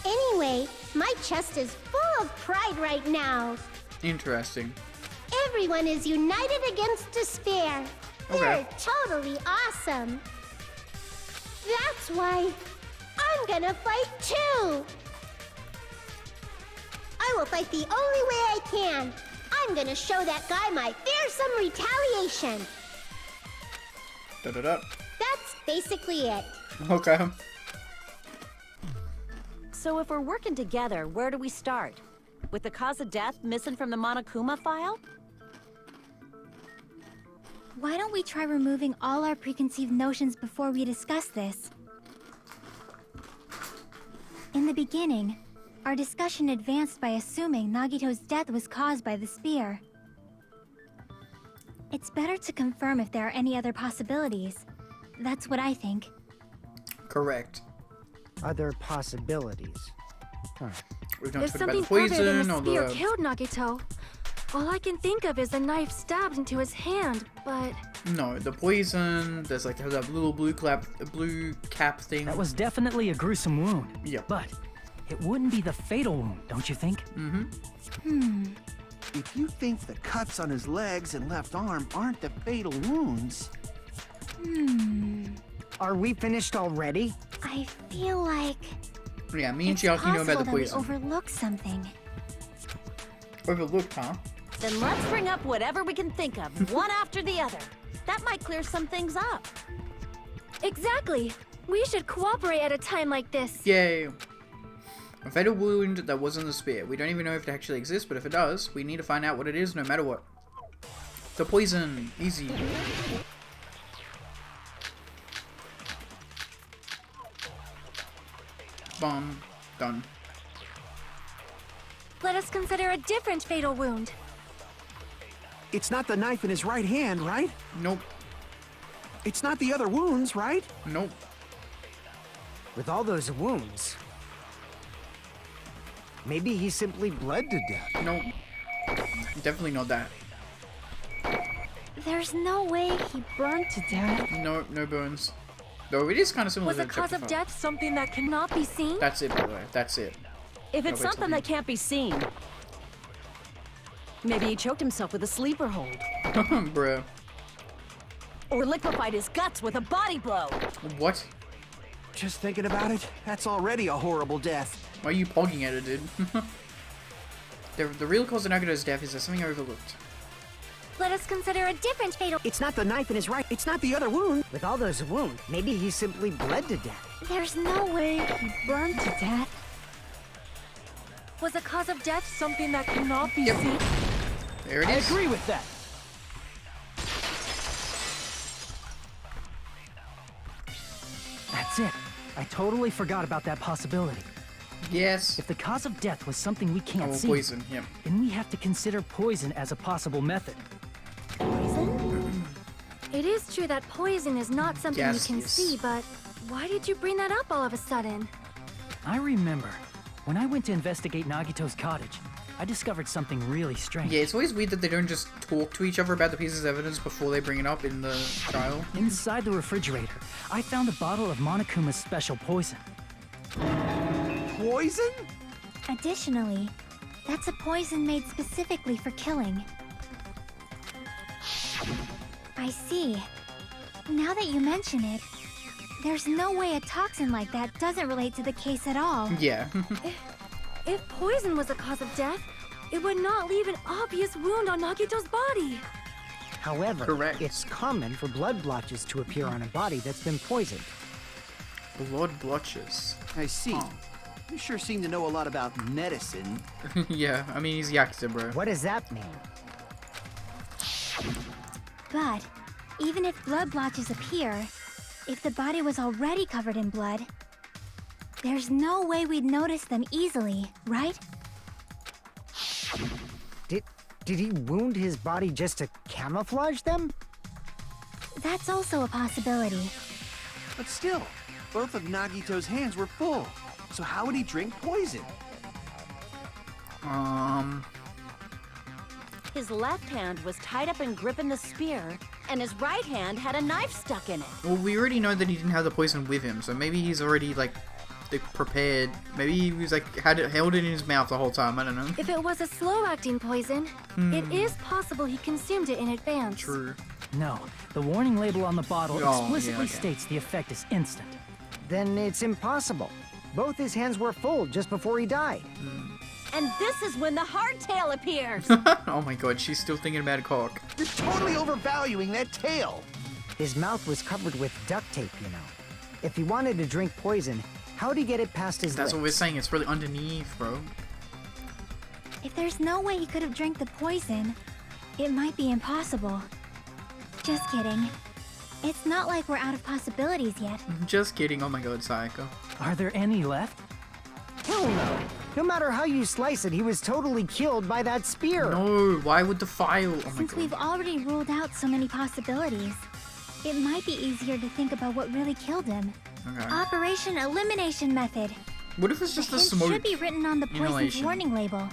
Anyway, my chest is full of pride right now. Interesting. Everyone is united against despair. They're totally awesome. That's why I'm gonna fight too. I will fight the only way I can. I'm gonna show that guy my fearsome retaliation. That's basically it. Okay. So if we're working together, where do we start? With the cause of death missing from the Monokuma file? Why don't we try removing all our preconceived notions before we discuss this? In the beginning, our discussion advanced by assuming Nagito's death was caused by the spear. It's better to confirm if there are any other possibilities. That's what I think. Correct. Other possibilities. Huh. We've not If talked about the something other than poison the or spear the... killed Nagito, all I can think of is a knife stabbed into his hand, but... No, the poison, there's like that little blue cap thing. That was definitely a gruesome wound. Yep. But it wouldn't be the fatal wound, don't you think? If you think the cuts on his legs and left arm aren't the fatal wounds... Are we finished already? I feel like Yeah, me and it's Chiaki know about the possible that we poison. overlooked something. Overlooked, huh? Then let's bring up whatever we can think of, one after the other. That might clear some things up. Exactly! We should cooperate at a time like this. Yay! A fatal wound that wasn't the spear. We don't even know if it actually exists, but if it does, we need to find out what it is no matter what. The poison. Easy. Bomb. Done. Let us consider a different fatal wound. It's not the knife in his right hand, right? Nope. It's not the other wounds, right? Nope. With all those wounds, maybe he simply bled to death. Nope. Definitely not that. There's no way he burned to death. No, no burns. Though it is kind of similar Was to the cause chapter of 5. death something that cannot be seen? That's it, by the way. That's it. If it's Nobody told something me. that can't be seen, maybe he choked himself with a sleeper hold. Bruh. Or liquefied his guts with a body blow. What? Just thinking about it, that's already a horrible death. Why are you pogging at it, dude? The real cause of Nagito's death is something I overlooked. Let us consider a different fatal... It's not the knife in his right, it's not the other wound. With all those wounds, maybe he simply bled to death. There's no way he burned to death. Was the cause of death something that cannot be Yep. seen? There it I is. agree with that. That's it. I totally forgot about that possibility. Yes. If the cause of death was something we can't Oh, see, poison. Yep. then we have to consider poison as a possible method. It is true that poison is not something you can Gaseous. see, but why did you bring that up all of a sudden? I remember, when I went to investigate Nagito's cottage, I discovered something really strange. Yeah, it's always weird that they don't just talk to each other about the pieces of evidence before they bring it up in the trial. Inside the refrigerator, I found a bottle of Monokuma's special poison. Poison? Additionally, that's a poison made specifically for killing. I see. Now that you mention it, there's no way a toxin like that doesn't relate to the case at all. Yeah. If poison was the cause of death, it would not leave an obvious wound on Nagito's body. However, Correct. it's common for blood blotches to appear on a body that's been poisoned. Blood blotches. I see. Huh. You sure seem to know a lot about medicine. Yeah, I mean, he's Yakuza, bro. What does that mean? But even if blood blotches appear, if the body was already covered in blood, there's no way we'd notice them easily, right? Did he wound his body just to camouflage them? That's also a possibility. But still, both of Nagito's hands were full. So how would he drink poison? His left hand was tied up and gripping the spear, and his right hand had a knife stuck in it. Well, we already know that he didn't have the poison with him, so maybe he's already, like prepared. Maybe he was, like, held it in his mouth the whole time, I don't know. If it was a slow-acting poison, it is possible he consumed it in advance. True. No, the warning label on the bottle Oh, explicitly yeah, okay. states the effect is instant. Then it's impossible. Both his hands were full just before he died. And this is when the hardtail appears. Oh my god, she's still thinking about a cock. You're totally overvaluing that tail. His mouth was covered with duct tape, you know. If he wanted to drink poison, how'd he get it past his That's lips? what we're saying, it's really underneath, bro. If there's no way he could have drank the poison, it might be impossible. Just kidding. It's not like we're out of possibilities yet. Just kidding, oh my god, Sayako. Are there any left? Hell no! No matter how you slice it, he was totally killed by that spear. No, why would the file? Oh my Since we've god. already ruled out so many possibilities, it might be easier to think about what really killed him. Okay. Operation Elimination Method. What if it's just the Hint smoke? should be written on the poison's inhalation. warning label.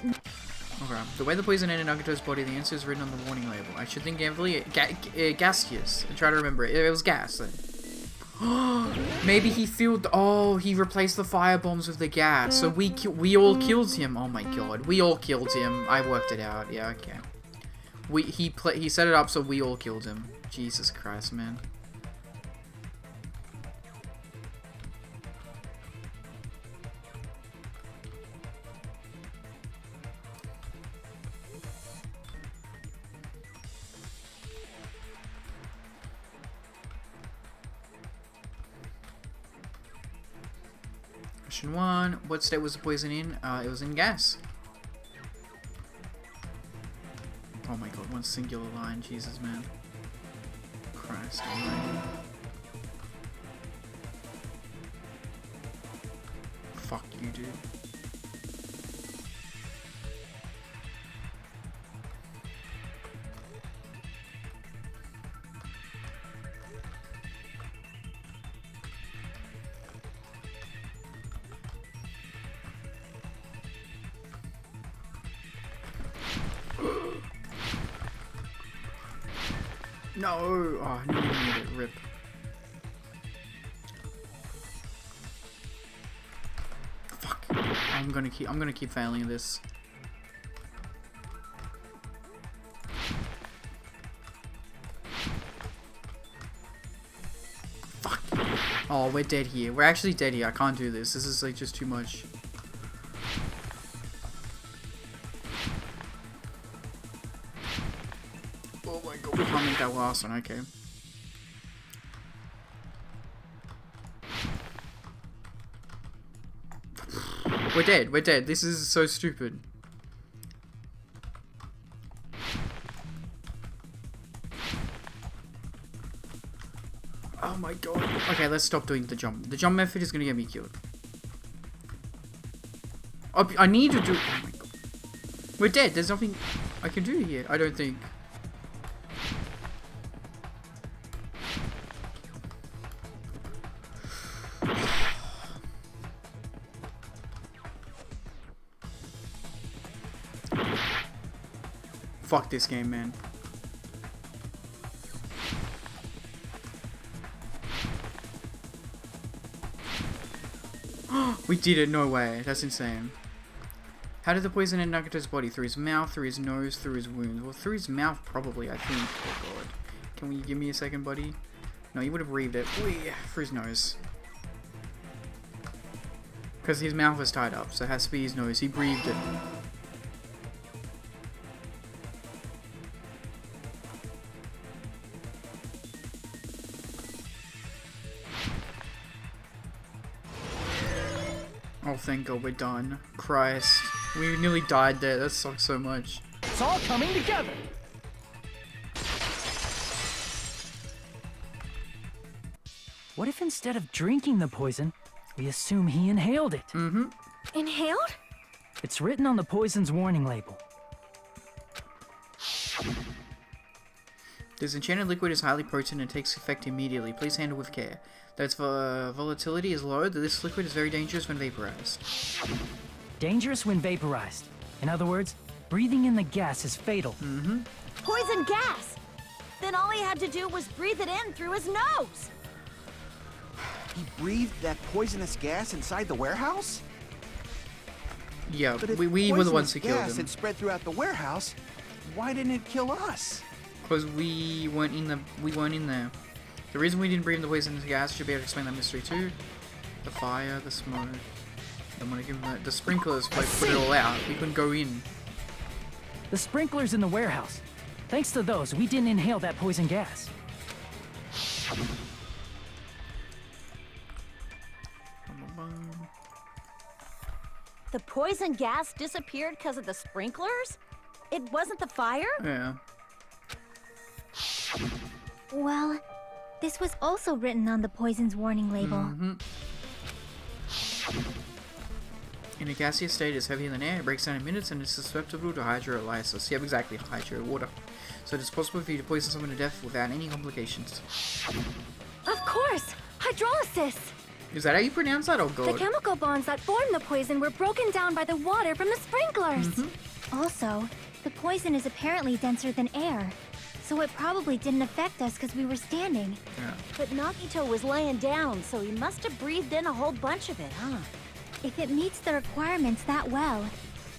Okay. The way the poison entered Nagito's body, the answer is written on the warning label. I should think heavily. Gaseous. I try to remember it. It was gas. Maybe he filled. Oh, he replaced the firebombs with the gas. So we all killed him. Oh my god, we all killed him. I worked it out. Yeah, okay. He set it up so we all killed him. Jesus Christ, man. Question 1. What state was the poison in? It was in gas. Oh my god, one singular line. Jesus, man. Christ almighty. Fuck you, dude. No! Oh, I knew you made it rip. Fuck. I'm gonna keep failing this. Fuck. Oh, we're dead here. We're actually dead here. I can't do this. This is like just too much. Oh my god, we can't make that last one, okay. We're dead. This is so stupid. Oh my god. Okay, let's stop doing the jump. The jump method is gonna get me killed. I need to do... Oh my god. We're dead. There's nothing I can do here, I don't think. Fuck this game, man. We did it, no way. That's insane. How did the poison enter Nagito's body? Through his mouth, through his nose, through his wounds? Well, through his mouth, probably, I think. Oh god. Can you give me a second, buddy? No, you would have reaved it. Through his nose. Because his mouth was tied up, so it has to be his nose. He breathed it. Oh, thank God we're done. Christ. We nearly died there. That sucks so much. It's all coming together. What if instead of drinking the poison, we assume he inhaled it? Mm-hmm. Inhaled? It's written on the poison's warning label. This enchanted liquid is highly potent and takes effect immediately. Please handle with care. Though its volatility is low, this liquid is very dangerous when vaporized. Dangerous when vaporized. In other words, breathing in the gas is fatal. Mm-hmm. Poison gas! Then all he had to do was breathe it in through his nose! He breathed that poisonous gas inside the warehouse? Yeah, But if we were the ones who poisonous killed gas him. had spread throughout the warehouse, why didn't it kill us? Because we weren't in there. The reason we didn't breathe the poisonous gas should be able to explain that mystery too. The fire, the smoke. I'm gonna give them the sprinklers like put it all out. We couldn't go in. The sprinklers in the warehouse. Thanks to those, we didn't inhale that poison gas. The poison gas disappeared because of the sprinklers? It wasn't the fire? Yeah. Well, this was also written on the poison's warning label. Mm-hmm. In a gaseous state, it's heavier than air, it breaks down in minutes, and is susceptible to hydrolysis. Yep, exactly, hydro water. So it is possible for you to poison someone to death without any complications. Of course! Hydrolysis! Is that how you pronounce that? Oh The God. chemical bonds that formed the poison were broken down by the water from the sprinklers. Also, the poison is apparently denser than air, so it probably didn't affect us because we were standing. Yeah. But Nagito was laying down, so he must have breathed in a whole bunch of it, huh? If it meets the requirements that well,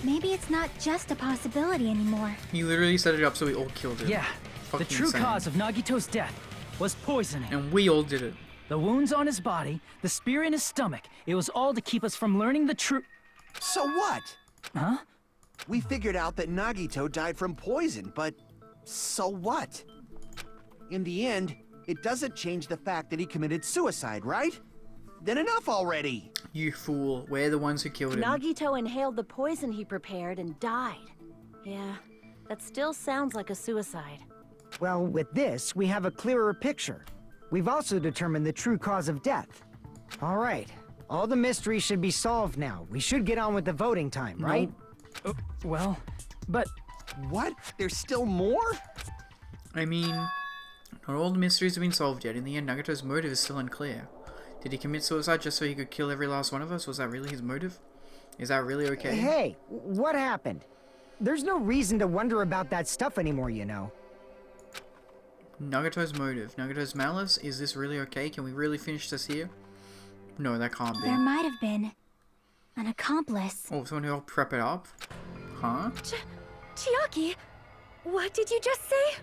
maybe it's not just a possibility anymore. He literally set it up so we all killed him. Yeah, Fucking the true insane. cause of Nagito's death was poisoning. And we all did it. The wounds on his body, the spear in his stomach, it was all to keep us from learning the truth. So what? Huh? We figured out that Nagito died from poison, but so what? In the end, it doesn't change the fact that he committed suicide, right? Then enough already! You fool. We're the ones who killed him. Nagito inhaled the poison he prepared and died. Yeah, that still sounds like a suicide. Well, with this, we have a clearer picture. We've also determined the true cause of death. All right. All the mysteries should be solved now. We should get on with the voting time, right? Well, but What? There's still more? I mean, not all the mysteries have been solved yet. In the end, Nagito's motive is still unclear. Did he commit suicide just so he could kill every last one of us? Was that really his motive? Is that really okay? Hey, what happened? There's no reason to wonder about that stuff anymore, you know. Nagito's motive. Nagito's malice? Is this really okay? Can we really finish this here? No, that can't be. There might have been an accomplice. Oh, someone who helped prep it up? Huh? Chiaki, what did you just say?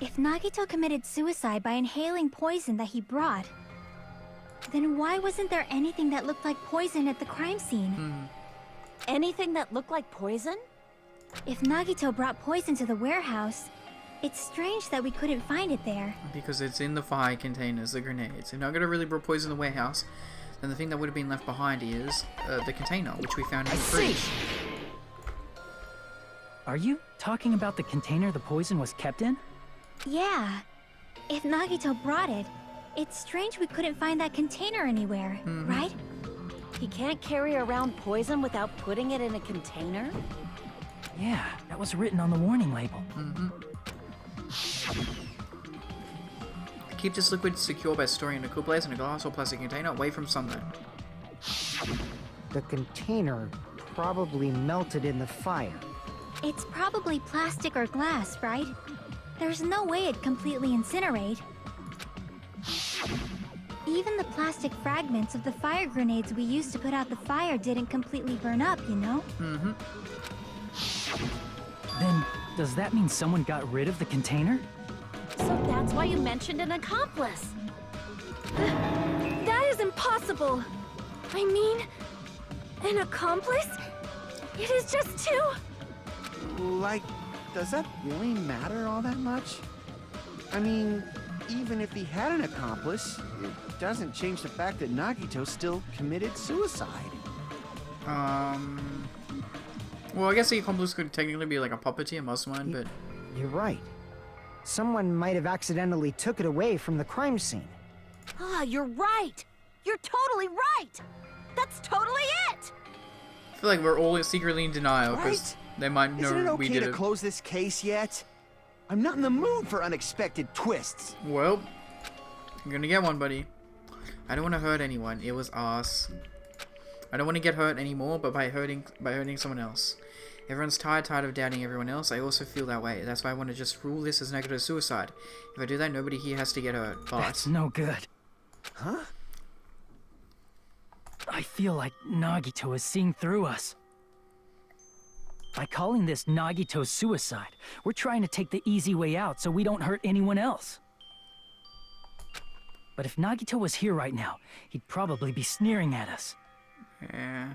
If Nagito committed suicide by inhaling poison that he brought, then why wasn't there anything that looked like poison at the crime scene? Anything that looked like poison? If Nagito brought poison to the warehouse, it's strange that we couldn't find it there. Because it's in the fire containers, the grenades. If Nagito really brought poison in the warehouse, then the thing that would have been left behind is the container, which we found in the fridge. are you talking about the container the poison was kept in? Yeah. If Nagito brought it, it's strange we couldn't find that container anywhere, right? He can't carry around poison without putting it in a container? Yeah, that was written on the warning label. Keep this liquid secure by storing it in a cool place in a glass or plastic container away from sunlight. The container probably melted in the fire. It's probably plastic or glass, right? There's no way it'd completely incinerate. Even the plastic fragments of the fire grenades we used to put out the fire didn't completely burn up, you know? Then, does that mean someone got rid of the container? So that's why you mentioned an accomplice. That is impossible. I mean, An accomplice? It is just two. Like, does that really matter all that much? I mean, even if he had an accomplice, it doesn't change the fact that Nagito still committed suicide. Well, I guess the accomplice could technically be like a puppeteer, mastermind, but... You're right. Someone might have accidentally took it away from the crime scene. Ah, you're right. You're totally right. That's totally it. I feel like we're all secretly in denial, because Right? they might Isn't it know we okay did to it. close this case yet? I'm not in the mood for unexpected twists. Well, you're gonna get one, buddy. I don't want to hurt anyone. It was us. I don't want to get hurt anymore, but by hurting someone else. Everyone's tired of doubting everyone else. I also feel that way. That's why I want to just rule this as negative suicide. If I do that, nobody here has to get hurt. But That's no good. Huh? I feel like Nagito is seeing through us. By calling this Nagito suicide, we're trying to take the easy way out so we don't hurt anyone else. But if Nagito was here right now, he'd probably be sneering at us. yeah.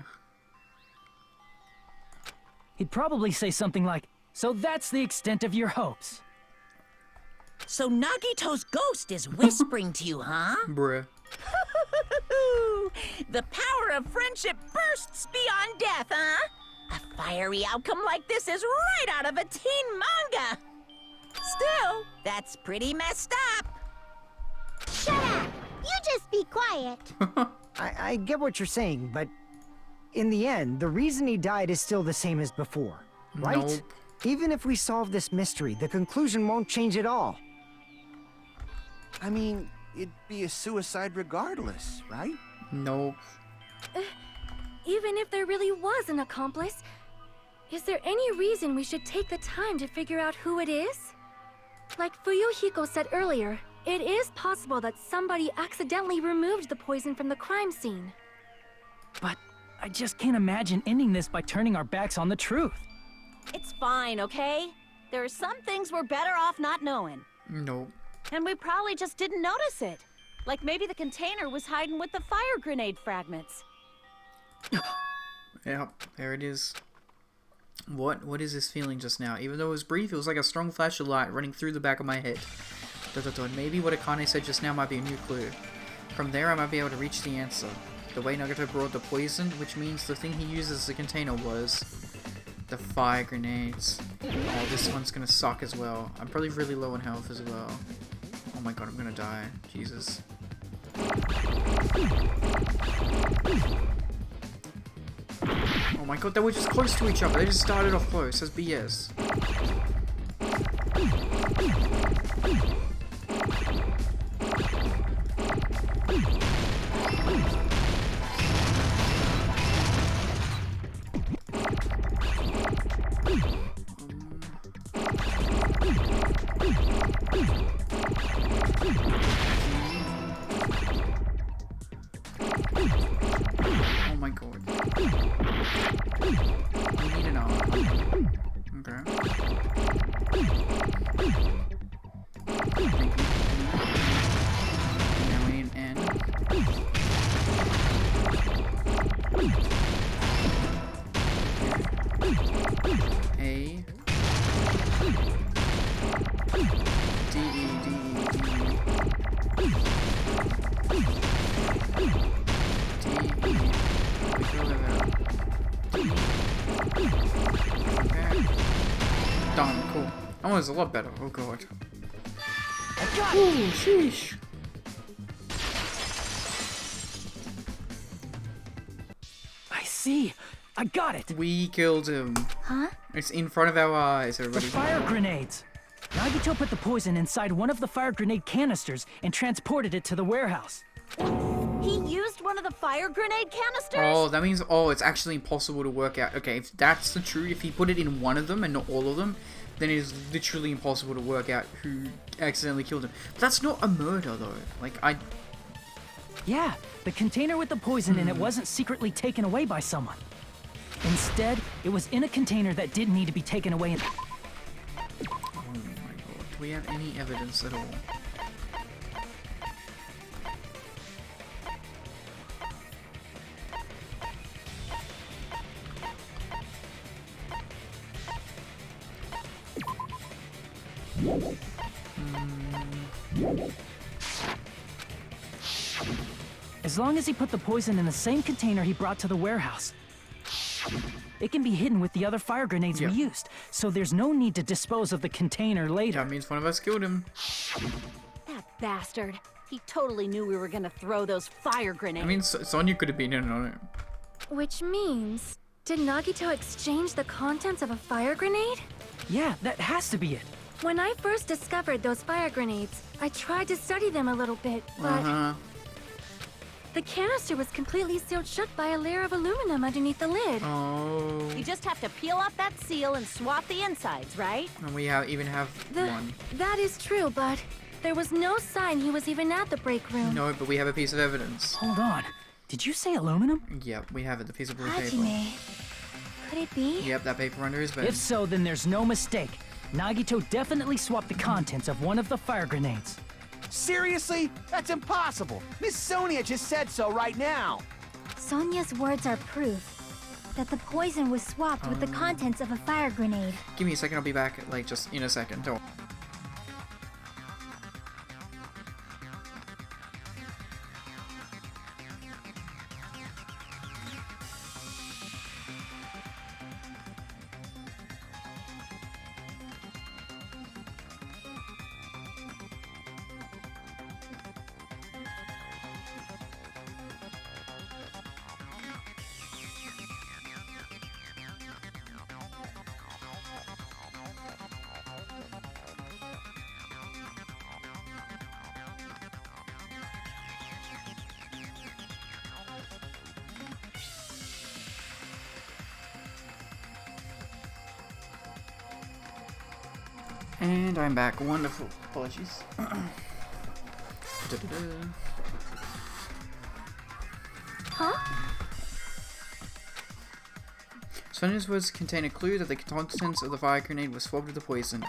He'd probably say something like, "So that's the extent of your hopes." So Nagito's ghost is whispering to you, huh? Bruh. The power of friendship bursts beyond death, huh? A fiery outcome like this is right out of a teen manga. Still, that's pretty messed up. Shut up! You just be quiet. I get what you're saying, but in the end, the reason he died is still the same as before, right? Nope. Even if we solve this mystery, the conclusion won't change at all. I mean, it'd be a suicide regardless, right? Nope. Even if there really was an accomplice, is there any reason we should take the time to figure out who it is? Like Fuyuhiko said earlier, it is possible that somebody accidentally removed the poison from the crime scene. But I just can't imagine ending this by turning our backs on the truth. It's fine, okay? There are some things we're better off not knowing. Nope. And we probably just didn't notice it. Like maybe the container was hiding with the fire grenade fragments. Yep, there it is. What is this feeling just now? Even though it was brief, it was like a strong flash of light running through the back of my head. And maybe what Akane said just now might be a new clue. From there, I might be able to reach the answer. The way Nagito brought the poison, which means the thing he used as a container was the fire grenades. Oh, this one's gonna suck as well. I'm probably really low on health as well. Oh my god, I'm gonna die. Jesus. Oh my god, they were just close to each other. They just started off close. That's BS. Oh my god. We need an arm. Okay. Now we need an N. A. D E D E D E. Okay. Done. Cool. That was a lot better. Oh god. Ooh, sheesh. I see. I got it. We killed him. Huh? It's in front of our eyes, The everybody. fire grenades. Nagito put the poison inside one of the fire grenade canisters and transported it to the warehouse. He used one of the fire grenade canisters? Oh, that means, it's actually impossible to work out. Okay, if that's the truth, if he put it in one of them and not all of them, then it is literally impossible to work out who accidentally killed him. But that's not a murder, though. Like, Yeah, the container with the poison in it wasn't secretly taken away by someone. Instead, it was in a container that didn't need to be taken away. Oh my god. Do we have any evidence at all? As long as he put the poison in the same container he brought to the warehouse, it can be hidden with the other fire grenades we used, so there's no need to dispose of the container later. That means one of us killed him. That bastard. He totally knew we were gonna throw those fire grenades. I mean, Sonya could have been in on it. Which means, did Nagito exchange the contents of a fire grenade? Yeah, that has to be it. When I first discovered those fire grenades, I tried to study them a little bit, but the canister was completely sealed shut by a layer of aluminum underneath the lid. Oh. You just have to peel off that seal and swap the insides, right? And we even have one. That is true, but there was no sign he was even at the break room. No, but we have a piece of evidence. Hold on. Did you say aluminum? Yep, we have it. The piece of blue paper. Hajime. Could it be? Yep, that paper under his bed. If so, then there's no mistake. Nagito definitely swapped the contents of one of the fire grenades. Seriously? That's impossible. Miss Sonia just said so right now. Sonia's words are proof that the poison was swapped with the contents of a fire grenade. Give me a second, I'll be back, like, just in a second. Don't. And I'm back. Wonderful. Apologies. Huh? Sonia's words contain a clue that the contents of the fire grenade were swapped with the poison.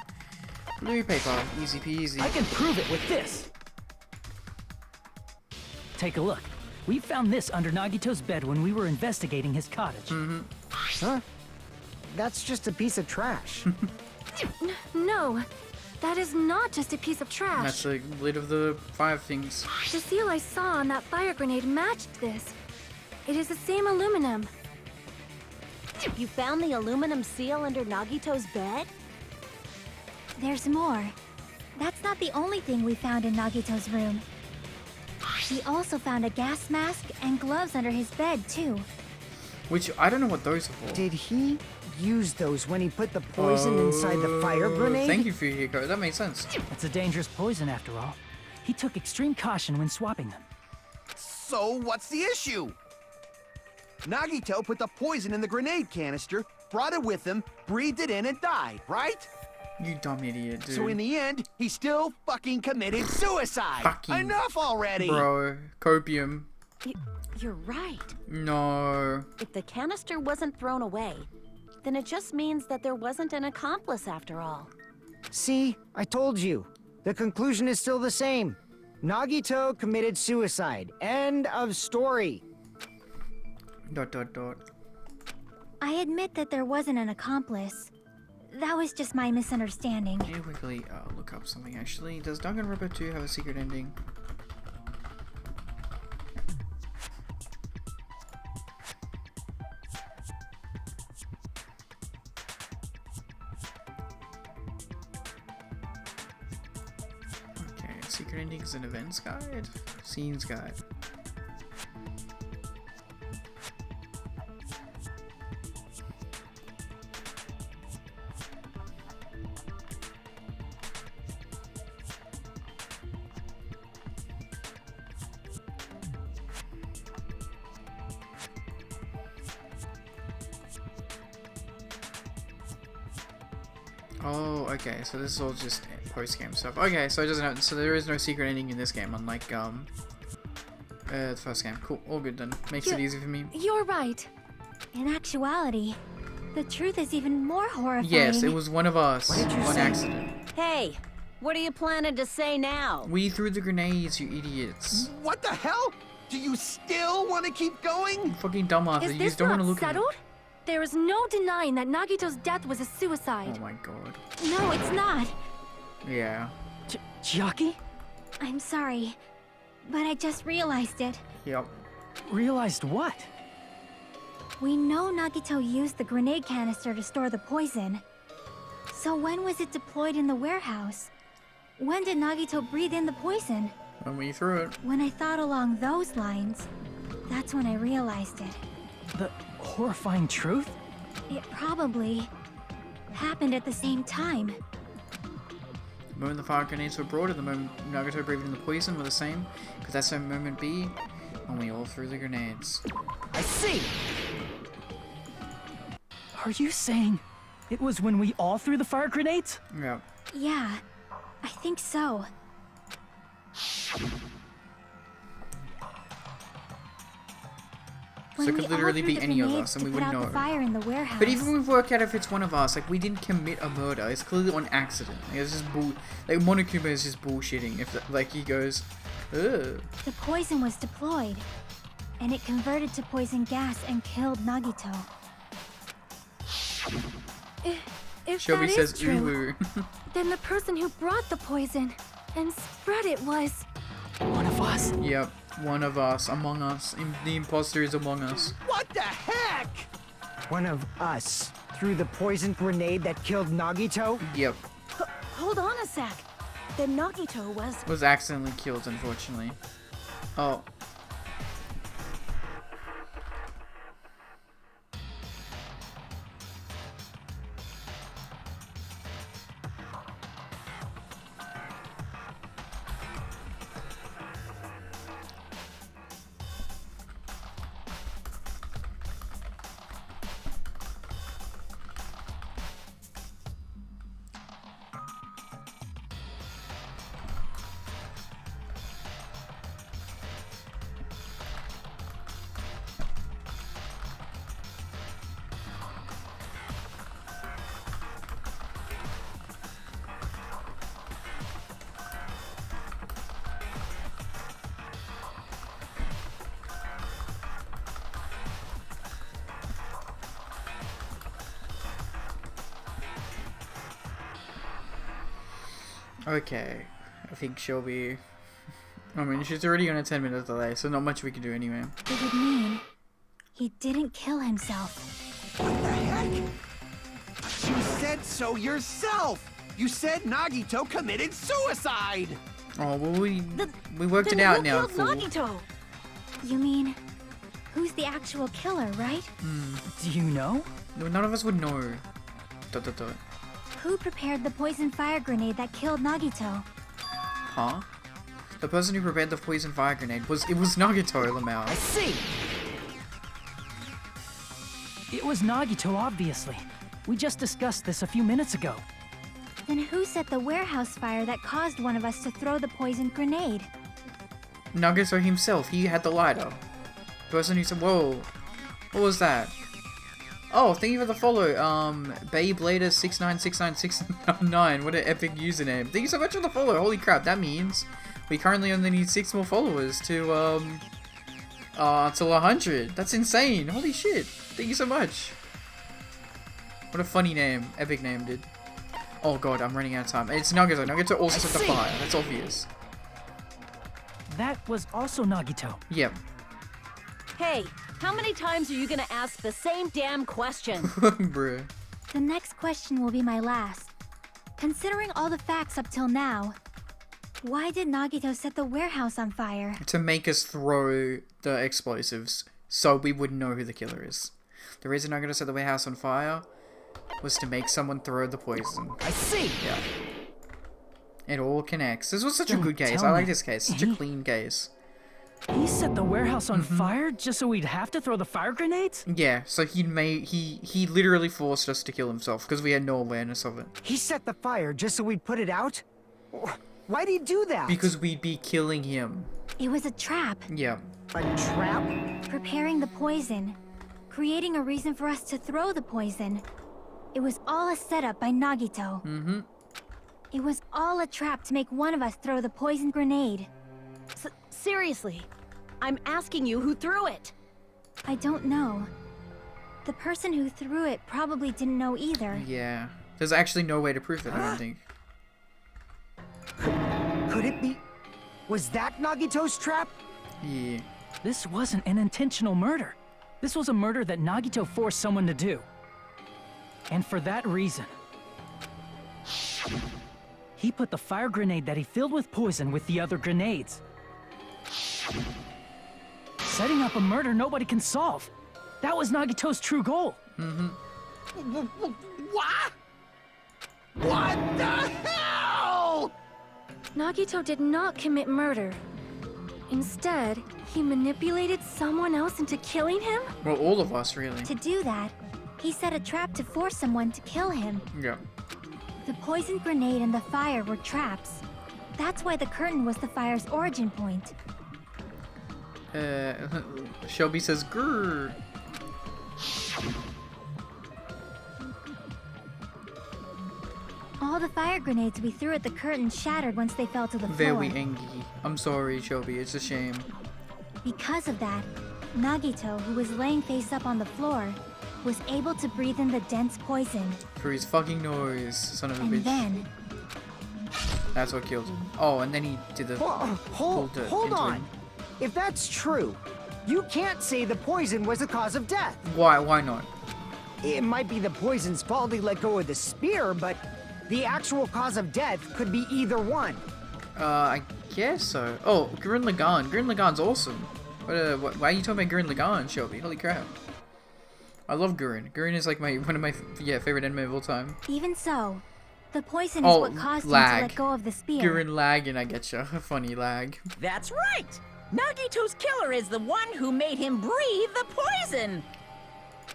Blue paper. Easy peasy. I can prove it with this. Take a look. We found this under Nagito's bed when we were investigating his cottage. Huh? That's just a piece of trash. No, that is not just a piece of trash. That's the lid of the fire things. The seal I saw on that fire grenade matched this. It is the same aluminum. You found the aluminum seal under Nagito's bed? There's more. That's not the only thing we found in Nagito's room. We also found a gas mask and gloves under his bed, too. Which, I don't know what those are for. Did he use those when he put the poison inside the fire grenade? Thank you, Fuyuhiko. That makes sense. It's a dangerous poison after all. He took extreme caution when swapping them. So what's the issue? Nagito put the poison in the grenade canister, brought it with him, breathed it in, and died, right? You dumb idiot, dude. So in the end, he still fucking committed suicide. Fucking Enough already. Bro, copium. You're right. No. If the canister wasn't thrown away, then it just means that there wasn't an accomplice after all. See, I told you. The conclusion is still the same. Nagito committed suicide. End of story. ... I admit that there wasn't an accomplice. That was just my misunderstanding. Can you quickly look up something, actually? Does Danganronpa 2 have a secret ending? Okay, secret endings and events guide? Scenes guide. Oh, okay, so this is all just post-game stuff. Okay, so it doesn't have, so there is no secret ending in this game, unlike the first game. Cool, all good then. Makes it easy for me. You're right. In actuality, the truth is even more horrifying. Yes, it was one of us. What did you on say? accident. Hey, what are you planning to say now? We threw the grenades, you idiots. What the hell? Do you still want to keep going? You fucking dumbass. Is You this just don't want not to look at it. settled? There is no denying that Nagito's death was a suicide. Oh my god. No, it's not. Yeah. Chiaki? I'm sorry, but I just realized it. Yep. Realized what? We know Nagito used the grenade canister to store the poison. So when was it deployed in the warehouse? When did Nagito breathe in the poison? When we threw it. When I thought along those lines, that's when I realized it. The horrifying truth? It probably happened at the same time. The moment the fire grenades were brought and the moment Nagito breathed in the poison were the same. Could that same moment be when we all threw the grenades? I see! Are you saying it was when we all threw the fire grenades? Yeah. Yeah, I think so. So it could literally be any of us and we wouldn't know. Fire in the warehouse. But even if we work out if it's one of us, like we didn't commit a murder. It's clearly on accident. Like, it's just like Monokuma is just bullshitting. If like he goes, ugh. The poison was deployed, and it converted to poison gas and killed Nagito. If Shelby that says is true, ooh. then the person who brought the poison and spread it was... One of us? Yep, one of us, among us. The imposter is among us. What the heck? One of us threw the poison grenade that killed Nagito? Yep, Hold on a sec. Then Nagito was accidentally killed, unfortunately. Oh. Okay, I think she'll be... I mean, she's already on a 10-minute delay, so not much we can do anyway. It would mean he didn't kill himself. What the heck? You said so yourself! You said Nagito committed suicide! Oh, well, we worked it out now, fool. Nagito? You mean, who's the actual killer, right? Do you know? No, none of us would know. Dot, dot, dot. Who prepared the poison fire grenade that killed Nagito? Huh? The person who prepared the poison fire grenade was Nagito, Lamau. I see! It was Nagito, obviously. We just discussed this a few minutes ago. Then who set the warehouse fire that caused one of us to throw the poison grenade? Nagito himself, he had the lighter. The person who said, whoa, what was that? Oh, thank you for the follow, BabeLater696969, what an epic username. Thank you so much for the follow, holy crap, that means we currently only need 6 more followers to 100. That's insane, holy shit, thank you so much. What a funny name, epic name, dude. Oh god, I'm running out of time. It's Nagito, Nagito also set the fire, that's obvious. That was also Nagito. Yep. Hey, how many times are you gonna ask the same damn question? Bruh. The next question will be my last. Considering all the facts up till now, why did Nagito set the warehouse on fire? To make us throw the explosives, so we would know who the killer is. The reason Nagito set the warehouse on fire was to make someone throw the poison. I see! Yeah. It all connects. This was such a Don't good case. tell I like me. this case. Such a clean case. He set the warehouse on fire just so we'd have to throw the fire grenades? Yeah, so he literally forced us to kill himself because we had no awareness of it. He set the fire just so we'd put it out? Why'd he do that? Because we'd be killing him. It was a trap. Yeah. A trap? Preparing the poison. Creating a reason for us to throw the poison. It was all a setup by Nagito. Mm-hmm. It was all a trap to make one of us throw the poison grenade. Seriously, I'm asking you who threw it. I don't know. The person who threw it probably didn't know either. Yeah. There's actually no way to prove it, I don't think. Could it be Was that Nagito's trap? Yeah. This wasn't an intentional murder. This was a murder that Nagito forced someone to do. And for that reason, he put the fire grenade that he filled with poison with the other grenades. Setting up a murder nobody can solve. That was Nagito's true goal. What? What the hell? Nagito did not commit murder. Instead, he manipulated someone else into killing him? Well, all of us, really. To do that, he set a trap to force someone to kill him. Yeah. The poison grenade and the fire were traps. That's why the curtain was the fire's origin point. Shelby says, grrr. All the fire grenades we threw at the curtain shattered once they fell to the floor. Very angry. I'm sorry, Shelby. It's a shame. Because of that, Nagito, who was laying face up on the floor, was able to breathe in the dense poison. For his fucking nose, son of a bitch. And then, That's what killed him. Oh, and then he did the... Hold on. If that's true, you can't say the poison was the cause of death. Why? Why not? It might be the poison's fault he let go of the spear, but the actual cause of death could be either one. I guess so. Oh, Gurren Lagann. Gurren Lagann's awesome. Why are you talking about Gurren Lagann, Shelby? Holy crap. I love Gurren. Gurren is like one of my favorite anime of all time. even so, the poison is what caused him to let go of the spear. Gurren Lagann, I getcha. Funny lag. That's right! Nagito's killer is the one who made him breathe the poison!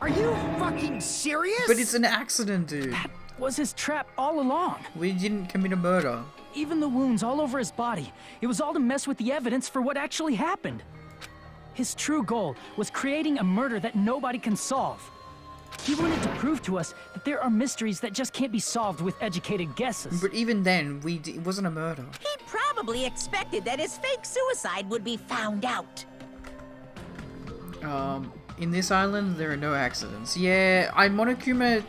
Are you fucking serious? But it's an accident, dude. That was his trap all along. We didn't commit a murder. Even the wounds all over his body. It was all to mess with the evidence for what actually happened. His true goal was creating a murder that nobody can solve. He wanted to prove to us that there are mysteries that just can't be solved with educated guesses. But even then, it wasn't a murder. He probably expected that his fake suicide would be found out. In this island, there are no accidents. Yeah, Monokuma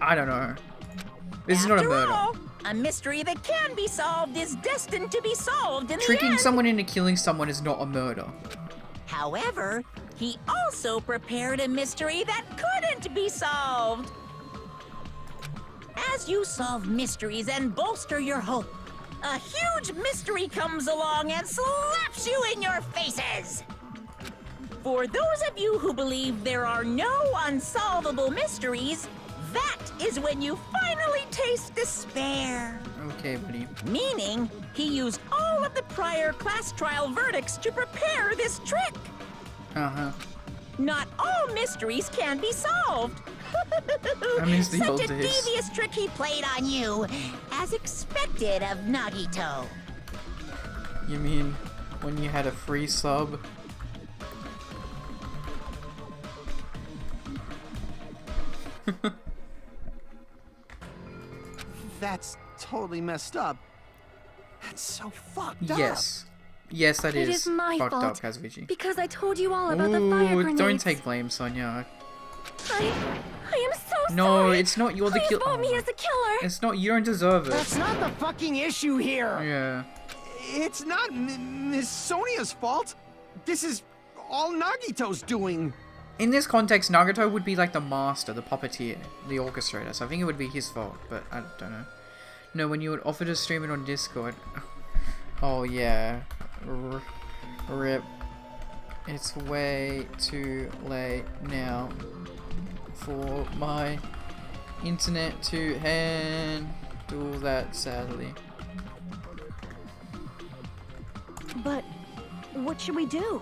I don't know. This is not a murder. All, a mystery that can be solved is destined to be solved in the Tricking end. someone into killing someone is not a murder. However, he also prepared a mystery that couldn't be solved. As you solve mysteries and bolster your hope, a huge mystery comes along and slaps you in your faces. For those of you who believe there are no unsolvable mysteries, that is when you finally taste despair. Okay, buddy. Meaning, he used all of the prior class trial verdicts to prepare this trick. Uh-huh. Not all mysteries can be solved. I miss the old Such a days. devious trick he played on you, as expected of Nagito. You mean when you had a free sub? That's totally messed up. That's so fucked up. Yes. Yes, that It is is my fucked fault. up, Kazuichi. Because I told you all about the fire Ooh, grenades. don't take blame, Sonia. I am so No, sorry. it's not. You're the Please killer. vote me as the killer. It's not. You don't deserve it. That's not the fucking issue here. Yeah. It's not Miss Sonia's fault. This is all Nagito's doing. In this context, Nagato would be like the master, the puppeteer, the orchestrator, so I think it would be his fault, but I don't know. No, when you would offer to stream it on Discord. Oh, yeah. RIP. It's way too late now for my internet to handle that, sadly. But what should we do?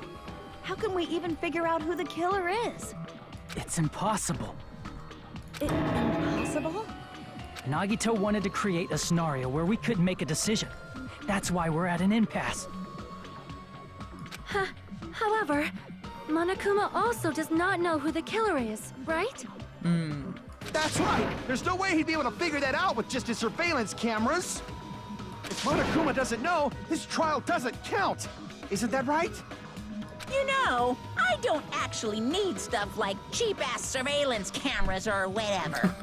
How can we even figure out who the killer is? It's impossible. Impossible? Nagito wanted to create a scenario where we couldn't make a decision. That's why we're at an impasse. However, Monokuma also does not know who the killer is, right? That's right. There's no way he'd be able to figure that out with just his surveillance cameras. If Monokuma doesn't know, his trial doesn't count. Isn't that right? You know, I don't actually need stuff like cheap-ass surveillance cameras or whatever.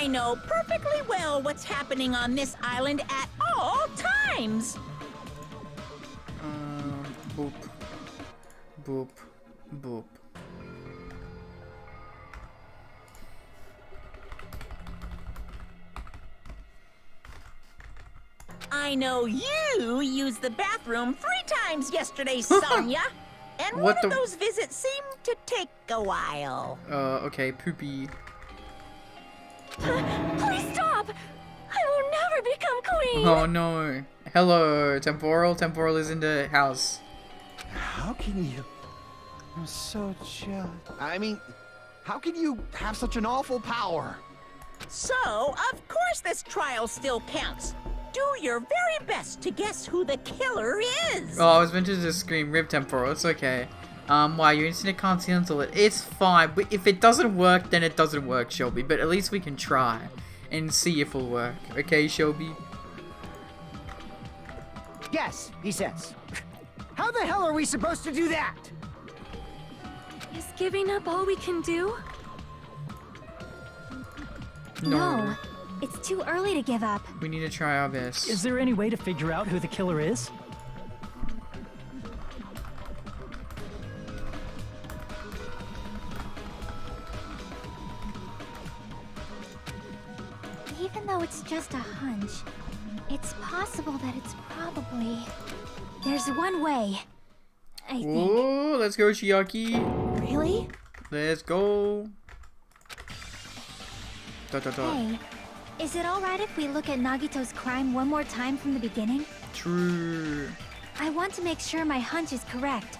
I know perfectly well what's happening on this island at all times. Boop. Boop. Boop. I know you used the bathroom 3 times yesterday, Sonia. And What one of the- those visits seemed to take a while. Okay, poopy. Please stop! I will never become queen! Oh no. Hello, Temporal. Temporal is in the house. How can you? I'm so jealous. I mean, how can you have such an awful power? So, of course this trial still counts. Do your very best to guess who the killer is. Oh, I was meant to just scream rip Temporal. It's okay. Why, your internet can't cancel it. It's fine, but if it doesn't work, then it doesn't work, Shelby. But at least we can try and see if it'll work. Okay, Shelby? Yes, he says. How the hell are we supposed to do that? Is giving up all we can do? No, it's too early to give up. We need to try our best. Is there any way to figure out who the killer is? Even though it's just a hunch, it's possible that it's probably... There's one way, I think. Whoa, let's go, Chiaki. Really? Let's go. Dot, dot, dot. Hey, is it alright if we look at Nagito's crime one more time from the beginning? True. I want to make sure my hunch is correct.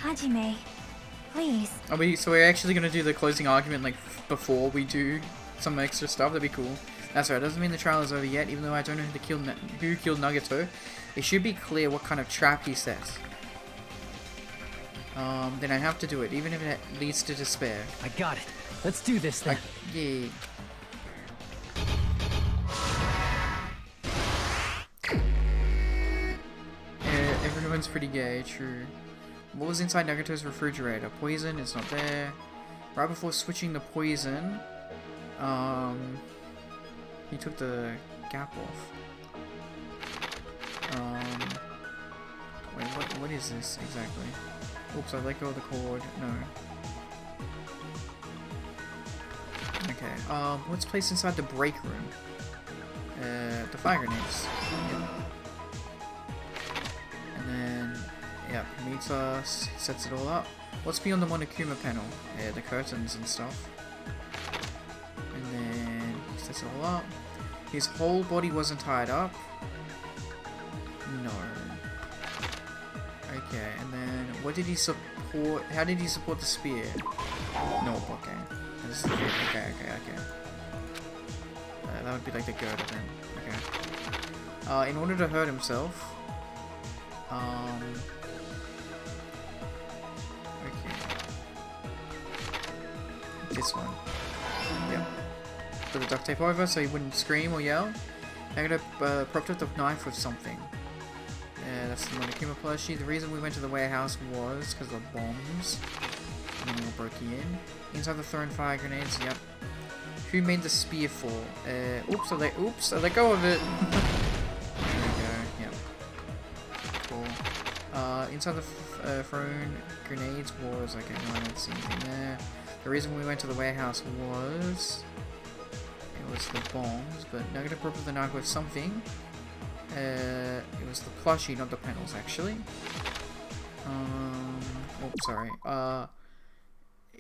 Hajime, please. So we're actually gonna do the closing argument like before we do some extra stuff. That'd be cool. That's right. Doesn't mean the trial is over yet. Even though I don't know who killed Nagito, it should be clear what kind of trap he set. Then I have to do it, even if it leads to despair. I got it. Let's do this then. Yeah. Everyone's pretty gay, true. What was inside Nagito's refrigerator? Poison, it's not there. Right before switching the poison, he took the gap off. Wait, what is this exactly? Oops, I let go of the cord. No. Okay, what's placed inside the break room? The fire grenades. Yep. And then, yeah, he meets us, sets it all up. What's beyond the Monokuma panel? Yeah, the curtains and stuff. And then, he sets it all up. His whole body wasn't tied up. No. Okay, and then, what did he support? How did he support the spear? No, okay. This is okay. That would be like the girder then. Okay. In order to hurt himself, okay. This one. Yep. Put the duct tape over so he wouldn't scream or yell. I'm gonna propped up the knife with something. That's the Monokuma plushie. The reason we went to the warehouse was because of bombs. And then we broke in. Inside the thrown fire grenades, yep. Who made the spear fall? Oops, I let go of it. There we go, yep. Cool. Inside the thrown grenades was, okay, no, I don't see anything there. The reason we went to the warehouse was... It was the bombs, but now I'm gonna prop up the knife with something. It was the plushie, not the panels, actually. Oops, sorry.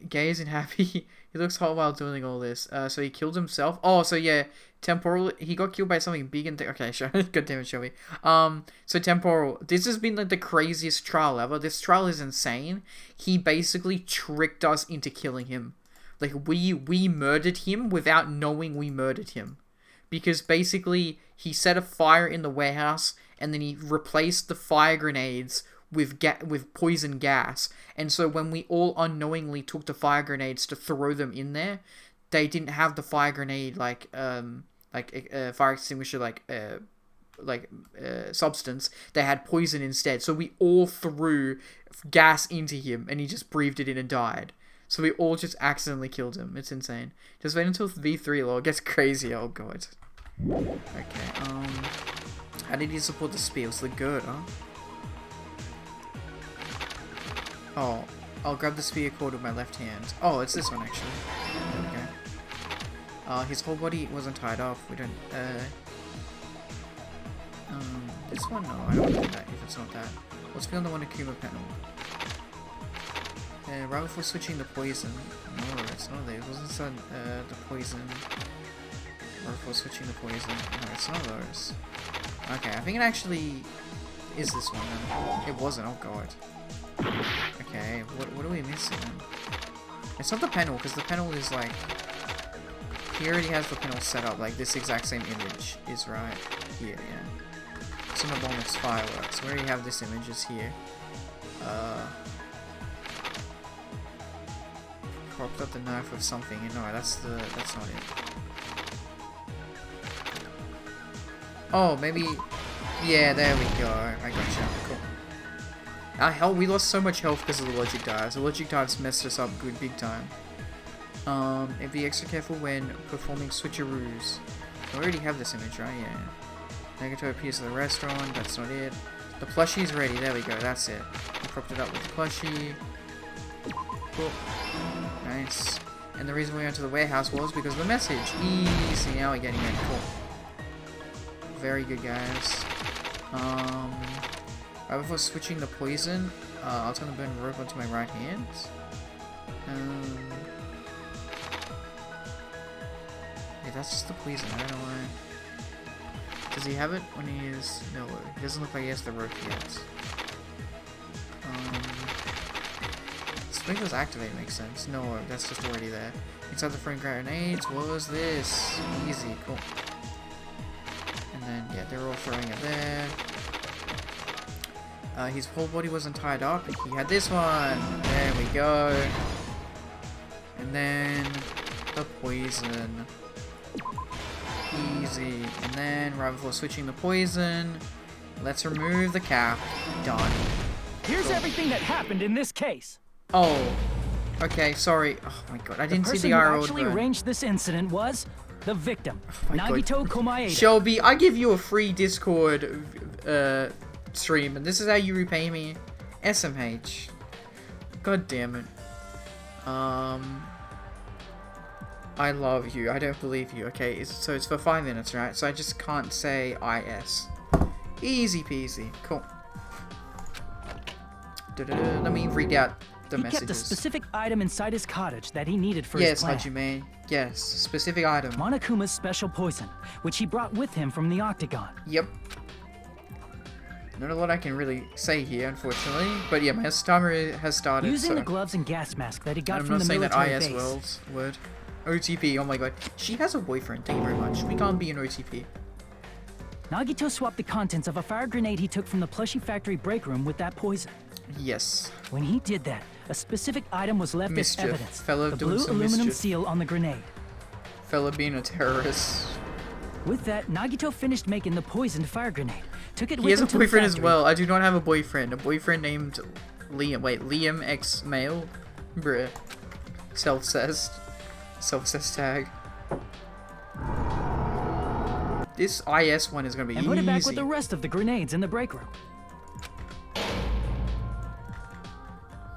Gay isn't happy. He looks hot while doing all this. So he killed himself. Oh, so yeah, Temporal. He got killed by something big and okay. God damn it, Shelby. So Temporal. This has been like the craziest trial ever. This trial is insane. He basically tricked us into killing him. Like we murdered him without knowing we murdered him, because basically he set a fire in the warehouse and then he replaced the fire grenades with poison gas, and so when we all unknowingly took the fire grenades to throw them in there, they didn't have the fire grenade fire extinguisher substance. They had poison instead, so we all threw gas into him and he just breathed it in and died. So we all just accidentally killed him. It's insane. Just wait until V3 lore gets crazy. Oh god. Okay, how did he support the spear? It was the girder. Oh, I'll grab the spear cord with my left hand. Oh, it's this one actually. There we go. His whole body wasn't tied off. We don't, this one? No, I don't want to do that if it's not that. Let's be on the one Akuma panel. Right before switching the poison. No, it's not there. It wasn't the poison. Right before switching the poison. No, it's not those. Okay, I think it actually is this one then. It wasn't, oh god. Okay, what are we missing then? It's not the panel, because the panel is like... He already has the panel set up, like this exact same image is right here, yeah. It's in the bonus fireworks. We already have this image is here. Propped up the knife with something. No, that's not it. Oh, maybe. Yeah, there we go. I gotcha. Cool. Our health. We lost so much health because of the logic dives. The logic dives messed us up good, big time. And be extra careful when performing switcheroos. We already have this image, right? Yeah. Nagato appears at the restaurant. That's not it. The plushie's ready. There we go. That's it. We propped it up with the plushie. Cool. Nice. And the reason we went to the warehouse was because of the message. Easy. Now we're getting it. Cool. Very good, guys. Right before switching the poison, I'll turn the burn rope onto my right hand. Yeah, that's just the poison. I don't know why. Does he have it when he is? No, he doesn't look like he has the rope yet. Sprinklers activate makes sense. No, that's just already there. Inside the frame grenades was this. Easy, cool. And then, yeah, they're all throwing it there. His whole body wasn't tied up. He had this one. There we go. And then the poison. Easy. And then, right before switching the poison, let's remove the cap. Done. Here's everything that happened in this case. Oh, okay, sorry. Oh my god, I didn't see the person who IRL actually arranged this incident was the victim, Nagito Komaeda. Shelby, I give you a free Discord stream, and this is how you repay me? SMH. God damn it. I love you. I don't believe you. Okay, so it's for 5 minutes, right? So I just can't say IS. Easy peasy. Cool. Let me read out the messages. He kept a specific item inside his cottage that he needed for his plan. Yes, Hajime. Yes, specific item. Monokuma's special poison, which he brought with him from the Octagon. Yep. Not a lot I can really say here, unfortunately. But yeah, my timer has started. Using the gloves and gas mask that he got from the military base. I'm not saying that IS base. word. OTP, oh my god. She has a boyfriend, thank you very much. We can't be an OTP. Nagito swapped the contents of a fire grenade he took from the plushie factory break room with that poison. Yes. When he did that, a specific item was left as evidence. Fella the doing blue some aluminum mischief. seal on the grenade. Fella being a terrorist. With that, Nagito finished making the poisoned fire grenade. Took it with him He has a to the boyfriend as factory. well. I do not have a boyfriend. A boyfriend named Liam. Wait, Liam X male? Bruh. Self-cessed. Self-cessed tag. This IS one is gonna be easy. And put it back with the rest of the grenades in the break room.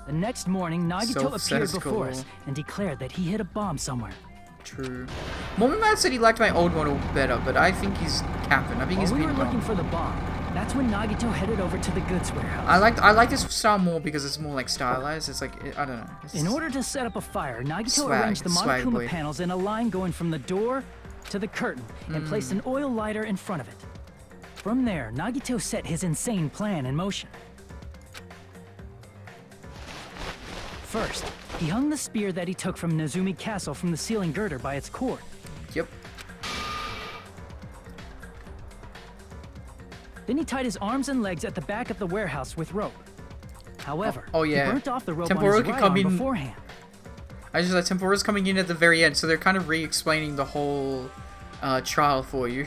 The next morning, Nagito appeared before us and declared that he hid a bomb somewhere. True. Momoman said he liked my old model better, but I think he's capping. I think he's While we being were looking wrong. for the bomb, that's when Nagito headed over to the goods warehouse. I like this style more because it's more like stylized. It's like I don't know. It's In order to set up a fire, Nagito Swag, arranged the swag Monokuma boy. panels in a line going from the door to the curtain and placed an oil lighter in front of it. From there, Nagito set his insane plan in motion. First, he hung the spear that he took from Nezumi Castle from the ceiling girder by its cord. Yep. Then he tied his arms and legs at the back of the warehouse with rope. However, Oh, yeah. he burnt off the rope Tempura on his could right come arm in- beforehand. I just like Tempura's coming in at the very end, so they're kind of re-explaining the whole trial for you.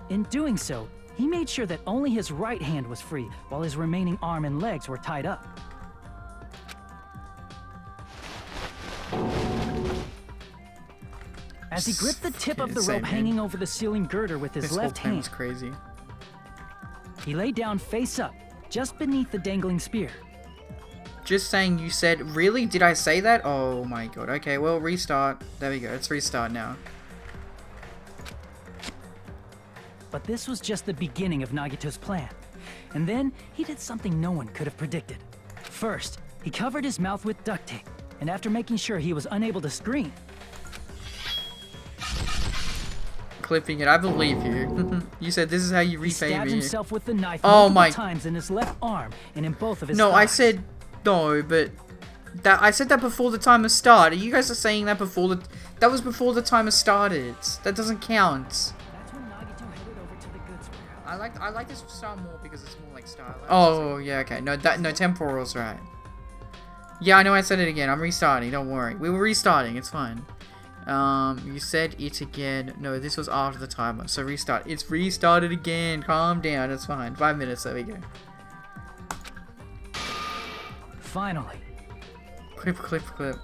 In doing so, he made sure that only his right hand was free, while his remaining arm and legs were tied up. As he gripped the tip of the Insane, rope man. hanging over the ceiling girder with his This whole left thing hand, was crazy. he lay down face up, just beneath the dangling spear. Just saying, you said, really? Did I say that? Oh my god. Okay, well, restart. There we go. Let's restart now. But this was just the beginning of Nagito's plan. And then, he did something no one could have predicted. First, he covered his mouth with duct tape, and after making sure he was unable to scream, Clipping it. I believe you. You said this is how you he repay stabbed me. himself with the knife Oh multiple my- times in his left arm and in both of his No, I thighs. said no, but I said that before the timer started. You guys are saying that before that was before the timer started. That doesn't count. That's when Nagito headed over to the goods warehouse. I like this style more because it's more like style. Oh yeah, okay. No, temporal's right. Yeah, I know I said it again. I'm restarting. Don't worry. We were restarting. It's fine. You said it again. No, this was after the timer. So restart. It's restarted again. Calm down. It's fine. 5 minutes. There we go. Finally, Clip, clip, clip.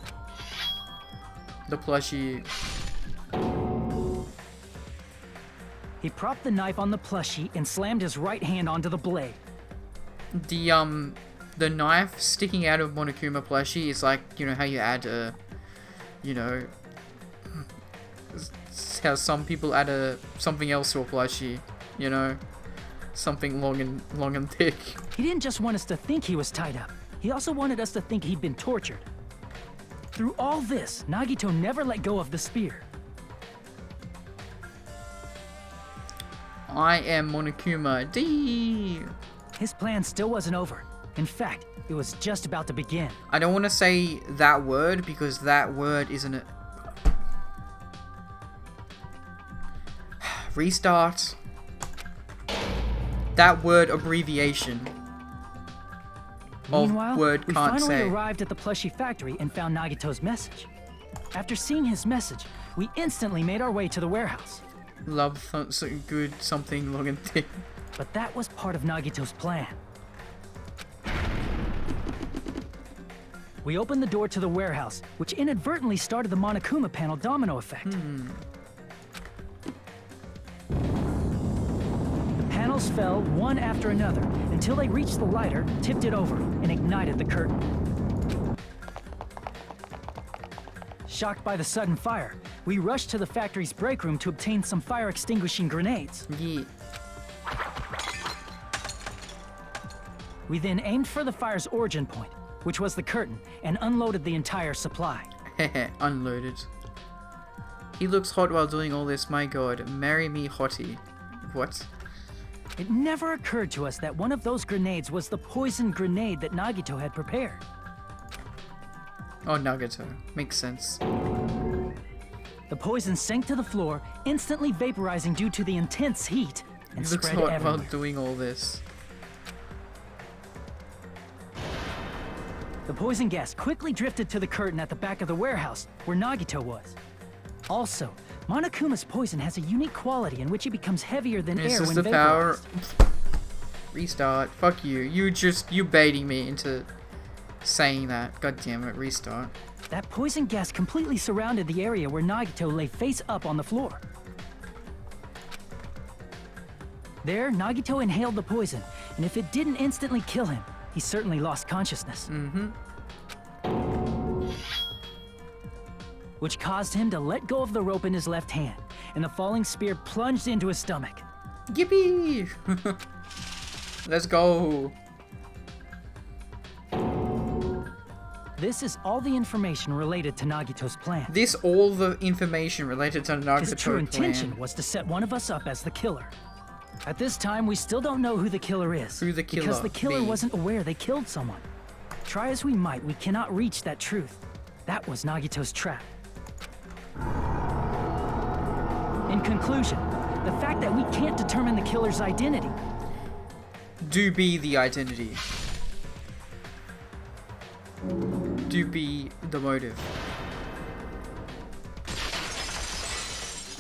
The plushie. he propped the knife on the plushie and slammed his right hand onto the blade. The knife sticking out of Monokuma plushie is like, you know, how you add a, you know, how some people add something else to a plushie, you know, something long and thick. He didn't just want us to think he was tied up. He also wanted us to think he'd been tortured. Through all this, Nagito never let go of the spear. I am Monokuma D. His plan still wasn't over. In fact, it was just about to begin. I don't want to say that word because that word isn't a... Restart. That word abbreviation. Meanwhile, word we can't finally say. arrived at the plushie factory and found Nagito's message. After seeing his message, we instantly made our way to the warehouse. Love good something long and thick. But that was part of Nagito's plan. We opened the door to the warehouse, which inadvertently started the Monokuma panel domino effect. The panels fell one after another until they reached the lighter, tipped it over, and ignited the curtain. Shocked by the sudden fire, we rushed to the factory's break room to obtain some fire-extinguishing grenades. Yeah. We then aimed for the fire's origin point, which was the curtain, and unloaded the entire supply. Unloaded. He looks hot while doing all this, my god. Marry me, hottie. What? It never occurred to us that one of those grenades was the poison grenade that Nagito had prepared. Oh, Nagito. Makes sense. The poison sank to the floor, instantly vaporizing due to the intense heat, and He looks spread hot everywhere. while doing all this. The poison gas quickly drifted to the curtain at the back of the warehouse, where Nagito was. Also, Monokuma's poison has a unique quality in which it becomes heavier than Is air this when the power? vaporized. Restart. Fuck you. You baiting me into saying that. God damn it. Restart. That poison gas completely surrounded the area where Nagito lay face up on the floor. There, Nagito inhaled the poison, and if it didn't instantly kill him, he certainly lost consciousness. Which caused him to let go of the rope in his left hand, and the falling spear plunged into his stomach. Yippee! Let's go. This is all the information related to Nagito's plan. This all the information related to Nagito's His true intention plan. was to set one of us up as the killer. At this time, we still don't know who the killer is. Who the Because killer? the killer Me. wasn't aware they killed someone. Try as we might, we cannot reach that truth. That was Nagito's trap. In conclusion, the fact that we can't determine the killer's identity Do be the identity. Do be the motive.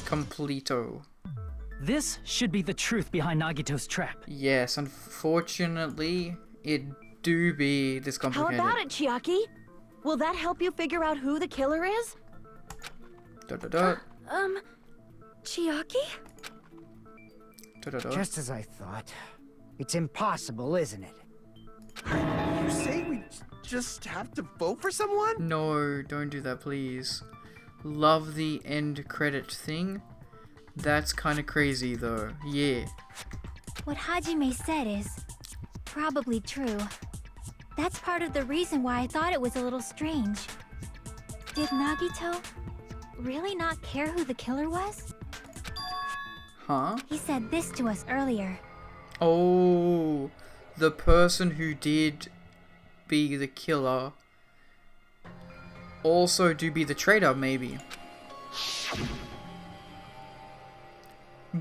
Completo. This should be the truth behind Nagito's trap. Yes, unfortunately, it do be this How complicated. about it, Chiaki? Will that help you figure out who the killer is? Da, da, da. Chiaki? Just as I thought. It's impossible, isn't it? You say we just have to vote for someone? No, don't do that, please. Love the end credit thing. That's kind of crazy, though. Yeah. What Hajime said is probably true. That's part of the reason why I thought it was a little strange. Did Nagito really not care who the killer was? Huh? He said this to us earlier. Oh, the person who did be the killer also do be the traitor, maybe.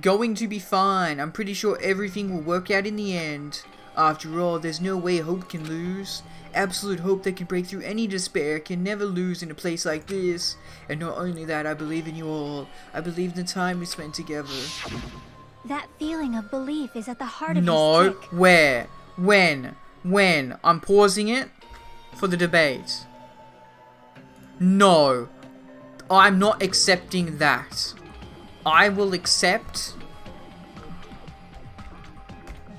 Going to be fine. I'm pretty sure everything will work out in the end. After all, there's no way hope can lose. Absolute hope that can break through any despair can never lose in a place like this. And not only that, I believe in you all. I believe in the time we spent together. That feeling of belief is at the heart of No, his stick. where? When? I'm pausing it for the debate. No. I'm not accepting that. I will accept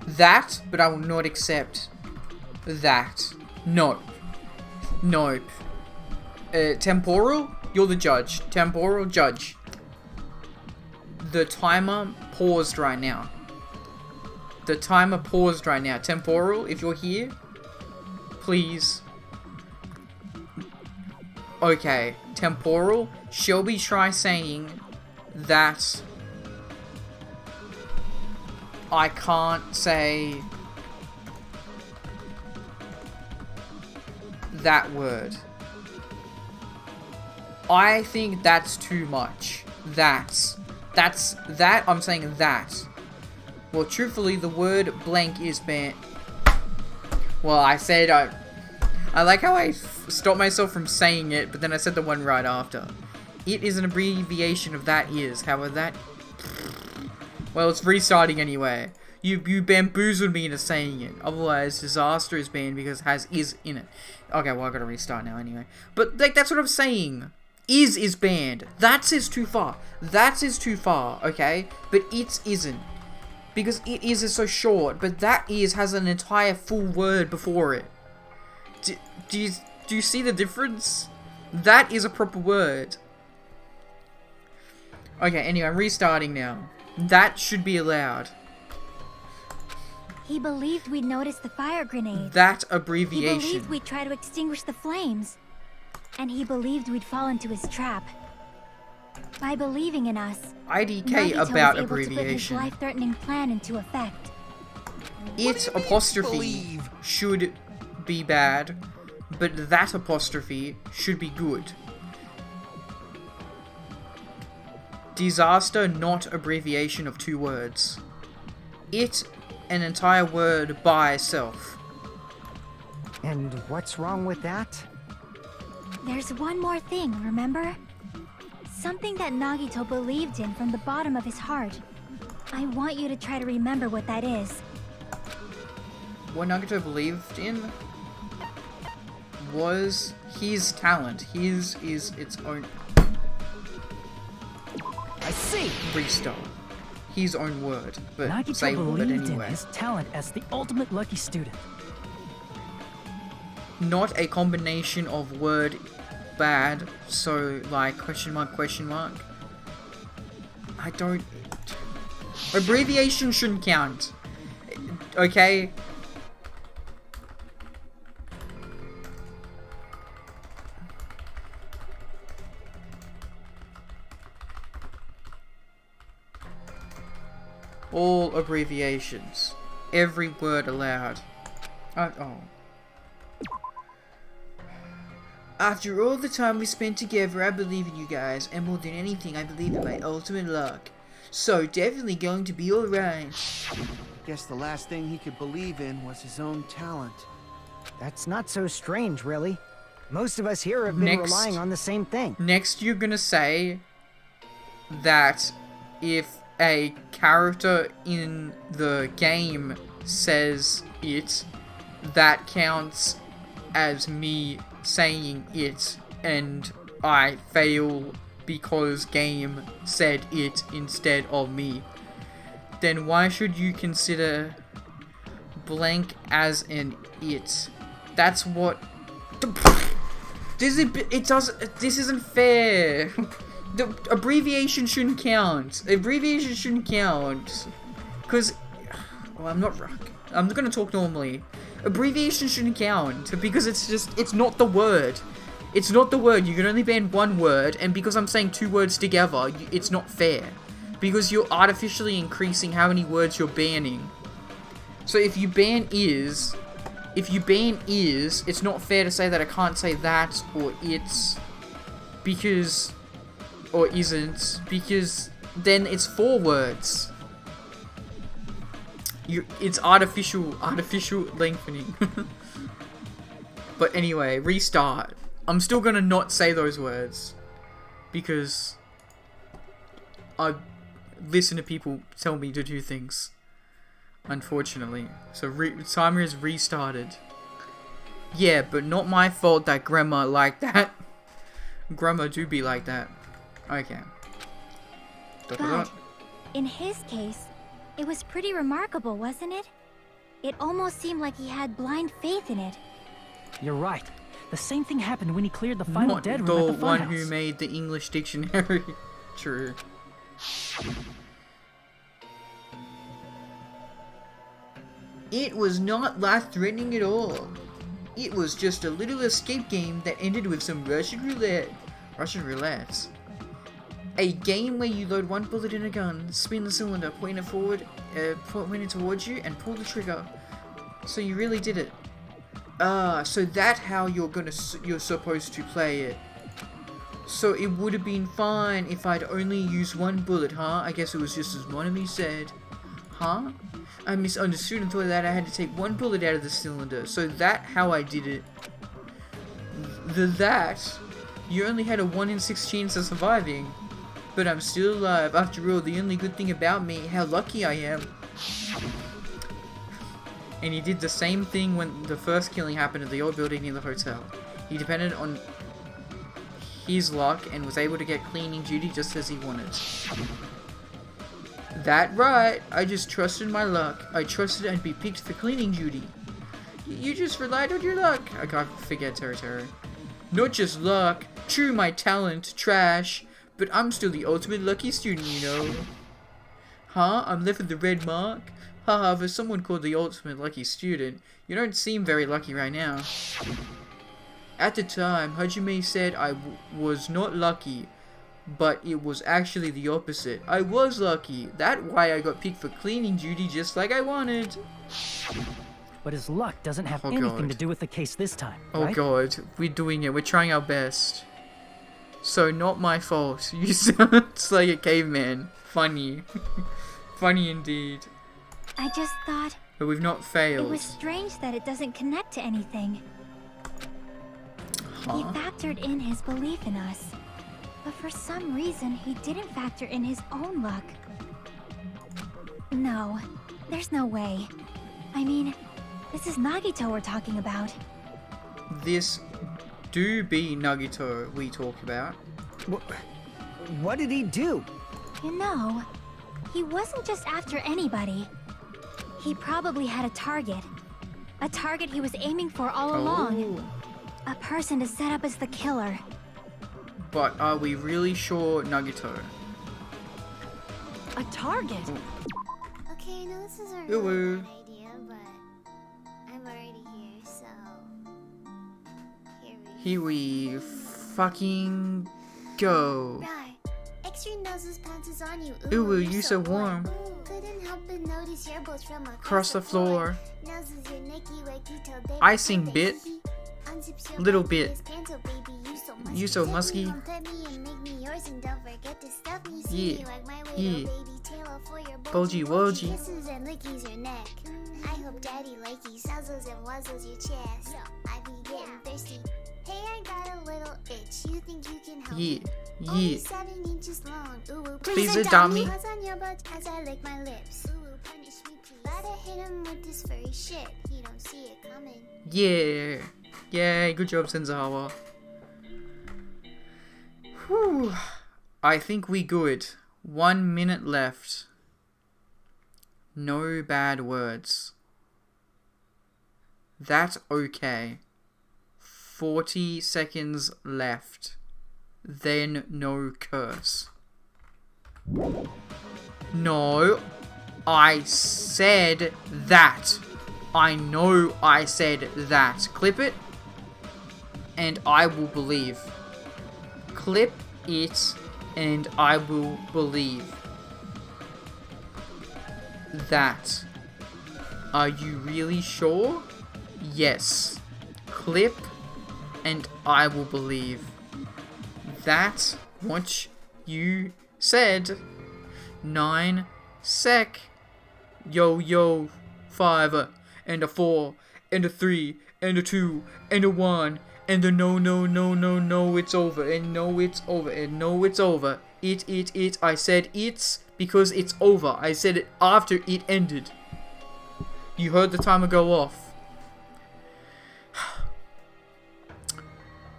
that, but I will not accept that. No. Nope. Temporal? You're the judge. Temporal judge. The timer paused right now. The timer paused right now. Temporal, if you're here, please. Okay, Temporal, Shelby try saying that I can't say that word. I think that's too much. That, I'm saying that. Well, truthfully, the word blank is banned. Well, I said I like how I stopped myself from saying it, but then I said the one right after. It is an abbreviation of that is. However, that... Well, it's restarting anyway. You bamboozled me into saying it. Otherwise, disaster is banned because it has is in it. Okay, well, I gotta restart now anyway. But, like, that's what I'm saying. Is banned. That is too far. That is too far, okay? But it isn't. Because it is so short, but that is has an entire full word before it. Do you see the difference? That is a proper word. Okay, anyway, I'm restarting now. That should be allowed. He believed we'd notice the fire grenade. That He abbreviation. believed we'd try to extinguish the flames. And he believed we'd fall into his trap. By believing in us, IDK Nagito about was able to put his abbreviation. life-threatening plan into effect. It apostrophe should be bad, but that apostrophe should be good. Disaster, not abbreviation of two words. It, an entire word by itself. And what's wrong with that? There's one more thing, remember? Something that Nagito believed in from the bottom of his heart. I want you to try to remember what that is. What Nagito believed in was his talent. His is its own... I see. Restart. His own word, but Nagito say word believed in anyway. his talent as the ultimate lucky student. Not a combination of word bad, so like question mark. I don't... Abbreviation shouldn't count. Okay? All abbreviations. Every word allowed. Oh. After all the time we spent together, I believe in you guys, and more than anything, I believe in my ultimate luck. So, definitely going to be alright. Guess the last thing he could believe in was his own talent. That's not so strange, really. Most of us here have been relying on the same thing. Next, you're gonna say that if a character in the game says it, that counts as me saying it, and I fail because game said it instead of me, then why should you consider blank as an it? That's what... This isn't fair. The abbreviation shouldn't count. Abbreviation shouldn't count. Because... Well, I'm not gonna talk normally. Abbreviation shouldn't count because it's not the word. It's not the word. You can only ban one word, and because I'm saying two words together, it's not fair. Because you're artificially increasing how many words you're banning. So if you ban is, it's not fair to say that I can't say that or it's because, or isn't, because then it's 4 words. It's artificial lengthening. But anyway, restart. I'm still gonna not say those words because I listen to people tell me to do things, unfortunately. So timer is restarted. Yeah, but not my fault that grandma like that. Grandma do be like that. Okay. But in his case, it was pretty remarkable, wasn't it? It almost seemed like he had blind faith in it. You're right. The same thing happened when he cleared the final dead room at the the one funhouse. who made the English dictionary. True. It was not life-threatening at all. It was just a little escape game that ended with some Russian roulette. Russian roulette. A game where you load one bullet in a gun, spin the cylinder, point it forward, point it towards you, and pull the trigger. So you really did it. So that's how you're supposed to play it. So it would have been fine if I'd only used one bullet, huh? I guess it was just as one of me said. Huh? I misunderstood and thought that I had to take one bullet out of the cylinder. So that how I did it. You only had a 1 in 6 chance of surviving. But I'm still alive. After all, the only good thing about me, how lucky I am. And he did the same thing when the first killing happened at the old building near the hotel. He depended on his luck and was able to get cleaning duty just as he wanted. That right, I just trusted my luck. I trusted I'd be picked for cleaning duty. You just relied on your luck. I can't forget Terry. Not just luck, true my talent, trash, but I'm still the ultimate lucky student, you know. Huh? I'm left with the red mark? Haha, for someone called the ultimate lucky student, you don't seem very lucky right now. At the time, Hajime said I was not lucky, but it was actually the opposite. I was lucky. That's why I got picked for cleaning duty just like I wanted. But his luck doesn't have anything to do with the case this time, right? Oh god, we're doing it. We're trying our best. So, not my fault. You sound like a caveman. Funny. Funny indeed. I just thought... But we've not failed. It was strange that it doesn't connect to anything. Huh? He factored in his belief in us. But for some reason, he didn't factor in his own luck. No, there's no way. I mean, this is Nagito we're talking about. This do be Nagito we talk about. What did he do? You know, he wasn't just after anybody. He probably had a target. A target he was aiming for all along. A person to set up as the killer. But are we really sure Nagito? A target? Okay, I know this is a really bad idea, but I'm already here, so... Here we fucking go. Right. Extra noses pants is on you. Ooh, you so warm. Couldn't help but notice your boats from across the floor. Icing bit. Little bit. You so musky. Yeah. Yeah. Boji woji. I hope daddy likes nuzzles and wuzzles your chest. I be getting thirsty. Hey, I got a little itch. You think you can help me? Yeah. 7 inches long. Ooh, please adopt me. On your butt as I lick my lips. Ooh, punish me, please. Gotta hit him with this furry shit. He don't see it coming. Yeah. Yay, good job, Senzawa. Whew. I think we good. 1 minute left. No bad words. That's okay. 40 seconds left. Then no curse. No, I said that. I know I said that. Clip it, and I will believe. Clip it, and I will believe. That. Are you really sure? Yes. Clip, and I will believe. That's what you said. 9 sec. Yo yo. 5 and a 4 and a 3 and a 2 and a 1 and a no, it's over, and no, it's over, and no, it's over. It. I said it's because it's over. I said it after it ended. You heard the timer go off.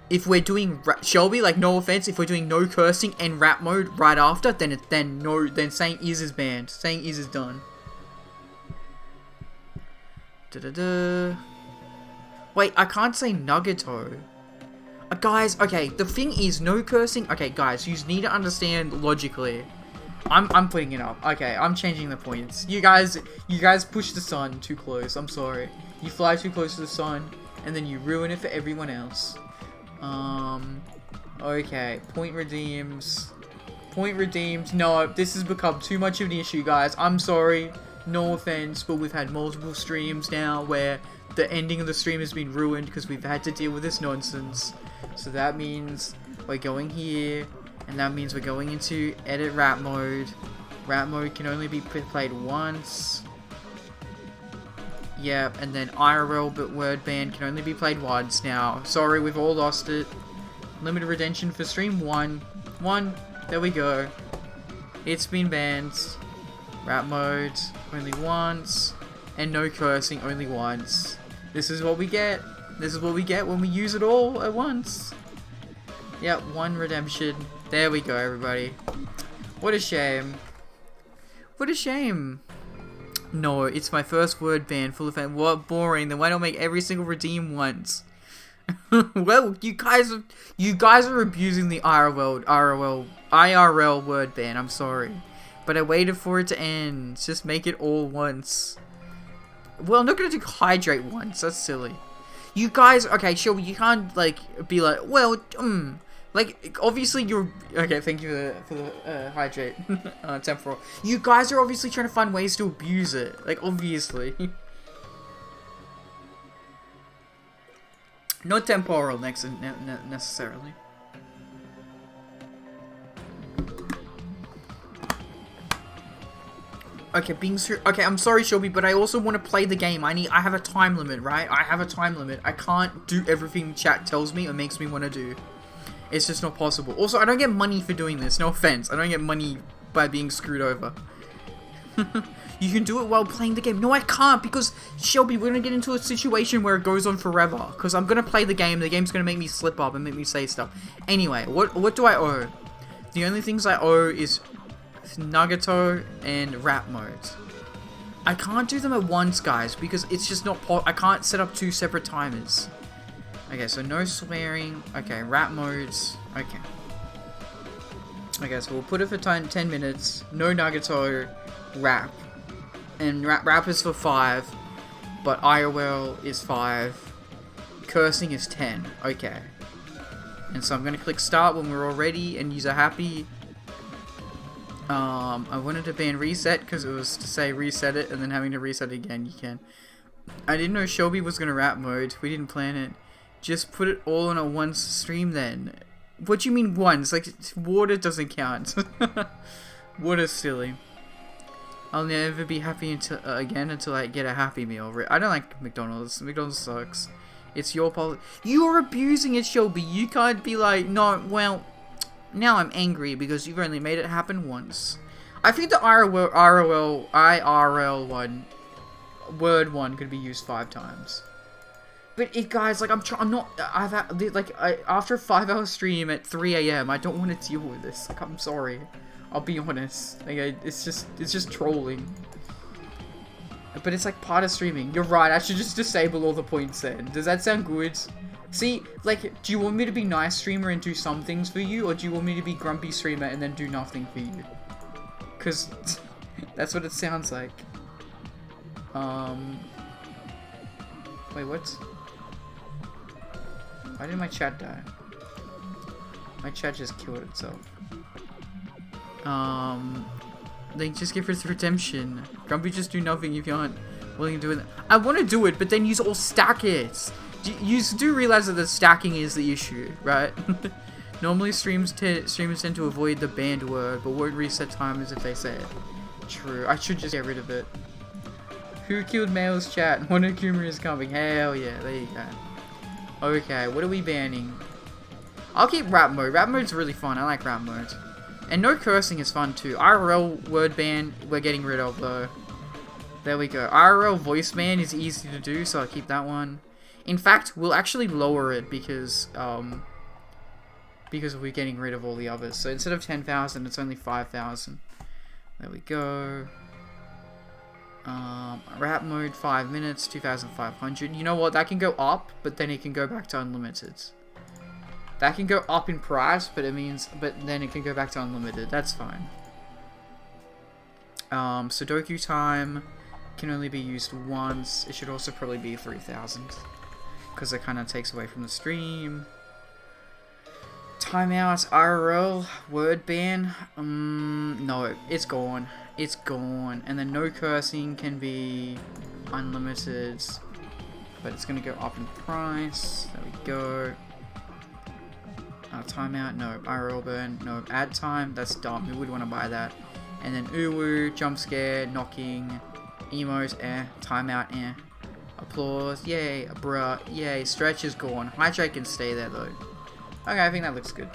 If we're doing Shelby, like, no offense, if we're doing no cursing and rap mode right after, then saying is banned. Saying is done. Wait, I can't say Nuggeto. Guys, okay, the thing is, no cursing. Okay, guys, you need to understand logically. I'm putting it up. Okay, I'm changing the points. You guys push the sun too close. I'm sorry. You fly too close to the sun, and then you ruin it for everyone else. Okay, point redeems. No, this has become too much of an issue, guys. I'm sorry. No offense, but we've had multiple streams now where the ending of the stream has been ruined because we've had to deal with this nonsense. So that means we're going here, and that means we're going into edit rap mode. Rap mode can only be played once. Yep, and then IRL but word ban can only be played once now. Sorry, we've all lost it. Limited redemption for stream 1. There we go. It's been banned. Rap mode only once. And no cursing only once. This is what we get. This is what we get when we use it all at once. Yep, 1 redemption. There we go, everybody. What a shame. What a shame. No, it's my first word ban full of fan. What boring. Then why not make every single redeem once? Well, you guys are abusing the IRL word ban. I'm sorry, but I waited for it to end. Just make it all once. Well, I'm not gonna do hydrate once. That's silly. You guys, okay, sure. You can't like be like, well, like, obviously you're... Okay, thank you for the hydrate temporal. You guys are obviously trying to find ways to abuse it. Like, obviously. Not temporal necessarily. Okay, okay, I'm sorry, Shelby, but I also want to play the game. I have a time limit, right? I have a time limit. I can't do everything chat tells me or makes me want to do. It's just not possible. Also, I don't get money for doing this. No offense. I don't get money by being screwed over. You can do it while playing the game. No, I can't, because, Shelby, we're going to get into a situation where it goes on forever. Because I'm going to play the game. The game's going to make me slip up and make me say stuff. Anyway, what do I owe? The only things I owe is Nuggeto and rap modes. I can't do them at once, guys, because it's just not I can't set up 2 separate timers. Okay, so no swearing. Okay, rap modes. Okay. Okay, so we'll put it for 10 minutes. No Nuggeto, rap. And rap is for 5, but IRL is 5. Cursing is 10. Okay. And so I'm going to click start when we're all ready and user happy. I wanted to ban reset because it was to say reset it and then having to reset it again. You can. I didn't know Shelby was going to rap mode. We didn't plan it. Just put it all on a once stream then. What do you mean once? Like, water doesn't count. Water's silly. I'll never be happy again until I get a Happy Meal. I don't like McDonald's. McDonald's sucks. It's your policy. You're abusing it, Shelby. You can't be like, no, well, now I'm angry because you've only made it happen once. I think the IRL one, word 1 could be used 5 times. But guys, like, I'm not, after a 5-hour stream at 3 AM, I don't want to deal with this. Like, I'm sorry. I'll be honest. Like, it's just trolling. But it's like part of streaming. You're right, I should just disable all the points then. Does that sound good? See, like, do you want me to be nice streamer and do some things for you, or do you want me to be grumpy streamer and then do nothing for you? Because that's what it sounds like. Wait, what? Why did my chat die? My chat just killed itself. Like, just give us redemption. Grumpy, just do nothing if you aren't willing to do it. I want to do it, but then you all stack it. You do realize that the stacking is the issue, right? Normally streamers tend to avoid the banned word, but won't reset timers if they say it. True, I should just get rid of it. Who killed Mail's chat? Monokuma is coming. Hell yeah, there you go. Okay, what are we banning? I'll keep rap mode. Rap mode's really fun. I like rap mode. And no cursing is fun too. IRL word ban, we're getting rid of though. There we go. IRL voice ban is easy to do, so I'll keep that one. In fact, we'll actually lower it because we're getting rid of all the others. So instead of 10,000, it's only 5,000. There we go. Rap mode 5 minutes, 2,500. You know what? That can go up, but then it can go back to unlimited. That can go up in price, but then it can go back to unlimited. That's fine. Sudoku time can only be used once. It should also probably be 3,000. Because it kind of takes away from the stream. Timeout, IRL, word ban. No, it's gone. It's gone. And then no cursing can be unlimited. But it's going to go up in price. There we go. Timeout, no. IRL burn, no. Ad time, that's dumb. Who would want to buy that? And then uwu, jump scare, knocking, emos, timeout, applause, yay, bruh, yay, stretch is gone. Hydrate can stay there though. Okay, I think that looks good.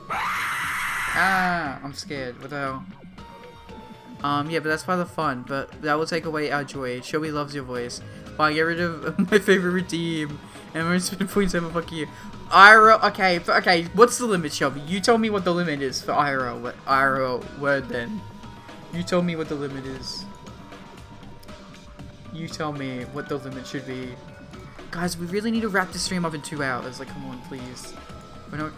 Ah, I'm scared. What the hell? Yeah, but that's part of the fun. But that will take away our joy. Shelby loves your voice. Fine, get rid of my favorite redeem. And we're spending points over, fuck you. IRL, okay, what's the limit, Shelby? You tell me what the limit is for IRL word then. You tell me what the limit is. You tell me what the limit should be. Guys, we really need to wrap this stream up in 2 hours. Like, come on, please. We're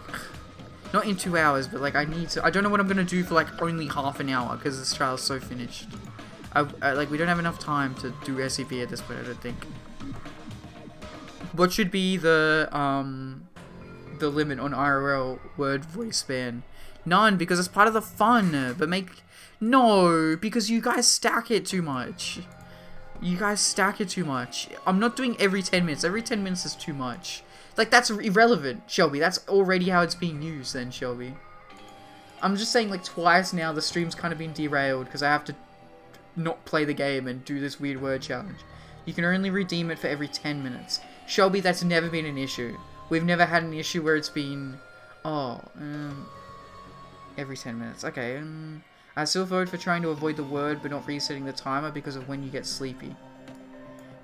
not in 2 hours, but like, I don't know what I'm gonna do for like only half an hour because this trial's so finished. Like, we don't have enough time to do SCP at this point, I don't think. What should be the limit on IRL word voice ban? None, because it's part of the fun. But no, because you guys stack it too much. You guys stack it too much. I'm not doing every 10 minutes. Every 10 minutes is too much. Like, that's irrelevant, Shelby. That's already how it's being used then, Shelby. I'm just saying, like, twice now the stream's kind of been derailed because I have to not play the game and do this weird word challenge. You can only redeem it for every 10 minutes. Shelby, that's never been an issue. We've never had an issue where it's been... every 10 minutes. Okay, I still vote for trying to avoid the word but not resetting the timer because of when you get sleepy.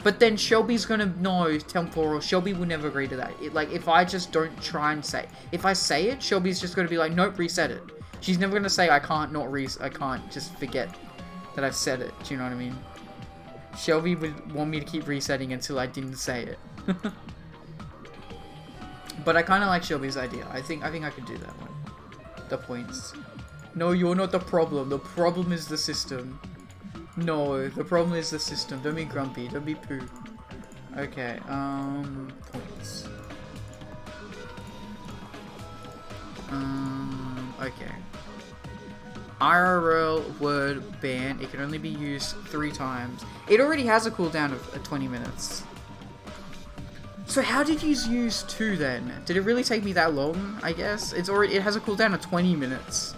But then Shelby's gonna... No, temporal. Shelby will never agree to that. Like, if I just don't try and say... If I say it, Shelby's just gonna be like, nope, reset it. She's never gonna say, I can't just forget that I've said it. Do you know what I mean? Shelby would want me to keep resetting until I didn't say it. But I kind of like Shelby's idea. I think I could do that one. The points. No, you're not the problem. The problem is the system. No, the problem is the system. Don't be grumpy. Don't be poo. Okay, points. Okay. IRL word ban. It can only be used 3 times. It already has a cooldown of 20 minutes. So how did you use 2 then? Did it really take me that long? I guess it has a cooldown of 20 minutes.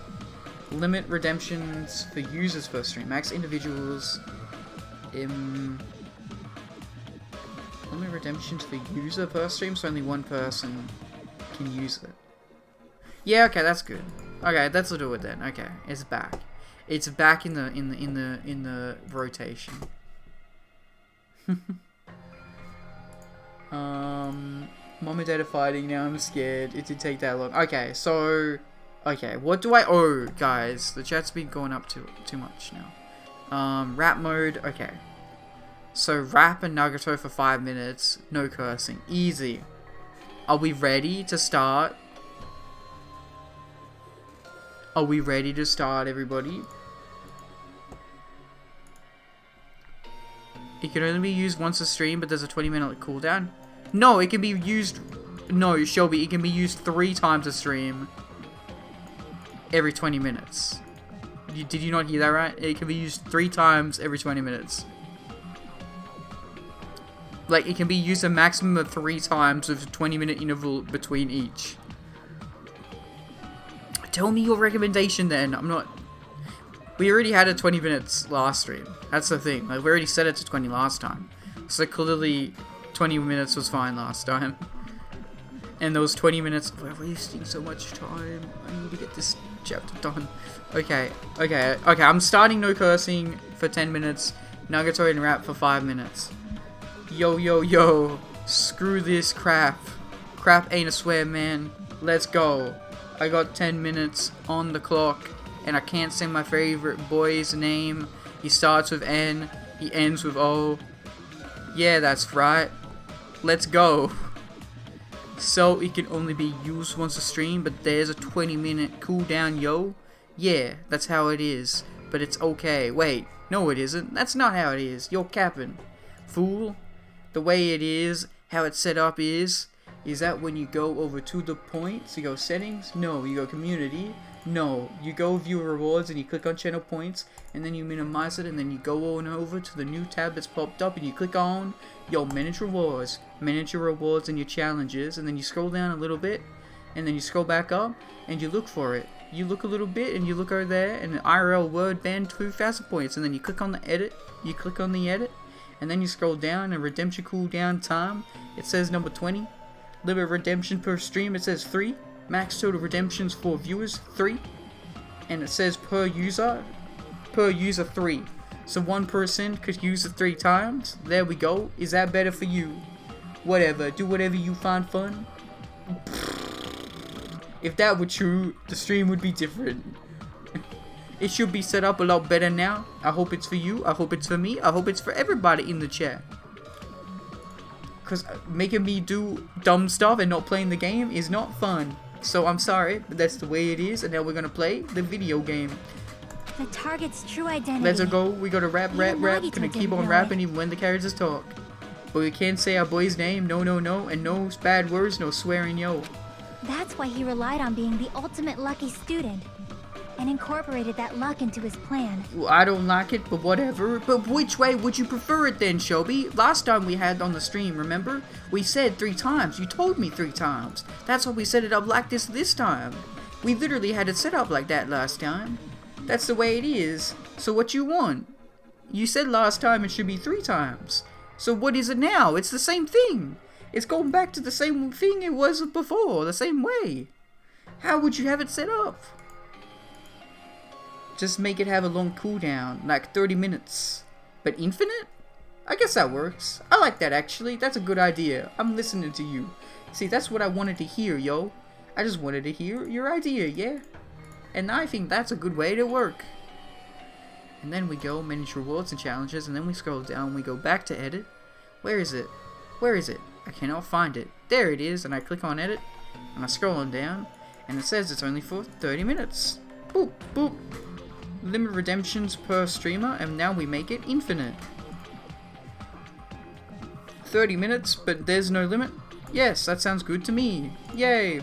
Limit redemptions for users per stream. Max individuals. Limit redemptions for user per stream, so only one person can use it. Yeah, okay, that's good. Okay, let's do it then. Okay, it's back. It's back in the rotation. Mom and Dad are fighting now. I'm scared. It did take that long. Okay, so... Okay, what do I owe, guys? The chat's been going up too much now. Rap mode. Okay. So, rap and Nagato for 5 minutes. No cursing. Easy. Are we ready to start? Are we ready to start, everybody? It can only be used once a stream, but there's a 20-minute cooldown. No, it can be used... No, Shelby, it can be used 3 times a stream. Every 20 minutes. Did you not hear that right? It can be used 3 times every 20 minutes. Like, it can be used a maximum of 3 times with a 20-minute interval between each. Tell me your recommendation then. I'm not... We already had a 20 minutes last stream. That's the thing. Like, we already set it to 20 last time. So clearly, 20 minutes was fine last time. And those 20 minutes... We're wasting so much time. I need to get this chapter done. Okay. I'm starting no cursing for 10 minutes. Nagato and rap for 5 minutes. Yo. Screw this crap. Crap ain't a swear, man. Let's go. I got 10 minutes on the clock. And I can't say my favorite boy's name. He starts with N. He ends with O. Yeah, that's right. Let's go. So it can only be used once a stream, but there's a 20-minute cooldown, yo. Yeah, that's how it is. But it's okay. Wait, no it isn't. That's not how it is. You're capping. Fool. The way it is, how it's set up is that when you go over to the points, you go settings? No, you go community. No, you go view rewards and you click on channel points and then you minimize it and then you go on over to the new tab that's popped up and you click on manage rewards and your challenges, and then you scroll down a little bit and then you scroll back up and you look for it. You look a little bit and you look over there and IRL word band 2,000 points, and then you click on the edit, and then you scroll down and redemption cooldown time, it says number 20. Limit redemption per stream, it says 3. Max total redemptions for viewers, 3. And it says per user 3. So one person could use it 3 times. There we go. Is that better for you? Whatever. Do whatever you find fun. If that were true, the stream would be different. It should be set up a lot better now. I hope it's for you. I hope it's for me. I hope it's for everybody in the chat. Because making me do dumb stuff and not playing the game is not fun. So I'm sorry, but that's the way it is, and now we're gonna play the video game. The target's true identity. Let's go. We gotta rap. Gonna keep on rapping even when the characters talk. But we can't say our boy's name. No, and no bad words, no swearing, yo. That's why he relied on being the ultimate lucky student and incorporated that luck into his plan. Well, I don't like it, but whatever. But which way would you prefer it then, Shelby? Last time we had on the stream, remember? We said 3 times. You told me 3 times. That's why we set it up like this time. We literally had it set up like that last time. That's the way it is. So what you want? You said last time it should be 3 times. So what is it now? It's the same thing. It's going back to the same thing it was before, the same way. How would you have it set up? Just make it have a long cooldown, like 30 minutes. But infinite? I guess that works. I like that actually. That's a good idea. I'm listening to you. See, that's what I wanted to hear, yo. I just wanted to hear your idea, yeah? And I think that's a good way to work. And then we go manage rewards and challenges, and then we scroll down, we go back to edit. Where is it? Where is it? I cannot find it. There it is, and I click on edit, and I scroll on down, and it says it's only for 30 minutes. Boop, boop. Limit redemptions per streamer, and now we make it infinite. 30 minutes, but there's no limit? Yes, that sounds good to me. Yay.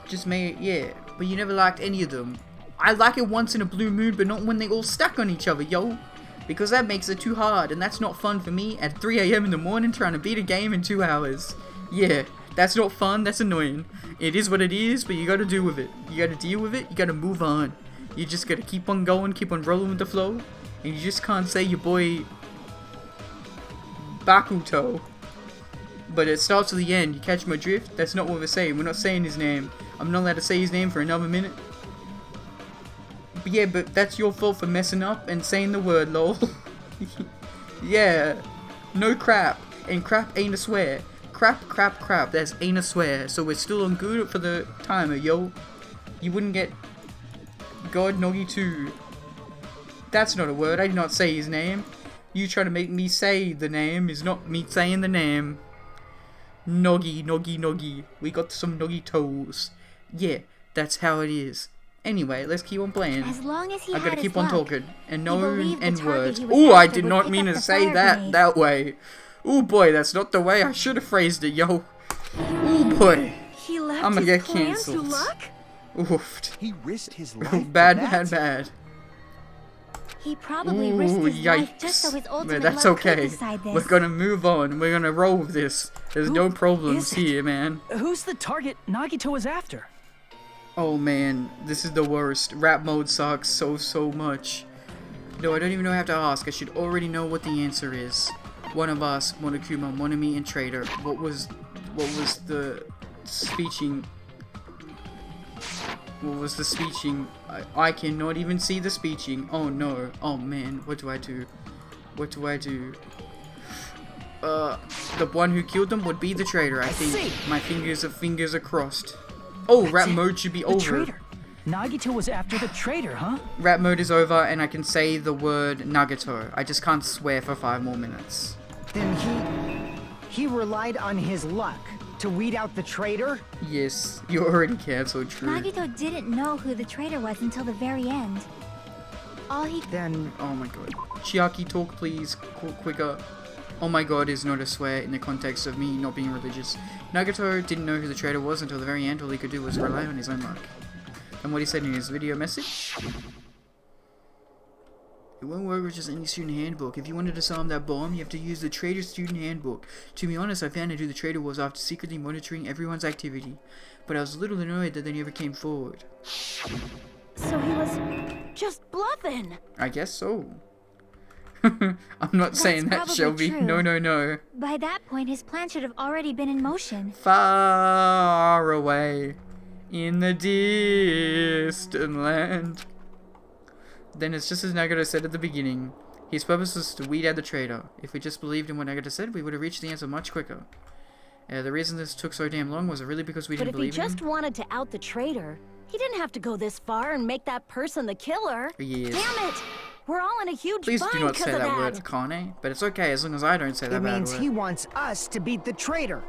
Just made it, yeah. But you never liked any of them. I like it once in a blue moon, but not when they all stack on each other, yo. Because that makes it too hard, and that's not fun for me at 3 AM in the morning trying to beat a game in 2 hours. Yeah, that's not fun, that's annoying. It is what it is, but you gotta do with it. You gotta deal with it, you gotta move on. You just gotta keep on going, keep on rolling with the flow. And you just can't say your boy Bakuto. But it starts with the end, you catch my drift? That's not what we're saying, we're not saying his name. I'm not allowed to say his name for another minute. But yeah, but that's your fault for messing up and saying the word, lol. Yeah, no crap. And crap ain't a swear. Crap, crap, crap. That's ain't a swear. So we're still on good for the timer, yo. You wouldn't get God Noggy 2. That's not a word. I did not say his name. You trying to make me say the name is not me saying the name. Noggy, Noggy, Noggy. We got some Noggy toes. Yeah, that's how it is. Anyway, let's keep on playing. As long as he I gotta had keep his on luck, talking. And no believed the N-words. target he was Ooh, I after did would not pick mean up to the say fire that grenade. that way. Ooh boy, that's not the way I should have phrased it, yo. Ooh boy. He left I'ma his get plan cancelled. to luck? Oofed. He risked his life. for Bad, that? bad, bad. He probably Ooh, risked his life yikes. just so his But ultimate that's luck could okay. decide this. We're gonna move on. We're gonna roll with this. There's Who no problems is it? here, man. Who's the target Nagito was after? Oh man, this is the worst. Rap mode sucks so much. No, I don't even know how to ask. I should already know what the answer is. One of us, Monokuma, Monami, and Trader. What was the speeching? What was the speeching? I cannot even see the speeching. Oh no. Oh man, what do I do? What do I do? The one who killed them would be the traitor, I think. My fingers are crossed. Oh, rap mode should be The over. traitor. Nagito was after the traitor, huh? Rap mode is over and I can say the word Nagato. I just can't swear for 5 more minutes. Then he relied on his luck to weed out the traitor? Yes, you already cancelled, true. Nagito didn't know who the traitor was until the very end. All he Then Oh my god. Chiaki, talk please, quicker. Oh my god is not a swear in the context of me not being religious. Nagato didn't know who the traitor was until the very end. All he could do was rely on his own luck. And what he said in his video message? It won't work with just any student handbook. If you wanted to solve that bomb, you have to use the traitor student handbook. To be honest, I found out who the traitor was after secretly monitoring everyone's activity. But I was a little annoyed that they never came forward. So he was just bluffing. I guess so. I'm not saying that, probably Shelby. true. No. By that point, his plan should have already been in motion. Far away in the distant land. Then it's just as Nagato said at the beginning. His purpose was to weed out the traitor. If we just believed in what Nagato said, we would have reached the answer much quicker. The reason this took so damn long was really because we But didn't if he believe in just him. wanted to out the traitor, he didn't have to go this far and make that person the killer. Yes. Damn it! We're all in a huge Please bind do not because say of that that. word, Kane. But it's okay as long as I don't say that it bad means word. he wants us to beat the traitor.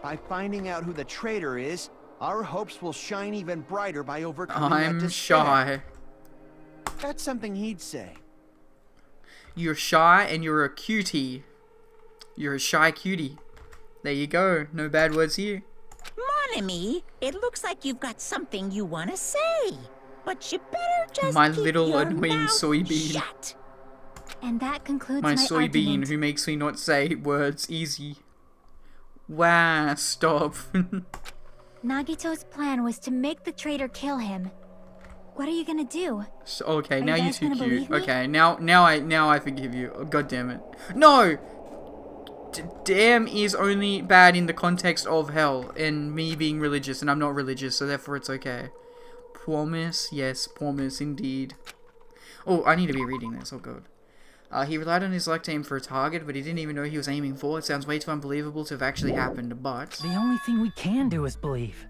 By finding out who the traitor is, our hopes will shine even brighter by overcoming that I'm despair. shy. That's something he'd say. You're shy and you're a cutie. You're a shy cutie. There you go. No bad words here. Monami, it looks like you've got something you want to say. But you better just My keep little your annoying mouth soybean. shut. And that concludes My my soybean argument. who makes me not say words easy. Wow, stop. Nagito's plan was to make the traitor kill him. What are you gonna do? So, okay, Are now you you're guys too gonna cute. believe me? Okay, now I forgive you. Oh, God damn it. No! Damn is only bad in the context of hell and me being religious, and I'm not religious, so therefore it's okay. Promise? Yes, promise indeed. Oh, I need to be reading this. Oh god. He relied on his luck to aim for a target, but he didn't even know he was aiming for. It sounds way too unbelievable to have actually happened, but... The only thing we can do is believe.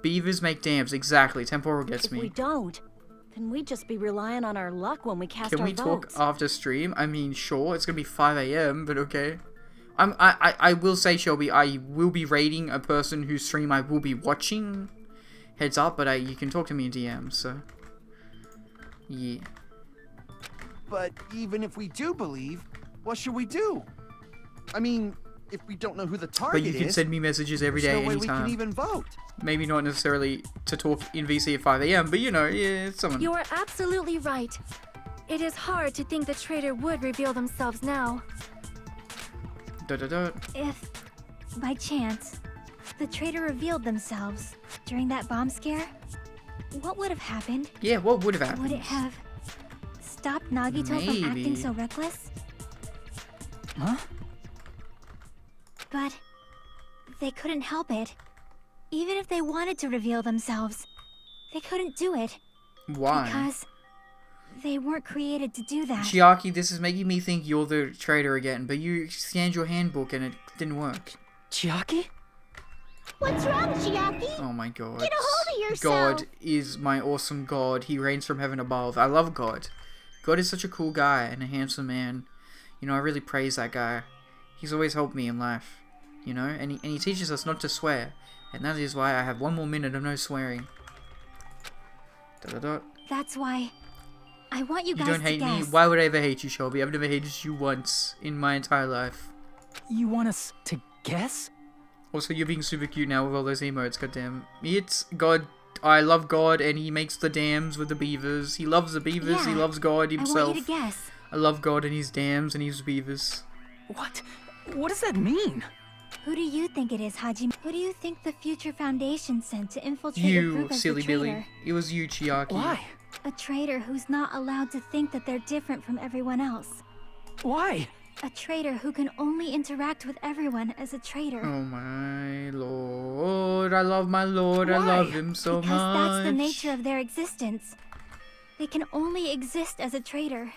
Beavers make dams, exactly. Temporal gets If we me. don't, then we'd just be relying on our luck when we cast Can our we talk votes. after stream? I mean, sure, it's gonna be 5 AM, but okay. I will say, Shelby, I will be rating a person whose stream I will be watching. Heads up, but you can talk to me in DM, so... Yeah. But even if we do believe, what should we do? I mean, if we don't know who the target But you can is, send me messages every there's day, no way we anytime. can even vote. Maybe not necessarily to talk in VC at 5 AM, but you know, yeah, it's someone. You are absolutely right. It is hard to think the traitor would reveal themselves now. If, by chance, the traitor revealed themselves during that bomb scare, what would have happened? Yeah, what would have happened? Would it have stopped Nagito from acting Maybe. so reckless? Huh? But they couldn't help it. Even if they wanted to reveal themselves, they couldn't do it. Why? Because They weren't created to do that. Chiaki, this is making me think you're the traitor again, but you scanned your handbook and it didn't work. Chiaki? What's wrong, Chiaki? Oh my god. Get a hold of yourself. God is my awesome god. He reigns from heaven above. I love God. God is such a cool guy and a handsome man. You know, I really praise that guy. He's always helped me in life. You know, and he teaches us not to swear. And that is why I have 1 more minute of no swearing. That's why I want you guys You don't to hate me? guess. Why would I ever hate you, Shelby? I've never hated you once in my entire life. You want us to guess? Also, you're being super cute now with all those emotes, goddamn. It's God. I love God, and he makes the dams with the beavers. He loves the beavers, he Yeah, loves God himself. I want you to guess. I love God and his dams and his beavers. What? What does that mean? Who do you think it is, Hajime? Who do you think the Future Foundation sent to infiltrate a You, group as silly a traitor? Billy. It was you, Chiaki. Why? A traitor who's not allowed to think that they're different from everyone else. Why? A traitor who can only interact with everyone as a traitor. Oh my lord, I love my lord, I Why? love him so Because much. that's the nature of their existence. They can only exist as a traitor.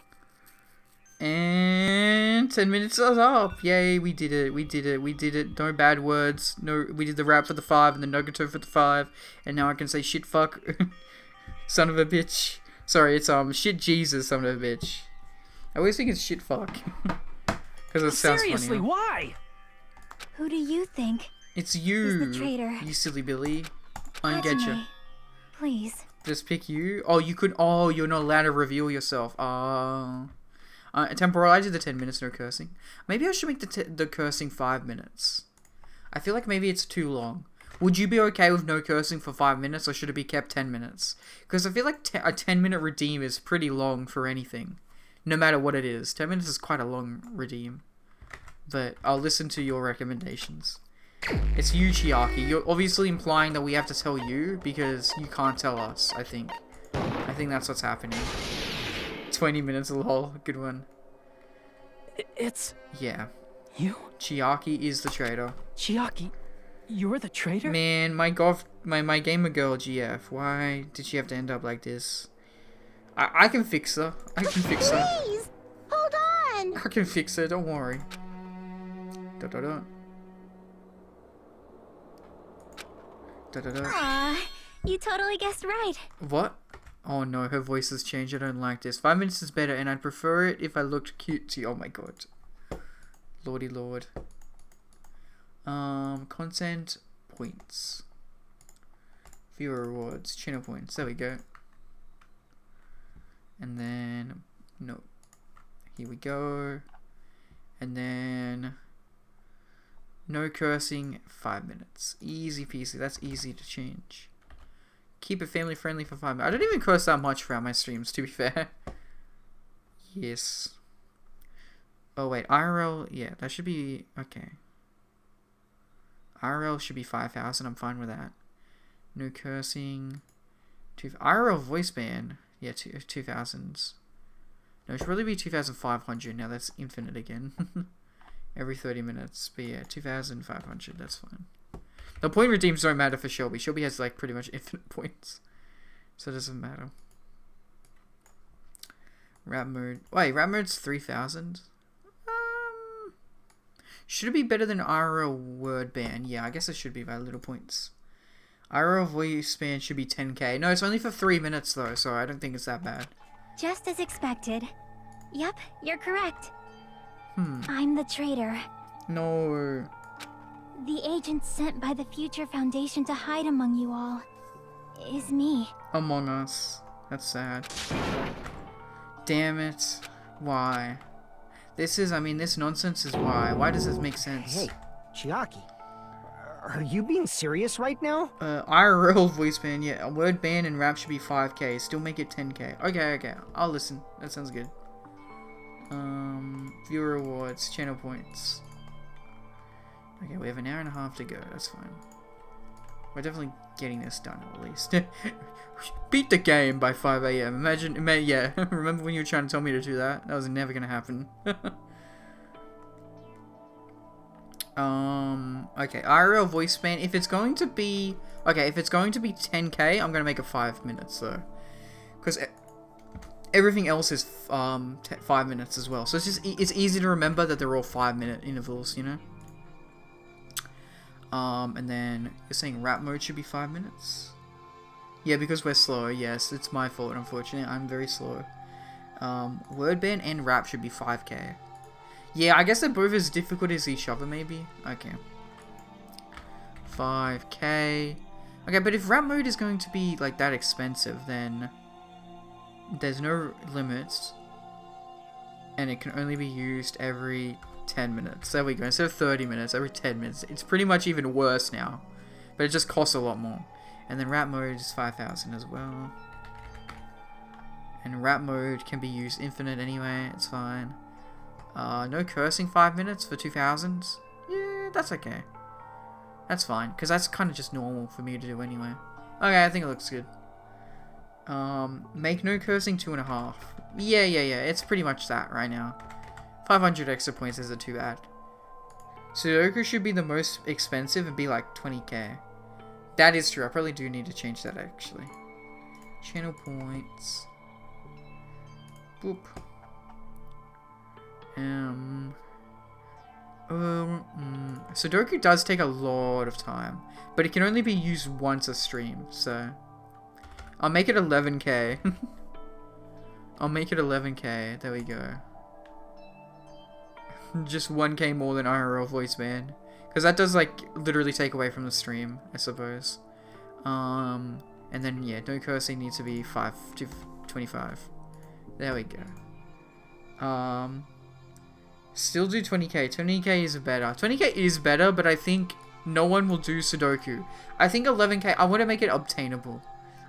And 10 minutes is up. Yay, we did it, we did it, we did it. No bad words. No, we did the rap for the 5 and the Nagato for the 5. And now I can say shit fuck. Son of a bitch. Sorry, it's shit Jesus, son of a bitch. I always think it's shit fuck. Because it sounds Seriously, funny. why? Who do you think It's you. is the traitor? You silly Billy. I get you. Hajime, please. Just pick you? Oh, you could. Oh, you're not allowed to reveal yourself. Temporal, I did the 10 minutes, no cursing. Maybe I should make the cursing 5 minutes. I feel like maybe it's too long. Would you be okay with no cursing for 5 minutes, or should it be kept 10 minutes? Because I feel like a 10-minute redeem is pretty long for anything. No matter what it is. 10 minutes is quite a long redeem. But I'll listen to your recommendations. It's you, Chiaki. You're obviously implying that we have to tell you, because you can't tell us, I think. I think that's what's happening. 20 minutes, lol. Good one. It's... Yeah. You? Chiaki is the traitor. Chiaki, you're the traitor? Man, my gamer girl GF. Why did she have to end up like this? I can fix her. I can fix her. Please, hold on. I can fix her. Don't worry. Da da da. Da da da. Aw, you totally guessed right. What? Oh no, her voice has changed. I don't like this. 5 minutes is better, and I'd prefer it if I looked cutesy. Oh my god. Lordy lord. Content points. Viewer rewards. Channel points. There we go. And then... No. Here we go. And then... No cursing, 5 minutes. Easy peasy. That's easy to change. Keep it family friendly for 5 minutes. I don't even curse that much throughout my streams, to be fair. Yes. Oh wait, IRL, yeah, that should be, okay. IRL should be 5,000, I'm fine with that. No cursing. IRL voice ban, yeah, 2,000s. No, it should really be 2,500, now that's infinite again. Every 30 minutes, but yeah, 2,500, that's fine. The point redeems don't matter for Shelby. Shelby has like pretty much infinite points. So it doesn't matter. Rap mode. Wait, rap mode's 3,000? Should it be better than IRL word ban? Yeah, I guess it should be by little points. IRL voice ban should be 10k. No, it's only for 3 minutes though, so I don't think it's that bad. Just as expected. Yep, you're correct. I'm the traitor. No. The agent sent by the Future Foundation to hide among you all is me. Among Us. That's sad. Damn it. Why? This nonsense is why. Why does this make sense? Hey, Chiaki. Are you being serious right now? IRL voice ban, yeah. A word ban and rap should be 5k. Still make it 10k. Okay. I'll listen. That sounds good. Viewer rewards, channel points. Okay, we have an hour and a half to go. That's fine. We're definitely getting this done at least. Beat the game by 5 AM. Imagine, yeah. Remember when you were trying to tell me to do that? That was never gonna happen. Okay, IRL voice ban. If it's going to be 10k, I'm gonna make it 5 minutes though, because everything else is 5 minutes as well. So it's just it's easy to remember that they're all 5-minute intervals, you know. And then you're saying rap mode should be 5 minutes. Yeah, because we're slow. Yes, it's my fault. Unfortunately, I'm very slow. Word band and rap should be 5k. Yeah, I guess they're both as difficult as each other, maybe. Okay. 5k. Okay, but if rap mode is going to be like that expensive, then there's no limits, and it can only be used every 10 minutes. There we go. Instead of 30 minutes, every 10 minutes. It's pretty much even worse now, but it just costs a lot more. And then rap mode is 5,000 as well. And rap mode can be used infinite anyway. It's fine. No cursing 5 minutes for 2,000. Yeah, that's okay. That's fine, because that's kind of just normal for me to do anyway. Okay, I think it looks good. Make no cursing 2.5. Yeah, it's pretty much that right now. 500 extra points isn't too bad. Sudoku should be the most expensive and be like 20k. That is true, I probably do need to change that actually. Channel points. Boop. Sudoku does take a lot of time, but it can only be used once a stream, so I'll make it 11k. I'll make it 11k. There we go. Just 1k more than IRL voice band, because that does like literally take away from the stream, I suppose. And then yeah, no cursing needs to be 5 to 25. There we go. Still do 20k. 20k is better. 20k is better, but I think no one will do Sudoku. I think 11k, I want to make it obtainable.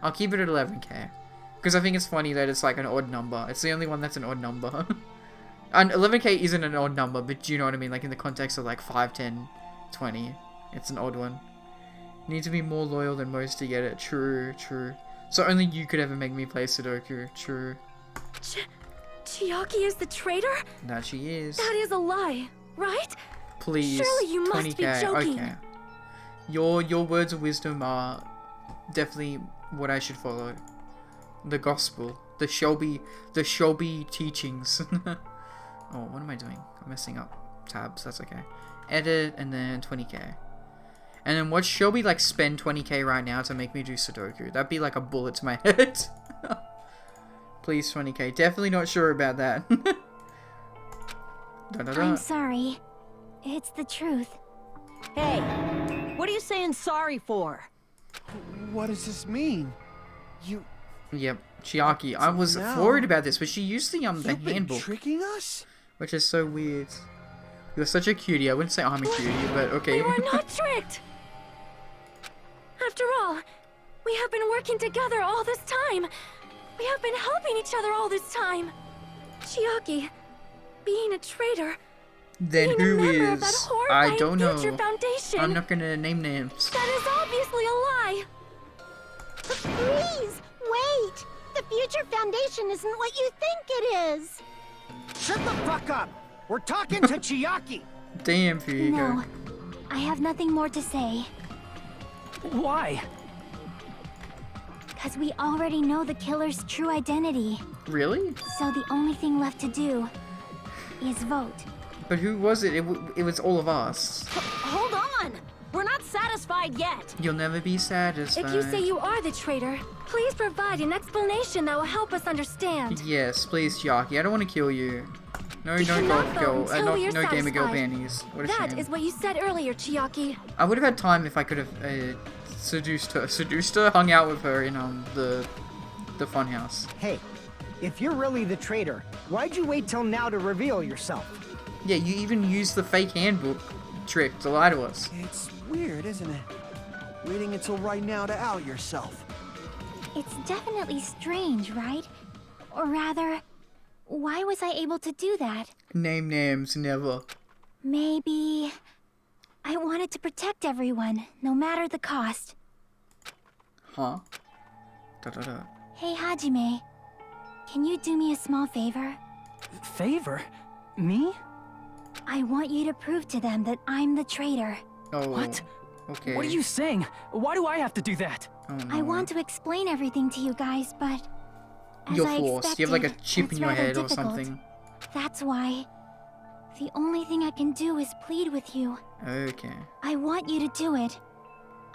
I'll keep it at 11k. Because I think it's funny that it's like an odd number. It's the only one that's an odd number. And 11k isn't an odd number, but do you know what I mean? Like in the context of like 5, 10, 20. It's an odd one. You need to be more loyal than most to get it. True, true. So only you could ever make me play Sudoku. True. Chiaki is the traitor? That she is. That is a lie, right? Please. Surely you must 20k. be joking. Okay. Your words of wisdom are definitely what I should follow. The gospel. The Shelby teachings. Oh, what am I doing? I'm messing up tabs. That's okay. Edit and then 20k. And then what Shelby like spend 20k right now to make me do Sudoku? That'd be like a bullet to my head. Please 20k. Definitely not sure about that. I'm sorry. It's the truth. Hey, what are you saying sorry for? What does this mean? You... Yep, Chiaki. I was worried about this, but she used the You've been handbook, tricking us? which is so weird. You're such a cutie. I wouldn't say I'm a cutie, but okay. We were not tricked! After all, we have been working together all this time. We have been helping each other all this time. Chiaki, being a traitor, Then being who a member of that is? horrifying I don't know. Future Foundation. I'm not gonna name names. That is obviously a lie. Please, wait! The Future Foundation isn't what you think it is! Shut the fuck up! We're talking to Chiaki! Damn, Fuyuko. No, I have nothing more to say. Why? Because we already know the killer's true identity. Really? So the only thing left to do is vote. But who was it? It was all of us. Hold on! We're not satisfied yet! You'll never be satisfied. If you say you are the traitor, please provide an explanation that will help us understand. Yes, please, Chiaki. I don't want to kill you. No, We no cannot golf vote girl. until we are No gamer girl satisfied. panties. What a That shame. is what you said earlier, Chiaki. I would have had time if I could have seduced her, hung out with her in the funhouse. Hey, if you're really the traitor, why'd you wait till now to reveal yourself? Yeah, you even used the fake handbook trick to lie to us. It's weird, isn't it? Waiting until right now to out yourself. It's definitely strange, right? Or rather, why was I able to do that? Name names, never. Maybe I wanted to protect everyone, no matter the cost. Huh? Da-da-da. Hey, Hajime, can you do me a small favor? Favor? Me? I want you to prove to them that I'm the traitor. Oh. What? Okay. What are you saying? Why do I have to do that? Oh, no. I want to explain everything to you guys, but As You're I forced. You have like a expected, chip in it's your rather head or difficult. something. That's why. The only thing I can do is plead with you. Okay. I want you to do it.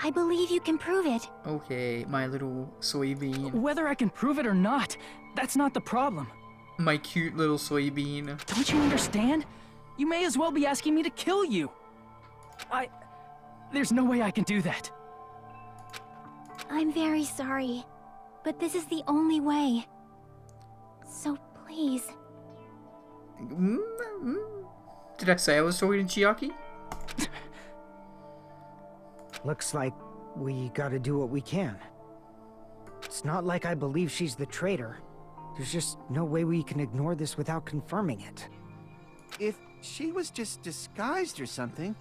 I believe you can prove it. Okay, my little soybean. Whether I can prove it or not, that's not the problem. My cute little soybean. Don't you understand? You may as well be asking me to kill you. There's no way I can do that. I'm very sorry, but this is the only way. So please. Did I say I was talking to Chiaki? Looks like we gotta do what we can. It's not like I believe she's the traitor. There's just no way we can ignore this without confirming it. If she was just disguised or something,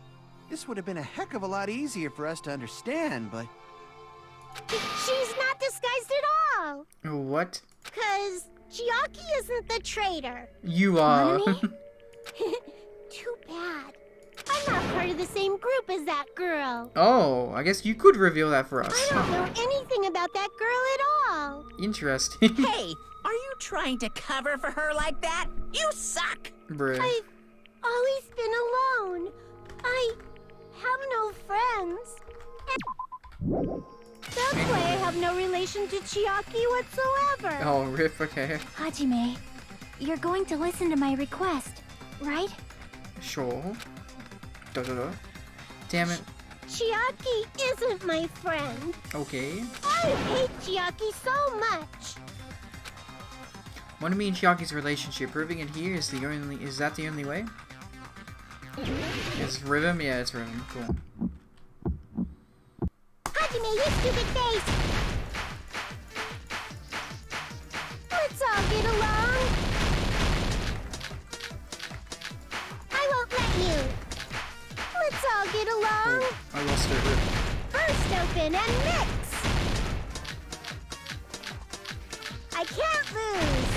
this would have been a heck of a lot easier for us to understand, but... She's not disguised at all. What? 'Cause Chiaki isn't the traitor. You are. Monami? Too bad. I'm not part of the same group as that girl. Oh, I guess you could reveal that for us. I don't know anything about that girl at all. Interesting. Hey, are you trying to cover for her like that? You suck! Bruh. I've always been alone. I have no friends. That's why I have no relation to Chiaki whatsoever. Oh, rip, okay. Hajime, you're going to listen to my request, right? Sure. Da. Damn it. Chiaki isn't my friend. Okay. I hate Chiaki so much. Monami and Chiaki's relationship, proving it here is that the only way? It's rhythm? Yeah, it's rhythm. Cool. Hajime, you stupid face! Let's all get along. I won't let you. Let's all get along. Oh, I lost it. Rip. First open and mix. I can't lose.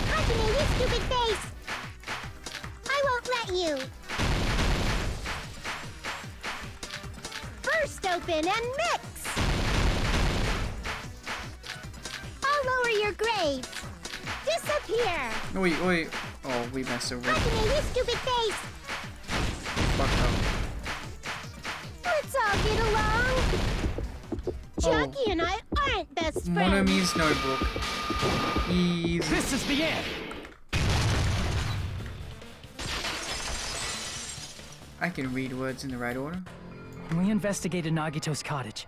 Hajime, you stupid face! I won't let you. First open and mix. I'll lower your grades. Disappear. Oh, wait. Oh, we messed up. Rip. Hajime, you stupid face! Fucked up. Let's all get along. Chiaki and I aren't best friends. Monami's notebook. Easy. This is the end. I can read words in the right order. When we investigated Nagito's cottage,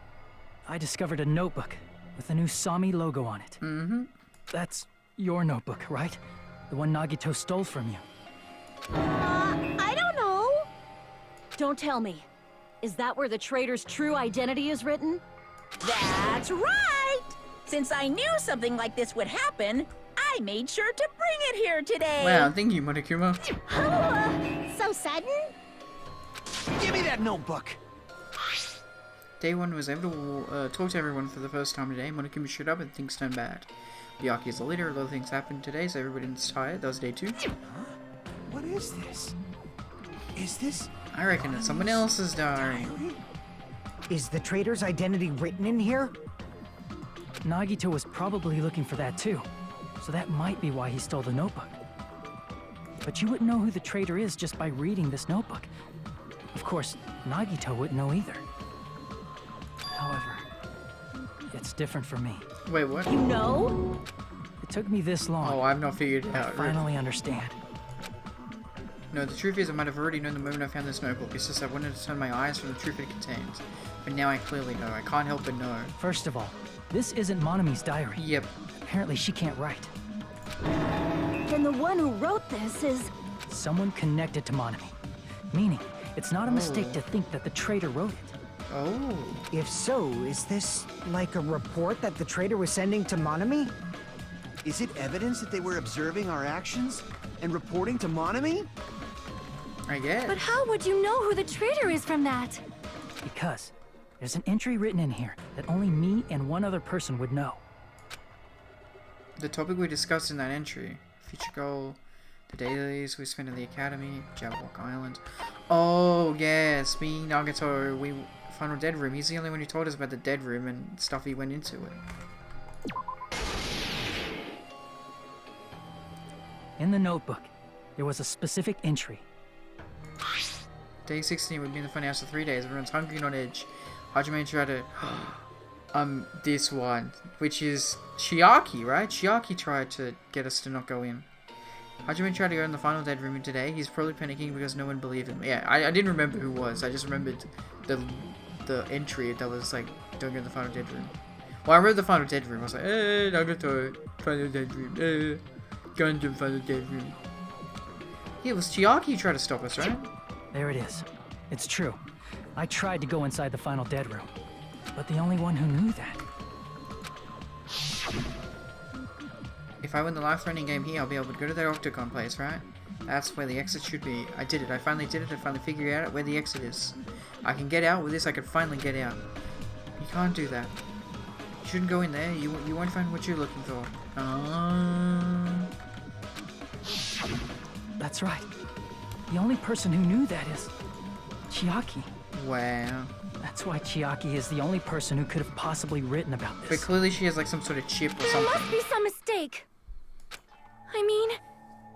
I discovered a notebook with the new Sami logo on it. Mm-hmm. That's your notebook, right? The one Nagito stole from you. I don't know. Don't tell me. Is that where the traitor's true identity is written? That's right! Since I knew something like this would happen, I made sure to bring it here today. Wow, thank you, Monokuma. So sudden? Give me that notebook! Day 1 was able to talk to everyone for the first time today. Monokuma showed up and things turned bad. Byakuya is the leader, a lot of things happened today, so everybody's tired. That was day 2. What is this? Is this... I reckon it's someone else's diary. Is the traitor's identity written in here? Nagito was probably looking for that too, so that might be why he stole the notebook. But you wouldn't know who the traitor is just by reading this notebook. Of course, Nagito wouldn't know either. However, it's different for me. Wait, what? You know? It took me this long. Oh, I've not figured it I out. finally understand. No, the truth is I might have already known the moment I found this notebook. It's just I wanted to turn my eyes from the truth it contains. But now I clearly know. I can't help but know. First of all, this isn't Monami's diary. Yep. Apparently she can't write. Then the one who wrote this is... Someone connected to Monami. Meaning, it's not a mistake to think that the traitor wrote it. Oh. If so, is this like a report that the traitor was sending to Monami? Is it evidence that they were observing our actions and reporting to Monami? I guess. But how would you know who the traitor is from that? Because there's an entry written in here that only me and one other person would know. The topic we discussed in that entry. Future goal. The days we spent in the academy. Jabberwock Island. Oh, yes. Me, Nagito, we found a dead room. He's the only one who told us about the dead room and stuff he went into it. In the notebook, there was a specific entry. Day 16, we've been in the funhouse for 3 days. Everyone's hungry and on edge. Hajime tried to... this one. Which is Chiaki, right? Chiaki tried to get us to not go in. Hajime tried to go in the final dead room today. He's probably panicking because no one believed him. Yeah, I didn't remember who was. I just remembered the entry that was like, don't go in the final dead room. Well, I remember the final dead room. I was like, Nagato, final dead room. Go into the final dead room. Yeah, it was Chiaki who tried to stop us, right? There it is. It's true. I tried to go inside the final dead room, but the only one who knew that. If I win the life-threatening game here, I'll be able to go to that Octagon place, right? That's where the exit should be. I did it. I finally did it. I finally figured out where the exit is. I can get out with this. I can finally get out. You can't do that. You shouldn't go in there. You won't find what you're looking for. That's right. The only person who knew that is Chiaki. Wow. That's why Chiaki is the only person who could have possibly written about this. But clearly she has like some sort of chip or something. There must be some mistake. I mean,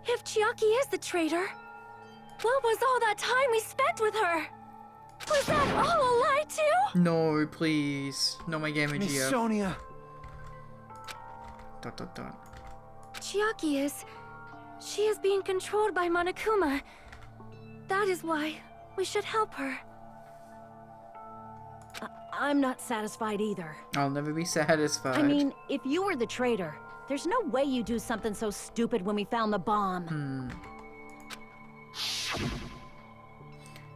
if Chiaki is the traitor, what was all that time we spent with her? Was that all a lie too? No, please. No, my game Miss GF. Sonia. ... Chiaki is... She is being controlled by Monokuma. That is why we should help her. I'm not satisfied either. I'll never be satisfied. I mean, if you were the traitor, there's no way you'd do something so stupid when we found the bomb.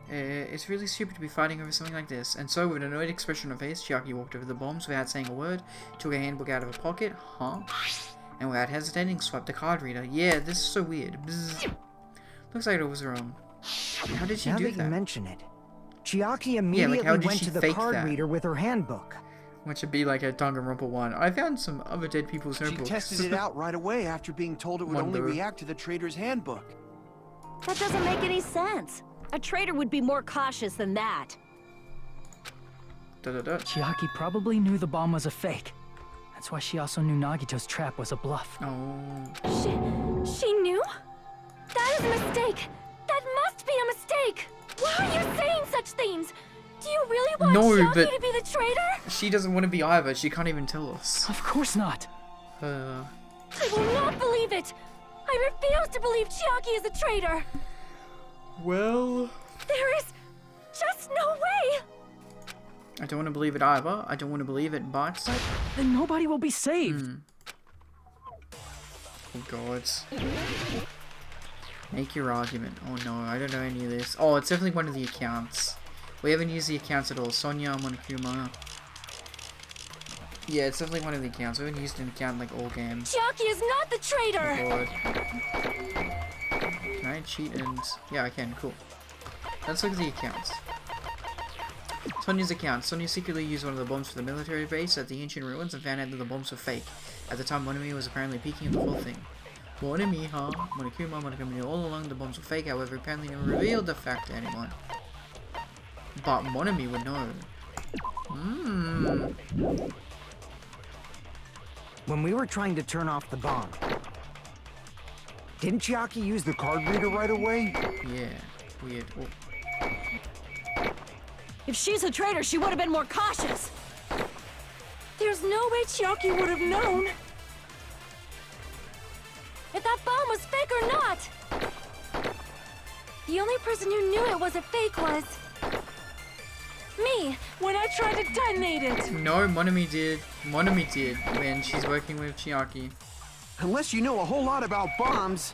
It's really stupid to be fighting over something like this. And so, with an annoyed expression on her face, Chiaki walked over the bombs without saying a word, took a handbook out of her pocket, and without hesitating, swiped the card reader. Yeah, this is so weird. Bzz. Looks like it was wrong. How did she now do that that? you mention it, Chiaki immediately how did went she to the fake card that? reader with her handbook. Which would be like a Danganronpa 1. I found some other dead people's She notebooks. tested it out right away after being told it would only Wonder. react to the traitor's handbook. That doesn't make any sense. A traitor would be more cautious than that. Chiaki probably knew the bomb was a fake. That's why she also knew Nagito's trap was a bluff. Oh. She knew? That is a mistake. That must be a mistake. Why are you saying such things? Do you really want Chiaki to be the traitor? She doesn't want to be either. She can't even tell us. Of course not. I will not believe it. I refuse to believe Chiaki is a traitor. Well... There is just no way. I don't want to believe it either. I don't want to believe it, but... Then nobody will be saved. Oh god. Make your argument. Oh no, I don't know any of this. Oh, it's definitely one of the accounts. We haven't used the accounts at all. Sonia, Monokuma. Yeah, it's definitely one of the accounts. We haven't used an account like all games. Chiaki is not the traitor. Oh god. Can I cheat and... Yeah, I can. Cool. Let's look at the accounts. Sonia's account. Sonia secretly used one of the bombs for the military base at the ancient ruins and found out that the bombs were fake. At the time, Monami was apparently peeking at the whole thing. Monami, huh? Monokuma knew all along the bombs were fake, however, apparently never revealed the fact to anyone. But Monami would know. When we were trying to turn off the bomb, didn't Chiaki use the card reader right away? Yeah, weird. Oh. If she's a traitor, she would have been more cautious. There's no way Chiaki would have known. If that bomb was fake or not. The only person who knew it was a fake was... me, when I tried to detonate it. No, Monami did. Monami did when she's working with Chiaki. Unless you know a whole lot about bombs,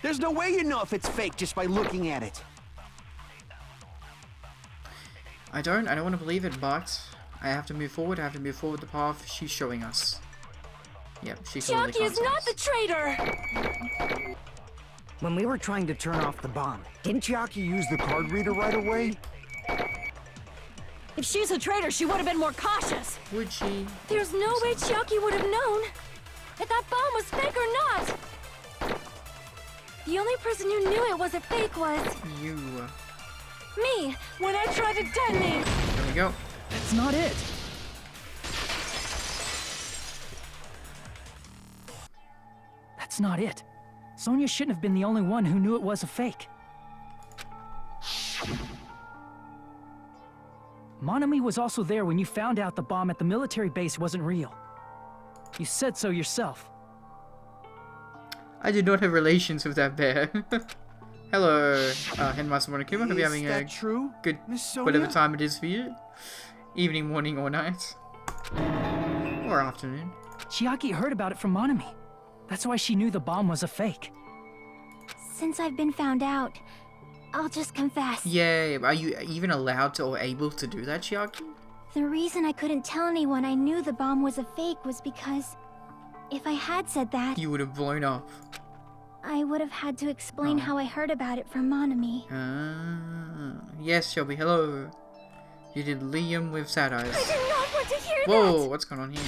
there's no way you know if it's fake just by looking at it. I don't want to believe it, but I have to move forward. I have to move forward the path she's showing us. Yep, she clearly Chiaki is not the traitor. When we were trying to turn off the bomb, didn't Chiaki use the card reader right away? If she's a traitor, she would have been more cautious. Would she? There's no way Chiaki would have known if that bomb was fake or not. The only person who knew it was a fake was... you. Me, when I tried to detonate. There we go. That's not it. That's that's not it. Sonia shouldn't have been the only one who knew it was a fake. Monami was also there when you found out the bomb at the military base wasn't real. You said so yourself. I did not have relations with that bear. Hello, Headmaster Monokuma. Hope you're having a true, good Miss Sonia? whatever time it is for you. Evening, morning, or night. Or afternoon. Chiaki heard about it from Monami. That's why she knew the bomb was a fake. Since I've been found out, I'll just confess. Yay, are you even allowed to or able to do that, Chiaki? The reason I couldn't tell anyone I knew the bomb was a fake was because if I had said that, You would have blown up. I would have had to explain how I heard about it from Monami. Yes, Shelby, hello. You did Liam with sad eyes. I did not want to hear Whoa, that! what's going on here?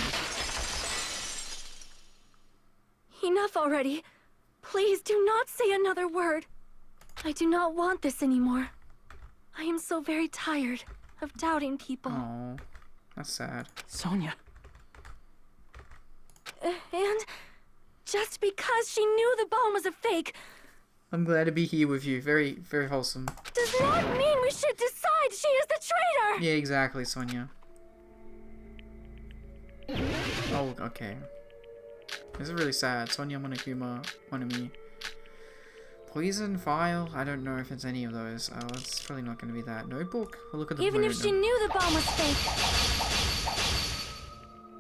Enough already. Please do not say another word. I do not want this anymore. I am so very tired of doubting people. Oh, that's sad. Sonia. And just because she knew the bomb was a fake I'm glad to be here with you. Very, very wholesome. does not mean we should decide she is the traitor! Yeah, exactly, Sonia. Oh, okay. This is really sad. Sonia, Monokuma, Monami. Poison, file. I don't know if it's any of those. Oh, it's probably not going to be that. Notebook? We'll look at the Even if photo she note. knew the bomb was fake,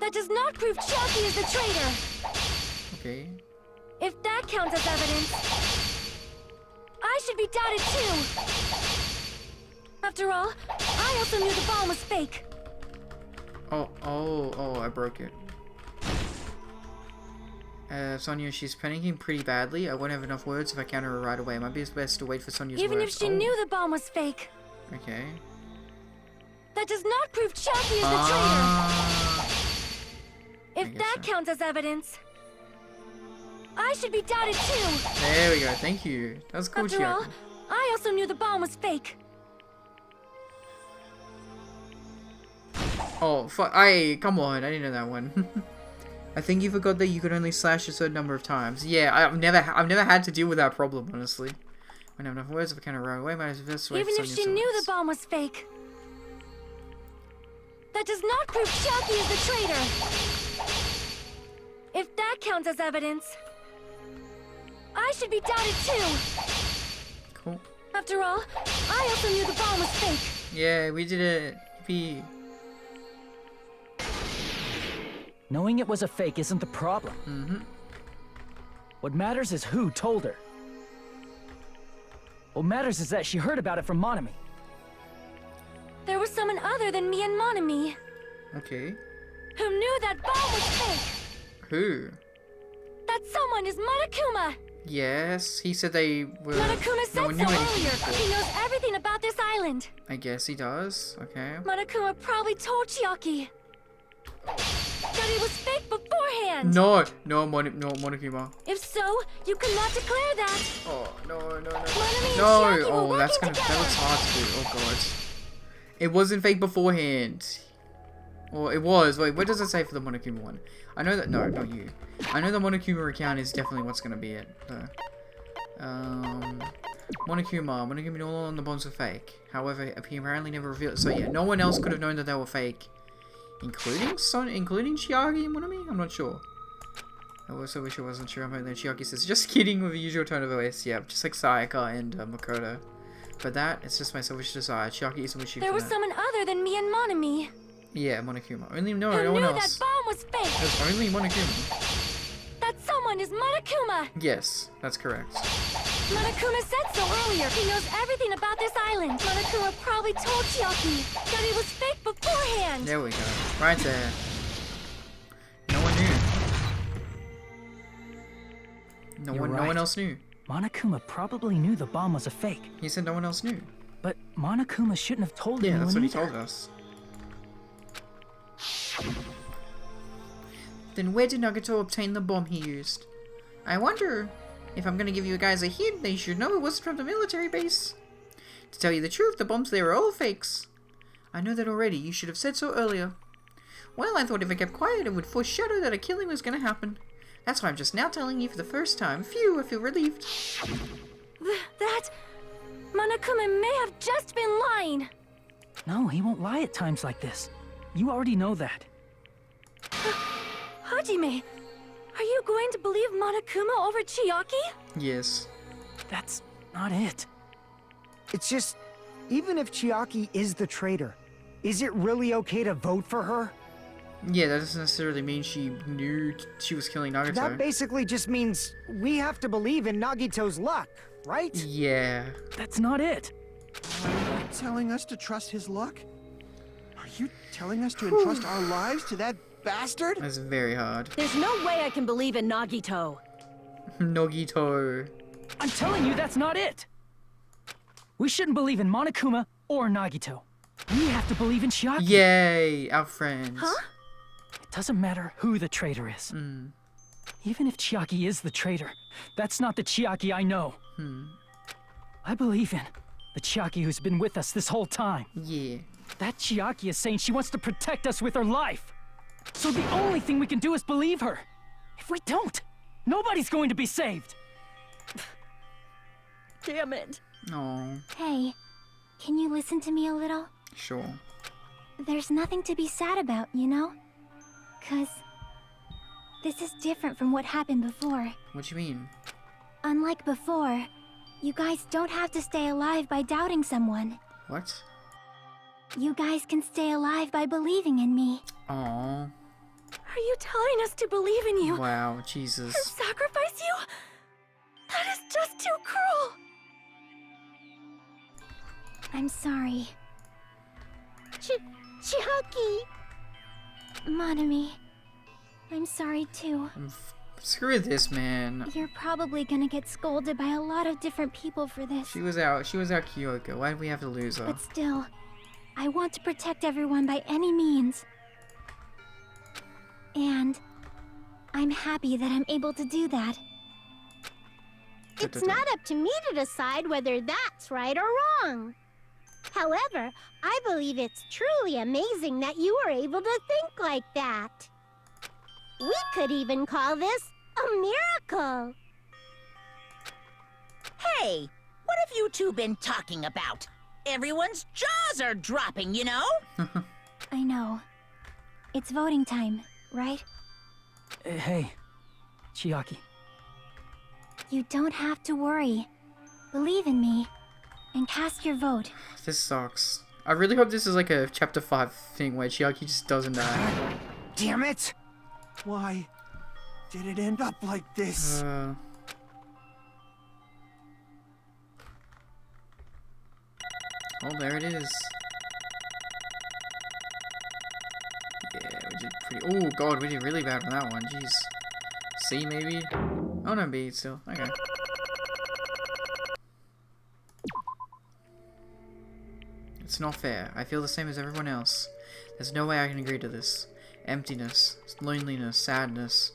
that does not prove Chiaki is the traitor! Okay. If that counts as evidence, I should be doubted too! After all, I also knew the bomb was fake. Oh, I broke it. Sonia, she's panicking pretty badly. I won't have enough words if I counter her right away. It might be best to wait for Sonia's Even words. if she knew the bomb was fake, Okay. that does not prove Chiaki is the Ah. traitor! If that counts as evidence, I should be doubted too! There we go. Thank you. That was cool, After all, Chiaki. I also knew the bomb was fake. Oh, fuck. Come on. I didn't know that one. I think you forgot that you could only slash a certain number of times. Yeah, I've never had to deal with that problem, honestly. When I have enough words, if I can't run away, might as well just wait Even for if Sonia's she knew words. the bomb was fake, that does not prove Chiaki is the traitor! If that counts as evidence, I should be doubted too! Cool. After all, I also knew the bomb was fake. Yeah, we did it. Yippee. Knowing it was a fake isn't the problem. Mm-hmm. What matters is who told her. What matters is that she heard about it from Monami. There was someone other than me and Monami Okay. who knew that bomb was fake. Who? That someone is Monokuma. Yes, he said they were... Monokuma no said one so knew anything earlier. before. He knows everything about this island. I guess he does. Okay. Monokuma probably told Chiaki that it was fake beforehand. No, Monokuma. If so, you cannot declare that. Oh, no. Monami and No, Chiaki were oh, working that together. looks hard to do. Oh, God. It wasn't fake beforehand. Or it was. Wait, what does it say for the Monokuma one? I know that... No, not you. I know the Monokuma account is definitely what's going to be it. So. Monokuma knew all on the bombs were fake. However, he apparently never revealed it. So yeah, no one else could have known that they were fake. Including Chiaki and Monami? I'm not sure. I also wish I wasn't sure. Then Chiaki says, just kidding, with a usual tone of voice. Yeah, just like Sayaka and Makoto. But that, it's just my selfish desire. Chiaki isn't wishing There for was that. someone other than me and Monami Yeah, Monokuma. Only who no one knew else. that bomb was fake. There's only Monokuma. That someone is Monokuma. Yes, that's correct. Monokuma said so earlier. He knows everything about this island. Monokuma probably told Chiaki that it was fake beforehand. There we go. Right there. No one knew. No You're one right. else knew. Monokuma probably knew the bomb was a fake. He said no one else knew. But Monokuma shouldn't have told Yeah, anyone that's what he either. told us. Then where did Nagato obtain the bomb he used? I wonder. If I'm gonna give you guys a hint, they should know it wasn't from the military base. To tell you the truth, the bombs there are all fakes. I know that already. You should have said so earlier. Well, I thought if I kept quiet, it would foreshadow that a killing was gonna happen. That's why I'm just now telling you for the first time. Phew, I feel relieved. That... Monokuma may have just been lying. No, he won't lie at times like this. You already know that. Hajime, are you going to believe Monokuma over Chiaki? Yes. That's not it. It's just, even if Chiaki is the traitor, is it really okay to vote for her? Yeah, that doesn't necessarily mean she knew she was killing Nagito. That basically just means we have to believe in Nagito's luck, right? Yeah. That's not it. Are you telling us to trust his luck? Are you telling us to entrust our lives to that bastard? That's very hard. There's no way I can believe in Nagito. Nogito. I'm telling you, that's not it. We shouldn't believe in Monokuma or Nagito. We have to believe in Chiaki. Yay, our friends. Huh? It doesn't matter who the traitor is. Even if Chiaki is the traitor, that's not the Chiaki I know. I believe in the Chiaki who's been with us this whole time. Yeah. That Chiaki is saying she wants to protect us with her life. So the only thing we can do is believe her. If we don't, nobody's going to be saved. Damn it. Oh, Hey, can you listen to me a little? sure. There's nothing to be sad about, you know? 'Cause this is different from what happened before. What do you mean? Unlike before, you guys don't have to stay alive by doubting someone. What? You guys can stay alive by believing in me. Oh, Are you telling us to believe in you wow, Jesus. and sacrifice you? That is just too cruel. I'm sorry. Chiaki! Monami, I'm sorry too. Screw this, man. You're probably gonna get scolded by a lot of different people for this. She was our Kyoko. Why did we have to lose her? But still, I want to protect everyone by any means. And I'm happy that I'm able to do that. It's not up to me to decide whether that's right or wrong. However, I believe it's truly amazing that you were able to think like that. We could even call this a miracle. Hey, what have you two been talking about? Everyone's jaws are dropping, you know? I know. It's voting time, right? Hey, Chiaki. You don't have to worry. Believe in me and cast your vote. This sucks. I really hope this is like a chapter 5 thing where Chiaki just doesn't die. Damn it! Why did it end up like this? Oh, there it is. Yeah, we did pretty. Oh god, we did really bad on that one. Jeez. C maybe? Oh no, B still. Okay. It's not fair. I feel the same as everyone else. There's no way I can agree to this. Emptiness, loneliness, sadness.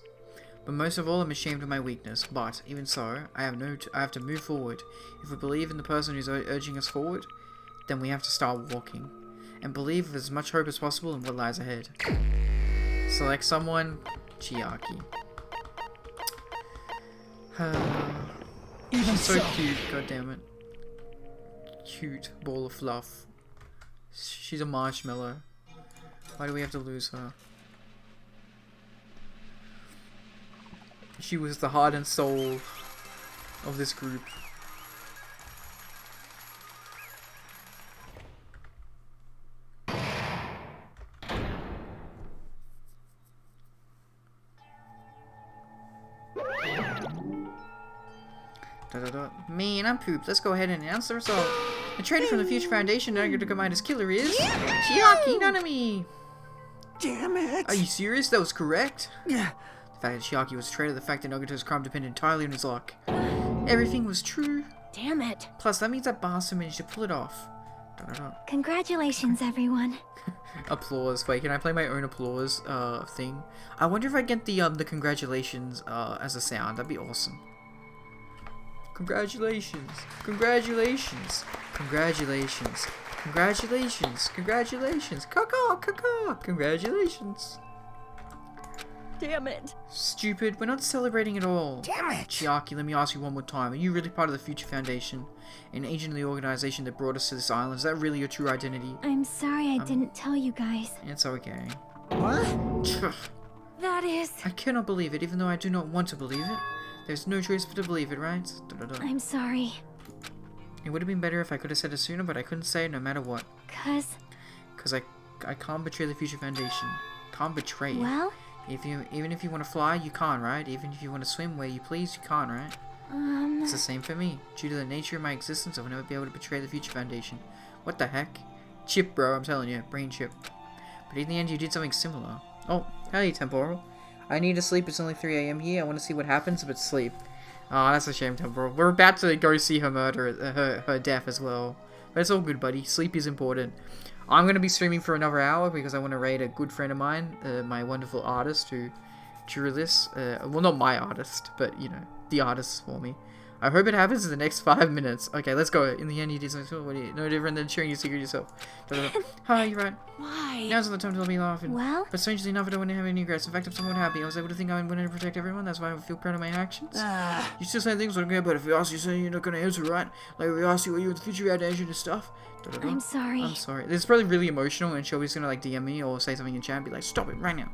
But most of all, I'm ashamed of my weakness. But even so, I have to move forward. If we believe in the person who's urging us forward, then we have to start walking, and believe with as much hope as possible in what lies ahead. Select someone, Chiaki. Even So so, cute, god damn it. Cute ball of fluff. She's a marshmallow. Why do we have to lose her? She was the heart and soul of this group. Man, I'm pooped. Let's go ahead and announce the result. The traitor from the Future Foundation Nagito Komaita's killer is Chiaki Nanami. Damn it! Are you serious? That was correct? Yeah. The fact that Chiaki was a traitor, the fact that Nagito's crime depended entirely on his luck. Everything was true. Damn it. Plus, that means that bastard managed to pull it off. Congratulations, everyone. Applause. Wait, can I play my own applause thing? I wonder if I get the congratulations as a sound. That'd be awesome. Congratulations. Congratulations. Congratulations. Congratulations. Congratulations. Caw-caw, caw-caw. Congratulations. Damn it. Stupid, we're not celebrating at all. Damn it! Chiaki, let me ask you one more time. Are you really part of the Future Foundation? An agent of the organization that brought us to this island? Is that really your true identity? I'm sorry I didn't tell you guys. It's okay. What? That is... I cannot believe it, even though I do not want to believe it. There's no choice but to believe it, right? I'm sorry. It would have been better if I could have said it sooner, but I couldn't say it no matter what. Cause I can't betray the Future Foundation. Can't betray it. Well? Even if you want to fly, you can't, right? Even if you want to swim where you please, you can't, right? It's the same for me. Due to the nature of my existence, I will never be able to betray the Future Foundation. What the heck? Chip, bro, I'm telling you. Brain chip. But in the end, you did something similar. Oh, hey, Temporal. I need to sleep. It's only 3 AM here. I want to see what happens, but sleep. Oh, that's a shame, Temporal. We're about to go see her murder, her death as well. But it's all good, buddy. Sleep is important. I'm going to be streaming for another hour because I want to raid a good friend of mine, my wonderful artist who drew this. Well, not my artist, but, you know, the artist for me. I hope it happens in the next 5 minutes. Okay, let's go. In the end, you did something no different than sharing your secret yourself. Hi, you're right. Why? Now's not the time to let me laugh. Well? But strangely enough, I don't want to have any regrets. In fact, I'm somewhat happy. I was able to think I wanted to protect everyone. That's why I feel proud of my actions. You still say things okay, but if we ask you, say you're not going to answer, right? Like, if we ask you, are you in the future foundation and stuff? I'm sorry. I'm sorry. This is probably really emotional, and Shelby's going to, like, DM me or say something in chat and be like, stop it right now.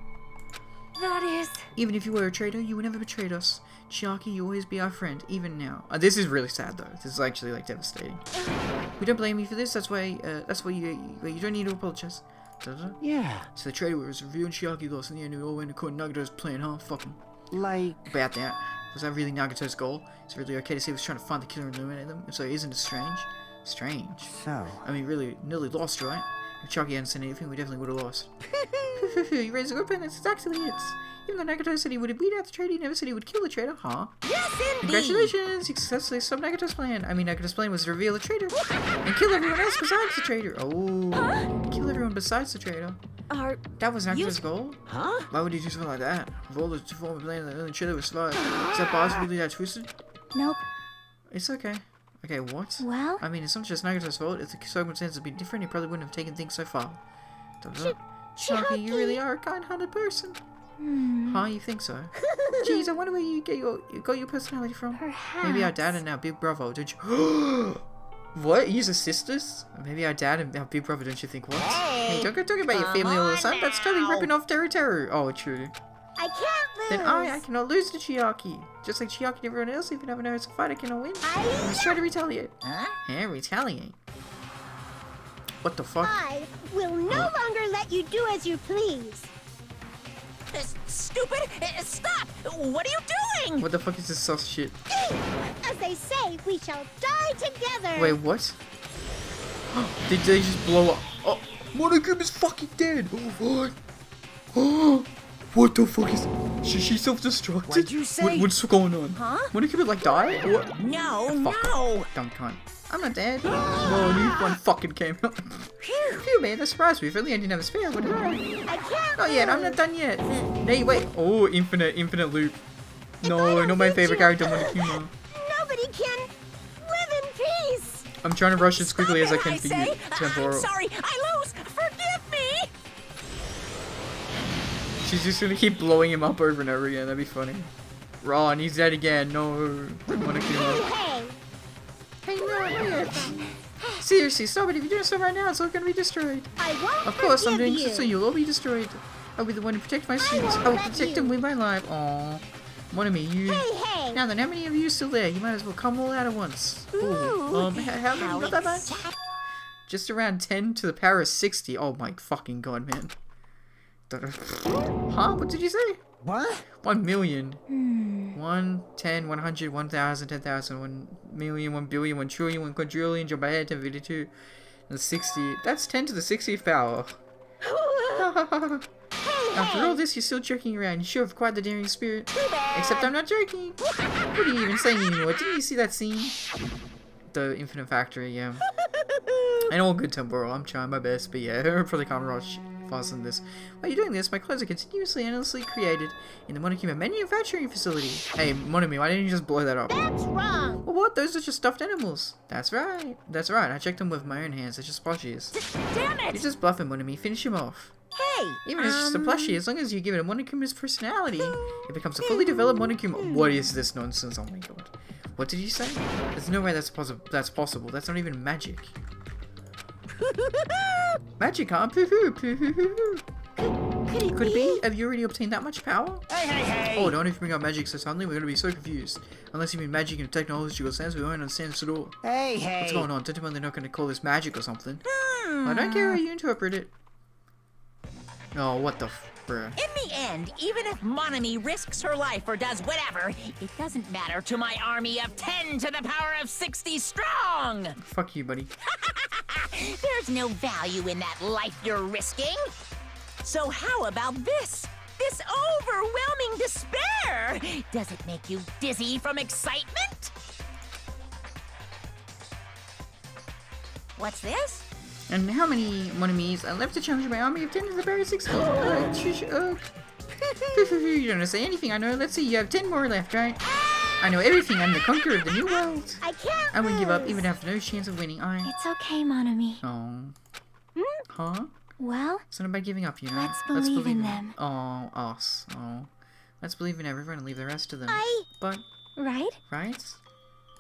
That is... Even if you were a traitor, you would never betrayed us. Chiaki, you always be our friend, even now. This is really sad, though. This is actually, like, devastating. We don't blame you for this. That's why you don't need to apologize. Yeah. So the traitor was revealed Chiaki lost in the end. We all went according to Nagato's plan, huh? Fuck him. Like... About that. Was that really Nagato's goal? Is it really okay to say he was trying to find the killer and eliminate them? If so, isn't it strange? Strange. So... I mean, really, nearly lost, right? If Chiaki hadn't said anything, we definitely would have lost. You raised a good point. That's exactly it. Even though Nagato said he would beat out the traitor, he never said he would kill the traitor, huh? Yes, indeed. Congratulations! You successfully stopped Nagato's plan. I mean, Nagato's plan was to reveal the traitor and kill everyone else besides the traitor. Oh, kill everyone besides the traitor. That was Nagato's goal? Huh? Why would he do something like that? Of all the former plan, the only traitor was survived. Is that boss really that twisted? Nope. It's okay. Okay, what? Well? I mean, it's not just Nagato's fault. If the circumstances had been different, he probably wouldn't have taken things so far. Chiaki, you really are a kind-hearted person. Huh, you think so? Jeez, I wonder where you got your personality from. Perhaps. Maybe our dad and our big brother, don't you? What? You're sisters? Maybe our dad and our big brother, don't you think? What? Hey, don't go talking about your family all of a sudden. That's totally ripping off Teru. Oh, true. I can't lose. Then I cannot lose to Chiaki. Just like Chiaki and everyone else, even if I know it's a fight, I cannot win. Let's try to retaliate. Huh? Yeah, retaliate. What the fuck? I will no longer let you do as you please. Stupid! Stop! What are you doing? What the fuck is this sus shit? As they say, we shall die together. Wait, what? Did they just blow up? Oh, Monogame is fucking dead! Oh, what? What the fuck is... She self-destructed? What'd you say? What's going on? Huh? Monogame like die? Or what? No, Fuck. no! Dumb cunt. I'm not dead. No, new one fucking came up. Phew, man, that surprised me. If only I didn't have a spare, would I? I can't Not yet, I'm not done yet. Hey, wait. Oh, infinite loop. No, not my favorite character, Monokuma. Nobody can live in peace. I'm trying to rush as quickly as I can I for say. you, I'm Temporal. sorry, I lose! Forgive me! She's just gonna keep blowing him up over and over again. That'd be funny. Ron, he's dead again. No, Monokuma. Hey, Hey, no, not yet. Seriously, stop it. If you're doing so right now, it's all gonna be destroyed. I won't Of course, I'm doing forgive this so you. you'll all be destroyed. I'll be the one to protect my students. I will let protect you. them with my life. Aww. One of me, you. Hey. Now then, how many of you are still there? You might as well come all out at once. Ooh, how many? Not that much? Just around 10 to the power of 60. Oh my fucking god, man. Huh? What did you say? What? 1 million. 1, 10, 100, 1,000, 10,000, 1 million, 1 billion, 1 trillion, 1 quadrillion, jump ahead, 1052, and 60. That's 10 to the 60th power. After all this, you're still joking around. You sure have quite the daring spirit. Except I'm not joking. What are you even saying anymore? Didn't you see that scene? The Infinite Factory, yeah. And all good, Temporal. I'm trying my best, but yeah, I probably can't rush faster than this. While you're doing this, my clothes are continuously and endlessly created in the Monokuma manufacturing facility. Hey, Monomi, why didn't you just blow that up? That's wrong. Well, what? Those are just stuffed animals. That's right. That's right. I checked them with my own hands. They're just plushies. Damn it! You're just bluffing, Monomi. Finish him off. Hey, Even if it's just a plushie, as long as you give it a Monokuma's personality, it becomes a fully developed Monokuma. What is this nonsense? Oh my god. What did you say? There's no way that's possible. That's not even magic. Magic, huh? Could it be? Have you already obtained that much power? Hey! Oh, don't even bring up magic so suddenly. We're gonna be so confused. Unless you mean magic in a technological sense, we won't understand this at all. Hey! What's going on? Don't tell me they're not gonna call this magic or something. I don't care how you interpret it. Oh, what the bruh. in the end, even if Monami risks her life or does whatever, it doesn't matter to my army of 10 to the power of 60 strong! Fuck you, buddy. There's no value in that life you're risking. So how about this? This overwhelming despair! Does it make you dizzy from excitement? What's this? And how many Monomis are left to challenge my army of 10 to the power of 60? You don't want to say anything, I know. Let's see, you have 10 more left, right? I know everything. I'm the conqueror of the new world. I can't I wouldn't give up, lose. even have no chance of winning. It's okay, Monami. Oh. Huh? Well, It's not about giving up, you know. let's believe in them. Oh, us. Oh. Let's believe in everyone and leave the rest to them. But, Right? right?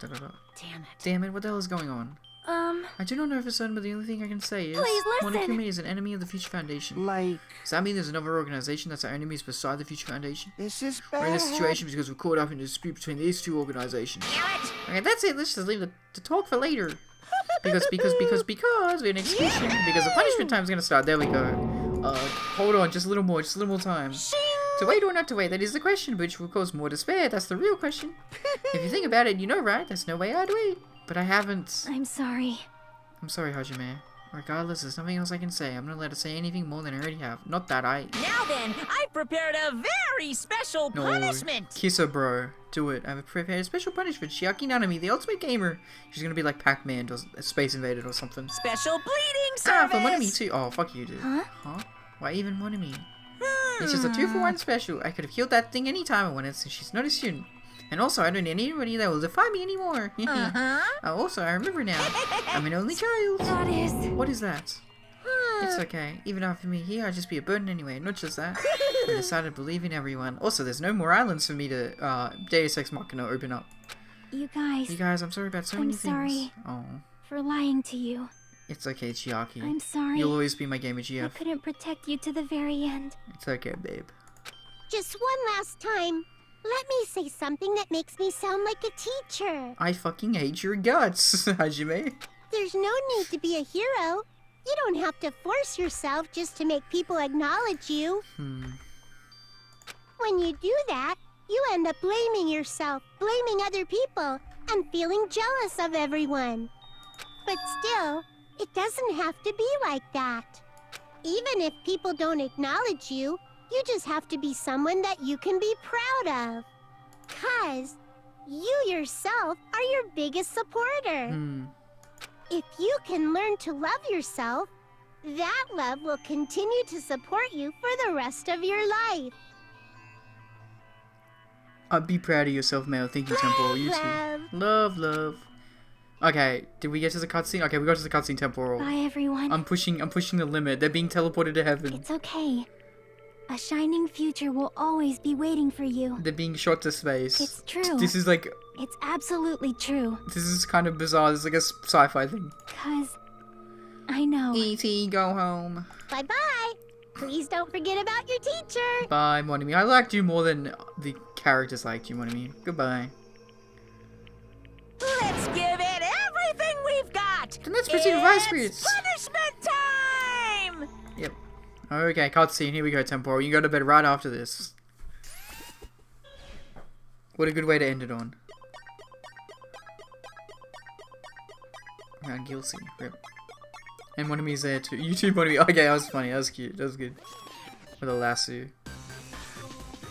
Da-da-da. Damn it. Damn it, what the hell is going on? I do not know for certain, but the only thing I can say is... Please listen. Monokuma is an enemy of the Future Foundation. Like, Does that mean there's another organization that's our enemies beside the Future Foundation? this is We're in bad. this situation because we're caught up in a dispute between these two organizations. Damn it! Okay, that's it. Let's just leave the talk for later. Because we're in execution. Because the punishment time's gonna start. There we go. Hold on, just a little more time. To wait or not to wait, that is the question, which will cause more despair. That's the real question. If you think about it, you know, right? There's no way I'd wait. But I haven't. I'm sorry. I'm sorry, Hajime. Regardless, there's nothing else I can say. I'm not allowed to say anything more than I already have. Not that I... Now then, I've prepared a very special punishment. Kiss her, bro. Do it. I've prepared a special punishment. Chiaki Nanami, the ultimate gamer. She's gonna be like Pac-Man or Space Invader or something. Special bleeding Ah, service. for Monami too. Oh, fuck you, dude. Huh? Huh? Why even Monami? It's just a 2-for-1 special. I could have killed that thing anytime I wanted since she's not a student. And also, I don't need anybody that will defy me anymore. Also, I remember now. I'm an only child. That is... What is that? It's okay. Even after me here, I'd just be a burden anyway. Not just that. I decided to believe in everyone. Also, there's no more islands for me to, Deus Ex Machina open up. You guys, You guys, I'm sorry about so many sorry. things. Oh. for lying to you. It's okay, Chiaki. I'm sorry. You'll always be my gamer I GF. couldn't protect you to the very end. It's okay, babe. Just one last time. Let me say something that makes me sound like a teacher. I fucking hate your guts, Hajime. There's no need to be a hero. You don't have to force yourself just to make people acknowledge you. When you do that, you end up blaming yourself, blaming other people, and feeling jealous of everyone. But still, it doesn't have to be like that. Even if people don't acknowledge you, you just have to be someone that you can be proud of. 'Cause you yourself are your biggest supporter. If you can learn to love yourself, that love will continue to support you for the rest of your life. Be proud of yourself, Mel. Thank you, Temporal. You too. Love. Okay, did we get to the cutscene? Okay, we got to the cutscene, Temporal. Bye, everyone. I'm pushing the limit. They're being teleported to heaven. It's okay. A shining future will always be waiting for you. They're being shot to space. It's true. This is like, It's absolutely true. this is kind of bizarre. This is like a sci-fi thing. 'Cause I know. E.T., go home. Bye-bye. Please don't forget about your teacher. Bye, Monami. I liked you more than the characters liked you, Monami. Goodbye. Let's give it everything we've got. Then let's proceed with Vice Spirits. Punishment time. Yep. Okay, cutscene. Here we go, Temporal. You go to bed right after this. What a good way to end it on. Guilty. Rip. And Monami's there too. You too, Monami. Okay, that was funny. That was cute. That was good. With a lasso.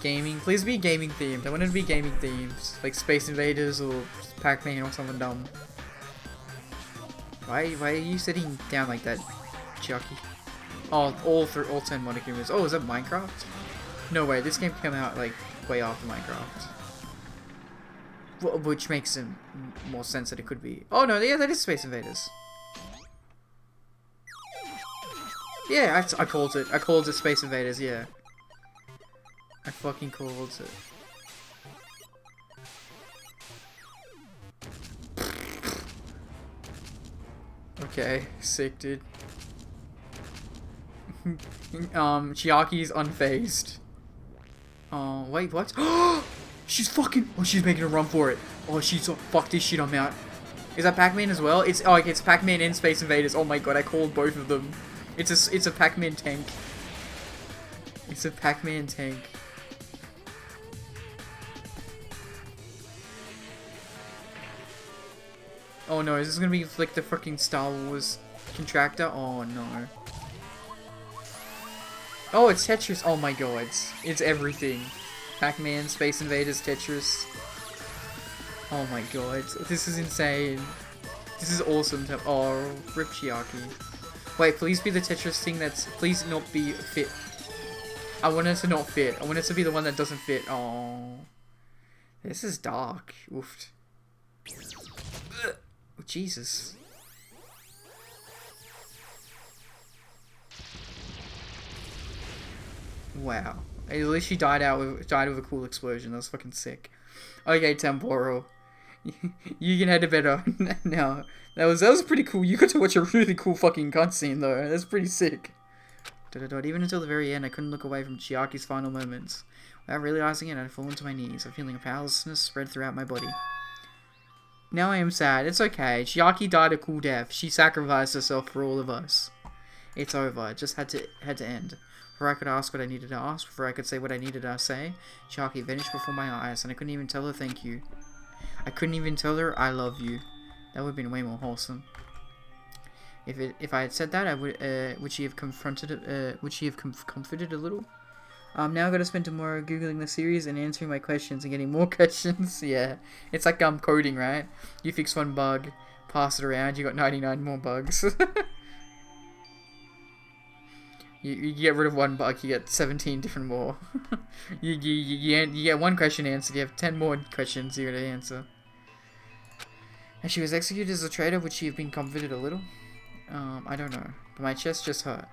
Gaming. Please be gaming themed. I want it to be gaming themes. Like Space Invaders or Pac-Man or something dumb. Why are you sitting down like that, Chucky? Oh, all 10 Monokumas. Oh, is that Minecraft? No way, this game came out like way after Minecraft. Which makes more sense that it could be. Oh no, yeah, that is Space Invaders. Yeah, I called it. I called it Space Invaders, yeah. I fucking called it. Okay, sick, dude. Chiaki's unfazed. Oh, wait, what? She's fucking... Oh, she's making a run for it. Oh, she's... Oh, fuck this shit, I'm out. Is that Pac-Man as well? It's... Oh, okay, it's Pac-Man and Space Invaders. Oh my god, I called both of them. It's a Pac-Man tank. It's a Pac-Man tank. Oh no, is this gonna be like the freaking Star Wars contractor? Oh no. Oh, it's Tetris. Oh my god. It's everything. Pac-Man, Space Invaders, Tetris. Oh my god. This is insane. This is awesome. Oh, rip Chiaki. Wait, please be the Tetris thing that's... Please not be fit. I want it to not fit. I want it to be the one that doesn't fit. Oh. This is dark. Oof. Oh, Jesus. Wow. At least she died with a cool explosion. That was fucking sick. Okay, Temporal. You can head to bed now. That was pretty cool. You got to watch a really cool fucking cutscene though. That's pretty sick. Even until the very end, I couldn't look away from Chiaki's final moments. Without realizing it, I'd fallen to my knees, a feeling of powerlessness spread throughout my body. Now I am sad. It's okay. Chiaki died a cool death. She sacrificed herself for all of us. It's over. It just had to end. Before I could ask what I needed to ask, before I could say what I needed to say, Chiaki vanished before my eyes, and I couldn't even tell her thank you. I couldn't even tell her I love you. That would have been way more wholesome. If I had said that, I would she have comforted a little? Now I've got to spend tomorrow googling the series and answering my questions and getting more questions. Yeah, it's like coding, right? You fix one bug, pass it around, you got 99 more bugs. You get rid of one bug, you get 17 different more. you get one question answered, you have 10 more questions you gotta answer. And she was executed as a traitor, would she have been comforted a little? I don't know, but my chest just hurt.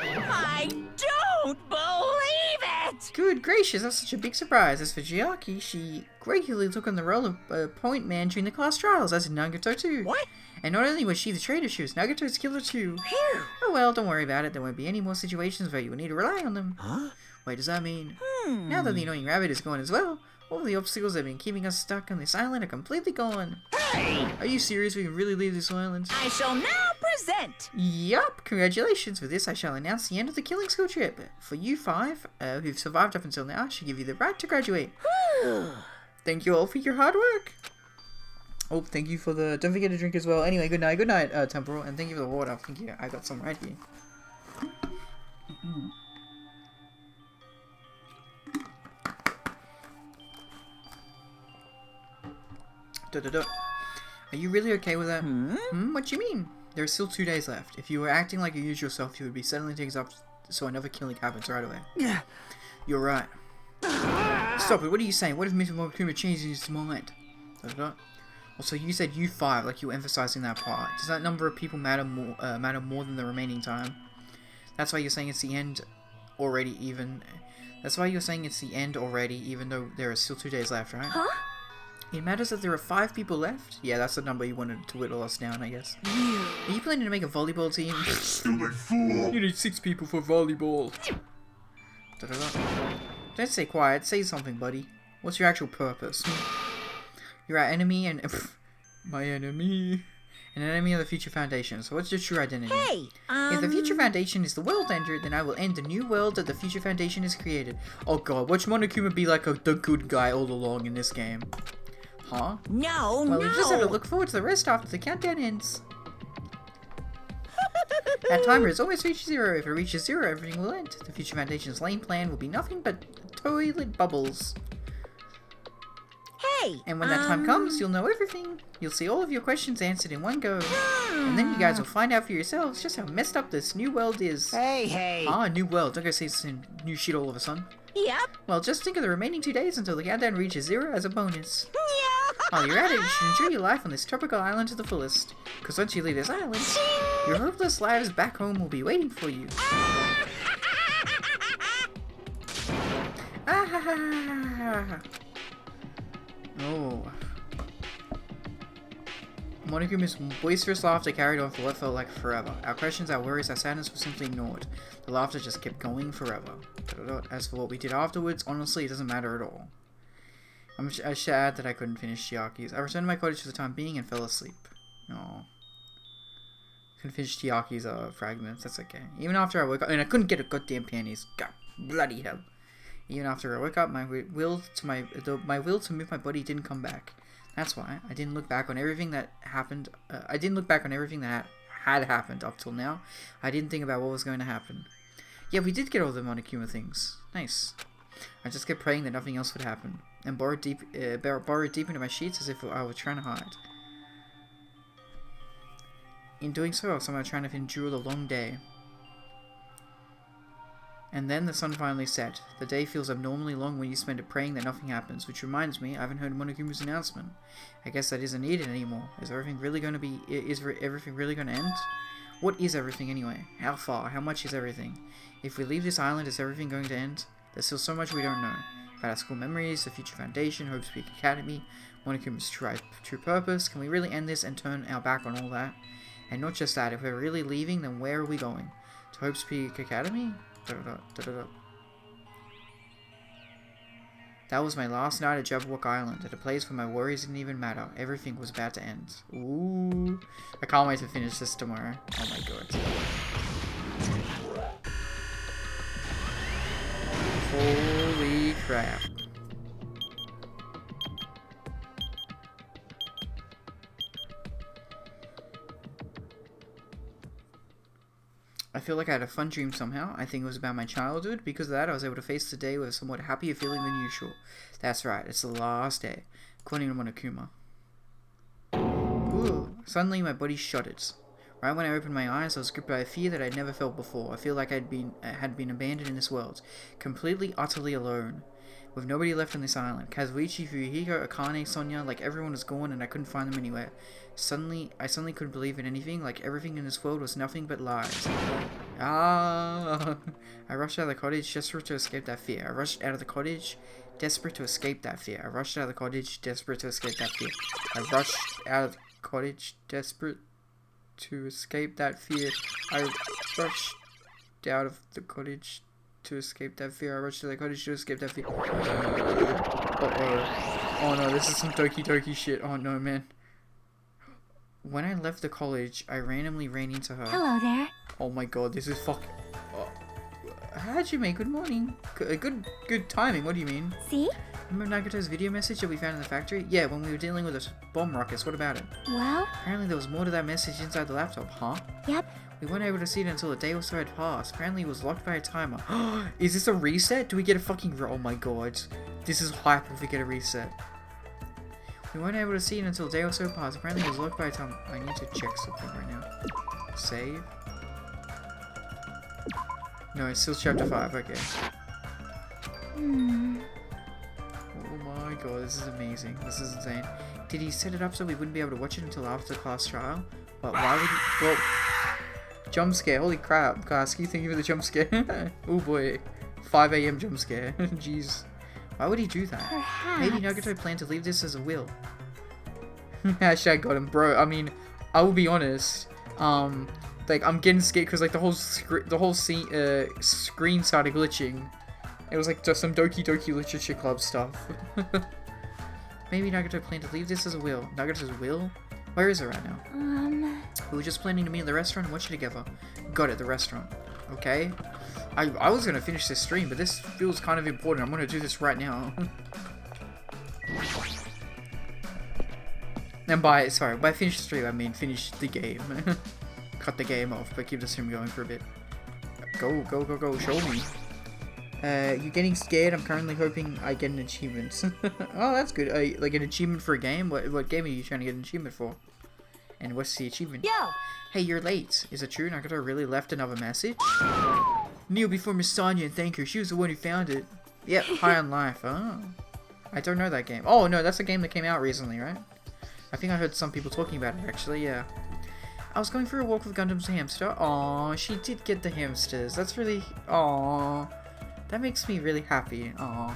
I don't believe it! Good gracious, that's such a big surprise. As for Chiaki, she regularly took on the role of point man during the class trials, as in Nagato too. What? And not only was she the traitor, she was Nagato's killer too. Phew. Oh well, don't worry about it. There won't be any more situations where you will need to rely on them. Huh? Wait, does that mean... Now that the annoying rabbit is gone as well, all the obstacles that have been keeping us stuck on this island are completely gone. Hey! Are you serious? We can really leave this island? I shall now present! Yup! Congratulations! For this, I shall announce the end of the killing school trip. For you 5, who've survived up until now, I shall give you the right to graduate. Thank you all for your hard work. Oh, thank you for the... Don't forget to drink as well. Anyway, good night, Temporal, and thank you for the water. Thank you. I got some right here. Are you really okay with that? What do you mean? There are still 2 days left. If you were acting like your usual self, you would be settling things up so another killing happens right away. Yeah. You're right. Stop it, what are you saying? What if Mr. Mokuma changes his mind? Also, you said you 5, like you were emphasizing that part. Does that number of people matter more than the remaining time? That's why you're saying it's the end already, even... That's why you're saying it's the end already, even though there are still 2 days left, right? Huh? It matters that there are 5 people left? Yeah, that's the number you wanted to whittle us down, I guess. Are you planning to make a volleyball team? Stupid fool! You need 6 people for volleyball. Don't stay quiet, say something, buddy. What's your actual purpose? You're our enemy and... my enemy. An enemy of the Future Foundation. So what's your true identity? Hey, If the Future Foundation is the world ender, then I will end the new world that the Future Foundation has created. Oh god, watch Monokuma be like the good guy all along in this game. Huh? No, Well, no! we just have to look forward to the rest after the countdown ends. That timer has always reached 0. If it reaches 0, everything will end. The Future Foundation's lane plan will be nothing but toilet bubbles. Hey, And when that time comes, you'll know everything. You'll see all of your questions answered in one go. And then you guys will find out for yourselves just how messed up this new world is. Hey. Ah, new world. Don't go say some new shit all of a sudden. Yep. Well, just think of the remaining 2 days until the countdown reaches 0 as a bonus. Yeah. While you're at it, you should enjoy your life on this tropical island to the fullest. Because once you leave this island... Your hopeless lives back home will be waiting for you. Ah! Oh. Monokuma's boisterous laughter carried on for what felt like forever. Our questions, our worries, our sadness were simply ignored. The laughter just kept going forever. As for what we did afterwards, honestly, it doesn't matter at all. I'm sad that I couldn't finish Chiaki's. I returned to my cottage for the time being and fell asleep. Oh. Couldn't finish Chiaki's fragments, that's okay. Even after I woke up, and I couldn't get a goddamn panties. God, bloody hell. Even after I woke up, my will to move my body didn't come back. That's why I didn't look back on everything that happened. I didn't look back on everything that had happened up till now. I didn't think about what was going to happen. Yeah, we did get all the Monokuma things. Nice. I just kept praying that nothing else would happen, and burrowed deep into my sheets as if I was trying to hide. In doing so, I was somehow trying to endure the long day. And then the sun finally set. The day feels abnormally long when you spend it praying that nothing happens, which reminds me, I haven't heard Monokuma's announcement. I guess that isn't needed anymore. Is everything really going to end? What is everything anyway? How far? How much is everything? If we leave this island, is everything going to end? There's still so much we don't know. About our school memories, the future foundation, Hope's Peak Academy, Monokuma's true purpose. Can we really end this and turn our back on all that? And not just that, if we're really leaving, then where are we going? To Hope's Peak Academy? That was my last night at Jabberwock Island, at a place where my worries didn't even matter. Everything was about to end. Ooh. I can't wait to finish this tomorrow. Oh my god. Holy crap. I feel like I had a fun dream somehow. I think it was about my childhood. Because of that, I was able to face the day with a somewhat happier feeling than usual. That's right, it's the last day, according to Monokuma. Ooh, suddenly my body shuddered. Right when I opened my eyes, I was gripped by a fear that I'd never felt before. I feel like I had been abandoned in this world, completely, utterly alone, with nobody left on this island. Kazuichi, Fuyuhiko, Akane, Sonya, like everyone was gone and I couldn't find them anywhere. I suddenly couldn't believe in anything, like everything in this world was nothing but lies. Ah! I rushed out of the cottage, desperate to escape that fear. I rushed out of the cottage, desperate to escape that fear. I rushed out of the cottage, desperate to escape that fear. I rushed out of the cottage, desperate to escape that fear. I rushed out of the cottage to escape that fear. I rushed to the cottage to escape that fear. Uh-oh. Oh no, this is some Doki Doki shit. Oh no, man. When I left the college, I randomly ran into her. Hello there. Oh my god, this is fucking... Hajime, good morning. Good timing, what do you mean? See? Remember Nagato's video message that we found in the factory? Yeah, when we were dealing with those bomb rockets, what about it? Well? Apparently there was more to that message inside the laptop, huh? Yep. We weren't able to see it until a day or so had passed. Apparently it was locked by a timer. Is this a reset? Do we get a fucking... Oh my god. This is hype if we get a reset. We weren't able to see it until a day or so passed. Apparently it was locked by a timer. I need to check something right now. Save. No, it's still chapter 5, okay. Oh my god, this is amazing. This is insane. Did he set it up so we wouldn't be able to watch it until after the class trial? But why would he... Well... Jump scare, holy crap. Kasky, thank you for the jump scare. Oh boy. 5 AM jump scare. Jeez. Why would he do that? Perhaps. Maybe Nagato planned to leave this as a will. Hashtag got him, bro. I mean, I will be honest. Like, I'm getting scared because, like, the whole screen started glitching. It was, like, just some Doki Doki Literature Club stuff. Maybe Nagato planned to leave this as a will. Nagato's will? Where is it right now? We were just planning to meet at the restaurant and watch it together. Got it, the restaurant. Okay. I was gonna finish this stream, but this feels kind of important. I'm gonna do this right now. And by finish the stream, I mean finish the game. Cut the game off, but keep the stream going for a bit. Go, go, go, go, show me. You're getting scared. I'm currently hoping I get an achievement. Oh, that's good. Like an achievement for a game? What game are you trying to get an achievement for? And what's the achievement? Yo! Hey, you're late. Is it true Nagato really left another message? Kneel before Miss Sonya and thank her. She was the one who found it. Yep, High on Life. Oh. I don't know that game. Oh, no, that's a game that came out recently, right? I think I heard some people talking about it, actually, yeah. I was going for a walk with Gundam's hamster. Aww, she did get the hamsters. That's really... Aww. That makes me really happy. Aww.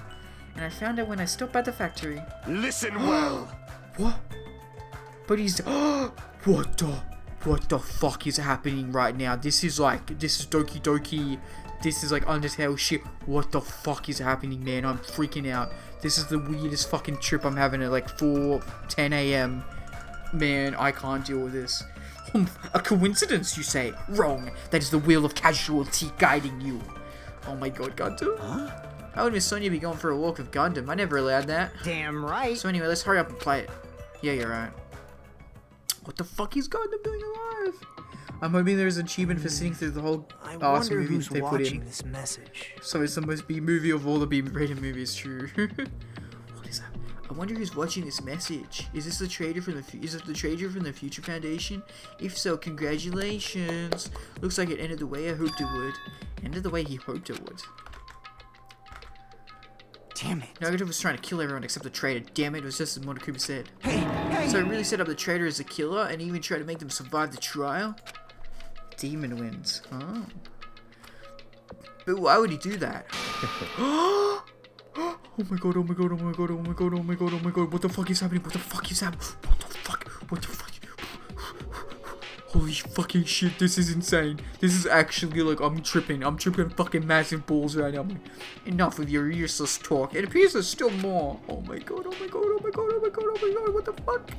And I found out when I stopped by the factory. Listen well. What? But he's... What the fuck is happening right now? This is Doki Doki. This is like Undertale shit. What the fuck is happening, man? I'm freaking out. This is the weirdest fucking trip I'm having at like 4:10 a.m. Man, I can't deal with this. A coincidence, you say? Wrong. That is the wheel of casualty guiding you. Oh my god, Gundam. Huh? How would Miss Sonia be going for a walk with Gundam? I never allowed that. Damn right. So anyway, let's hurry up and play it. Yeah, you're right. What the fuck is Gundam doing alive? I'm hoping there's an achievement for sitting through the whole awesome movie they put in. This message. So it's the most B movie of all the B-rated movies, true. What is that? I wonder who's watching this message. Is this the trader from the Future Foundation? If so, congratulations. Looks like it ended the way I hoped it would. Ended the way he hoped it would. Damn it. Nagato was trying to kill everyone except the traitor. Damn it, it was just as Monokuma said. Hey! So it really set up the traitor as a killer and even tried to make them survive the trial? Demon wins. Oh. But why would he do that? Oh my god, oh my god, oh my god, oh my god, oh my god, oh my god. What the fuck is happening? What the fuck is happening? What the fuck? What the fuck? Holy fucking shit, this is insane. This is actually like, I'm tripping fucking massive balls right now. I'm like, enough with your useless talk. It appears there's still more. Oh my god, oh my god, oh my god, oh my god, oh my god, what the fuck?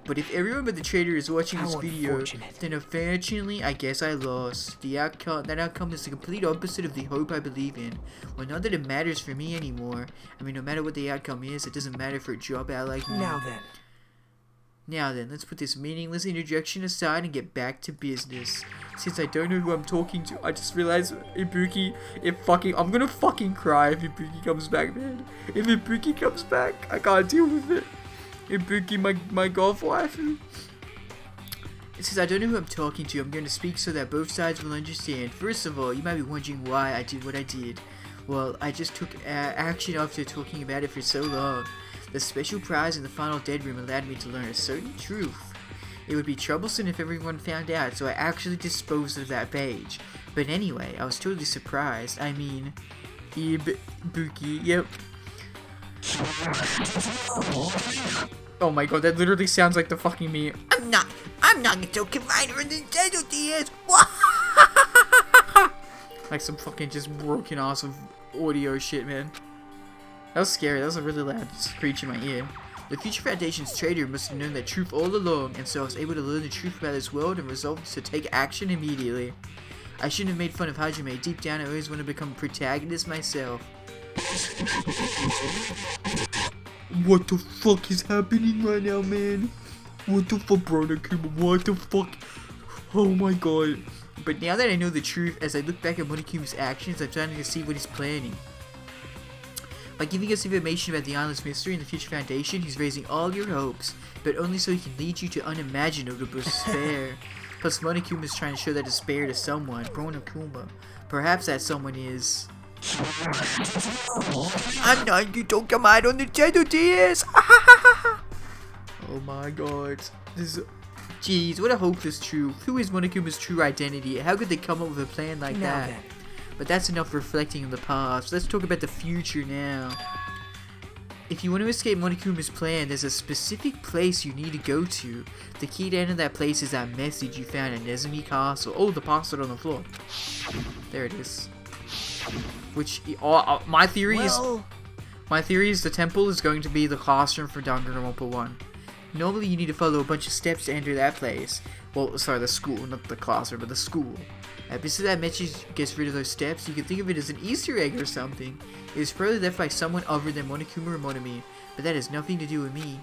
But if everyone but the trader is watching this video, then unfortunately, I guess I lost. That outcome is the complete opposite of the hope I believe in. Well, not that it matters for me anymore. I mean, no matter what the outcome is, it doesn't matter for a job out like me. Now then, let's put this meaningless interjection aside and get back to business. Since I don't know who I'm talking to, I just realized Ibuki, I'm gonna fucking cry if Ibuki comes back, man. If Ibuki comes back, I can't deal with it. Ibuki, my golf wife. It says I don't know who I'm talking to. I'm going to speak so that both sides will understand. First of all, you might be wondering why I did what I did. Well, I just took action after talking about it for so long. The special prize in the final dead room allowed me to learn a certain truth. It would be troublesome if everyone found out, so I actually disposed of that page. But anyway, I was totally surprised. I mean, Ibuki, yep. Oh my god, that literally sounds like the fucking me. I'm not a commander in the Nintendo DS. Like some fucking just broken ass of audio shit, man. That was scary. That was a really loud screech in my ear. The Future Foundation's trader must have known that truth all along, and so I was able to learn the truth about this world and resolved to take action immediately. I shouldn't have made fun of Hajime. Deep down, I always want to become a protagonist myself. What the fuck is happening right now, man? What the fuck, brother Kuma? What the fuck? Oh my god. But now that I know the truth, as I look back at Monokuma's actions, I'm starting to see what he's planning. By giving us information about the island's mystery and the Future Foundation, he's raising all your hopes, but only so he can lead you to unimaginable despair. Plus, Monokuma is trying to show that despair to someone, Monokuma. Perhaps that someone is... I'm not you don't come out on the Nintendo DS! Oh my god. This is... Jeez, what a hopeless truth. Who is Monokuma's true identity? How could they come up with a plan like that? Then. But that's enough reflecting on the past. Let's talk about the future now. If you want to escape Monokuma's plan, there's a specific place you need to go to. The key to enter that place is that message you found at Nezumi Castle. Oh, the password on the floor. There it is. Which, my theory is the temple is going to be the classroom for Danganronpa 1. Normally you need to follow a bunch of steps to enter that place. Well, sorry, the school, not the classroom, but the school. Because that message gets rid of those steps, you can think of it as an Easter egg or something. It is probably left by someone other than Monokuma or Monomi, but that has nothing to do with me.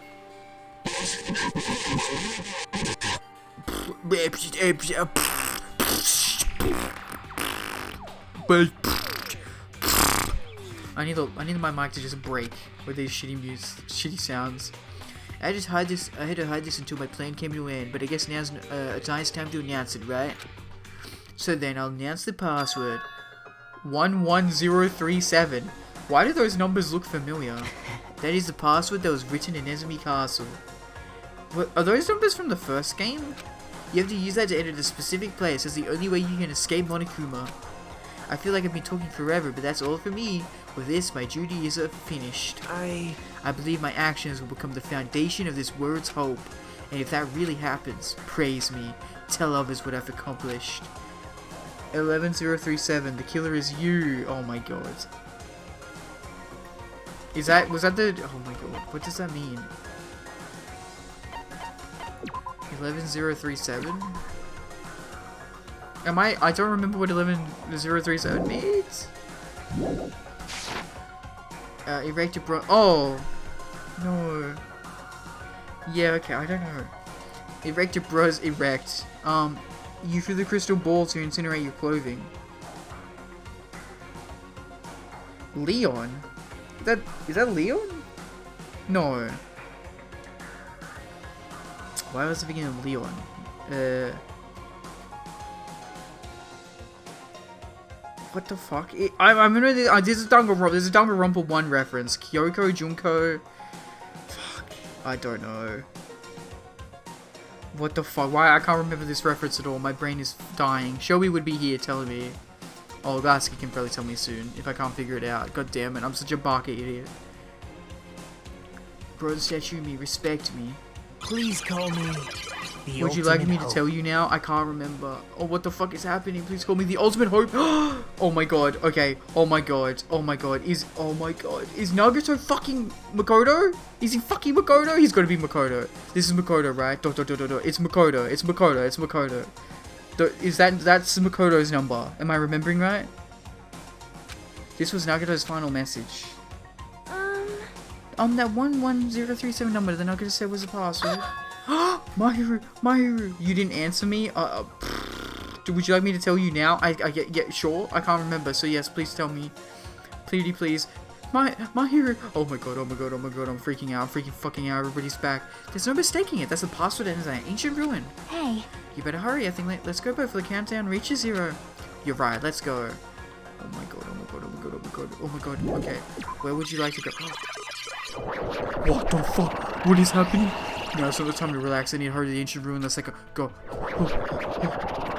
I need my mic to just break with these shitty sounds. I had to hide this until my plan came to an end, but I guess now's a nice time to announce it, right? So then I'll announce the password. 11037. Why do those numbers look familiar? That is the password that was written in Nezumi Castle. What, are those numbers from the first game? You have to use that to enter the specific place. It's the only way you can escape Monokuma. I feel like I've been talking forever, but that's all for me. With this, my duty is finished. I believe my actions will become the foundation of this world's hope. And if that really happens, praise me. Tell others what I've accomplished. 11037, the killer is you. Oh my god. Was that the... Oh my god, what does that mean? 11037? I don't remember what 11037 means. Erect a oh! No. Yeah, okay, I don't know. Erect a bros erect. You threw the crystal ball to incinerate your clothing. Leon? Is that Leon? No. Why was the beginning of Leon? What the fuck? I remember this is Danganronpa. This is Danganronpa 1 reference. Kyoko, Junko. Fuck. I don't know. What the fuck? Why? I can't remember this reference at all. My brain is dying. Shoei would be here telling me. Oh, Gasuke can probably tell me soon if I can't figure it out. God damn it. I'm such a baka idiot. Bro, statue me. Respect me. Please call me the Would you like me to tell you now? I can't remember. Oh, what the fuck is happening? Please call me the ultimate hope. Oh my god. Okay. Oh my god. Oh my god. Oh my god. Is Nagato fucking Makoto? Is he fucking Makoto? He's gotta be Makoto. This is Makoto, right? It's Makoto. It's Makoto. It's Makoto. That's Makoto's number. Am I remembering right? This was Nagato's final message. That 11037 number that Nagato said was the password. Mahiru, you didn't answer me? Would you like me to tell you now? Yeah, sure. I can't remember, so yes, please tell me. Please. Mahiru. Oh my god, I'm freaking out. I'm freaking fucking out. Everybody's back. There's no mistaking it. That's the password and it's an ancient ruin. Hey. You better hurry. I think let's go before the countdown reaches 0. You're right, let's go. Oh my god. Okay. Where would you like to go? What the fuck? What is happening? No, so it's time to relax. I need to hurry to the ancient ruin. Let's go.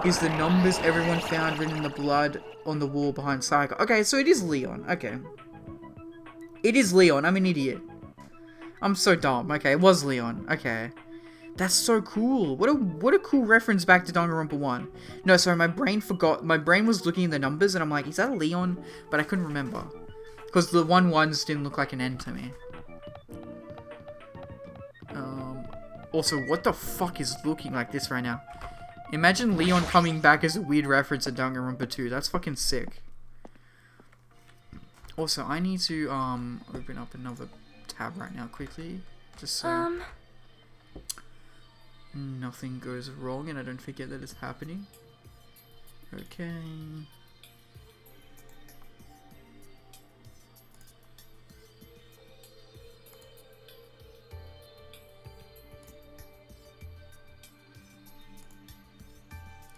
Is the numbers everyone found written in the blood on the wall behind Psycho? Okay, so it is Leon. Okay. It is Leon. I'm an idiot. I'm so dumb. Okay, it was Leon. Okay. That's so cool. What a cool reference back to Danganronpa 1. No, sorry, my brain forgot. My brain was looking at the numbers and I'm like, is that Leon? But I couldn't remember. Because the 1-1s didn't look like an N to me. Also, what the fuck is looking like this right now? Imagine Leon coming back as a weird reference to Danganronpa 2. That's fucking sick. Also, I need to open up another tab right now quickly. Just so nothing goes wrong and I don't forget that it's happening. Okay.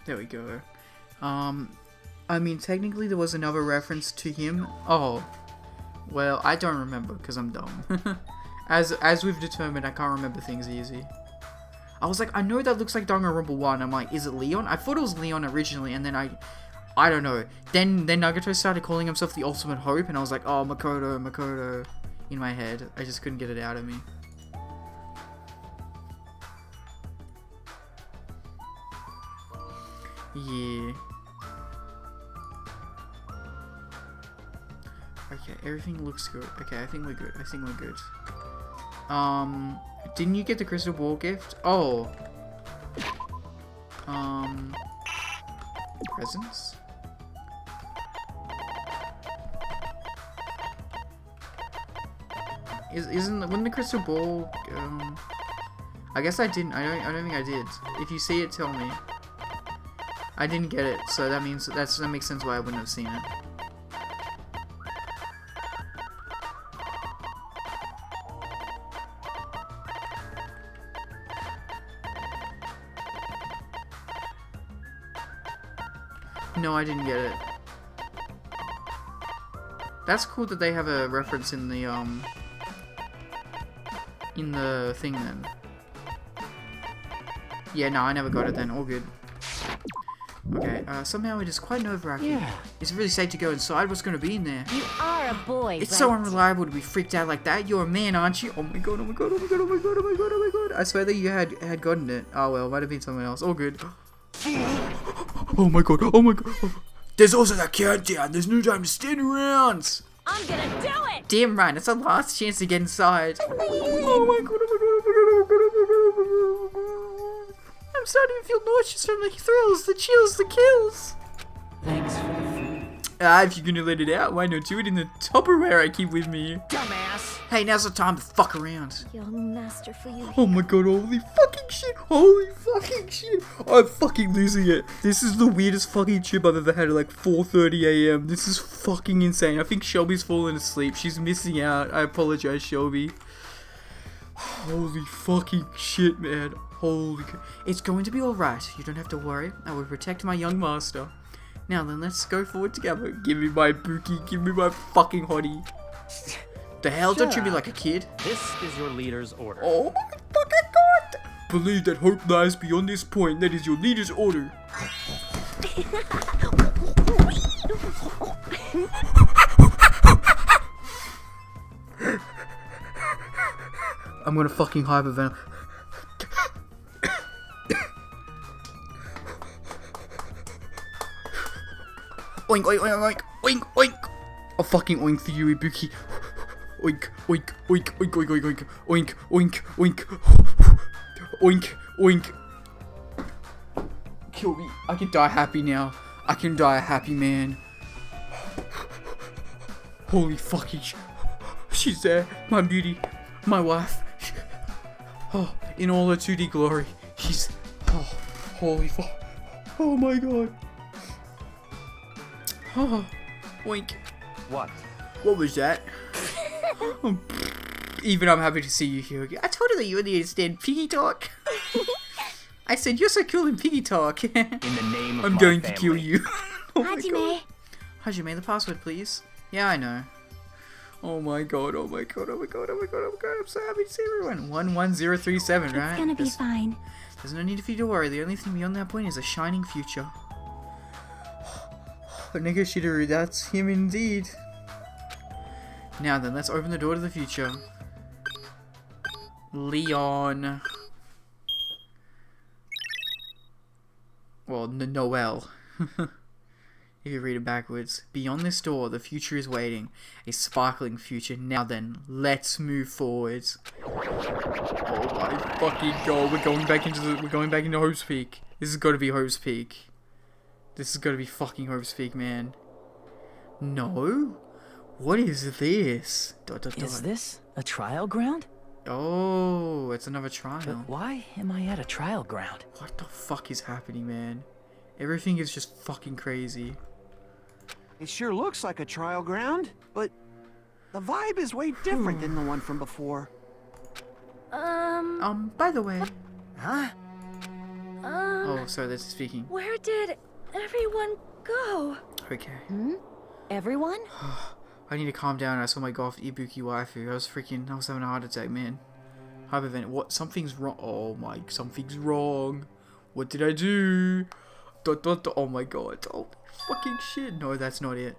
There we go. I mean, technically there was another reference to him. Oh. Well, I don't remember, because I'm dumb. As we've determined, I can't remember things easy. I was like, I know that looks like Danganronpa 1. I'm like, is it Leon? I thought it was Leon originally, and then I don't know. Then Nagato started calling himself the Ultimate Hope, and I was like, oh, Makoto, in my head. I just couldn't get it out of me. Yeah. Okay, everything looks good. Okay, I think we're good. Didn't you get the crystal ball gift? Oh. Presents? Wouldn't the crystal ball, I guess I didn't. I don't think I did. If you see it, tell me. I didn't get it, so that means that makes sense why I wouldn't have seen it. No, I didn't get it. That's cool that they have a reference in the thing then. Yeah, no, I never got it then. All good. Okay, somehow it is quite nerve-wracking. Yeah. Is it really safe to go inside? What's going to be in there? You are a boy, It's right? so unreliable to be freaked out like that. You're a man, aren't you? Oh my god, oh my god, oh my god, oh my god, oh my god, oh my god. I swear that you had gotten it. Oh well, might have been someone else. All good. Oh my god, oh my god. There's also that countdown. There's no time to stand around. I'm gonna do it! Damn right, it's our last chance to get inside. Oh my god, oh my god, oh my god, oh my god, oh my god, oh my god. I'm starting to feel nauseous from the thrills, the chills, the kills. Thanks for the food. If you're gonna let it out, why not do it in the Tupperware I keep with me? Dumbass! Hey, now's the time to fuck around. Young master for you. Oh my god, holy fucking shit, holy fucking shit. I'm fucking losing it. This is the weirdest fucking trip I've ever had at like 4:30 AM. This is fucking insane. I think Shelby's fallen asleep. She's missing out. I apologize, Shelby. Holy fucking shit, man. Holy... It's going to be alright. You don't have to worry. I will protect my young master. Now then, let's go forward together. Give me my Buki. Give me my fucking hottie. The hell? Don't treat me like a kid. This is your leader's order. Oh my fucking god! Believe that hope lies beyond this point. That is your leader's order. I'm gonna fucking hyperventilate. Oink, oink, oink, oink, oink, oink. I'll fucking oink for you, Ibuki. Oink, oink, oink, oink, oink, oink, oink, oink, oink, oink, oink. Kill me. I can die happy now. I can die a happy man. Holy fucking she's there. My beauty. My wife. Oh, in all her 2D glory. She's... Oh, holy fuck. Oh my god. Oh, oink. What? What was that? Even I'm happy to see you here again. I told her that you would understand piggy talk. I said, you're so cool in piggy talk. In the name of I'm my going family. to kill you. Oh my Hajime. god. Hajime, the password, please. Yeah, I know. Oh my god, oh my god, oh my god, oh my god, oh my god. I'm so happy to see everyone. 11037, right? It's gonna be fine. There's no need for you to worry. The only thing beyond that point is a shining future. Nigga Shidoru, that's him indeed. Now then, let's open the door to the future. Leon. Well, Noel. If you read it backwards. Beyond this door, the future is waiting. A sparkling future. Now then, let's move forwards. Oh my fucking god, we're going back into Hope's Peak. This has got to be Hope's Peak. This has got to be fucking Hope's Peak, man. No? What is this? Is this a trial ground? Oh, it's another But trial. why am I at a trial ground? What the fuck is happening, man? Everything is just fucking crazy. It sure looks like a trial ground, but the vibe is way different than the one from before. By the way. Huh? Oh, sorry, that's speaking. Where did everyone go? Okay. Everyone? I need to calm down. I saw my golf Ibuki waifu. I was having a heart attack, man. Hypervent. What? Something's wrong. Oh my, something's wrong. What did I do? Oh my god. Oh, fucking shit. No, that's not it.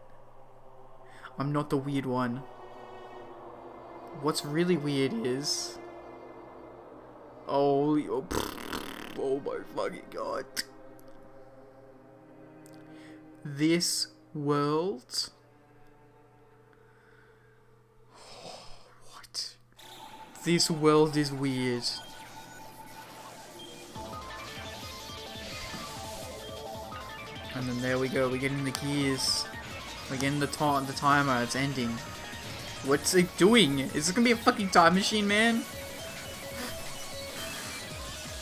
I'm not the weird one. What's really weird is... Oh my fucking god. This world... What? This world is weird. And then there we go, we're getting the gears. We're getting the timer, it's ending. What's it doing? Is this gonna be a fucking time machine, man?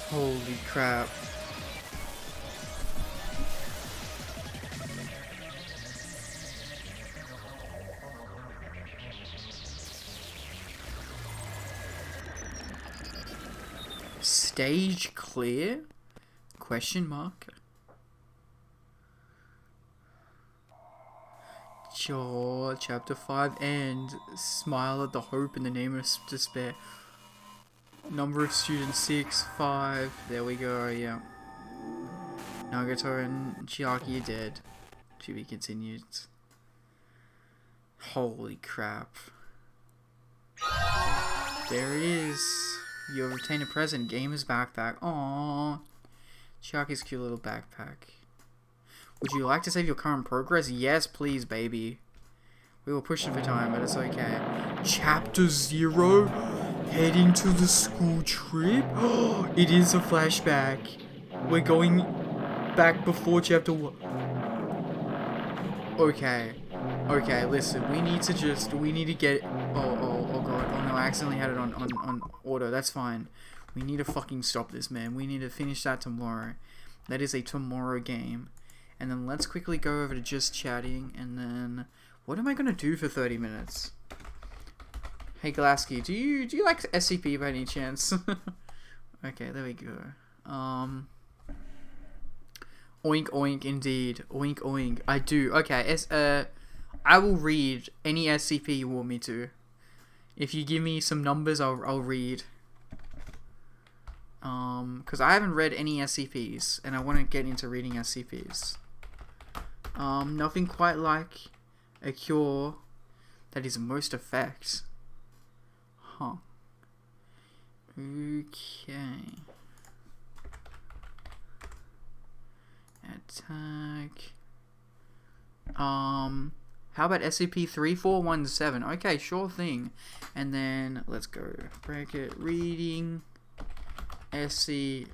Holy crap. Stage clear? Question mark. Sure, chapter 5 and smile at the hope in the name of despair. Number of students 6, 5. There we go. Yeah. Nagato and Chiaki are dead. To be continued. Holy crap. There it is. You have obtained a present. Gamer's backpack. Aww. Chiaki's cute little backpack. Would you like to save your current progress? Yes, please, baby. We were pushing for time, but it's okay. Chapter 0? Heading to the school trip? It is a flashback. We're going back before chapter 1. Okay. Okay, listen. We need to get... Oh god. Oh no, I accidentally had it on auto. That's fine. We need to fucking stop this, man. We need to finish that tomorrow. That is a tomorrow game. And then let's quickly go over to just chatting, and then... What am I gonna do for 30 minutes? Hey Glasky, do you like SCP by any chance? Okay, there we go. Oink oink indeed. Oink oink. I do. Okay, I will read any SCP you want me to. If you give me some numbers, I'll read. Because I haven't read any SCPs, and I want to get into reading SCPs. Nothing quite like a cure that is most effects. Huh. Okay. Attack. How about SCP-3417? Okay, sure thing. And then let's go. Bracket reading. SCP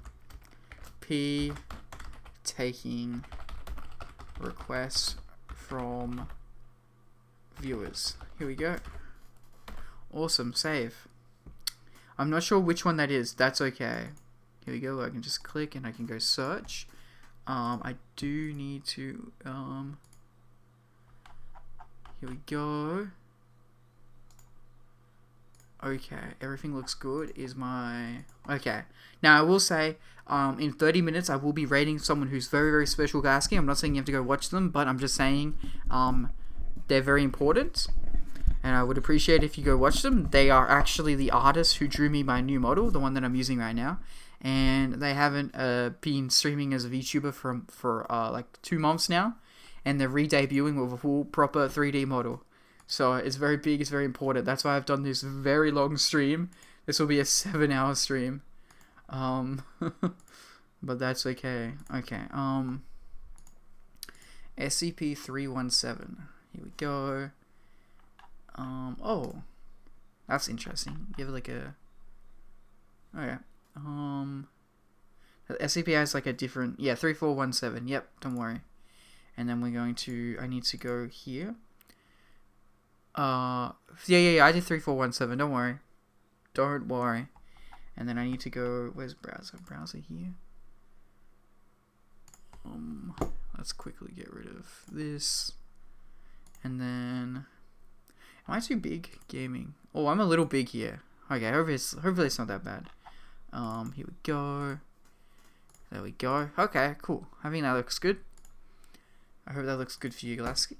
taking requests from viewers. Here we go. Awesome, save. I'm not sure which one that is. That's okay. Here we go. I can just click and I can go search. I do need to, here we go. Okay, everything looks good. Is my... Okay. Now, I will say, in 30 minutes, I will be rating someone who's very, very special to Gasky. I'm not saying you have to go watch them, but I'm just saying, they're very important. And I would appreciate if you go watch them. They are actually the artists who drew me my new model, the one that I'm using right now. And they haven't been streaming as a VTuber for like 2 months now. And they're re-debuting with a full, proper 3D model. So it's very big, it's very important. That's why I've done this very long stream. This will be a 7-hour stream. But that's okay. Okay, SCP-317. Here we go. Oh. That's interesting. Give it like a... Okay. The SCP has like a different... Yeah, 3417. Yep, don't worry. And then we're going to... I need to go here. Yeah, I did 3417. Don't worry. Don't worry. And then I need to go... Where's browser? Browser here. Let's quickly get rid of this. And then... Am I too big? Gaming. Oh, I'm a little big here. Okay, hopefully it's not that bad. Here we go. There we go. Okay, cool. I think that looks good. I hope that looks good for you, Glasky.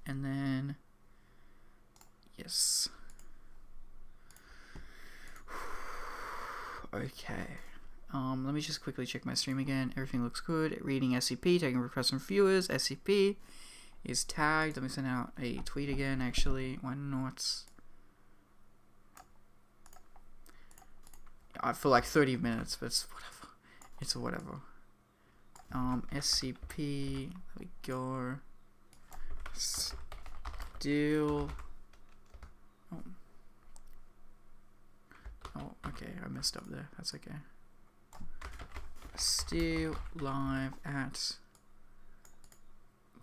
And then... Yes. Okay. Let me just quickly check my stream again. Everything looks good. Reading SCP, taking requests from viewers. SCP is tagged. Let me send out a tweet again, actually. Why not? For like 30 minutes, but it's whatever. It's whatever. SCP. There we go. Still. Oh, okay. I messed up there. That's okay. Still live at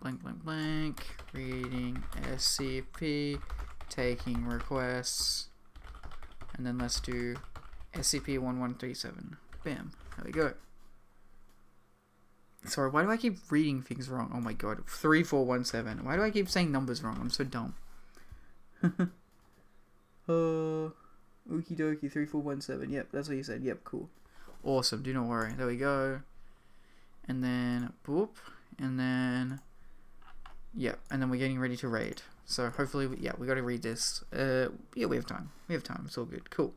blank blank blank. Reading SCP. Taking requests. And then let's do SCP-1137. Bam. There we go. Sorry, why do I keep reading things wrong? Oh my god. 3417. Why do I keep saying numbers wrong? I'm so dumb. Okie dokie, 3417. Yep, that's what you said. Yep, cool. Awesome, do not worry. There we go. And then, boop. And then, yep. And then we're getting ready to raid. So hopefully, yeah, we got to read this. Yeah, we have time. We have time. It's all good. Cool.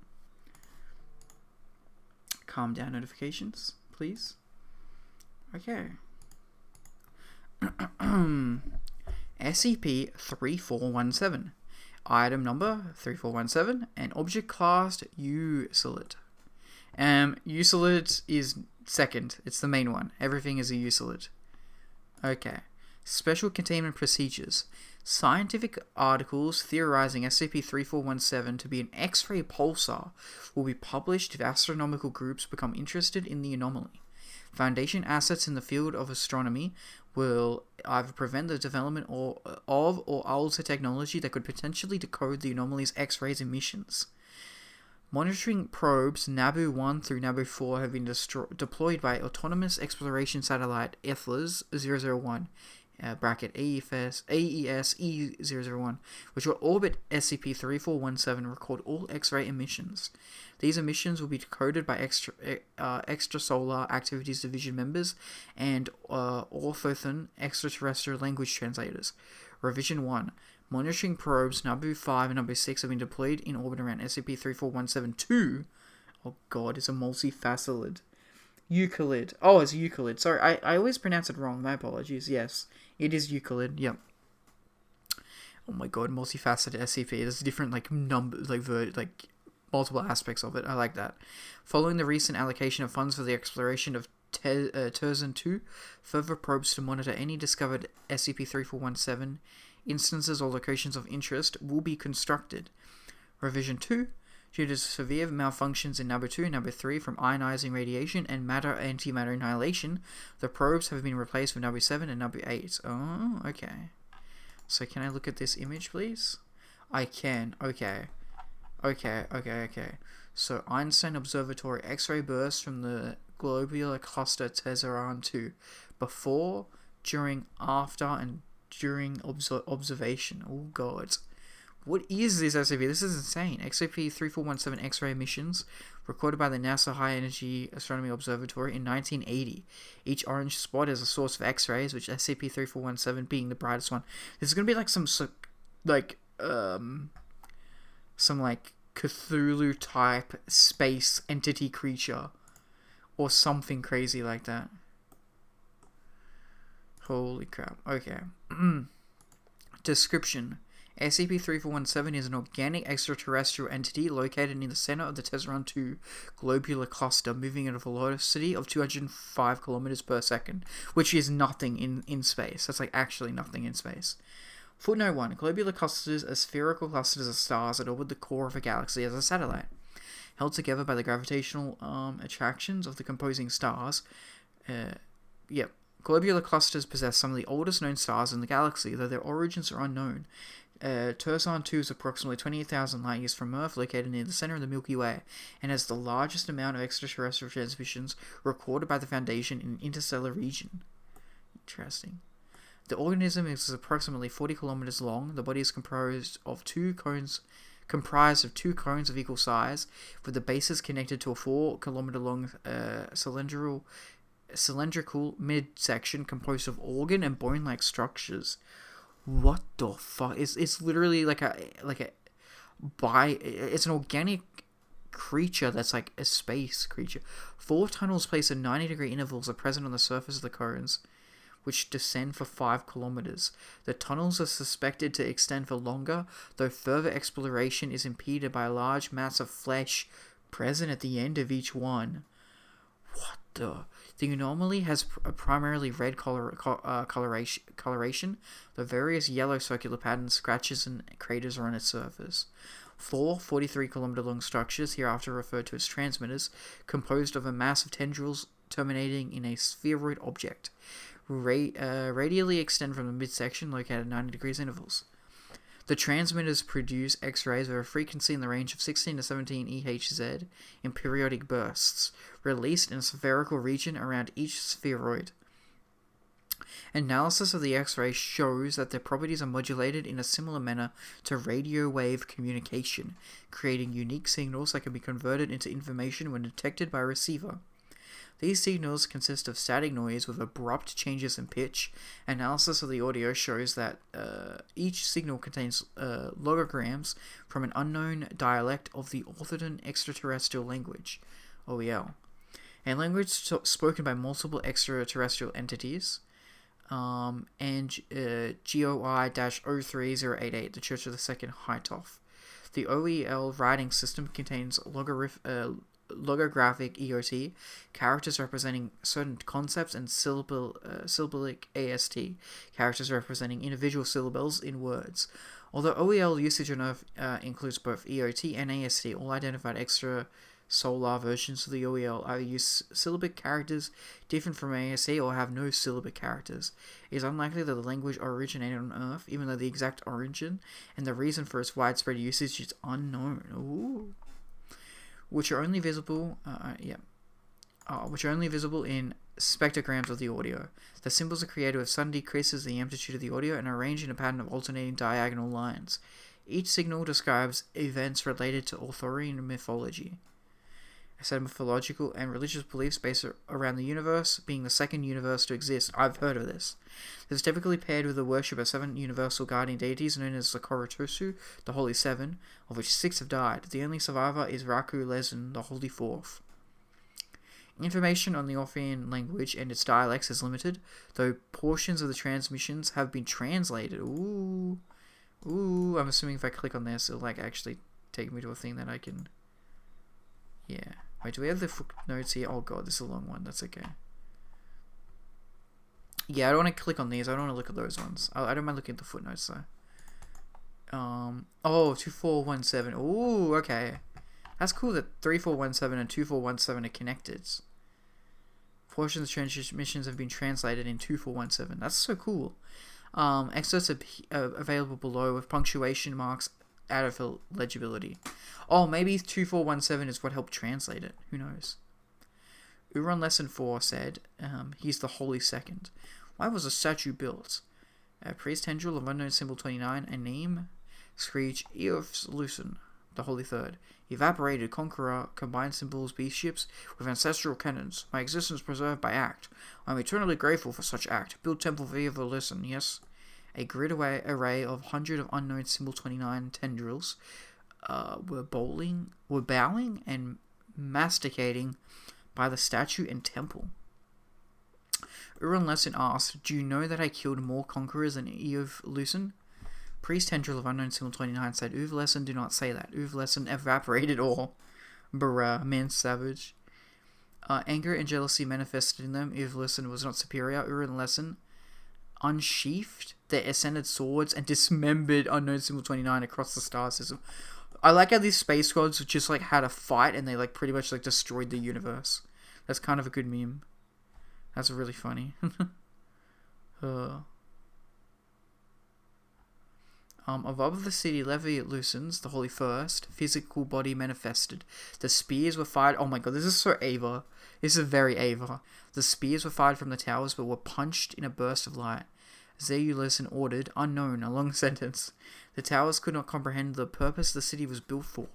Calm down notifications, please. Okay. SCP-3417. Item number 3417. An object classed Usolid. Usolid is second. It's the main one. Everything is a Usolid. Okay. Special containment procedures. Scientific articles theorizing SCP-3417 to be an X-ray pulsar will be published if astronomical groups become interested in the anomaly. Foundation assets in the field of astronomy will either prevent the development or alter technology that could potentially decode the anomaly's X-rays emissions. Monitoring probes Nabu-1 through Nabu-4 have been deployed by autonomous exploration satellite ETHLAS 001, bracket AES-E001, which will orbit SCP-3417 record all X-ray emissions. These emissions will be decoded by Extrasolar Activities Division members and Orthothon extraterrestrial language translators. Revision 1. Monitoring probes Nabu-5 and Nabu-6 have been deployed in orbit around SCP-3417-2. Oh god, it's a multifaceted. Euclid. Oh, it's Euclid. Sorry, I always pronounce it wrong. My apologies. Yes, it is Euclid. Yep. Oh my god, multifaceted SCP. There's different multiple aspects of it. I like that. Following the recent allocation of funds for the exploration of Terzan 2, further probes to monitor any discovered SCP-3417 instances or locations of interest will be constructed. Revision 2. Due to severe malfunctions in Nabu-2 and Nabu-3 from ionizing radiation and antimatter annihilation, the probes have been replaced with Nabu-7 and Nabu-8. Oh, okay. So can I look at this image, please? I can. Okay. So Einstein Observatory X-ray bursts from the globular cluster Terzan 2. Before, during, after, and during observation. Oh god. What is this SCP? This is insane. SCP-3417 X-ray emissions recorded by the NASA High Energy Astronomy Observatory in 1980. Each orange spot is a source of X-rays, which SCP-3417 being the brightest one. This is gonna be like some Cthulhu type space entity creature or something crazy like that. Holy crap. Okay. Description. SCP-3417 is an organic extraterrestrial entity located in the center of the Terzan 2 globular cluster, moving at a velocity of 205 kilometers per second, which is nothing in space. That's like actually nothing in space. Footnote 1. Globular clusters are spherical clusters of stars that orbit the core of a galaxy as a satellite. Held together by the gravitational attractions of the composing stars. Globular clusters possess some of the oldest known stars in the galaxy, though their origins are unknown. Terzan 2 is approximately 28,000 light years from Earth, located near the center of the Milky Way, and has the largest amount of extraterrestrial transmissions recorded by the Foundation in an interstellar region. Interesting. The organism is approximately 40 kilometers long. The body is comprised of two cones of equal size, with the bases connected to a 4 kilometer long cylindrical midsection composed of organ and bone-like structures. What the fuck? It's literally it's an organic creature that's like a space creature. 4 tunnels placed at 90-degree intervals are present on the surface of the cones, which descend for 5 kilometers. The tunnels are suspected to extend for longer, though further exploration is impeded by a large mass of flesh present at the end of each one. What the? The anomaly has a primarily red coloration, though various yellow circular patterns, scratches, and craters are on its surface. 4 43-kilometer long structures, hereafter referred to as transmitters, composed of a mass of tendrils terminating in a spheroid object, radially extend from the midsection located at 90 degrees intervals. The transmitters produce X-rays with a frequency in the range of 16 to 17 EHZ in periodic bursts, released in a spherical region around each spheroid. Analysis of the X-rays shows that their properties are modulated in a similar manner to radio wave communication, creating unique signals that can be converted into information when detected by a receiver. These signals consist of static noise with abrupt changes in pitch. Analysis of the audio shows that each signal contains logograms from an unknown dialect of the Orthodox extraterrestrial language, OEL, a language spoken by multiple extraterrestrial entities, and GOI-03088, the Church of the Second Hightoff. The OEL writing system contains logographic EOT, characters representing certain concepts, and syllabic AST, characters representing individual syllables in words. Although OEL usage on Earth includes both EOT and AST, all identified extrasolar versions of the OEL either use syllabic characters different from AST or have no syllabic characters. It is unlikely that the language originated on Earth, even though the exact origin and the reason for its widespread usage is unknown. Ooh. Which are only visible in spectrograms of the audio. The symbols are created with sudden decreases in the amplitude of the audio and are arranged in a pattern of alternating diagonal lines. Each signal describes events related to Arthurian mythology, a set of mythological and religious beliefs based around the universe being the second universe to exist. I've heard of this. This is typically paired with the worship of 7 universal guardian deities known as the Korotosu, the Holy Seven, of which 6 have died. The only survivor is Raku Lezen, the Holy Fourth. Information on the Orphean language and its dialects is limited, though portions of the transmissions have been translated. Ooh, I'm assuming if I click on this, it'll actually take me to a thing that I can... Yeah. Wait, do we have the footnotes here? Oh god, this is a long one. That's okay. Yeah, I don't want to click on these. I don't want to look at those ones. I don't mind looking at the footnotes though. 2417. Ooh, okay. That's cool that 3417 and 2417 are connected. Portions of transmissions have been translated in 2417. That's so cool. Excerpts are available below with punctuation marks out of legibility. Oh, maybe 2417 is what helped translate it. Who knows? Uron Lesson 4 said, he's the Holy Second. Why was a statue built? Priest Tendril of Unknown Symbol 29, a name, Screech, Eos Lucen, the Holy Third. Evaporated Conqueror, combined symbols, beast ships with ancestral cannons. My existence preserved by act. I am eternally grateful for such act. Build temple for Eva Lucen, yes? A grid array of 100 of Unknown Symbol 29 tendrils were bowing and masticating by the statue and temple. Uron Lesson asked, do you know that I killed more conquerors than Eov Lucen? Priest Tendril of Unknown Symbol 29 said, Uv Lesson, do not say that. Uv Lesson evaporated all. Bruh, man savage. Anger and jealousy manifested in them. Uv Lesson was not superior. Uron Lesson unsheathed their ascended swords and dismembered Unknown Symbol 29 across the star system. I like how these space gods just had a fight and they pretty much destroyed the universe. That's kind of a good meme. That's really funny. Above the city Leviathan, the Holy First, physical body manifested. The spears were fired. Oh my god, this is so Ava. This is very Ava. The spears were fired from the towers but were punched in a burst of light. Zayulison ordered, unknown, a long sentence. The towers could not comprehend the purpose the city was built for.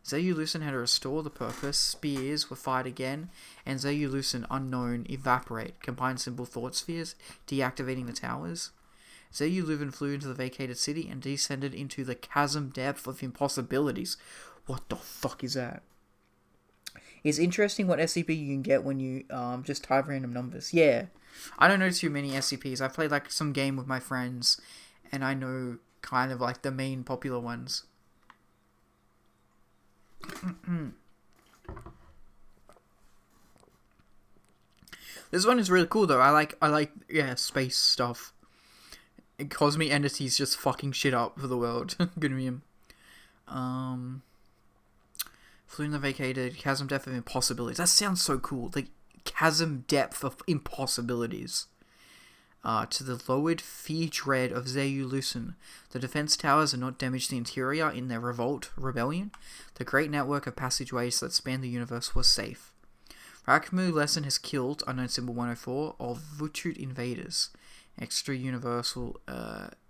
Zayulucin had to restore the purpose, spears were fired again, and Zayulucin, unknown, evaporate, combined symbol thought spheres, deactivating the towers. Zayuluvin flew into the vacated city and descended into the chasm depth of impossibilities. What the fuck is that? It's interesting what SCP you can get when you just type random numbers. Yeah, I don't know too many SCPs. I've played some game with my friends, and I know kind of the main popular ones. This one is really cool though. I like space stuff. Cosmic entities just fucking shit up for the world. Good meme. Flew in the vacated chasm depth of impossibilities. That sounds so cool. Chasm depth of impossibilities. To the lowered fear dread of Zayulucin. The defense towers are not damaged the interior in their rebellion. The great network of passageways that span the universe was safe. Rakmu Lesson has killed, unknown symbol 104, of Vutut invaders, extra-universal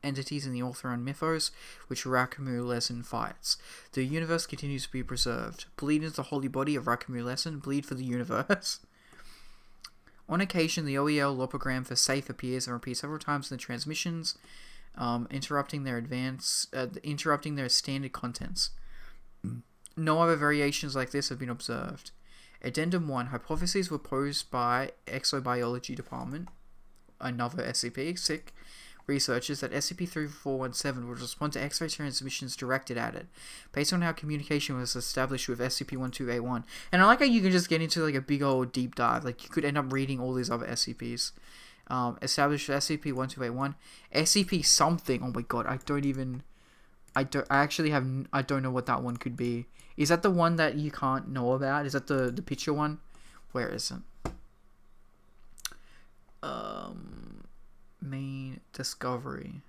entities in the Orthoron mythos, which Rakmu Lesson fights. The universe continues to be preserved. Bleed into the holy body of Rakmu Lesson, bleed for the universe. On occasion, the OEL lopogram for safe appears and repeats several times in the transmissions, interrupting their standard contents. No other variations like this have been observed. Addendum 1. Hypotheses were posed by Exobiology Department, another SCP, sick, researchers that SCP-3417 would respond to X-ray transmissions directed at it, based on how communication was established with SCP-1281. And I like how you can just get into like a big old deep dive. Like you could end up reading all these other SCPs. Established with SCP-1281, SCP something. Oh my god, I don't know what that one could be. Is that the one that you can't know about? Is that the picture one? Where is it? Main discovery.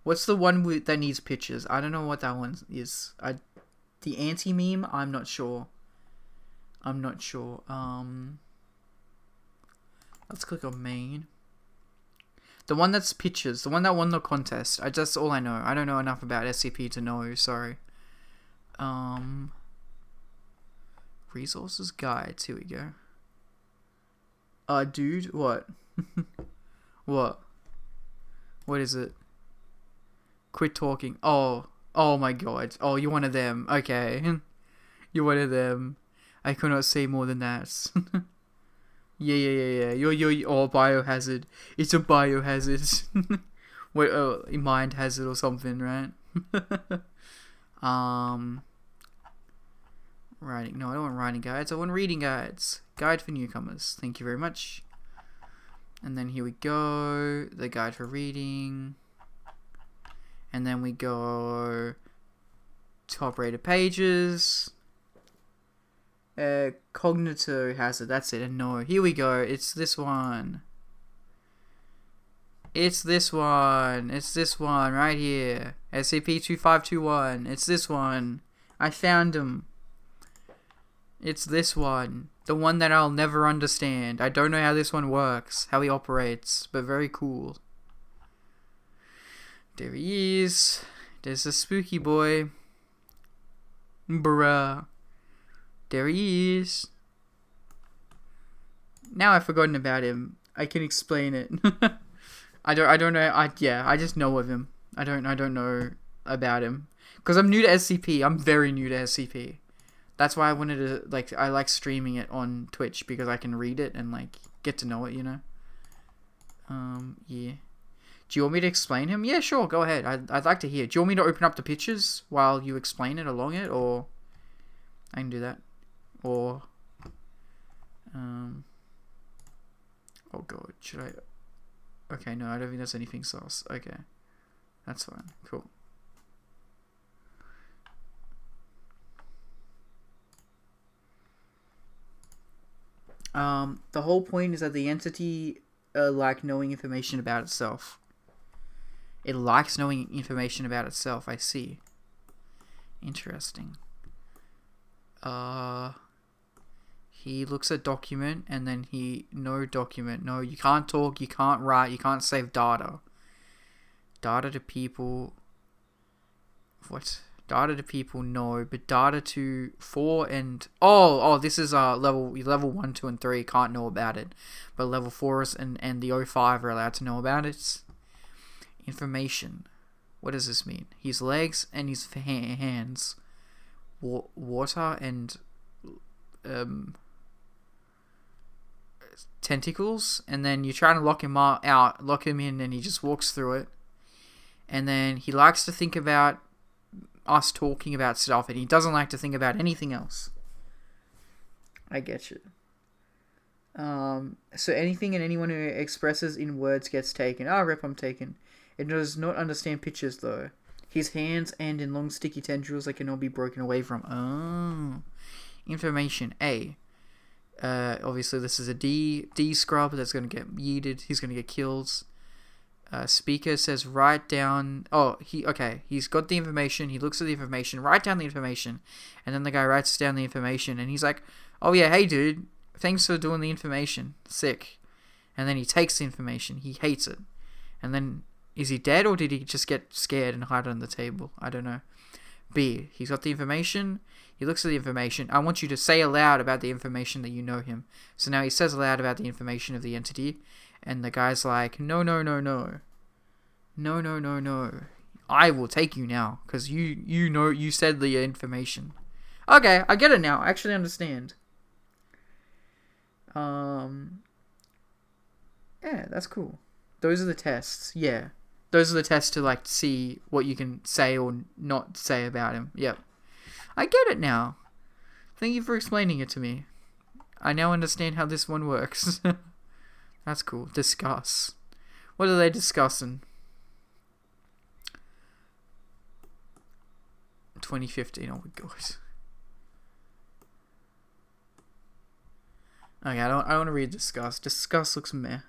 What's the one that needs pictures? I don't know what that one is. The anti-meme? I'm not sure. Let's click on main. The one that's pictures. The one that won the contest. That's all I know. I don't know enough about SCP to know. Sorry. Resources guides. Here we go. Dude, what? What? What is it? Quit talking. Oh my god. Oh, you're one of them. Okay. You're one of them. I cannot say more than that. Yeah. You're biohazard. It's a biohazard. Wait, a mind hazard or something, right? Writing. No, I don't want writing guides. I want reading guides. Guide for newcomers. Thank you very much. And then here we go. The guide for reading. And then we go top rated pages. Cognitive hazard. That's it. And no. Here we go. It's this one. It's this one right here. SCP-2521. It's this one. I found him. It's this one. The one that I'll never understand. I don't know how this one works. How he operates. But very cool. There he is. There's a spooky boy. Bruh. There he is. Now I've forgotten about him. I can explain it. I don't know. I just know of him. I don't know about him. Because I'm new to SCP. I'm very new to SCP. That's why I wanted to, I like streaming it on Twitch, because I can read it and, get to know it, you know? Yeah. Do you want me to explain him? Yeah, sure, go ahead. I'd like to hear. Do you want me to open up the pictures while you explain it along it, or... I can do that. Or... Oh god, should I... Okay, no, I don't think there's anything else. Okay. That's fine. Cool. The whole point is that the entity like knowing information about itself. It likes knowing information about itself, I see. Interesting. He looks at document, and then no document. No, you can't talk, you can't write, you can't save data. Data to people. What? Data to people, no. But data to 4 and... Oh, this is level 1, 2, and 3 can't know about it. But level 4 and the 05 are allowed to know about it. Information. What does this mean? His legs and his hands. Water and... tentacles, and then you're trying to lock him in, and he just walks through it. And then he likes to think about us talking about stuff, and he doesn't like to think about anything else. I get you. So anything and anyone who expresses in words gets taken. Rip, I'm taken. It does not understand pictures, though. His hands end in long sticky tendrils that cannot be broken away from. Information. A. Obviously this is a D scrub that's going to get yeeted. He's going to get killed. Speaker says write down... he's got the information. He looks at the information. Write down the information. And then the guy writes down the information. And he's like, oh yeah, hey dude, thanks for doing the information. Sick. And then he takes the information. He hates it. And then, is he dead, or did he just get scared and hide on the table? I don't know. B, he's got the information. He looks at the information. I want you to say aloud about the information that you know him. So now he says aloud about the information of the entity. And the guy's like, no, no, no, no. No, no, no, no. I will take you now. Because you know, you said the information. Okay, I get it now. I actually understand. Yeah, that's cool. Those are the tests. Yeah. Those are the tests to, like, see what you can say or not say about him. Yep. I get it now. Thank you for explaining it to me. I now understand how this one works. That's cool. Discuss. What are they discussing? 2015. Oh my god. Okay, I don't want to read discuss. Discuss looks meh.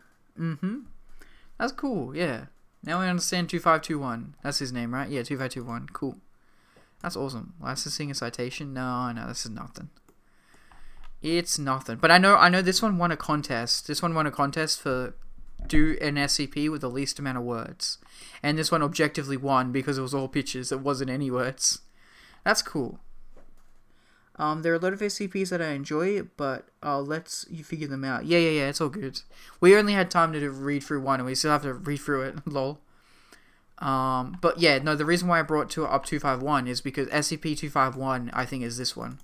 That's cool. Yeah. Now I understand 2521. That's his name, right? Yeah, 2521. Cool. That's awesome. Licensing a citation? No, this is nothing. It's nothing. But I know this one won a contest. This one won a contest for do an SCP with the least amount of words. And this one objectively won because it was all pictures. It wasn't any words. That's cool. There are a lot of SCPs that I enjoy, but let's you figure them out. Yeah, it's all good. We only had time to read through one, and we still have to read through it. Lol. But yeah, no, the reason why I brought up 251 is because SCP-251, I think, is this one.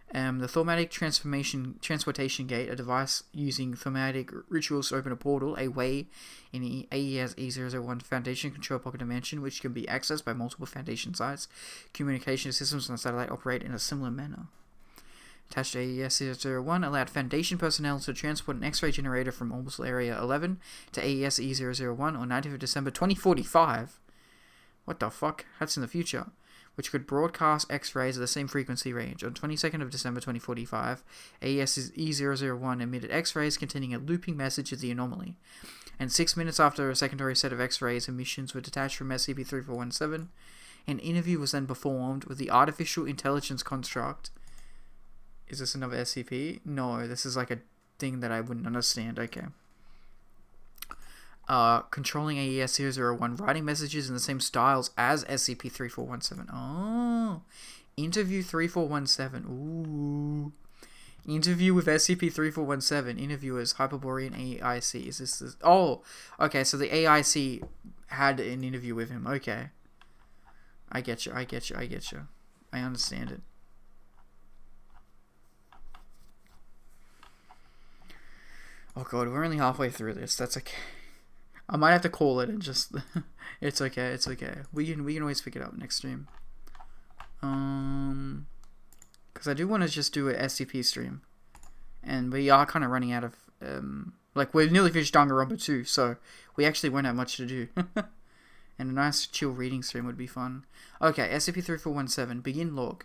The Thaumatic Transportation Gate, a device using thaumatic rituals to open a portal, a way in the AES E001 Foundation control pocket dimension, which can be accessed by multiple Foundation sites. Communication systems on the satellite operate in a similar manner. Attached to AES E001 allowed Foundation personnel to transport an X-ray generator from Orbital Area 11 to AES E001 on 19th of December 2045. What the fuck? That's in the future. Which could broadcast X-rays at the same frequency range. On 22nd of December 2045, AES E001 emitted X-rays containing a looping message of the anomaly. And 6 minutes after a secondary set of X-rays emissions were detached from SCP-3417, an interview was then performed with the artificial intelligence construct. Is this another SCP? No, this is like a thing that I wouldn't understand. Okay. Controlling AES-001, writing messages in the same styles as SCP-3417. Oh, interview 3417. Ooh. Interview with SCP-3417. Interviewers, Hyperborean AIC. Is this? Oh, okay, so the AIC had an interview with him. Okay. I get you. I understand it. Oh god, we're only halfway through this. That's okay. I might have to call it and just... it's okay. We can always pick it up next stream. Because I do want to just do an SCP stream. And we are kind of running out of... like, we're nearly finished Danganronpa 2, so we actually won't have much to do. And a nice chill reading stream would be fun. Okay, SCP-3417, begin log.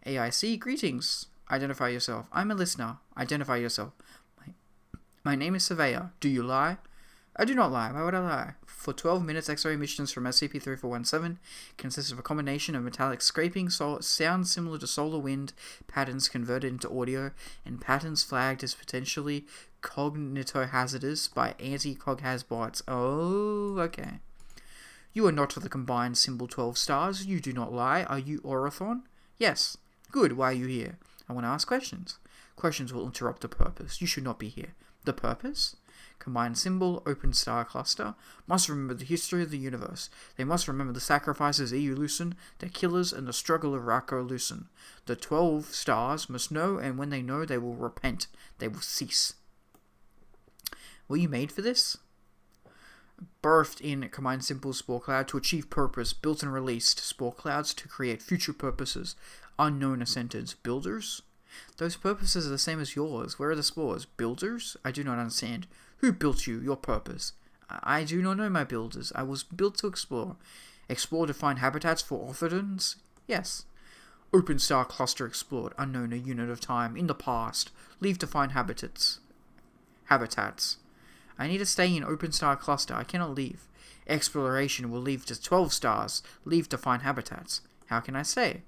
AIC, greetings. Identify yourself. I'm a listener. Identify yourself. My name is Surveyor. Do you lie? I do not lie. Why would I lie? For 12 minutes, X-ray emissions from SCP-3417 consist of a combination of metallic scraping, sounds similar to solar wind, patterns converted into audio, and patterns flagged as potentially cognitohazardous by anti-coghaz bots. Oh, okay. You are not the combined symbol 12 stars. You do not lie. Are you Orathon? Yes. Good. Why are you here? I want to ask questions. Questions will interrupt the purpose. You should not be here. The purpose? Combined symbol, open star cluster, must remember the history of the universe. They must remember the sacrifices of Lucen, their killers, and the struggle of Rako Lucen. The 12 stars must know, and when they know, they will repent. They will cease. Were you made for this? Birthed in combined symbol spore cloud to achieve purpose, built and released spore clouds to create future purposes. Unknown ascendants. Builders? Those purposes are the same as yours. Where are the spores? Builders? I do not understand. Who built you? Your purpose? I do not know my builders. I was built to explore. Explore to find habitats for orthodons? Yes. Open star cluster explored. Unknown a unit of time. In the past. Leave to find habitats. I need to stay in open star cluster. I cannot leave. Exploration will leave to 12 stars. Leave to find habitats. How can I stay?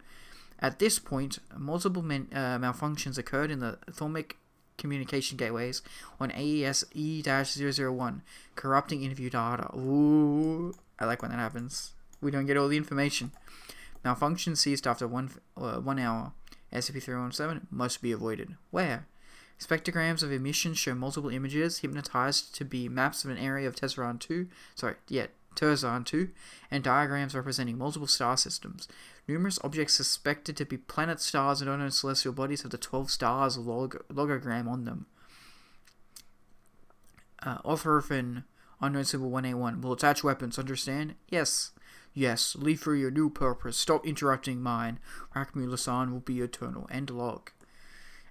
At this point, multiple malfunctions occurred in the Thaumatic communication gateways on AES E-001, corrupting interview data. Ooh, I like when that happens. We don't get all the information. Malfunction ceased after 1 hour. SCP-3117 must be avoided. Where? Spectrograms of emissions show multiple images hypnotized to be maps of an area of Terzan 2, and diagrams representing multiple star systems. Numerous objects suspected to be planet stars and unknown celestial bodies have the 12 stars logogram on them. Author of an unknown symbol 181 will attach weapons, understand? Yes. Yes, leave for your new purpose. Stop interrupting mine. Rakmula-san will be eternal. End log.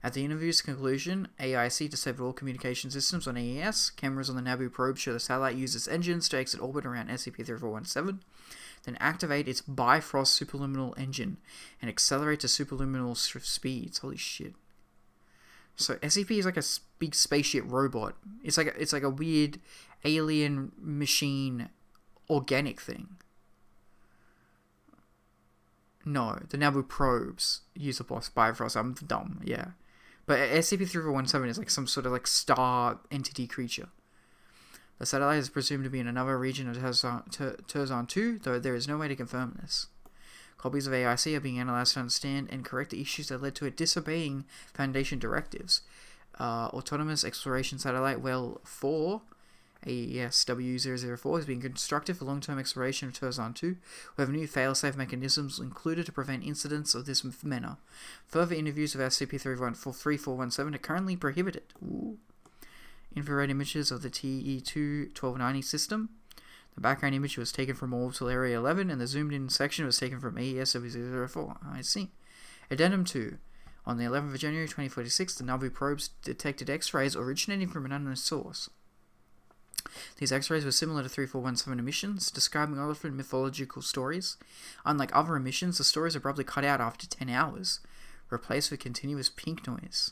At the interview's conclusion, AIC disabled all communication systems on AES. Cameras on the Nabu probe show the satellite uses engines to exit orbit around SCP-3417, then activate its Bifrost superluminal engine and accelerate to superluminal speeds. Holy shit. So SCP is like a big spaceship robot. It's like a weird alien machine organic thing. No, the Nabu probes use the Bifrost. I'm dumb, yeah. But SCP-3417 is like some sort of like star entity creature. The satellite is presumed to be in another region of Terzan 2, though there is no way to confirm this. Copies of AIC are being analyzed to understand and correct the issues that led to it disobeying Foundation directives. Autonomous Exploration Satellite Well 4, AES-W004, is being constructed for long-term exploration of Terzan 2, with new fail-safe mechanisms included to prevent incidents of this manner. Further interviews of SCP-3417 are currently prohibited. Ooh. Infrared images of the TE-2-1290 system. The background image was taken from Orbital Area 11, and the zoomed-in section was taken from AES-W004. I see. Addendum 2. On the 11th of January 2046, the Nabu probes detected X-rays originating from an unknown source. These X-rays were similar to 3417 emissions, describing different mythological stories. Unlike other emissions, the stories abruptly cut out after 10 hours, replaced with continuous pink noise.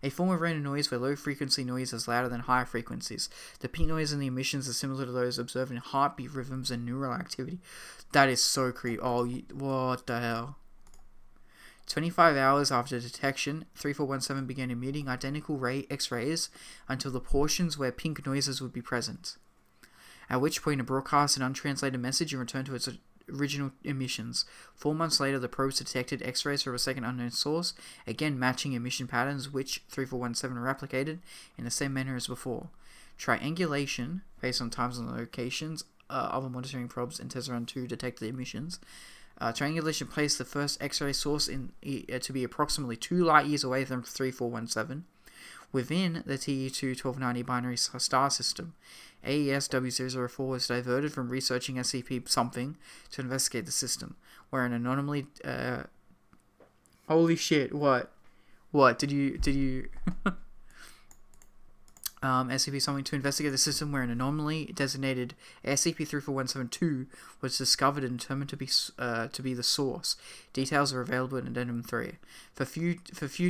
A form of random noise where low-frequency noise is louder than higher frequencies. The pink noise in the emissions are similar to those observed in heartbeat rhythms and neural activity. That is so creepy. Oh, what the hell? 25 hours after detection, 3417 began emitting identical X-rays until the portions where pink noises would be present, at which point it broadcast an untranslated message and returned to its original emissions. 4 months later, the probes detected X-rays from a second unknown source, again matching emission patterns which 3417 replicated in the same manner as before. Triangulation, based on times and locations, other monitoring probes in Terzan 2 detected the emissions. Triangulation placed the first X-ray source to be approximately 2 light years away from 3417, within the TE-2-1290 binary star system. AES-W004 was diverted from researching SCP-something to investigate the system, where an anomaly... Holy shit, what? What, did you... SCP-something to investigate the system where an anomaly designated SCP-34172 was discovered and determined to be the source. Details are available in Addendum 3. Few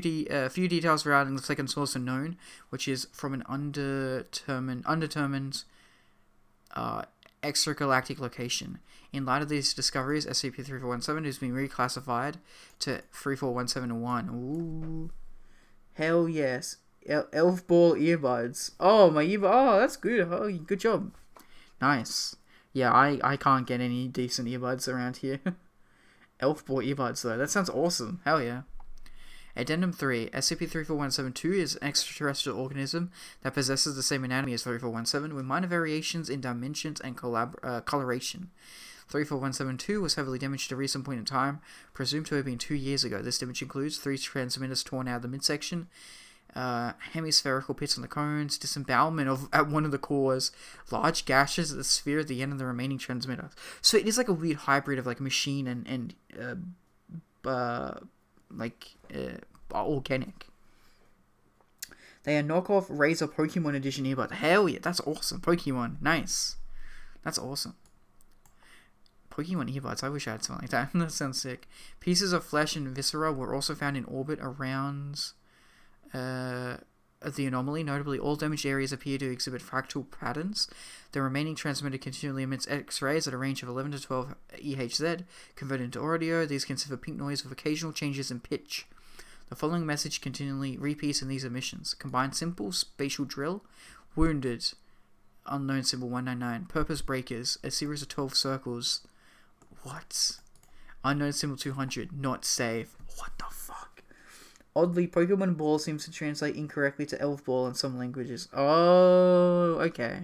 details regarding the second source are known, which is from an undetermined extragalactic location. In light of these discoveries, SCP-3417 has been reclassified to 3417-1. Ooh. Hell yes. Elf ball earbuds. Oh, my earbud. Oh, that's good. Oh, good job. Nice. Yeah, I can't get any decent earbuds around here. Elf ball earbuds, though. That sounds awesome. Hell yeah. Addendum 3. SCP-34172 is an extraterrestrial organism that possesses the same anatomy as 3417, with minor variations in dimensions and coloration. 34172 was heavily damaged at a recent point in time, presumed to have been 2 years ago. This damage includes 3 transmitters torn out of the midsection, hemispherical pits on the cones, disembowelment at one of the cores, large gashes at the sphere at the end of the remaining transmitter. So it is like a weird hybrid of like machine and organic. They are knockoff Razor Pokemon Edition earbuds. Hell yeah, that's awesome. Pokemon, nice. That's awesome. Pokemon earbuds, I wish I had something like that. That sounds sick. Pieces of flesh and viscera were also found in orbit around the anomaly. Notably, all damaged areas appear to exhibit fractal patterns. The remaining transmitter continually emits X-rays at a range of 11 to 12 EHZ. Converted into audio, these consist of pink noise with occasional changes in pitch. The following message continually repeats in these emissions. Combined symbol, spatial drill, wounded, unknown symbol 199, purpose breakers, a series of 12 circles. What? Unknown symbol 200, not safe. What the fuck? Oddly, Pokemon Ball seems to translate incorrectly to Elf Ball in some languages. Oh, okay.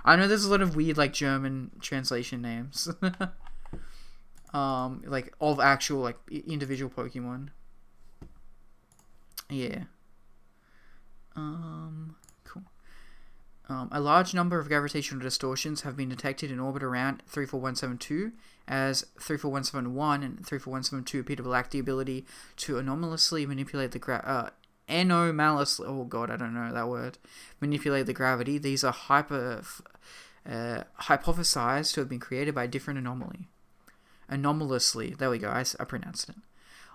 I know there's a lot of weird, like, German translation names. Like, of actual, like, individual Pokemon. Yeah. Cool. A large number of gravitational distortions have been detected in orbit around 34172, as 34171 and 34172 appear to lack the ability to anomalously manipulate the manipulate the gravity. These are hypothesized to have been created by a different anomalously. There we go, I pronounced it.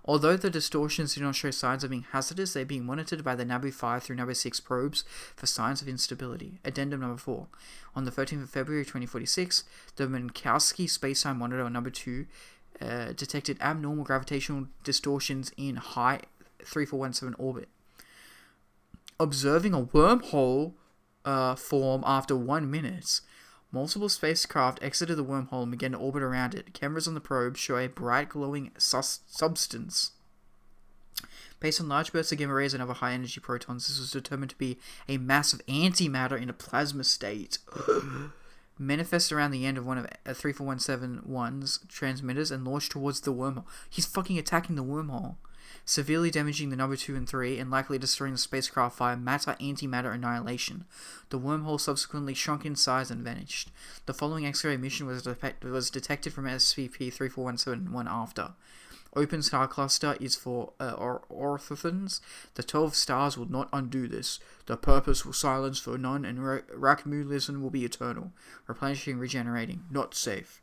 Although the distortions do not show signs of being hazardous, they are being monitored by the Nabu 5 through Nabu 6 probes for signs of instability. Addendum number 4. On the 13th of February 2046, the Minkowski Spacetime Monitor number 2 detected abnormal gravitational distortions in high 3417 orbit. Observing a wormhole form after 1 minute, multiple spacecraft exited the wormhole and began to orbit around it. Cameras on the probe show a bright glowing substance. Based on large bursts of gamma rays and other high energy protons, this was determined to be a mass of antimatter in a plasma state. Manifest around the end of one of 34171's transmitters and launched towards the wormhole. He's fucking attacking the wormhole, severely damaging the number 2 and 3 and likely destroying the spacecraft via matter-antimatter annihilation. The wormhole subsequently shrunk in size and vanished. The following X-ray emission was detected from SCP-34171 after. Open star cluster is for orthotons. The 12 stars will not undo this. The purpose will silence for none, and Rakmulism will be eternal. Replenishing, regenerating. Not safe.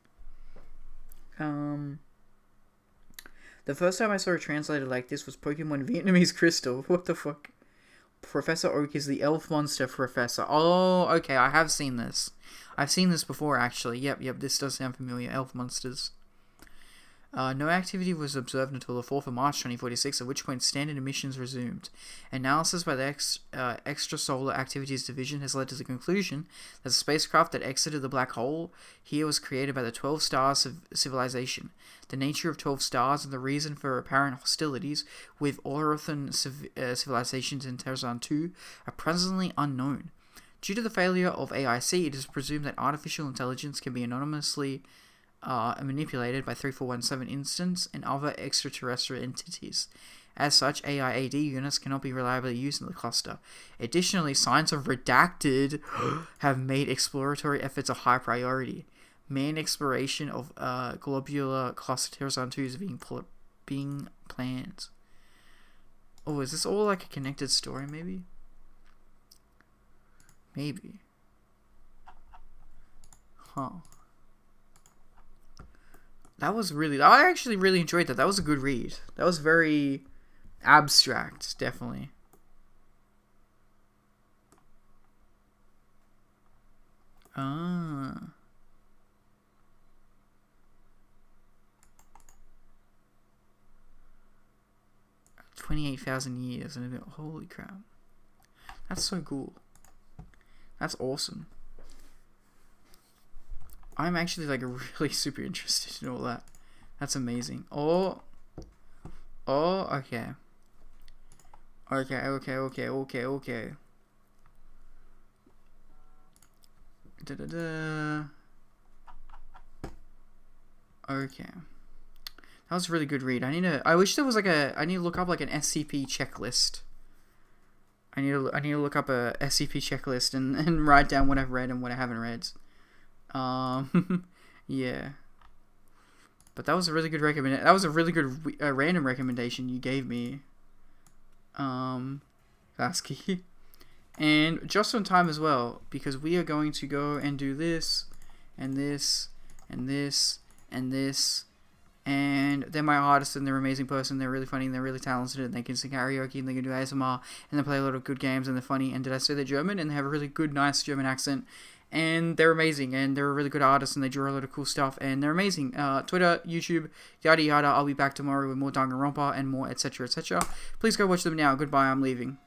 The first time I saw it translated like this was Pokemon Vietnamese Crystal. What the fuck? Professor Oak is the elf monster professor. Oh, okay, I have seen this. I've seen this before, actually. Yep, this does sound familiar. Elf monsters. No activity was observed until the 4th of March 2046, at which point standard emissions resumed. Analysis by the Extrasolar Activities Division has led to the conclusion that the spacecraft that exited the black hole here was created by the 12 Stars civilization. The nature of 12 stars and the reason for apparent hostilities with Orothan civilizations in Terzan 2 are presently unknown. Due to the failure of AIC, it is presumed that artificial intelligence can be anonymously manipulated by 3417 instance and other extraterrestrial entities. As such, AIAD units cannot be reliably used in the cluster. Additionally, signs of redacted have made exploratory efforts a high priority. Main exploration of globular cluster Terzan 2 is being planned. Oh, is this all like a connected story, maybe? Maybe. Huh. I actually really enjoyed that. That was a good read. That was very abstract, definitely. Ah. 28,000 years and a bit. Holy crap. That's so cool. That's awesome. I'm actually like really super interested in all that. That's amazing. Oh, okay. Okay. Okay. That was a really good read. I wish there was like I need to look up like an SCP checklist. I need to look up a SCP checklist and write down what I've read and what I haven't read. Yeah. But that was a really good recommendation. That was a really good random recommendation you gave me. Lasky. And just on time as well, because we are going to go and do this, and this, and this, and this. And they're my artist, and they're an amazing person. They're really funny, and they're really talented, and they can sing karaoke, and they can do ASMR, and they play a lot of good games, and they're funny. And did I say they're German? And they have a really good, nice German accent. And they're amazing, and they're a really good artist, and they draw a lot of cool stuff, and they're amazing. Twitter, YouTube, yada yada. I'll be back tomorrow with more Danganronpa and more etc. etc. Please go watch them now. Goodbye, I'm leaving.